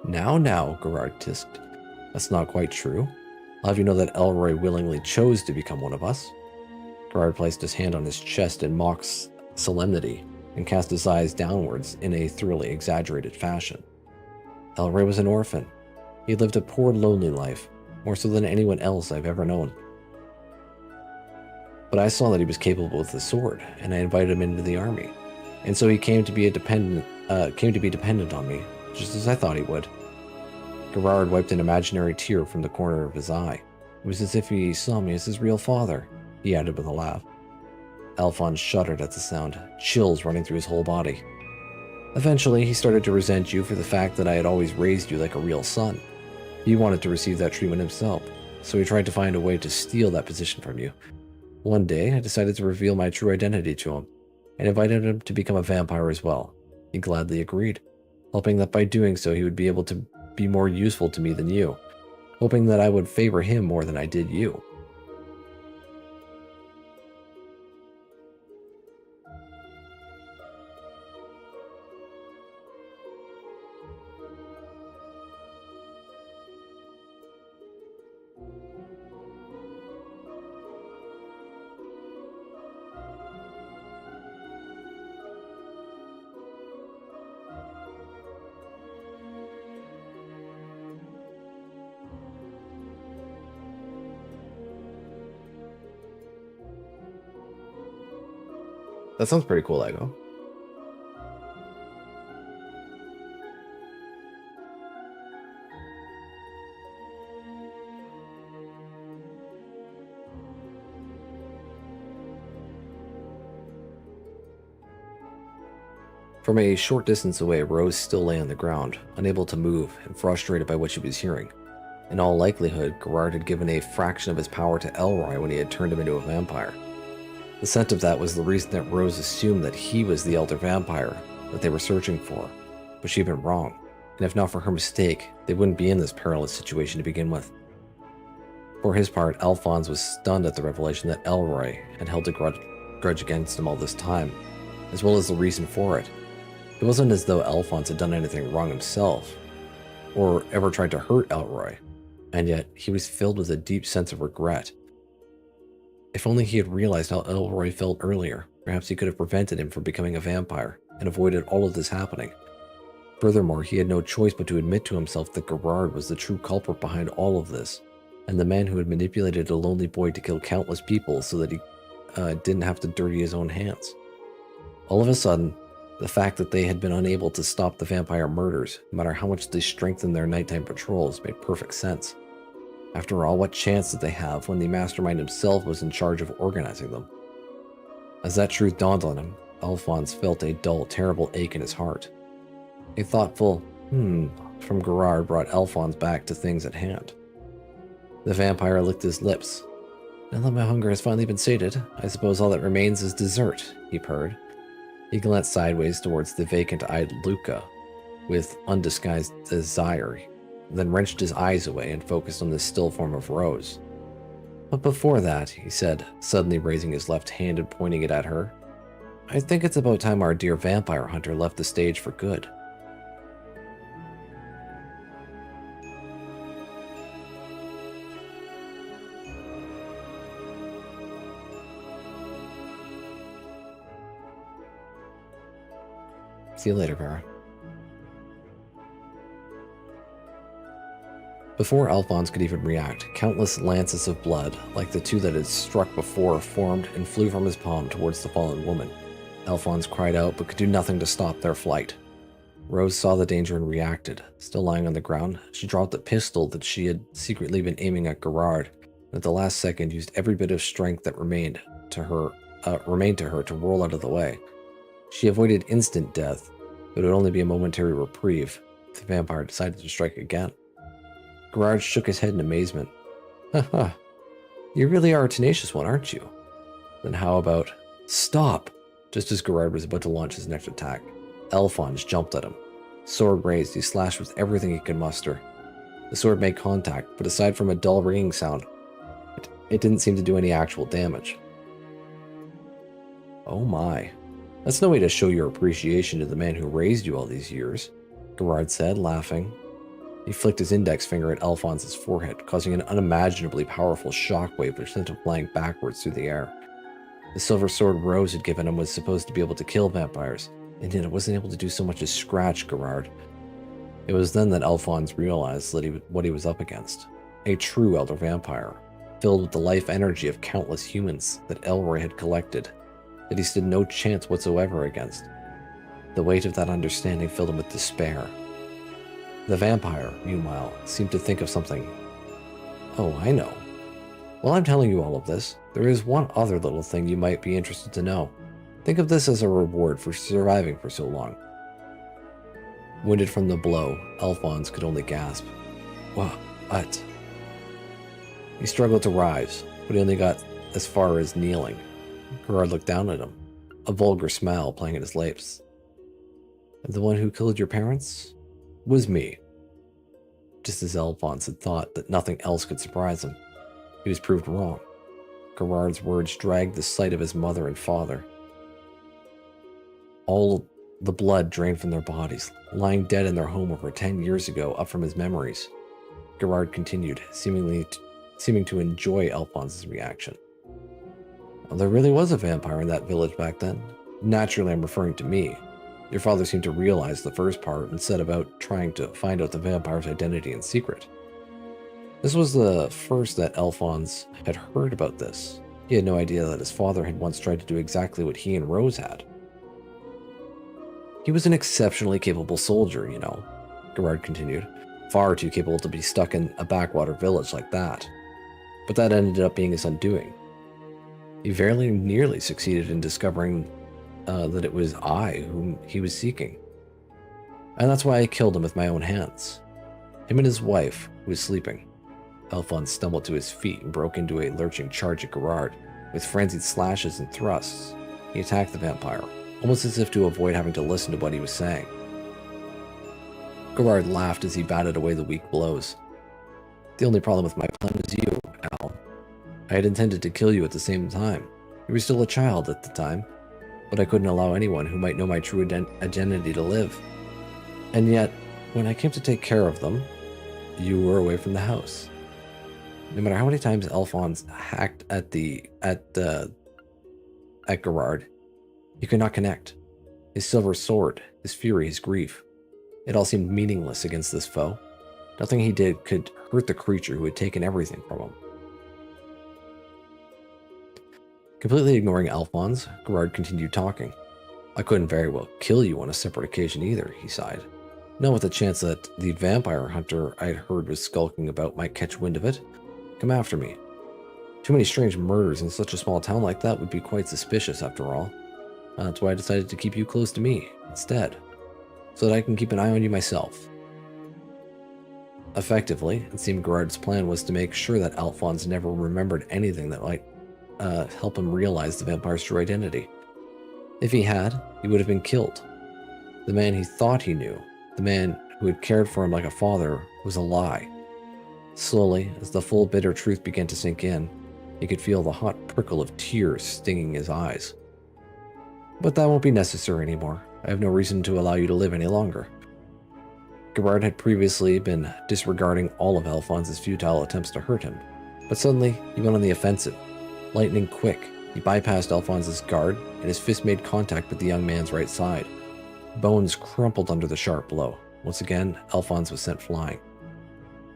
Now, Gerard tisked. That's not quite true. I'll have you know that Elroy willingly chose to become one of us. Gerard placed his hand on his chest in mock solemnity and cast his eyes downwards in a thoroughly exaggerated fashion. Elroy was an orphan. He lived a poor, lonely life, more so than anyone else I've ever known. But I saw that he was capable with the sword, and I invited him into the army. And so he came to be dependent on me, just as I thought he would. Gerard wiped an imaginary tear from the corner of his eye. It was as if he saw me as his real father, he added with a laugh. Alphonse shuddered at the sound, chills running through his whole body. Eventually, he started to resent you for the fact that I had always raised you like a real son. He wanted to receive that treatment himself, so he tried to find a way to steal that position from you. One day, I decided to reveal my true identity to him, and invited him to become a vampire as well. He gladly agreed, hoping that by doing so he would be able to be more useful to me than you, hoping that I would favor him more than I did you. That sounds pretty cool, Lego. From a short distance away, Rose still lay on the ground, unable to move and frustrated by what she was hearing. In all likelihood, Gerard had given a fraction of his power to Elroy when he had turned him into a vampire. The scent of that was the reason that Rose assumed that he was the elder vampire that they were searching for, but she'd been wrong, and if not for her mistake, they wouldn't be in this perilous situation to begin with. For his part, Alphonse was stunned at the revelation that Elroy had held a grudge against him all this time, as well as the reason for it. It wasn't as though Alphonse had done anything wrong himself, or ever tried to hurt Elroy, and yet he was filled with a deep sense of regret. If only he had realized how Elroy felt earlier, perhaps he could have prevented him from becoming a vampire and avoided all of this happening. Furthermore, he had no choice but to admit to himself that Gerard was the true culprit behind all of this, and the man who had manipulated a lonely boy to kill countless people so that he didn't have to dirty his own hands. All of a sudden, the fact that they had been unable to stop the vampire murders, no matter how much they strengthened their nighttime patrols, made perfect sense. After all, what chance did they have when the mastermind himself was in charge of organizing them? As that truth dawned on him, Alphonse felt a dull, terrible ache in his heart. A thoughtful, from Gerard brought Alphonse back to things at hand. The vampire licked his lips. Now that my hunger has finally been sated, I suppose all that remains is dessert, he purred. He glanced sideways towards the vacant-eyed Luca, with undisguised desire, then wrenched his eyes away and focused on the still form of Rose. But before that, he said, suddenly raising his left hand and pointing it at her, I think it's about time our dear vampire hunter left the stage for good. See you later, Vera. Before Alphonse could even react, countless lances of blood, like the two that had struck before, formed and flew from his palm towards the fallen woman. Alphonse cried out, but could do nothing to stop their flight. Rose saw the danger and reacted. Still lying on the ground, she dropped the pistol that she had secretly been aiming at Gerard, and at the last second used every bit of strength that remained to her to roll out of the way. She avoided instant death, but it would only be a momentary reprieve if the vampire decided to strike again. Gerard shook his head in amazement. Haha, you really are a tenacious one, aren't you? Then how about... Stop! Just as Gerard was about to launch his next attack, Alphonse jumped at him. Sword raised, he slashed with everything he could muster. The sword made contact, but aside from a dull ringing sound, it didn't seem to do any actual damage. Oh my. That's no way to show your appreciation to the man who raised you all these years, Gerard said, laughing. He flicked his index finger at Alphonse's forehead, causing an unimaginably powerful shockwave which sent him flying backwards through the air. The silver sword Rose had given him was supposed to be able to kill vampires, and yet it wasn't able to do so much as scratch Gerard. It was then that Alphonse realized what he was up against. A true elder vampire, filled with the life energy of countless humans that Elroy had collected, that he stood no chance whatsoever against. The weight of that understanding filled him with despair. The vampire, meanwhile, seemed to think of something. Oh, I know. While I'm telling you all of this, there is one other little thing you might be interested to know. Think of this as a reward for surviving for so long. Wounded from the blow, Alphonse could only gasp. What? He struggled to rise, but he only got as far as kneeling. Gerard looked down at him, a vulgar smile playing at his lips. The one who killed your parents? Was me. Just as Alphonse had thought that nothing else could surprise him, he was proved wrong. Gerard's words dragged the sight of his mother and father. All the blood drained from their bodies, lying dead in their home over 10 years ago, up from his memories. Gerard continued, seeming to enjoy Alphonse's reaction. Well, there really was a vampire in that village back then. Naturally, I'm referring to me. Your father seemed to realize the first part and set about trying to find out the vampire's identity in secret. This was the first that Alphonse had heard about this. He had no idea that his father had once tried to do exactly what he and Rose had. He was an exceptionally capable soldier, you know, Gerard continued. Far too capable to be stuck in a backwater village like that. But that ended up being his undoing. He very nearly succeeded in discovering that it was I whom he was seeking. And that's why I killed him with my own hands. Him and his wife, who was sleeping. Alphonse stumbled to his feet and broke into a lurching charge at Gerard, With frenzied slashes and thrusts, he attacked the vampire, almost as if to avoid having to listen to what he was saying. Gerard laughed as he batted away the weak blows. The only problem with my plan was you, Al. I had intended to kill you at the same time. You were still a child at the time, but I couldn't allow anyone who might know my true identity to live. And yet, when I came to take care of them, you were away from the house. No matter how many times Alphonse hacked at Gerard, he could not connect. His silver sword, his fury, his grief, it all seemed meaningless against this foe. Nothing he did could hurt the creature who had taken everything from him. Completely ignoring Alphonse, Gerard continued talking. I couldn't very well kill you on a separate occasion either, he sighed. Not with the chance that the vampire hunter I'd heard was skulking about might catch wind of it. Come after me. Too many strange murders in such a small town like that would be quite suspicious after all. That's why I decided to keep you close to me instead, so that I can keep an eye on you myself. Effectively, it seemed Gerard's plan was to make sure that Alphonse never remembered anything that might help him realize the vampire's true identity. If he had, he would have been killed. The man he thought he knew, the man who had cared for him like a father, was a lie. Slowly, as the full bitter truth began to sink in, he could feel the hot prickle of tears stinging his eyes. But that won't be necessary anymore. I have no reason to allow you to live any longer. Gerard had previously been disregarding all of Alphonse's futile attempts to hurt him, but suddenly he went on the offensive. Lightning quick, he bypassed Alphonse's guard, and his fist made contact with the young man's right side. Bones crumpled under the sharp blow. Once again, Alphonse was sent flying.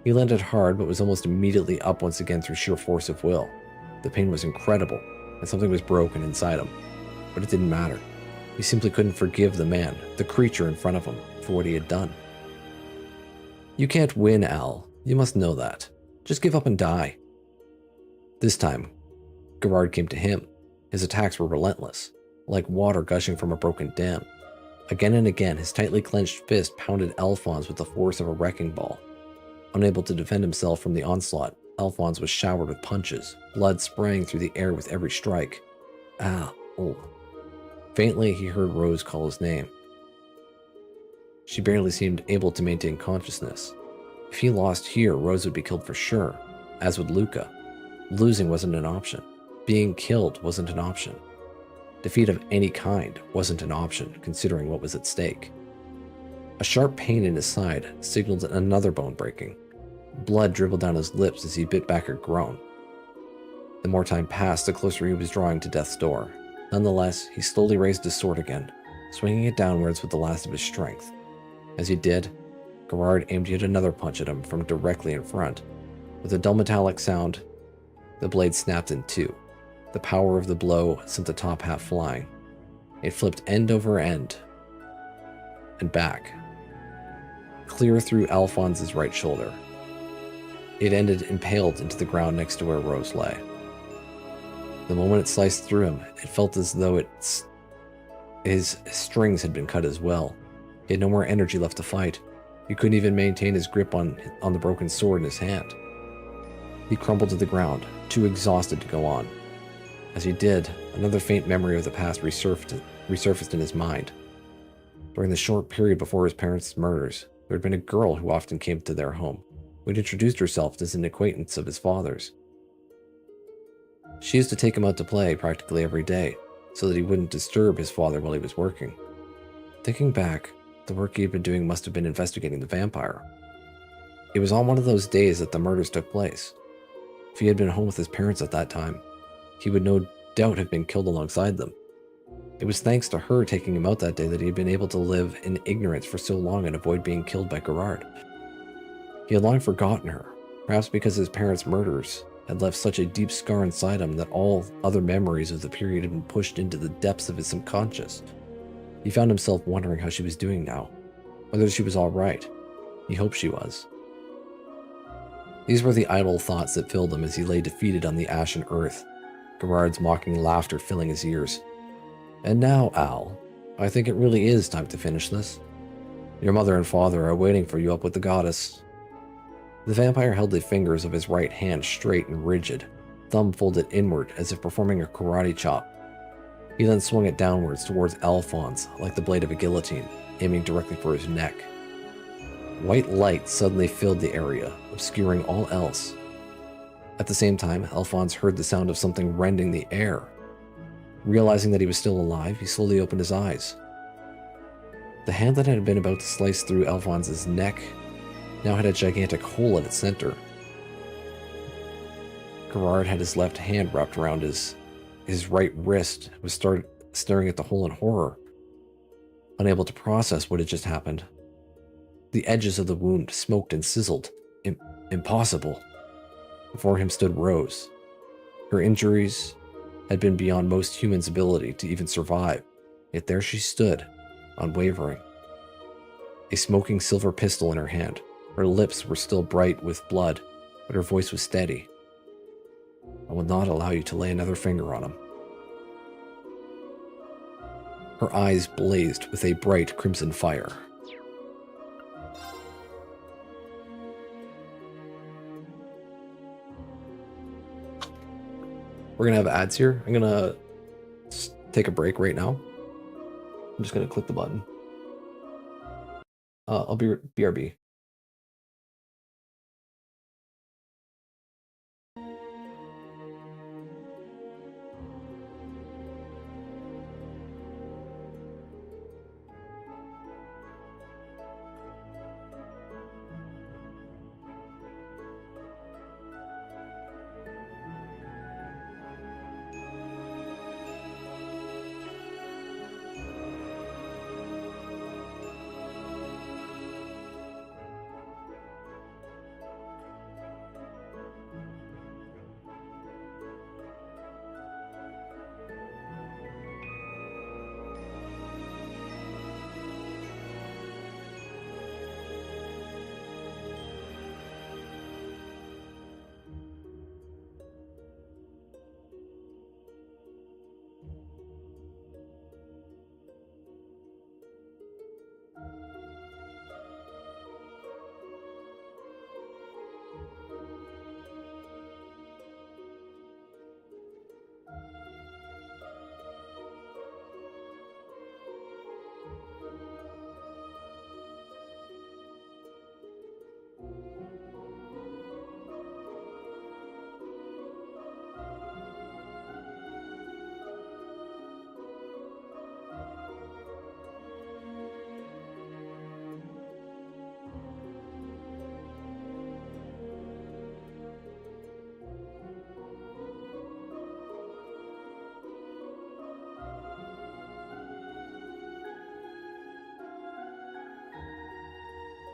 He landed hard, but was almost immediately up once again through sheer force of will. The pain was incredible, and something was broken inside him. But it didn't matter. He simply couldn't forgive the man, the creature in front of him, for what he had done. You can't win, Al. You must know that. Just give up and die. This time, Gerard came to him. His attacks were relentless, like water gushing from a broken dam. Again and again, his tightly clenched fist pounded Alphonse with the force of a wrecking ball. Unable to defend himself from the onslaught, Alphonse was showered with punches, blood spraying through the air with every strike. Al. Faintly, he heard Rose call his name. She barely seemed able to maintain consciousness. If he lost here, Rose would be killed for sure, as would Luca. Losing wasn't an option. Being killed wasn't an option. Defeat of any kind wasn't an option, considering what was at stake. A sharp pain in his side signaled another bone breaking. Blood dribbled down his lips as he bit back a groan. The more time passed, the closer he was drawing to death's door. Nonetheless, he slowly raised his sword again, swinging it downwards with the last of his strength. As he did, Gerard aimed yet another punch at him from directly in front. With a dull metallic sound, the blade snapped in two. The power of the blow sent the top half flying. It flipped end over end and back, clear through Alphonse's right shoulder. It ended impaled into the ground next to where Rose lay. The moment it sliced through him, it felt as though his strings had been cut as well. He had no more energy left to fight. He couldn't even maintain his grip on the broken sword in his hand. He crumpled to the ground, too exhausted to go on. As he did, another faint memory of the past resurfaced in his mind. During the short period before his parents' murders, there had been a girl who often came to their home, who had introduced herself as an acquaintance of his father's. She used to take him out to play practically every day, so that he wouldn't disturb his father while he was working. Thinking back, the work he had been doing must have been investigating the vampire. It was on one of those days that the murders took place. If he had been home with his parents at that time, he would no doubt have been killed alongside them. It was thanks to her taking him out that day that he had been able to live in ignorance for so long and avoid being killed by Gerard. He had long forgotten her, perhaps because his parents' murders had left such a deep scar inside him that all other memories of the period had been pushed into the depths of his subconscious. He found himself wondering how she was doing now, whether she was all right. He hoped she was. These were the idle thoughts that filled him as he lay defeated on the ashen earth, Gerard's mocking laughter filling his ears. And now, Al, I think it really is time to finish this. Your mother and father are waiting for you up with the goddess. The vampire held the fingers of his right hand straight and rigid, thumb folded inward as if performing a karate chop. He then swung it downwards towards Alphonse like the blade of a guillotine, aiming directly for his neck. White light suddenly filled the area, obscuring all else. At the same time, Alphonse heard the sound of something rending the air. Realizing that he was still alive, he slowly opened his eyes. The hand that had been about to slice through Alphonse's neck now had a gigantic hole in its center. Gerard had his left hand wrapped around his right wrist and was staring at the hole in horror, unable to process what had just happened. The edges of the wound smoked and sizzled. Impossible. Before him stood Rose. Her injuries had been beyond most humans' ability to even survive, yet there she stood, unwavering. A smoking silver pistol in her hand. Her lips were still bright with blood, but her voice was steady. I will not allow you to lay another finger on him. Her eyes blazed with a bright crimson fire. We're gonna have ads here. I'm gonna take a break right now. I'm just gonna click the button. I'll be BRB.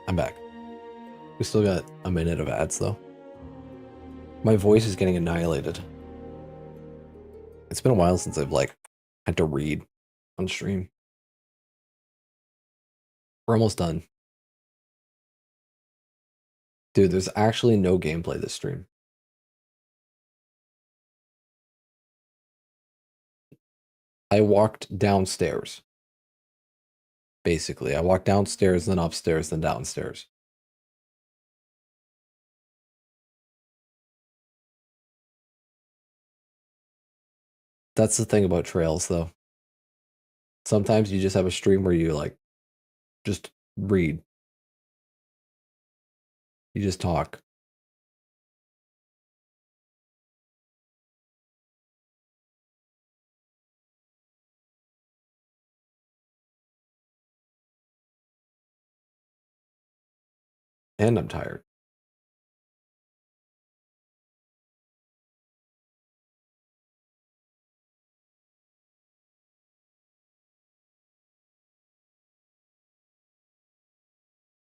I'm back. We still got a minute of ads though. My voice is getting annihilated. It's been a while since I've had to read on stream. We're almost done. Dude, there's actually no gameplay this stream. I walked downstairs. Basically, I walked downstairs, then upstairs, then downstairs. That's the thing about trails, though. Sometimes you just have a stream where you just read. You just talk. And I'm tired.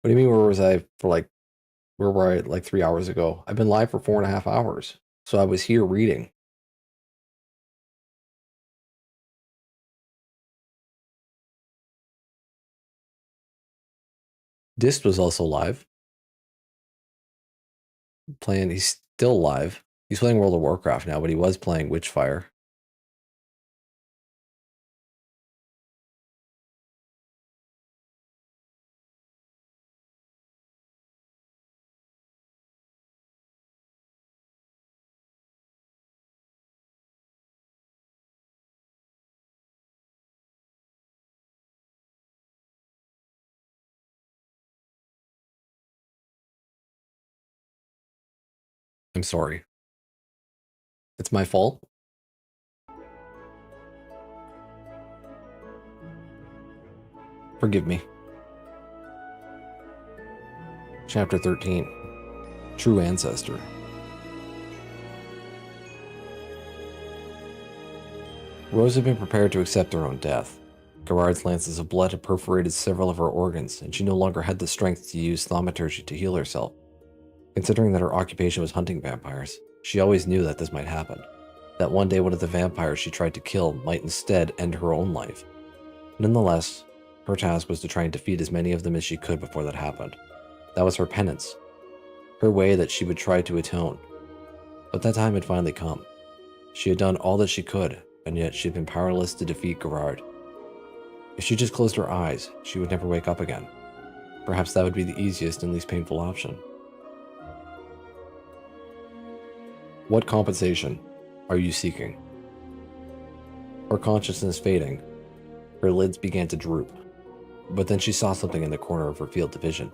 What do you mean, where was I for where were I 3 hours ago? I've been live for 4.5 hours. So I was here reading. Dist was also live. He's still live. He's playing World of Warcraft now, but he was playing Witchfire. I'm sorry. It's my fault. Forgive me. Chapter 13. True Ancestor. Rose had been prepared to accept her own death. Gerard's lances of blood had perforated several of her organs, and she no longer had the strength to use thaumaturgy to heal herself. Considering that her occupation was hunting vampires, she always knew that this might happen. That one day one of the vampires she tried to kill might instead end her own life. Nonetheless, her task was to try and defeat as many of them as she could before that happened. That was her penance, her way that she would try to atone. But that time had finally come. She had done all that she could, and yet she had been powerless to defeat Gerard. If she just closed her eyes, she would never wake up again. Perhaps that would be the easiest and least painful option. What compensation are you seeking? Her consciousness fading, her lids began to droop. But then she saw something in the corner of her field of vision.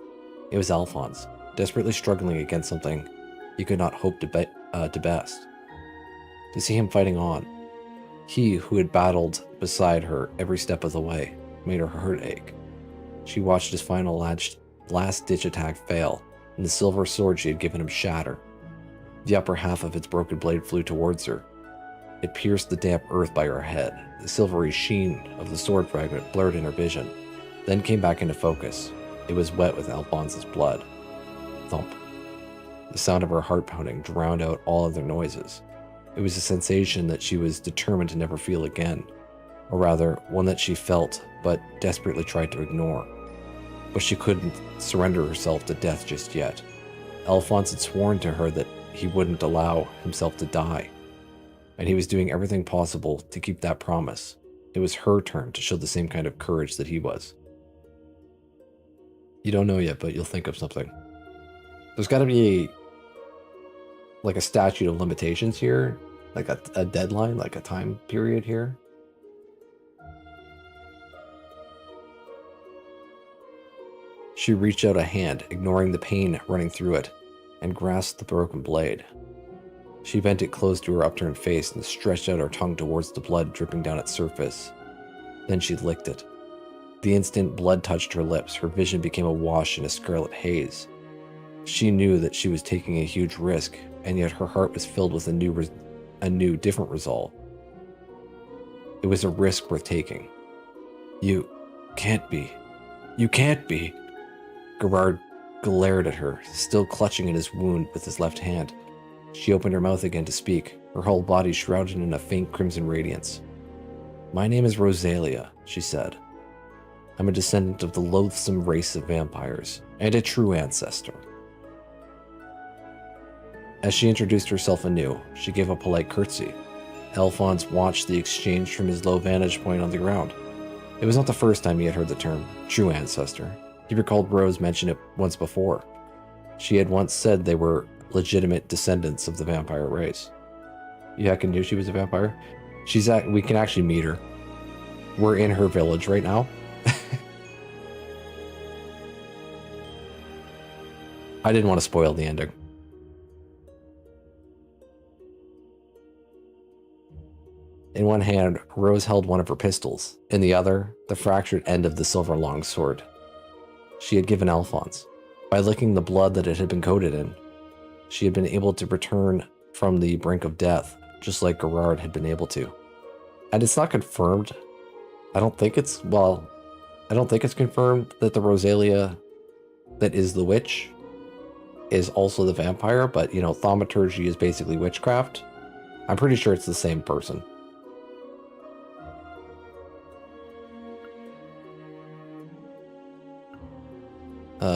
It was Alphonse, desperately struggling against something he could not hope to best. To see him fighting on, he who had battled beside her every step of the way, made her heart ache. She watched his final last-ditch attack fail, and the silver sword she had given him shatter. The upper half of its broken blade flew towards her. It pierced the damp earth by her head. The silvery sheen of the sword fragment blurred in her vision, then came back into focus. It was wet with Alphonse's blood. Thump. The sound of her heart pounding drowned out all other noises. It was a sensation that she was determined to never feel again, or rather, one that she felt but desperately tried to ignore. But she couldn't surrender herself to death just yet. Alphonse had sworn to her that he wouldn't allow himself to die, and he was doing everything possible to keep that promise. It was her turn to show the same kind of courage that he was. You don't know yet, but you'll think of something. There's got to be like a statute of limitations here, like a deadline, like a time period here. She reached out a hand, ignoring the pain running through it, and grasped the broken blade. She bent it close to her upturned face and stretched out her tongue towards the blood dripping down its surface. Then she licked it. The instant blood touched her lips, her vision became awash in a scarlet haze. She knew that she was taking a huge risk, and yet her heart was filled with a new, different resolve. It was a risk worth taking. You can't be. You can't be. Gerard glared at her, still clutching at his wound with his left hand. She opened her mouth again to speak, her whole body shrouded in a faint crimson radiance. "My name is Rosalia," she said. "I'm a descendant of the loathsome race of vampires, and a true ancestor." As she introduced herself anew, she gave a polite curtsy. Alphonse watched the exchange from his low vantage point on the ground. It was not the first time he had heard the term, true ancestor. He recalled Rose mention it once before. She had once said they were legitimate descendants of the vampire race. You heckin' knew she was a vampire? We can actually meet her. We're in her village right now. I didn't want to spoil the ending. In one hand, Rose held one of her pistols. In the other, the fractured end of the silver longsword she had given Alphonse. By licking the blood that it had been coated in, she had been able to return from the brink of death, just like Gerard had been able to. And it's not confirmed. I don't think it's confirmed that the Rosalia that is the witch is also the vampire, but you know, thaumaturgy is basically witchcraft. I'm pretty sure it's the same person.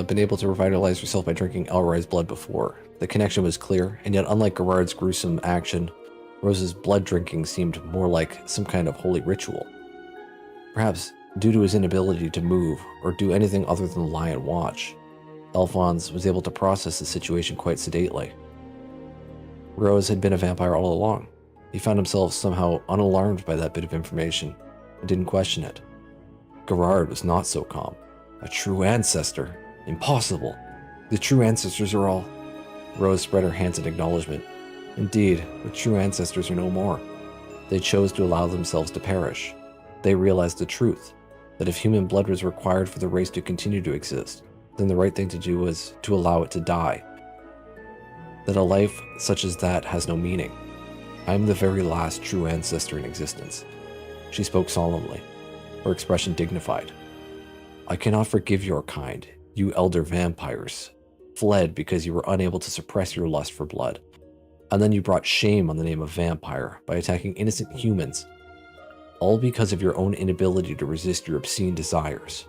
Been able to revitalize herself by drinking Elroy's blood before. The connection was clear, and yet unlike Gerard's gruesome action, Rose's blood drinking seemed more like some kind of holy ritual. Perhaps due to his inability to move or do anything other than lie and watch, Alphonse was able to process the situation quite sedately. Rose had been a vampire all along. He found himself somehow unalarmed by that bit of information and didn't question it. Gerard was not so calm. A true ancestor? Impossible. The true ancestors are all... Rose spread her hands in acknowledgement. Indeed, the true ancestors are no more. They chose to allow themselves to perish. They realized the truth, that if human blood was required for the race to continue to exist, then the right thing to do was to allow it to die. That a life such as that has no meaning. I am the very last true ancestor in existence. She spoke solemnly, her expression dignified. I cannot forgive your kind, you elder vampires, fled because you were unable to suppress your lust for blood. And then you brought shame on the name of vampire by attacking innocent humans, all because of your own inability to resist your obscene desires.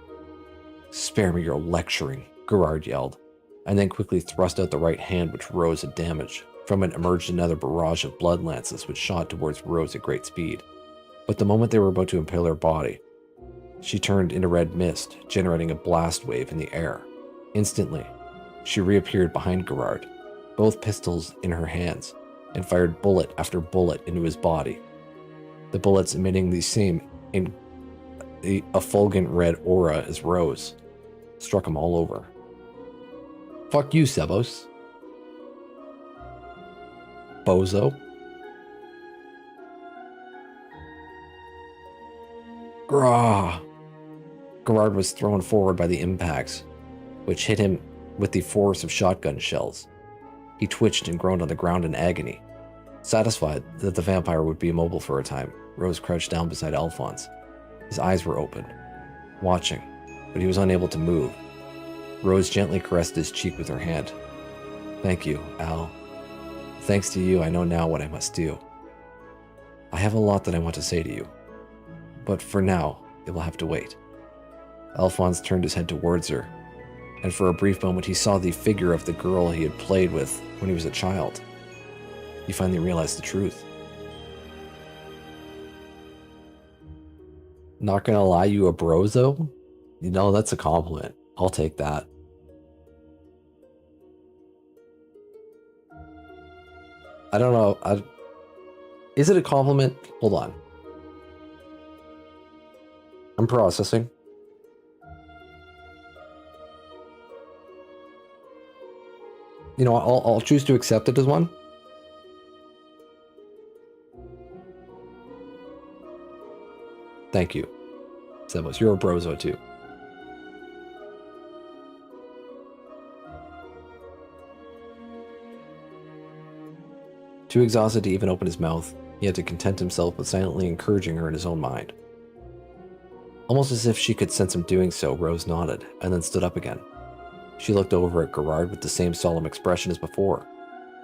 Spare me your lecturing, Gerard yelled, and then quickly thrust out the right hand which Rose had damaged. From it emerged another barrage of blood lances which shot towards Rose at great speed. But the moment they were about to impale her body, she turned into red mist, generating a blast wave in the air. Instantly, she reappeared behind Gerard, both pistols in her hands, and fired bullet after bullet into his body. The bullets emitting the same effulgent red aura as Rose struck him all over. Fuck you, Sebos. Bozo. Grah! Gerard was thrown forward by the impacts, which hit him with the force of shotgun shells. He twitched and groaned on the ground in agony. Satisfied that the vampire would be immobile for a time, Rose crouched down beside Alphonse. His eyes were open, watching, but he was unable to move. Rose gently caressed his cheek with her hand. Thank you, Al. Thanks to you, I know now what I must do. I have a lot that I want to say to you, but for now, it will have to wait. Alphonse turned his head towards her, and for a brief moment he saw the figure of the girl he had played with when he was a child. He finally realized the truth. Not gonna lie, you a brozo? You know, that's a compliment. I'll take that. I don't know. Is it a compliment? Hold on. I'm processing. You know, I'll choose to accept it as one. Thank you, Sebos. You're a brozo too. Too exhausted to even open his mouth, he had to content himself with silently encouraging her in his own mind. Almost as if she could sense him doing so, Rose nodded, and then stood up again. She looked over at Gerard with the same solemn expression as before.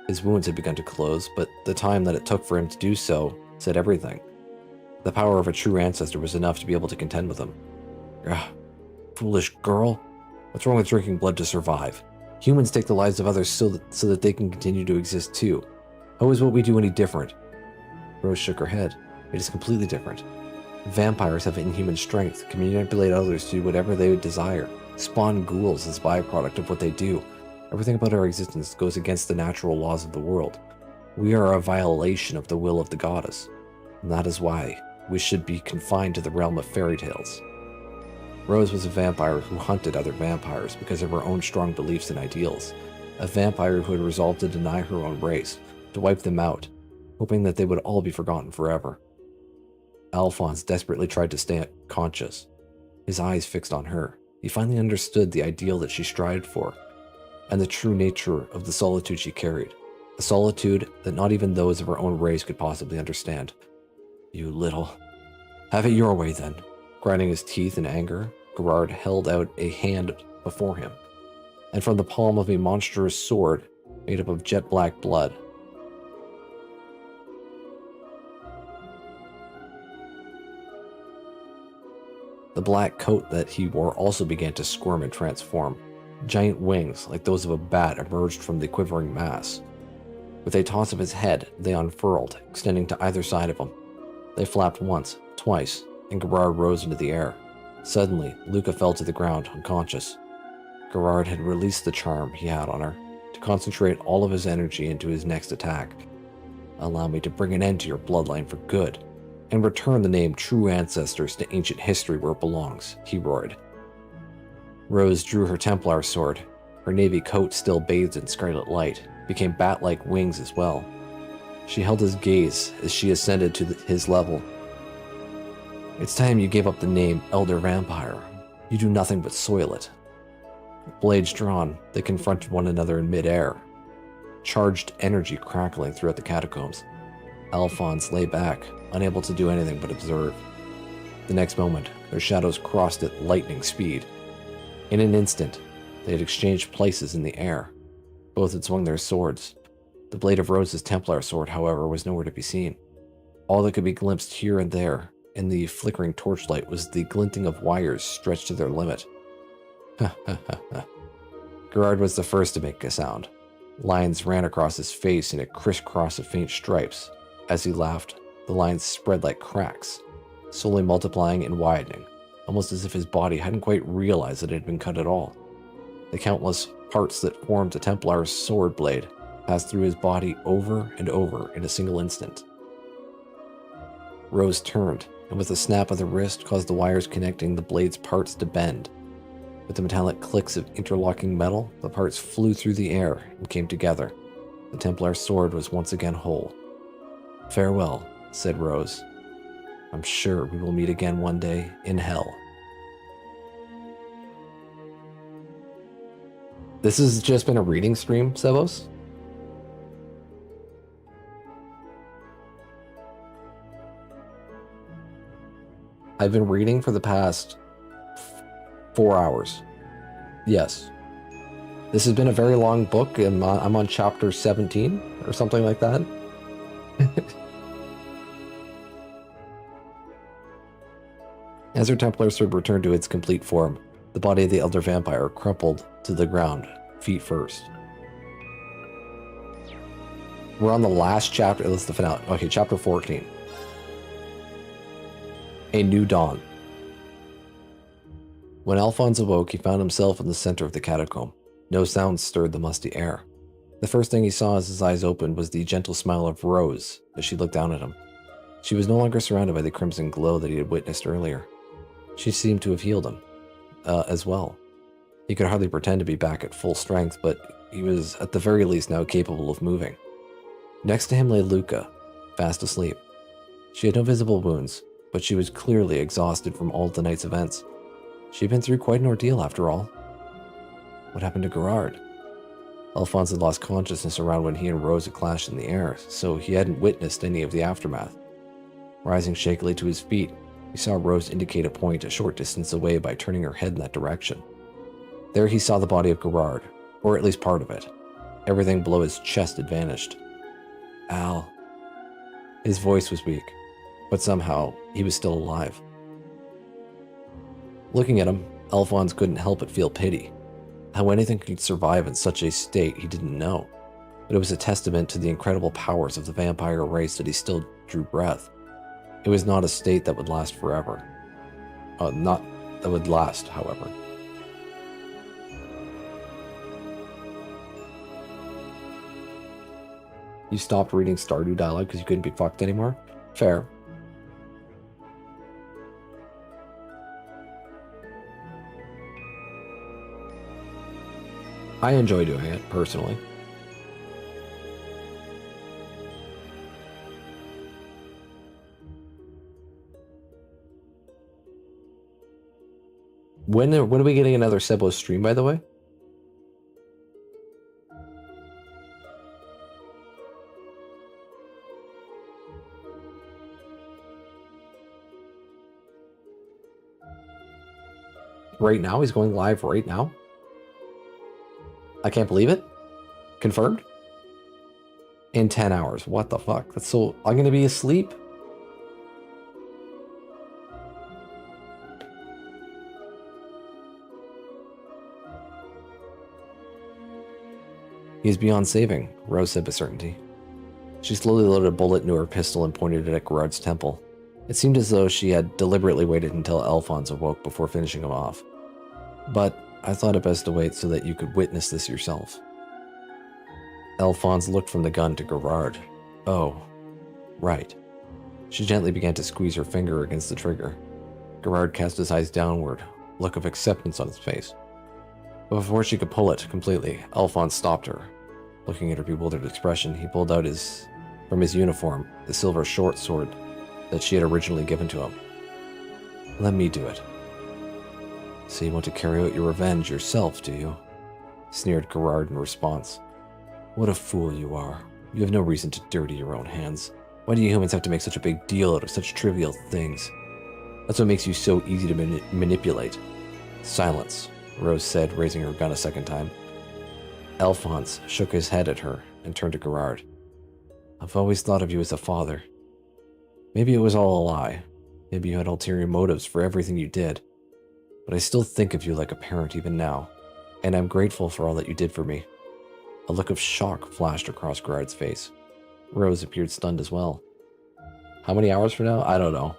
His wounds had begun to close, but the time that it took for him to do so said everything. The power of a true ancestor was enough to be able to contend with him. Ugh, foolish girl. What's wrong with drinking blood to survive? Humans take the lives of others so that they can continue to exist too. How is what we do any different? Rose shook her head. It is completely different. Vampires have inhuman strength, can manipulate others to do whatever they would desire, spawn ghouls as byproduct of what they do. Everything about our existence goes against the natural laws of the world. We are a violation of the will of the goddess, and that is why we should be confined to the realm of fairy tales. Rose was a vampire who hunted other vampires because of her own strong beliefs and ideals. A vampire who had resolved to deny her own race, to wipe them out, hoping that they would all be forgotten forever. Alphonse desperately tried to stay conscious, his eyes fixed on her. He finally understood the ideal that she strived for, and the true nature of the solitude she carried. A solitude that not even those of her own race could possibly understand. You little... Have it your way then. Grinding his teeth in anger, Gerard held out a hand before him, and from the palm of a monstrous sword made up of jet black blood, the black coat that he wore also began to squirm and transform. Giant wings, like those of a bat, emerged from the quivering mass. With a toss of his head, they unfurled, extending to either side of him. They flapped once, twice, and Gerard rose into the air. Suddenly, Luca fell to the ground, unconscious. Gerard had released the charm he had on her, to concentrate all of his energy into his next attack. Allow me to bring an end to your bloodline for good, and return the name True Ancestors to ancient history where it belongs, he roared. Rose drew her Templar sword, her navy coat still bathed in scarlet light. became bat-like wings as well. She held his gaze as she ascended to his level. It's time you gave up the name Elder Vampire. You do nothing but soil it. Blades drawn, they confronted one another in midair. Charged energy crackling throughout the catacombs. Alphonse lay back, unable to do anything but observe. The next moment, their shadows crossed at lightning speed. In an instant, they had exchanged places in the air. Both had swung their swords. The blade of Rose's Templar sword, however, was nowhere to be seen. All that could be glimpsed here and there in the flickering torchlight was the glinting of wires stretched to their limit. Ha ha ha ha. Gerard was the first to make a sound. Lines ran across his face in a crisscross of faint stripes. As he laughed, the lines spread like cracks, slowly multiplying and widening, almost as if his body hadn't quite realized that it had been cut at all. The countless parts that formed a Templar's sword blade passed through his body over and over in a single instant. Rose turned, and with a snap of the wrist caused the wires connecting the blade's parts to bend. With the metallic clicks of interlocking metal, the parts flew through the air and came together. The Templar's sword was once again whole. "Farewell," said Rose. "I'm sure we will meet again one day in hell." This has just been a reading stream, Sebos? I've been reading for the past 4 hours. Yes. This has been a very long book, and I'm on chapter 17 or something like that. As her Templar sword returned to its complete form, the body of the Elder Vampire crumpled to the ground, feet first. We're on the last chapter. That's the finale. Okay, chapter 14. A New Dawn. When Alphonse awoke, he found himself in the center of the catacomb. No sound stirred the musty air. The first thing he saw as his eyes opened was the gentle smile of Rose as she looked down at him. She was no longer surrounded by the crimson glow that he had witnessed earlier. She seemed to have healed him, as well. He could hardly pretend to be back at full strength, but he was at the very least now capable of moving. Next to him lay Luca, fast asleep. She had no visible wounds, but she was clearly exhausted from all the night's events. She'd been through quite an ordeal after all. What happened to Gerard? Alphonse had lost consciousness around when he and Rose had clashed in the air, so he hadn't witnessed any of the aftermath. Rising shakily to his feet, he saw Rose indicate a point a short distance away by turning her head in that direction. There he saw the body of Gerard, or at least part of it. Everything below his chest had vanished. Al. His voice was weak, but somehow he was still alive. Looking at him, Alphonse couldn't help but feel pity. How anything could survive in such a state he didn't know, but it was a testament to the incredible powers of the vampire race that he still drew breath. It was not a state that would last forever. Not that would last, however. You stopped reading Stardew dialogue because you couldn't be fucked anymore? Fair. I enjoy doing it, personally. When are we getting another Sebo stream, by the way? Right now? He's going live right now? I can't believe it. Confirmed? In 10 hours. What the fuck? That's so... I'm gonna be asleep? He is beyond saving, Rose said with certainty. She slowly loaded a bullet into her pistol and pointed it at Gerard's temple. It seemed as though she had deliberately waited until Alphonse awoke before finishing him off. But I thought it best to wait so that you could witness this yourself. Alphonse looked from the gun to Gerard. Oh, right. She gently began to squeeze her finger against the trigger. Gerard cast his eyes downward, a look of acceptance on his face. But before she could pull it completely, Alphonse stopped her. Looking at her bewildered expression, he pulled out from his uniform the silver short sword that she had originally given to him. Let me do it. So you want to carry out your revenge yourself, do you? Sneered Gerard in response. What a fool you are. You have no reason to dirty your own hands. Why do you humans have to make such a big deal out of such trivial things? That's what makes you so easy to manipulate. Silence, Rose said, raising her gun a second time. Alphonse shook his head at her and turned to Gerard. I've always thought of you as a father. Maybe it was all a lie. Maybe you had ulterior motives for everything you did. But I still think of you like a parent even now, and I'm grateful for all that you did for me. A look of shock flashed across Gerard's face. Rose appeared stunned as well. How many hours from now? I don't know.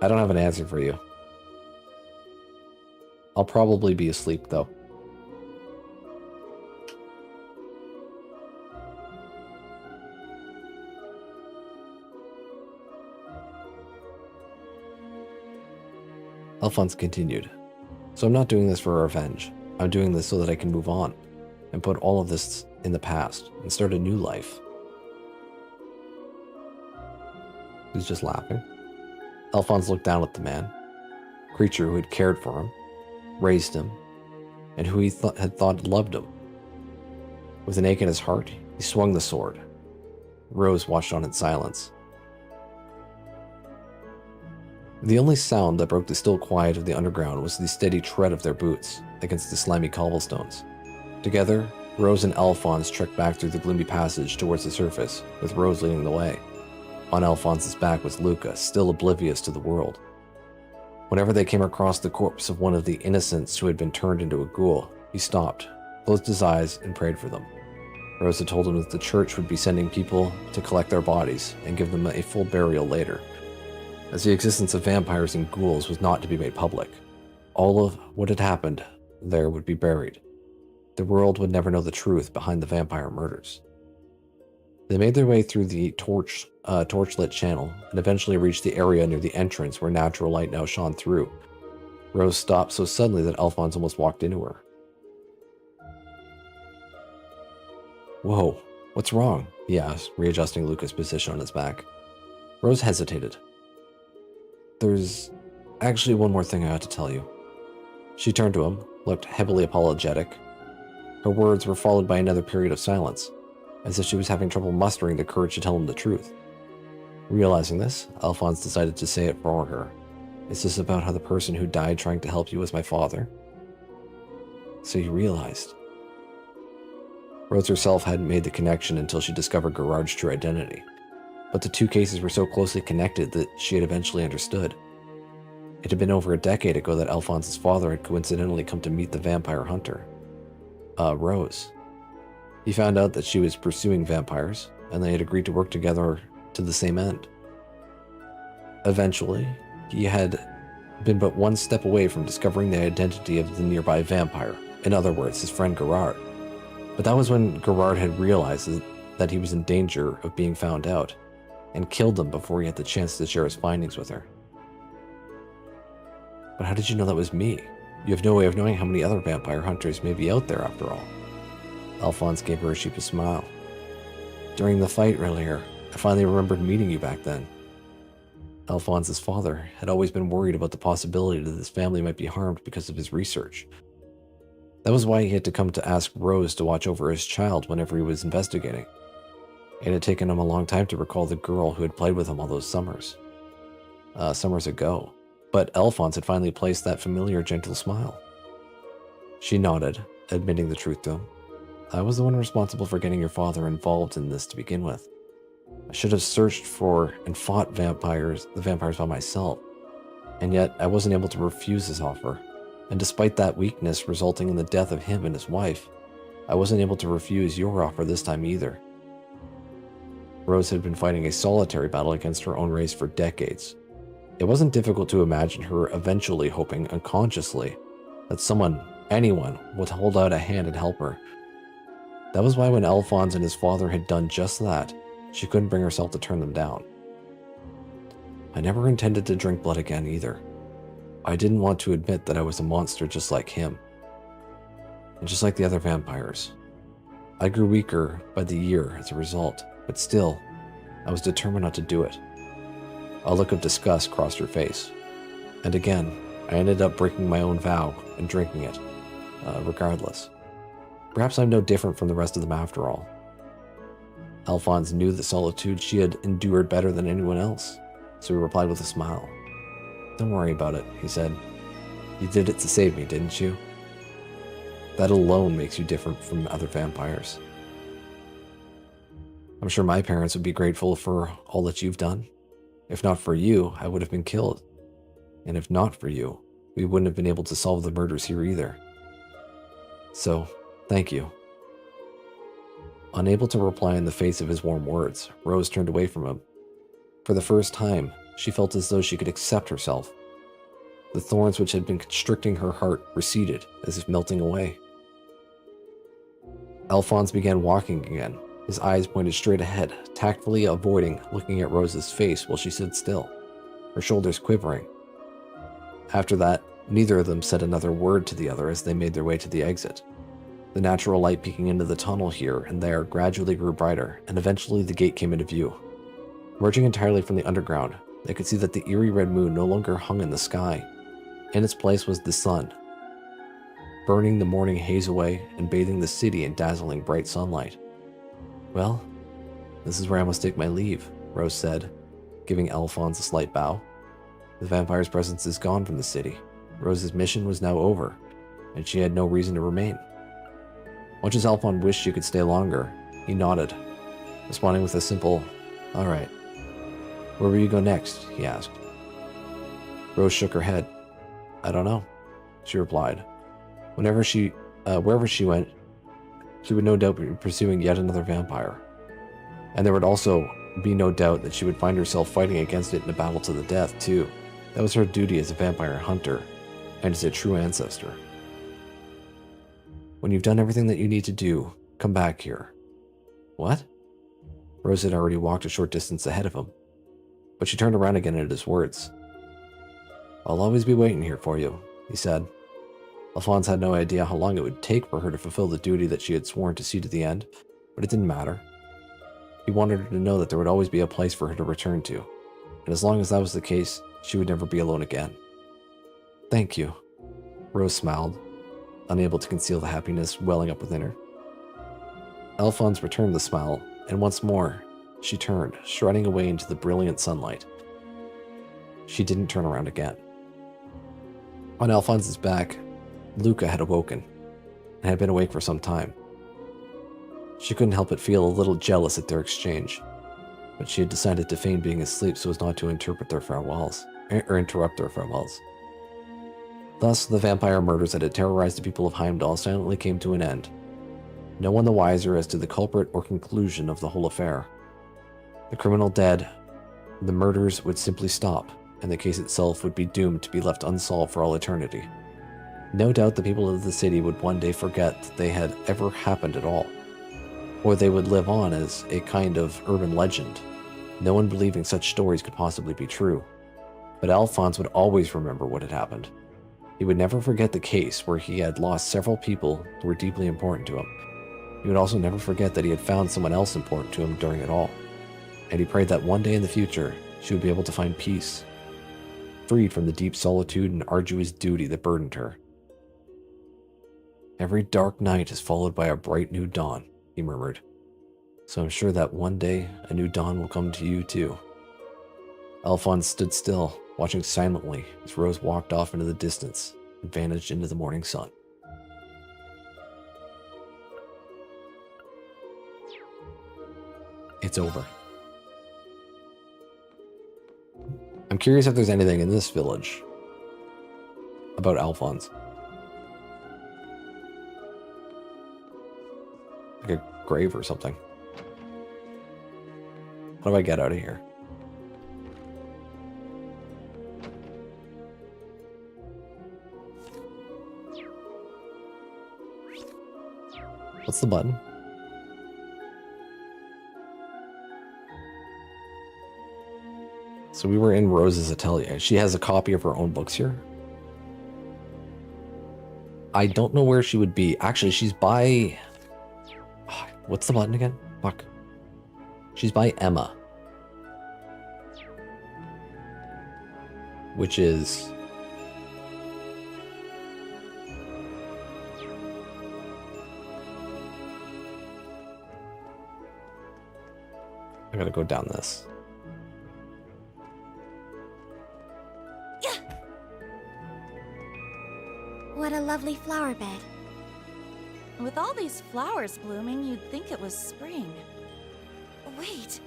I don't have an answer for you. I'll probably be asleep, though. Alphonse continued. So I'm not doing this for revenge. I'm doing this so that I can move on and put all of this in the past and start a new life. He's just laughing. Alphonse looked down at the man, creature who had cared for him, raised him, and who he had thought loved him. With an ache in his heart, he swung the sword. Rose watched on in silence. The only sound that broke the still quiet of the underground was the steady tread of their boots against the slimy cobblestones. Together, Rose and Alphonse trekked back through the gloomy passage towards the surface, with Rose leading the way. On Alphonse's back was Luca, still oblivious to the world. Whenever they came across the corpse of one of the innocents who had been turned into a ghoul, he stopped, closed his eyes, and prayed for them. Rose had told him that the church would be sending people to collect their bodies and give them a full burial later, as the existence of vampires and ghouls was not to be made public. All of what had happened there would be buried. The world would never know the truth behind the vampire murders. They made their way through the torchlit channel and eventually reached the area near the entrance where natural light now shone through. Rose stopped so suddenly that Alphonse almost walked into her. Whoa, what's wrong? He asked, readjusting Luca's position on his back. Rose hesitated. There's actually one more thing I ought to tell you. She turned to him, looked heavily apologetic. Her words were followed by another period of silence, as if she was having trouble mustering the courage to tell him the truth. Realizing this, Alphonse decided to say it for her. Is this about how the person who died trying to help you was my father? So you realized. Rose herself hadn't made the connection until she discovered Gerard's true identity, but the two cases were so closely connected that she had eventually understood. It had been over a decade ago that Alphonse's father had coincidentally come to meet the vampire hunter, Rose. He found out that she was pursuing vampires, and they had agreed to work together to the same end. Eventually, he had been but one step away from discovering the identity of the nearby vampire, in other words, his friend Gerard. But that was when Gerard had realized that he was in danger of being found out, and killed him before he had the chance to share his findings with her. But how did you know that was me? You have no way of knowing how many other vampire hunters may be out there after all. Alphonse gave her a sheepish smile. During the fight earlier, I finally remembered meeting you back then. Alphonse's father had always been worried about the possibility that his family might be harmed because of his research. That was why he had to come to ask Rose to watch over his child whenever he was investigating. It had taken him a long time to recall the girl who had played with him all those summers ago. But Alphonse had finally placed that familiar, gentle smile. She nodded, admitting the truth to him. I was the one responsible for getting your father involved in this to begin with. I should have searched for and fought the vampires by myself. And yet, I wasn't able to refuse his offer. And despite that weakness resulting in the death of him and his wife, I wasn't able to refuse your offer this time either. Rose had been fighting a solitary battle against her own race for decades. It wasn't difficult to imagine her eventually hoping unconsciously that someone, anyone, would hold out a hand and help her. That was why when Alphonse and his father had done just that, she couldn't bring herself to turn them down. I never intended to drink blood again either. I didn't want to admit that I was a monster just like him. And just like the other vampires, I grew weaker by the year as a result, but still, I was determined not to do it. A look of disgust crossed her face. And again, I ended up breaking my own vow and drinking it, regardless. Perhaps I'm no different from the rest of them after all. Alphonse knew the solitude she had endured better than anyone else, so he replied with a smile. Don't worry about it, he said. You did it to save me, didn't you? That alone makes you different from other vampires. I'm sure my parents would be grateful for all that you've done. If not for you, I would have been killed. And if not for you, we wouldn't have been able to solve the murders here either. So, thank you. Unable to reply in the face of his warm words, Rose turned away from him. For the first time, she felt as though she could accept herself. The thorns which had been constricting her heart receded, as if melting away. Alphonse began walking again, his eyes pointed straight ahead, tactfully avoiding looking at Rose's face while she stood still, her shoulders quivering. After that, neither of them said another word to the other as they made their way to the exit. The natural light peeking into the tunnel here and there gradually grew brighter, and eventually the gate came into view. Emerging entirely from the underground, they could see that the eerie red moon no longer hung in the sky. In its place was the sun, burning the morning haze away and bathing the city in dazzling bright sunlight. Well, this is where I must take my leave, Rose said, giving Alphonse a slight bow. The vampire's presence is gone from the city. Rose's mission was now over, and she had no reason to remain. Much as Alphonse wished she could stay longer, he nodded, responding with a simple, "All right." "Where will you go next?" he asked. Rose shook her head. "I don't know," she replied. Wherever she went, she would no doubt be pursuing yet another vampire. And there would also be no doubt that she would find herself fighting against it in a battle to the death, too. That was her duty as a vampire hunter, and as a true ancestor. "When you've done everything that you need to do, come back here." "What?" Rose had already walked a short distance ahead of him, but she turned around again at his words. "I'll always be waiting here for you," he said. Alphonse had no idea how long it would take for her to fulfill the duty that she had sworn to see to the end, but it didn't matter. He wanted her to know that there would always be a place for her to return to, and as long as that was the case, she would never be alone again. "Thank you," Rose smiled, unable to conceal the happiness welling up within her. Alphonse returned the smile, and once more, she turned, striding away into the brilliant sunlight. She didn't turn around again. On Alphonse's back, Luca had awoken, and had been awake for some time. She couldn't help but feel a little jealous at their exchange, but she had decided to feign being asleep so as not to interrupt their farewells. Thus, the vampire murders that had terrorized the people of Heimdall silently came to an end, no one the wiser as to the culprit or conclusion of the whole affair. The criminal dead, the murders would simply stop, and the case itself would be doomed to be left unsolved for all eternity. No doubt the people of the city would one day forget that they had ever happened at all, or they would live on as a kind of urban legend, no one believing such stories could possibly be true. But Alphonse would always remember what had happened. He would never forget the case where he had lost several people who were deeply important to him. He would also never forget that he had found someone else important to him during it all. And he prayed that one day in the future, she would be able to find peace, freed from the deep solitude and arduous duty that burdened her. "Every dark night is followed by a bright new dawn," he murmured. "So I'm sure that one day a new dawn will come to you too." Alphonse stood still, watching silently as Rose walked off into the distance and vanished into the morning sun. It's over. I'm curious if there's anything in this village about Alphonse. Like a grave or something. What do I get out of here? What's the button? So we were in Rose's atelier. She has a copy of her own books here. I don't know where she would be. Actually, she's by... What's the button again? Fuck. She's by Emma. Which is... I gotta go down this. What a lovely flower bed. With all these flowers blooming, you'd think it was spring. Wait.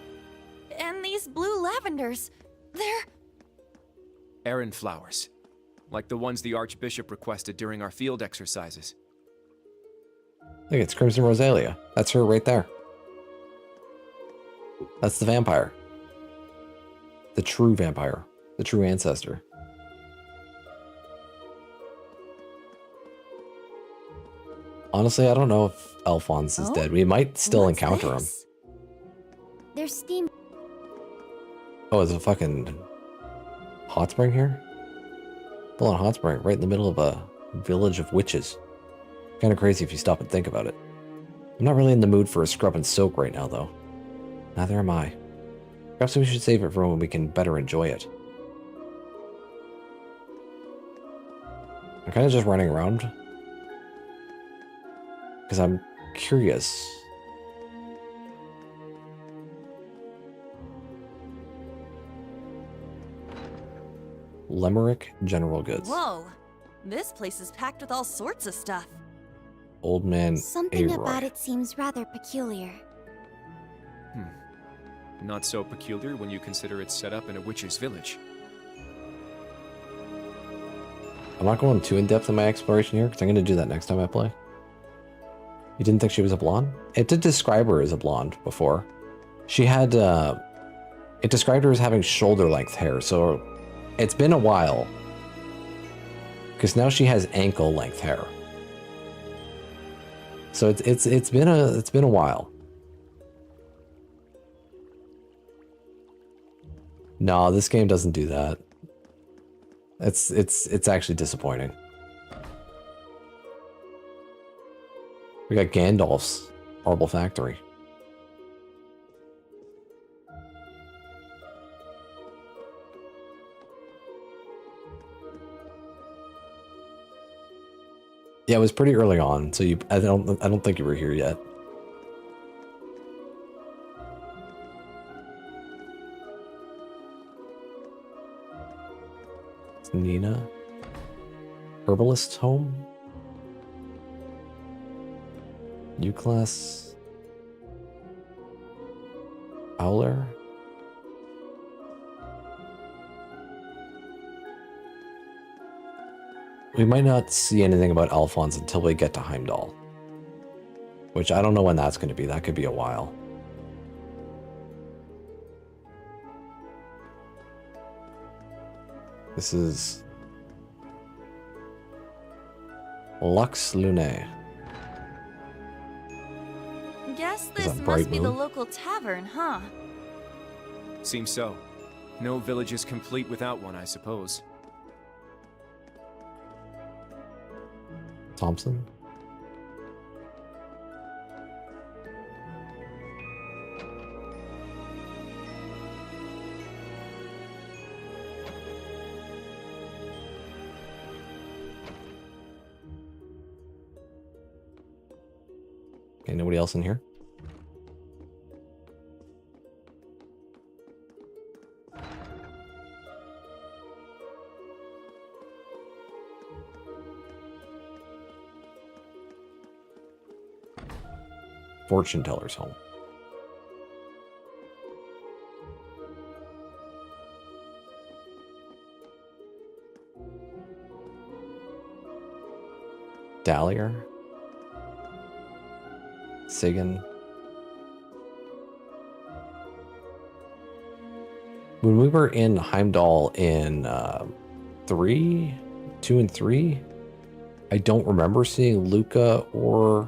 And these blue lavenders, they're... Errand flowers. Like the ones the Archbishop requested during our field exercises. Look, it's Crimson Rosalia. That's her right there. That's the vampire. The true vampire. The true ancestor. Honestly, I don't know if Alphonse is dead. We might still encounter him. There's steam. Oh, there's a fucking hot spring here? Full on hot spring, right in the middle of a village of witches. Kind of crazy if you stop and think about it. I'm not really in the mood for a scrub and soak right now, though. Neither am I. Perhaps we should save it for when we can better enjoy it. I'm kind of just running around. Because I'm curious. Limerick General Goods. Whoa. This place is packed with all sorts of stuff. Old Man Something Aroy. about it seems rather peculiar. Not so peculiar when you consider it's set up in a witch's village. I'm not going too in-depth in my exploration here, because I'm going to do that next time I play. You didn't think she was a blonde? It did describe her as a blonde before. She had, it described her as having shoulder-length hair, so it's been a while. Because now she has ankle-length hair. So it's been a while. No, this game doesn't do that. It's actually disappointing. We got Gandalf's Marble Factory. Yeah, it was pretty early on, so I don't think you were here yet. It's Nina. Herbalist's home. U-Class. Owler. We might not see anything about Alphonse until we get to Heimdall. Which I don't know when that's going to be. That could be a while. This is Lux Lunae. Guess Is this that Bright must be the Moon? local tavern, huh? Seems so. No village is complete without one, I suppose. Thompson? Okay, nobody else in here? Fortune teller's home. Dahlier. Sigan. When we were in Heimdall in 2 and 3, I don't remember seeing Luca or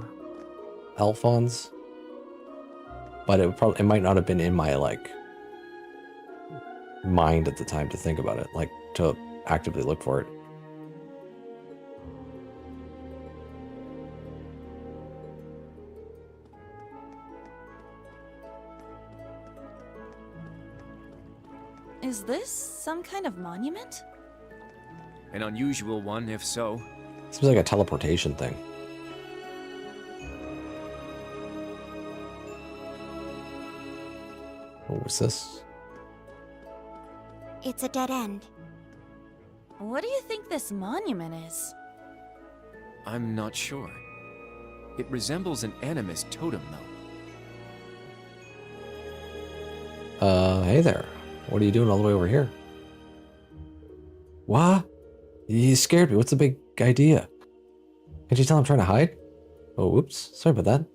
Alphonse, but it might not have been in my mind at the time to think about it, to actively look for it. Is this some kind of monument? An unusual one, if so. Seems like a teleportation thing. What was this? It's a dead end. What do you think this monument is? I'm not sure. It resembles an animist totem, though. Hey there. What are you doing all the way over here? What? You scared me. What's the big idea? Can't you tell I'm trying to hide? Oh, whoops. Sorry about that.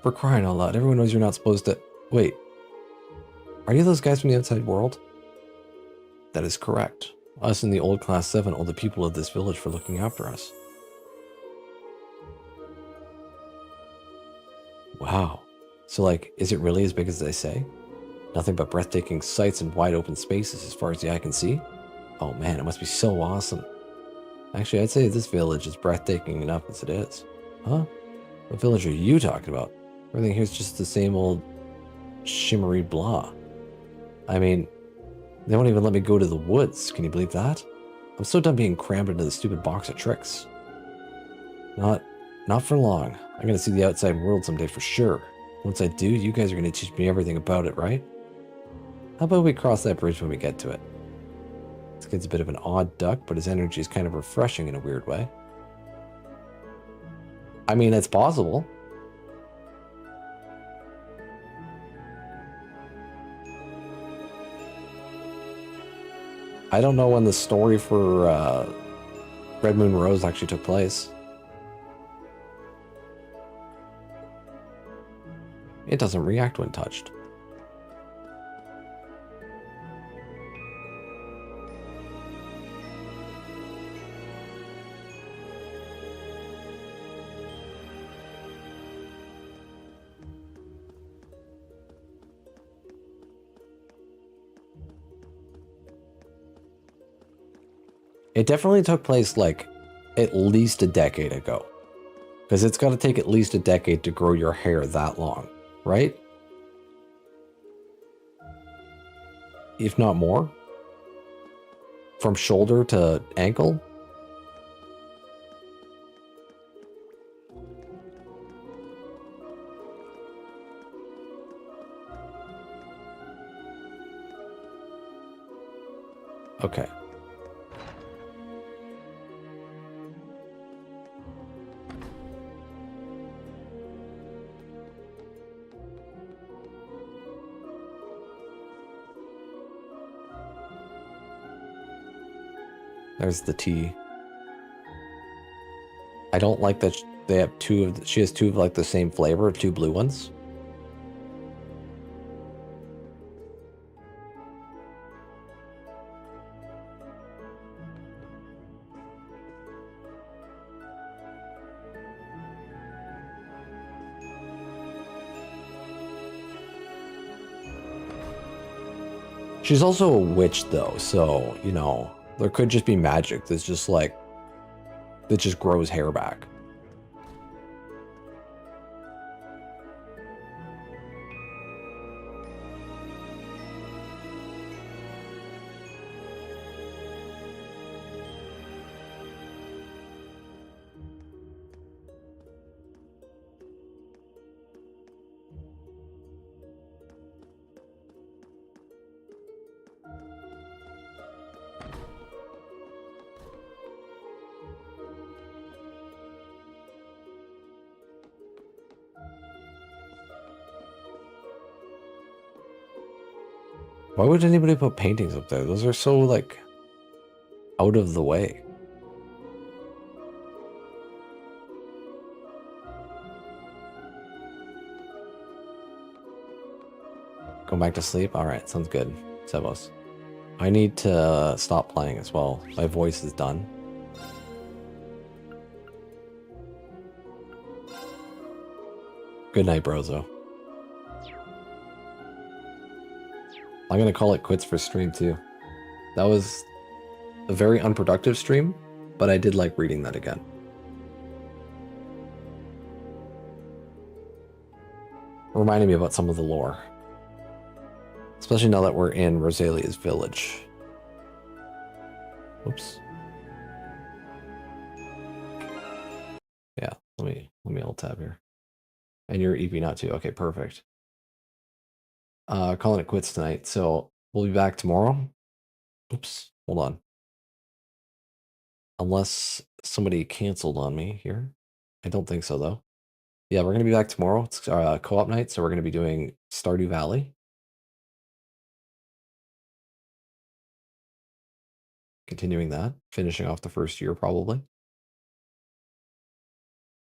For crying out loud, everyone knows you're not supposed to... Wait. Are you those guys from the outside world? That is correct. Us in the old Class 7 owe the people of this village for looking after us. Wow. So, like, is it really as big as they say? Nothing but breathtaking sights and wide open spaces as far as the eye can see? Oh man, it must be so awesome. Actually, I'd say this village is breathtaking enough as it is. Huh? What village are you talking about? Everything here's just the same old shimmery blah. I mean, they won't even let me go to the woods. Can you believe that? I'm so done being crammed into the stupid box of tricks. Not for long. I'm gonna see the outside world someday for sure. Once I do, you guys are gonna teach me everything about it, right? How about we cross that bridge when we get to it? This kid's a bit of an odd duck, but his energy is kind of refreshing in a weird way. I mean, it's possible. I don't know when the story for Red Moon Rose actually took place. It doesn't react when touched. It definitely took place like at least a decade ago. Because it's got to take at least a decade to grow your hair that long, right? If not more. From shoulder to ankle. Okay. There's the tea. I don't like that they have two of... She has two of like the same flavor, two blue ones. She's also a witch though, so, you know... There could just be magic that's just like, that just grows hair back. Why would anybody put paintings up there? Those are so, like, out of the way. Go back to sleep? Alright, sounds good. Sevos. I need to stop playing as well. My voice is done. Good night, Brozo. I'm gonna call it quits for stream too. That was a very unproductive stream, but I did like reading that again. Reminding me about some of the lore. Especially now that we're in Rosalia's village. Oops. Yeah, let me alt tab here. And you're EP not too. Okay, perfect. Calling it quits tonight. So we'll be back tomorrow. Oops, hold on. Unless somebody canceled on me here. I don't think so though. Yeah, we're gonna be back tomorrow. It's co-op night, so we're gonna be doing Stardew Valley. Continuing that, finishing off the first year probably.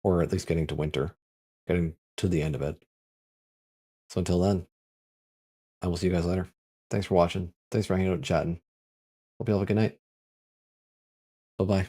Or at least getting to winter. Getting to the end of it. So until then, I will see you guys later. Thanks for watching. Thanks for hanging out and chatting. Hope you have a good night. Bye-bye.